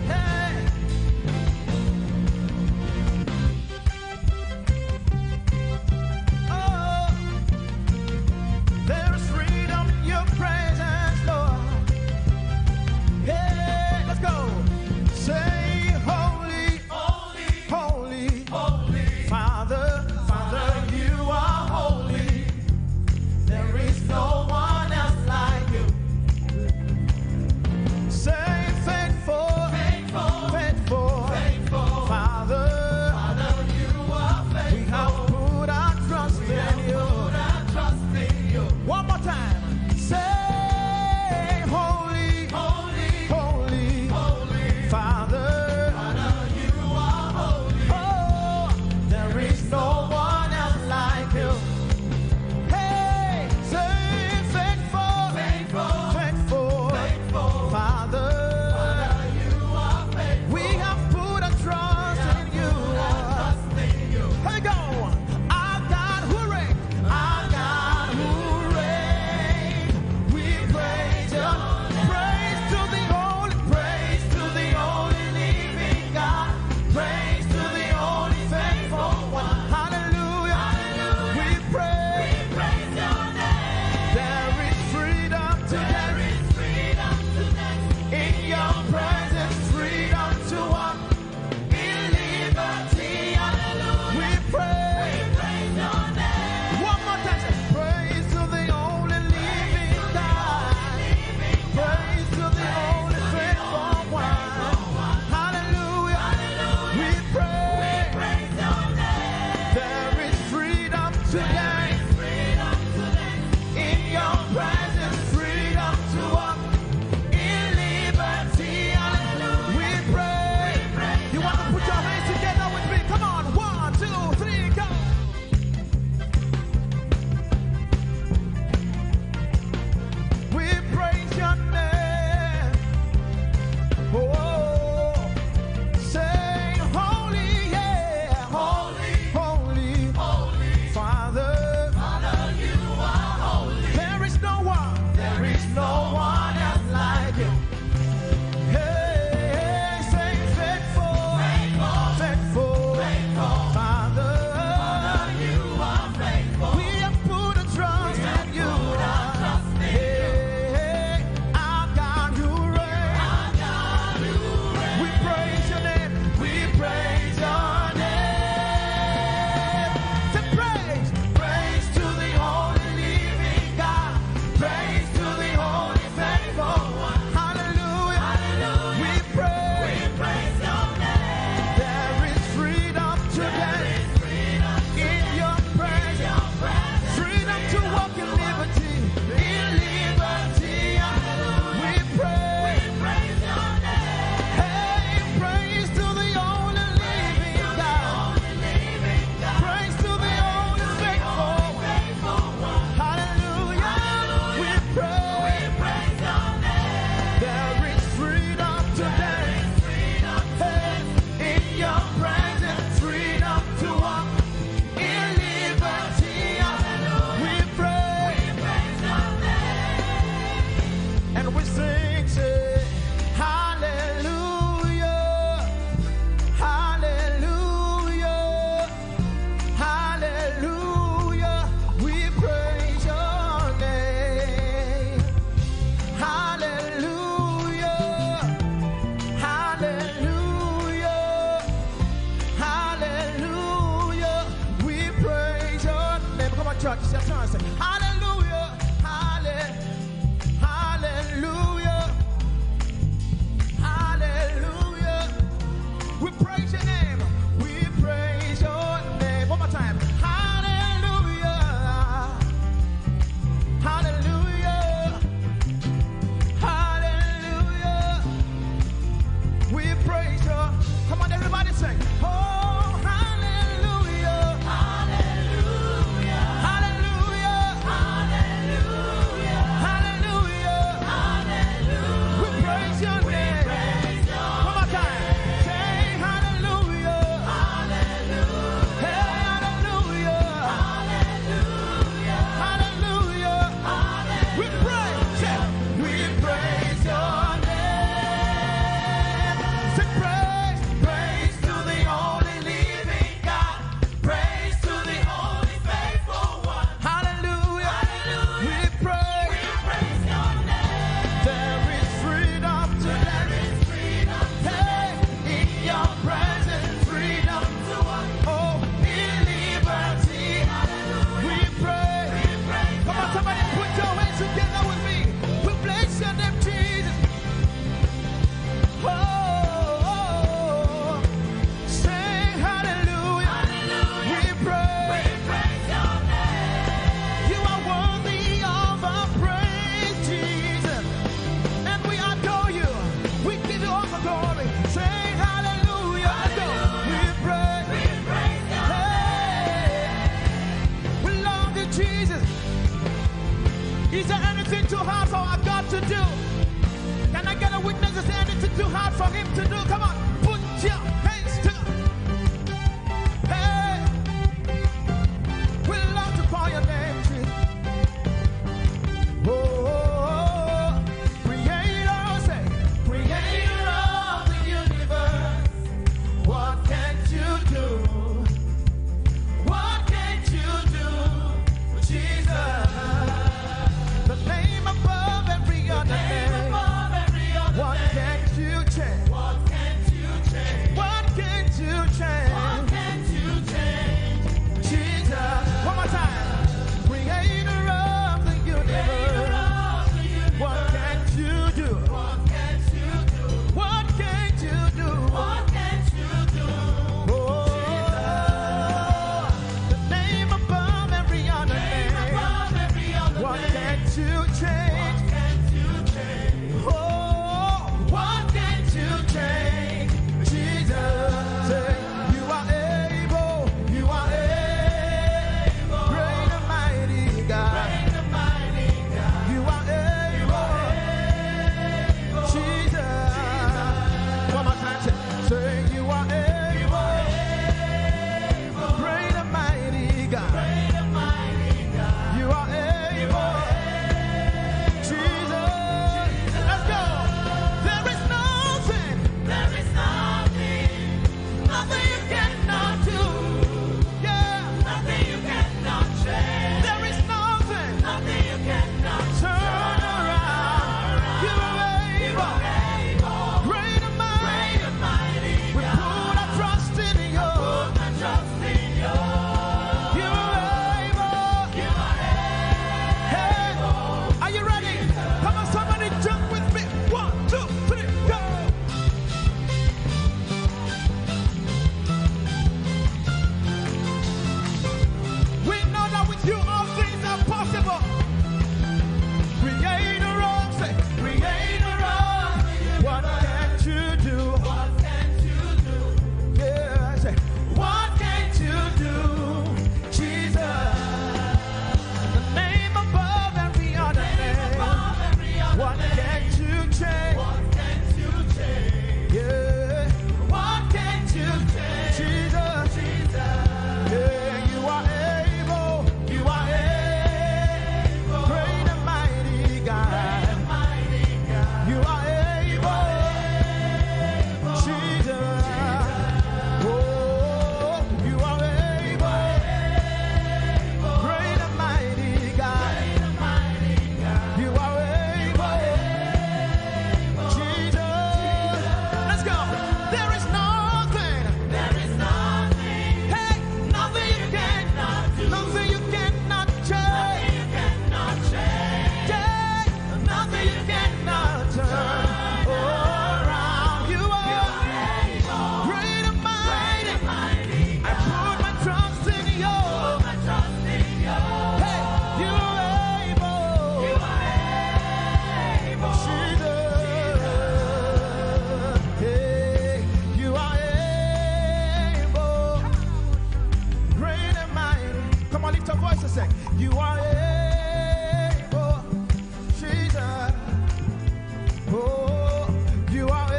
Hey. Oh, there's freedom in your presence, Lord. Hey, let's go. Say holy, holy, holy, holy. Father, Father, you are holy. There is no one else like you. today. In your presence, freedom to walk in liberty. Hallelujah. We pray. You want to put your hands together with me? Come on. 1, 2, 3, go. We praise your name. Oh, say holy, yeah. Holy, holy, holy. Father, Father, you are holy. There is no one else like you. Hey, say faithful, faithful, faithful, faithful. Father, Father, you are faithful. We have put a trust in you. Hey, our God, you reign. Our God, you reign. We praise your name. We praise your name. Say praise, praise to the holy living God. Praise to the holy faithful one. Hallelujah, hallelujah. We praise your name. There is freedom today. In your presence. Freedom to walk in liberty. In liberty. We praise your name. Hey, praise to the only living God. Praise to the only faithful one. Hallelujah. We praise your name. There is freedom today. Hey, in your presence, freedom to walk in liberty. We praise your name. And we sing, say, hallelujah, hallelujah, hallelujah. We praise your name. Hallelujah, hallelujah, hallelujah. We praise your name. Come on, church. Say, hallelujah, hallelujah, hallelujah. We praise your name. We praise your name. One more time. Hallelujah, hallelujah, hallelujah. We praise your. Come on, everybody sing. Oh, hallelujah, hallelujah, hallelujah, hallelujah, hallelujah, hallelujah. We praise your name. One more time. Say hallelujah, hallelujah, hey, hallelujah, hallelujah, hallelujah. We praise your name. Say praise, praise to the only living God. Praise to the only faithful one. Hallelujah, hallelujah. We praise your name. There is freedom today. Hey, in your presence, freedom to walk. Oh, in liberty. We pray. Come on, somebody put your hands together with me. We bless your name, Jesus. Oh, say hallelujah. We praise your name. You are worthy of our praise, Jesus. And we adore you. We give you all the glory. Say hallelujah. We praise your name. We love you, Jesus. Is there anything too hard for our God to do? Can I get a witness? Is there anything too hard for him to do? Come on, put your hands together. Hey, we love to call your name, Jesus. Oh, creator, say, creator of the universe. What can't you do? What can't you do, Jesus? The name above every other name. What can't you change? What can't you change? What can to say, you are able, Jesus. Oh, you are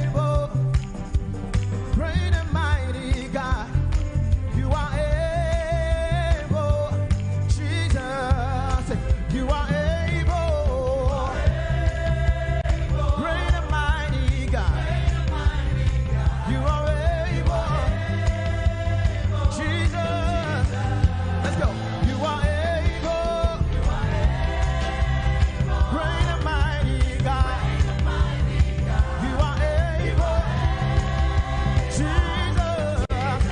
able, great and mighty God. You are able, Jesus. You are able, great and mighty God. You are able, Jesus. Let's go. You are able, great and mighty God. You are able, Jesus.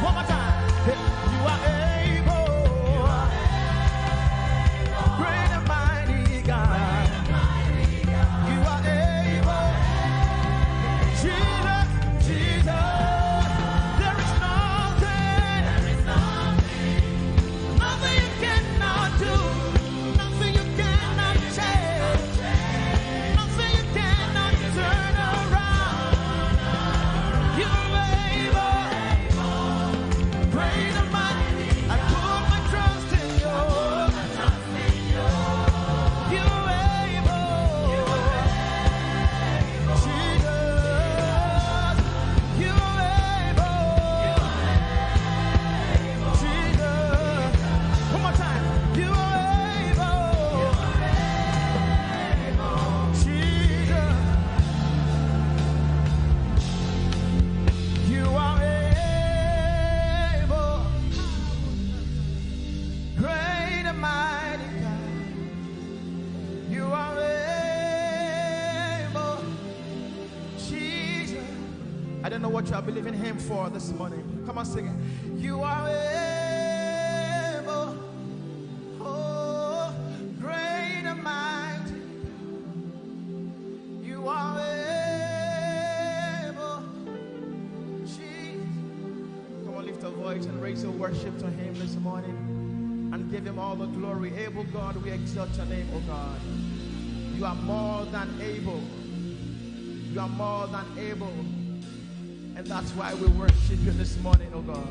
One more time. You are able, great and mighty God. You are able, Jesus, Jesus. There is nothing you cannot do, nothing you cannot change, nothing you cannot turn around. You are able, great and mighty. I put my trust in you. You are able, Jesus. You are able, Jesus. One more time. You are able, Jesus. You are able, great and mighty God. You are able, Jesus. I don't know what you are believing Him for this morning. Come on, sing it. You are able, oh, great and mighty. You are able, Jesus. Come on, lift a voice and raise your worship to Him this morning and give Him all the glory. Able God, we exalt your name, oh God. You are more than able. You are more than able. And that's why we worship you this morning, oh God.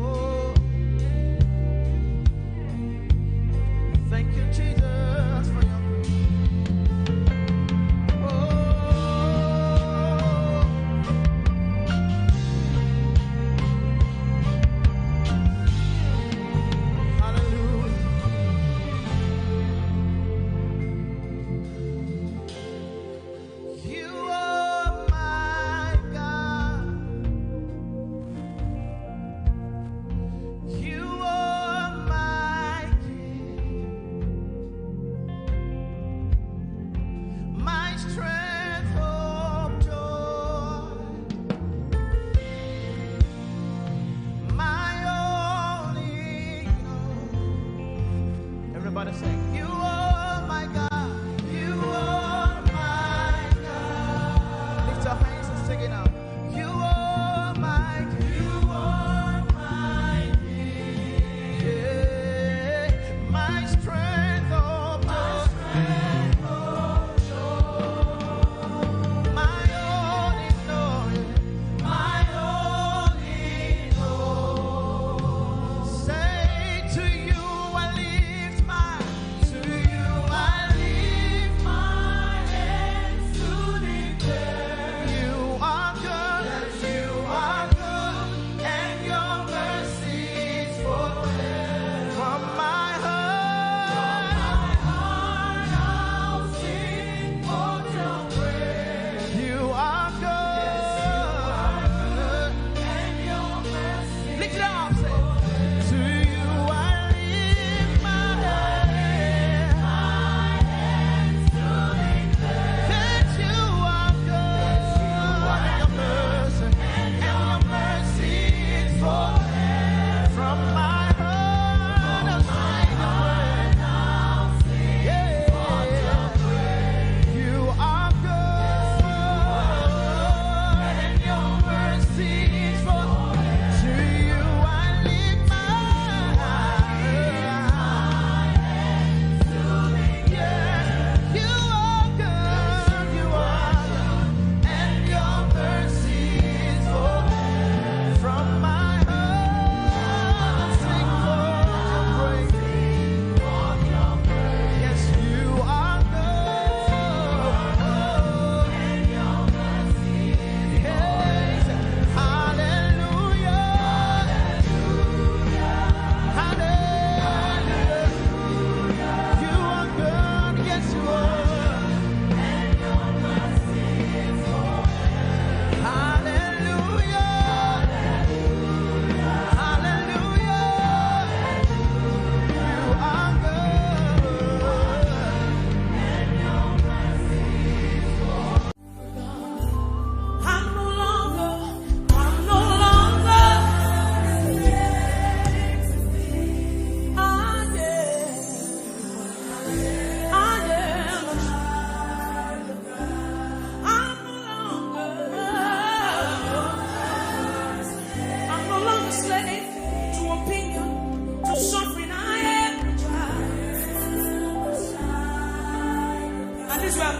Oh, thank you, Jesus, for your hallelujah. You are my God.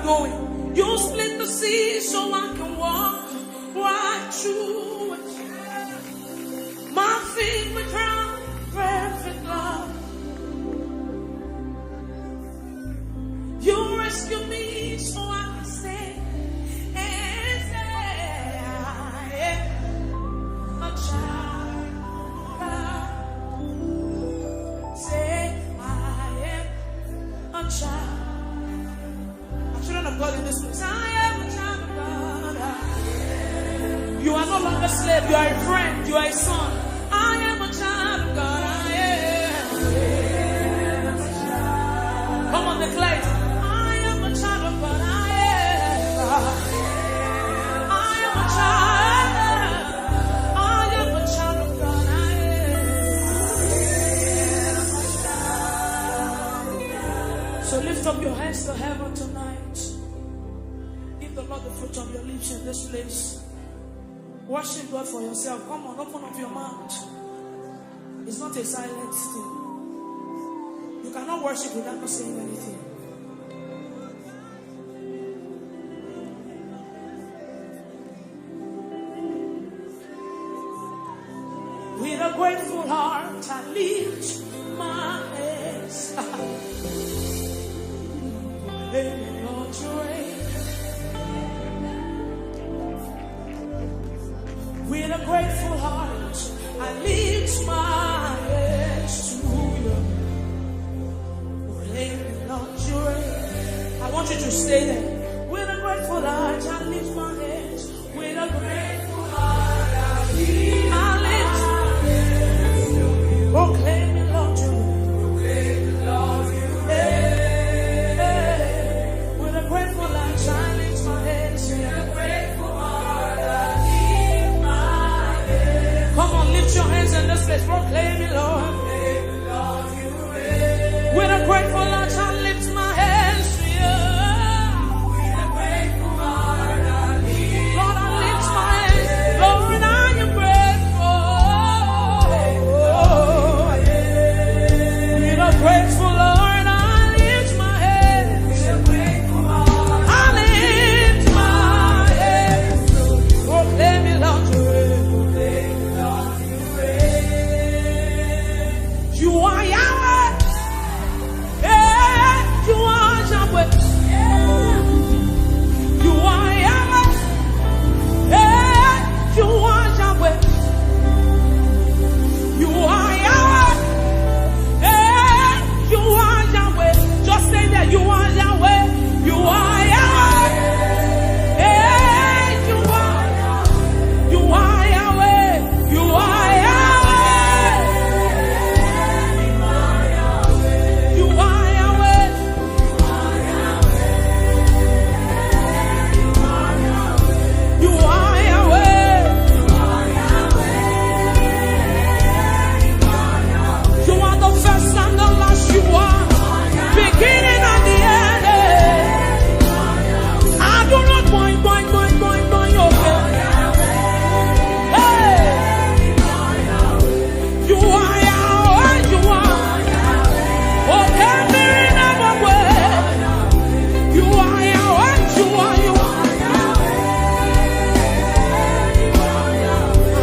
I'm going. You split the sea so I can walk right through it. My feet were crowned perfect love. You rescued me so I can say and say I am a child of God. Say I am a child. Children of God in this place, I am a child of God. You are no longer a slave, you are a friend, you are a son. I am a child of God. I am a child. Come on, declare it. I am a child of God. I am a child. I am a child of God. I am. So lift up your hands to heaven tonight. Give the Lord the fruit of your lips in this place. Worship God for yourself. Come on, open up your mouth. It's not a silent thing. You cannot worship without not saying anything. With a grateful heart, I lift my hands. Lord, you reign. With a grateful heart, I lift my hands to you. Lord, you reign. I want you to stay there. With a grateful heart, I lift my hands. With a grateful heart, I lift my hands. Proclaim it, Lord, you reign. With a grateful heart, I lift my hands. With a grateful heart, I lift my hands. Come on, lift your hands in this place. Proclaim it, Lord. With a grateful heart, I lift my hands to you. With a grateful heart, I lift. Lord, I lift my hands. Lord, I am grateful. With a grateful Lord, I lift my hands. With a grateful heart, I lift my hands. Proclaim it, Lord, you reign. You are Yahweh. You are Yahweh. You are Yahweh. You are Yahweh. You are Yahweh. You are Yahweh. Just say that you are Yahweh. You are Yahweh. You are Yahweh. You are Yahweh. You are beginning and the end. I do not boing, boing, boing, boing, boing, okay. Hey, you are Yahweh, you are. Okay, mirror never way. You are Yahweh, you are, you are.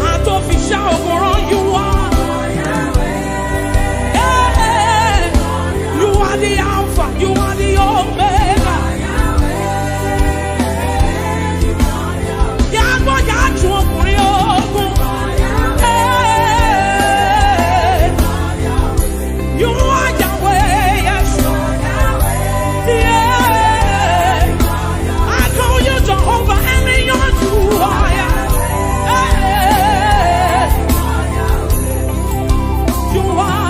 I don't be shy over on you are. You are the Alpha, you are the Omega. Yago yacho kurioku. You are Yahweh, yes. Yeah. I call you Jehovah, and you're you are. You are.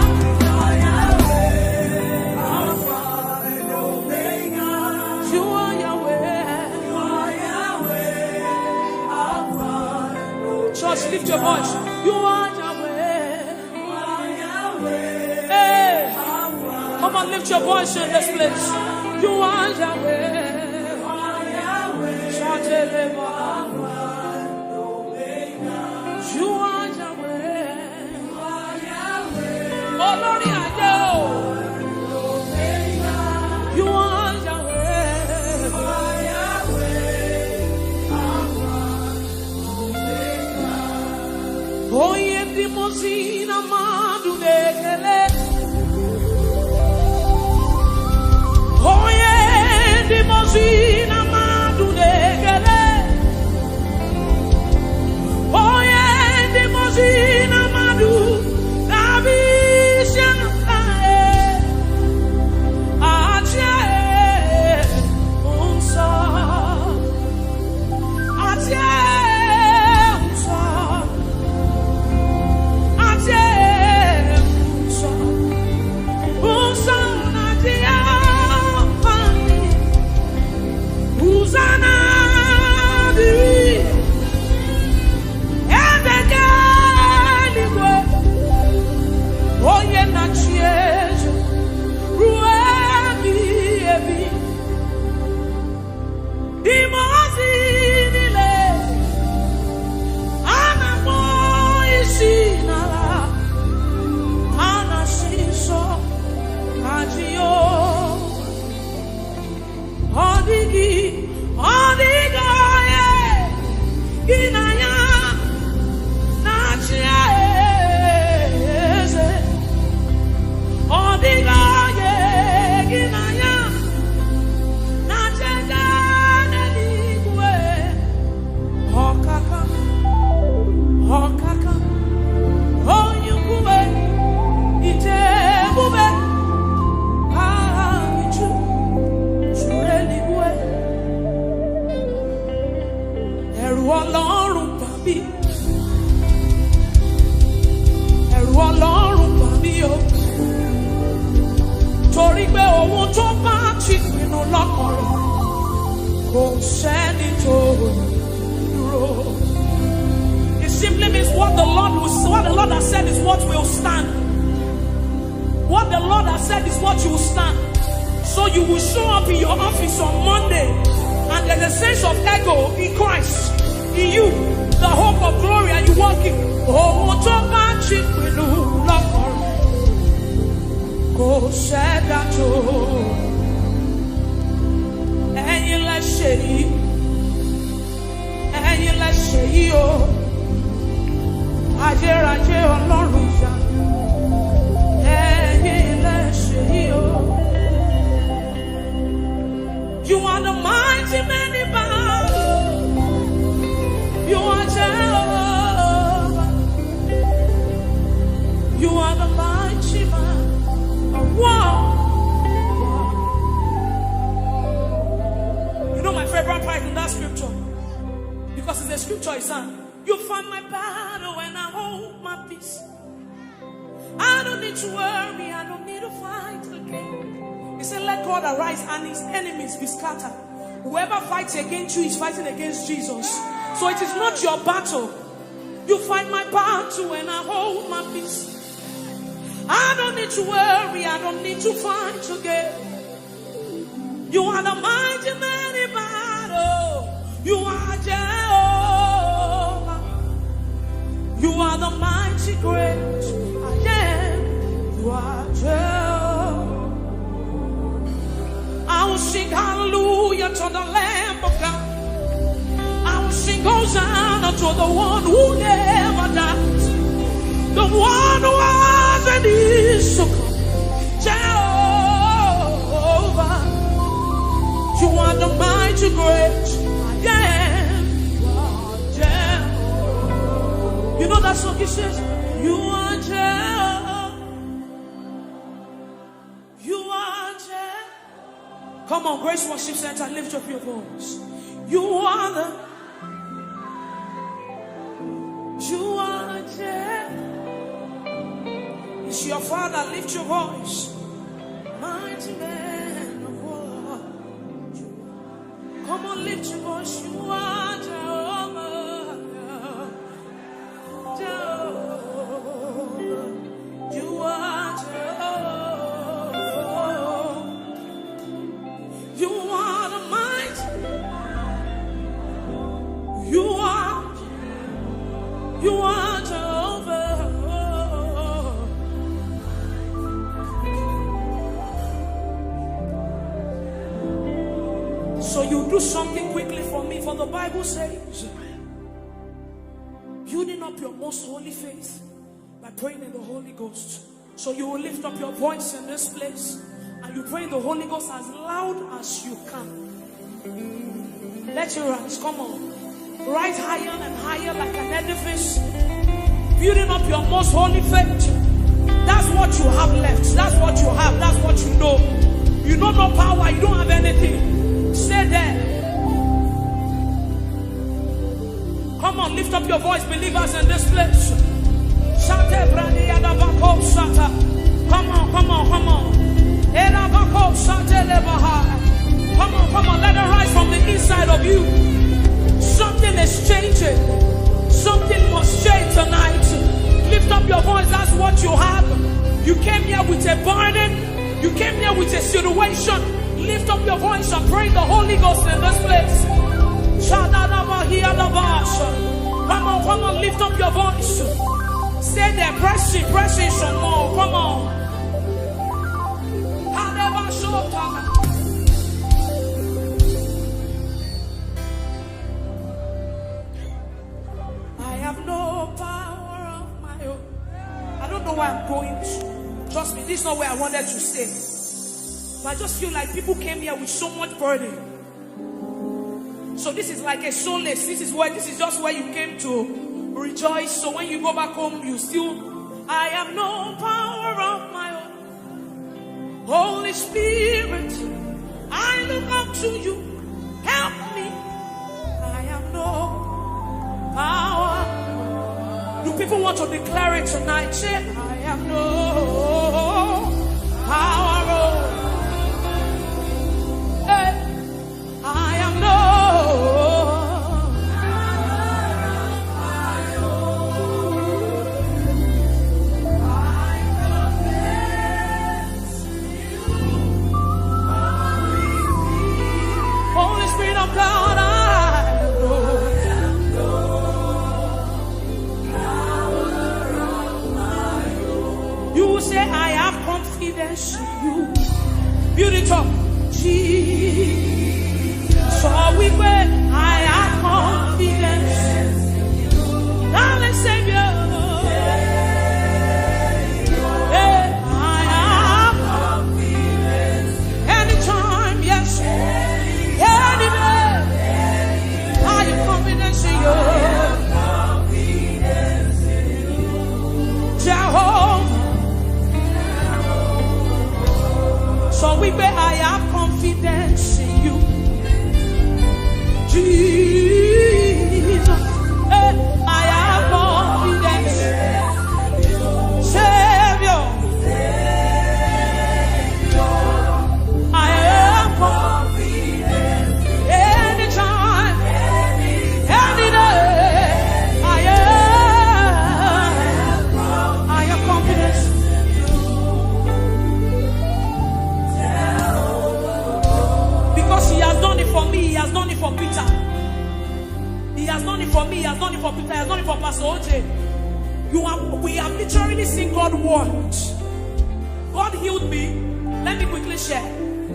Lift your voice. You are Yahweh. Hey, come on, lift your voice in this place. You are Yahweh. You are Yahweh. Oh Lord, I know. You are Yahweh. what the Lord has said is what will stand. What the Lord has said is what you will stand. So you will show up in your office on Monday, and there's a sense of ego in Christ, in you, the hope of glory, and you walk in. Oh, go said that and you let say, and you let say, oh, I hear on Lorusa, and you let say, oh, you are the mighty man in battle, you are Jehovah, you are the mighty man. Wow. You know my favorite part in that scripture? Because it's a scripture is on. You fight my battle when I hold my peace. I don't need to worry, I don't need to fight again. He said, let God arise and his enemies be scattered. Whoever fights against you is fighting against Jesus. So it is not your battle. You fight my battle when I hold my peace. I don't need to worry, I don't need to fight again. You are the mighty man in battle. You are Jehovah. You are the mighty great I am. You are Jehovah. I will sing hallelujah to the Lamb of God. I will sing Hosanna to the one who never dies. The one who was and is to come. Jehovah, you are the mighty great I am. You know that song, it says, you are Jehovah. You are Jehovah. Come on, Grace Worship Center, lift up your voice. You are the, you are Jehovah. It's your Father, lift your voice. Mighty man of war. Come on, lift your voice. You are Jehovah. Jehovah. You are Jehovah. You are the mighty. You are Jehovah. So you do something quickly for me, for the Bible says, building up your most holy faith by praying in the Holy Ghost. So you will lift up your voice in this place and you pray in the Holy Ghost as loud as you can. Let your rise, come on. Rise higher and higher like an edifice. Building up your most holy faith. That's what you have left. That's what you have. That's what you know. You know no power. You don't have anything. Stay there. Come on, lift up your voice, believers in this place. Come on, come on, come on. Come on, let it rise from the inside of you. Something is changing. Something must change tonight. Lift up your voice, that's what you have. You came here with a burden. You came here with a situation. Lift up your voice and pray the Holy Ghost in this place. Come on, lift up your voice. Stay there, press it some more. Come on. I have no power of my own. I don't know where I'm going to. Trust me, this is not where I wanted to stay. But I just feel like people came here with so much burden. So this is like a solace. This is just where you came to rejoice. So when you go back home, you still, I have no power of my own. Holy Spirit, I look up to you. Help me. I have no power. Do people want to declare it tonight? Say, I have no power. I am no. confidence in you. Build it up. Jesus. So we wait. I have confidence. Darling Savior. So we may I have confidence in you, Jesus. I have confidence, Savior. I have confidence. Anytime, any day, I have confidence. He has done it for me, he has done it for Peter. He has done it for me, he has done it for Peter, he has done it for Pastor OJ. We have literally seen God work. God healed me. Let me quickly share.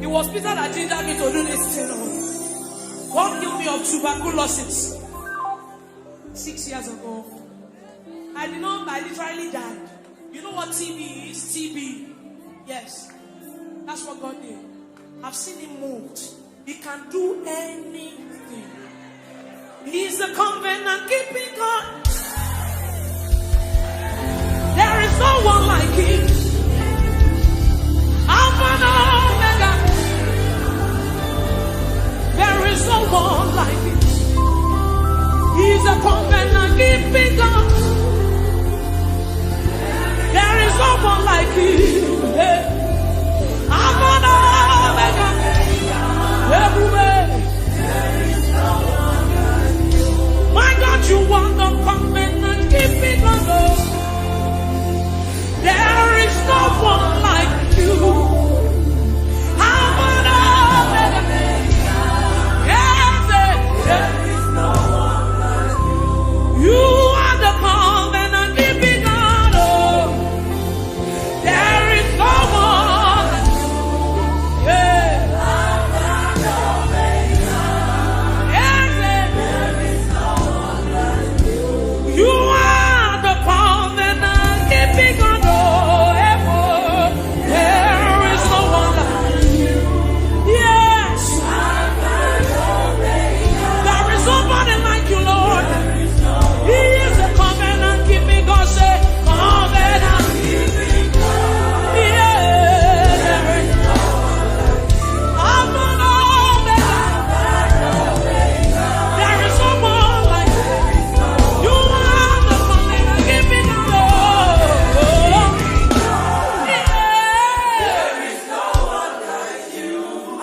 It was Peter that gingered me to do this thing. God healed me of tuberculosis 6 years ago. I literally died. You know what TB is? TB. Yes. That's what God did. I've seen him moved. He can do anything. He's a covenant keeping God. There is no one like him. Alpha and Omega. There is no one like him. He's a covenant keeping God.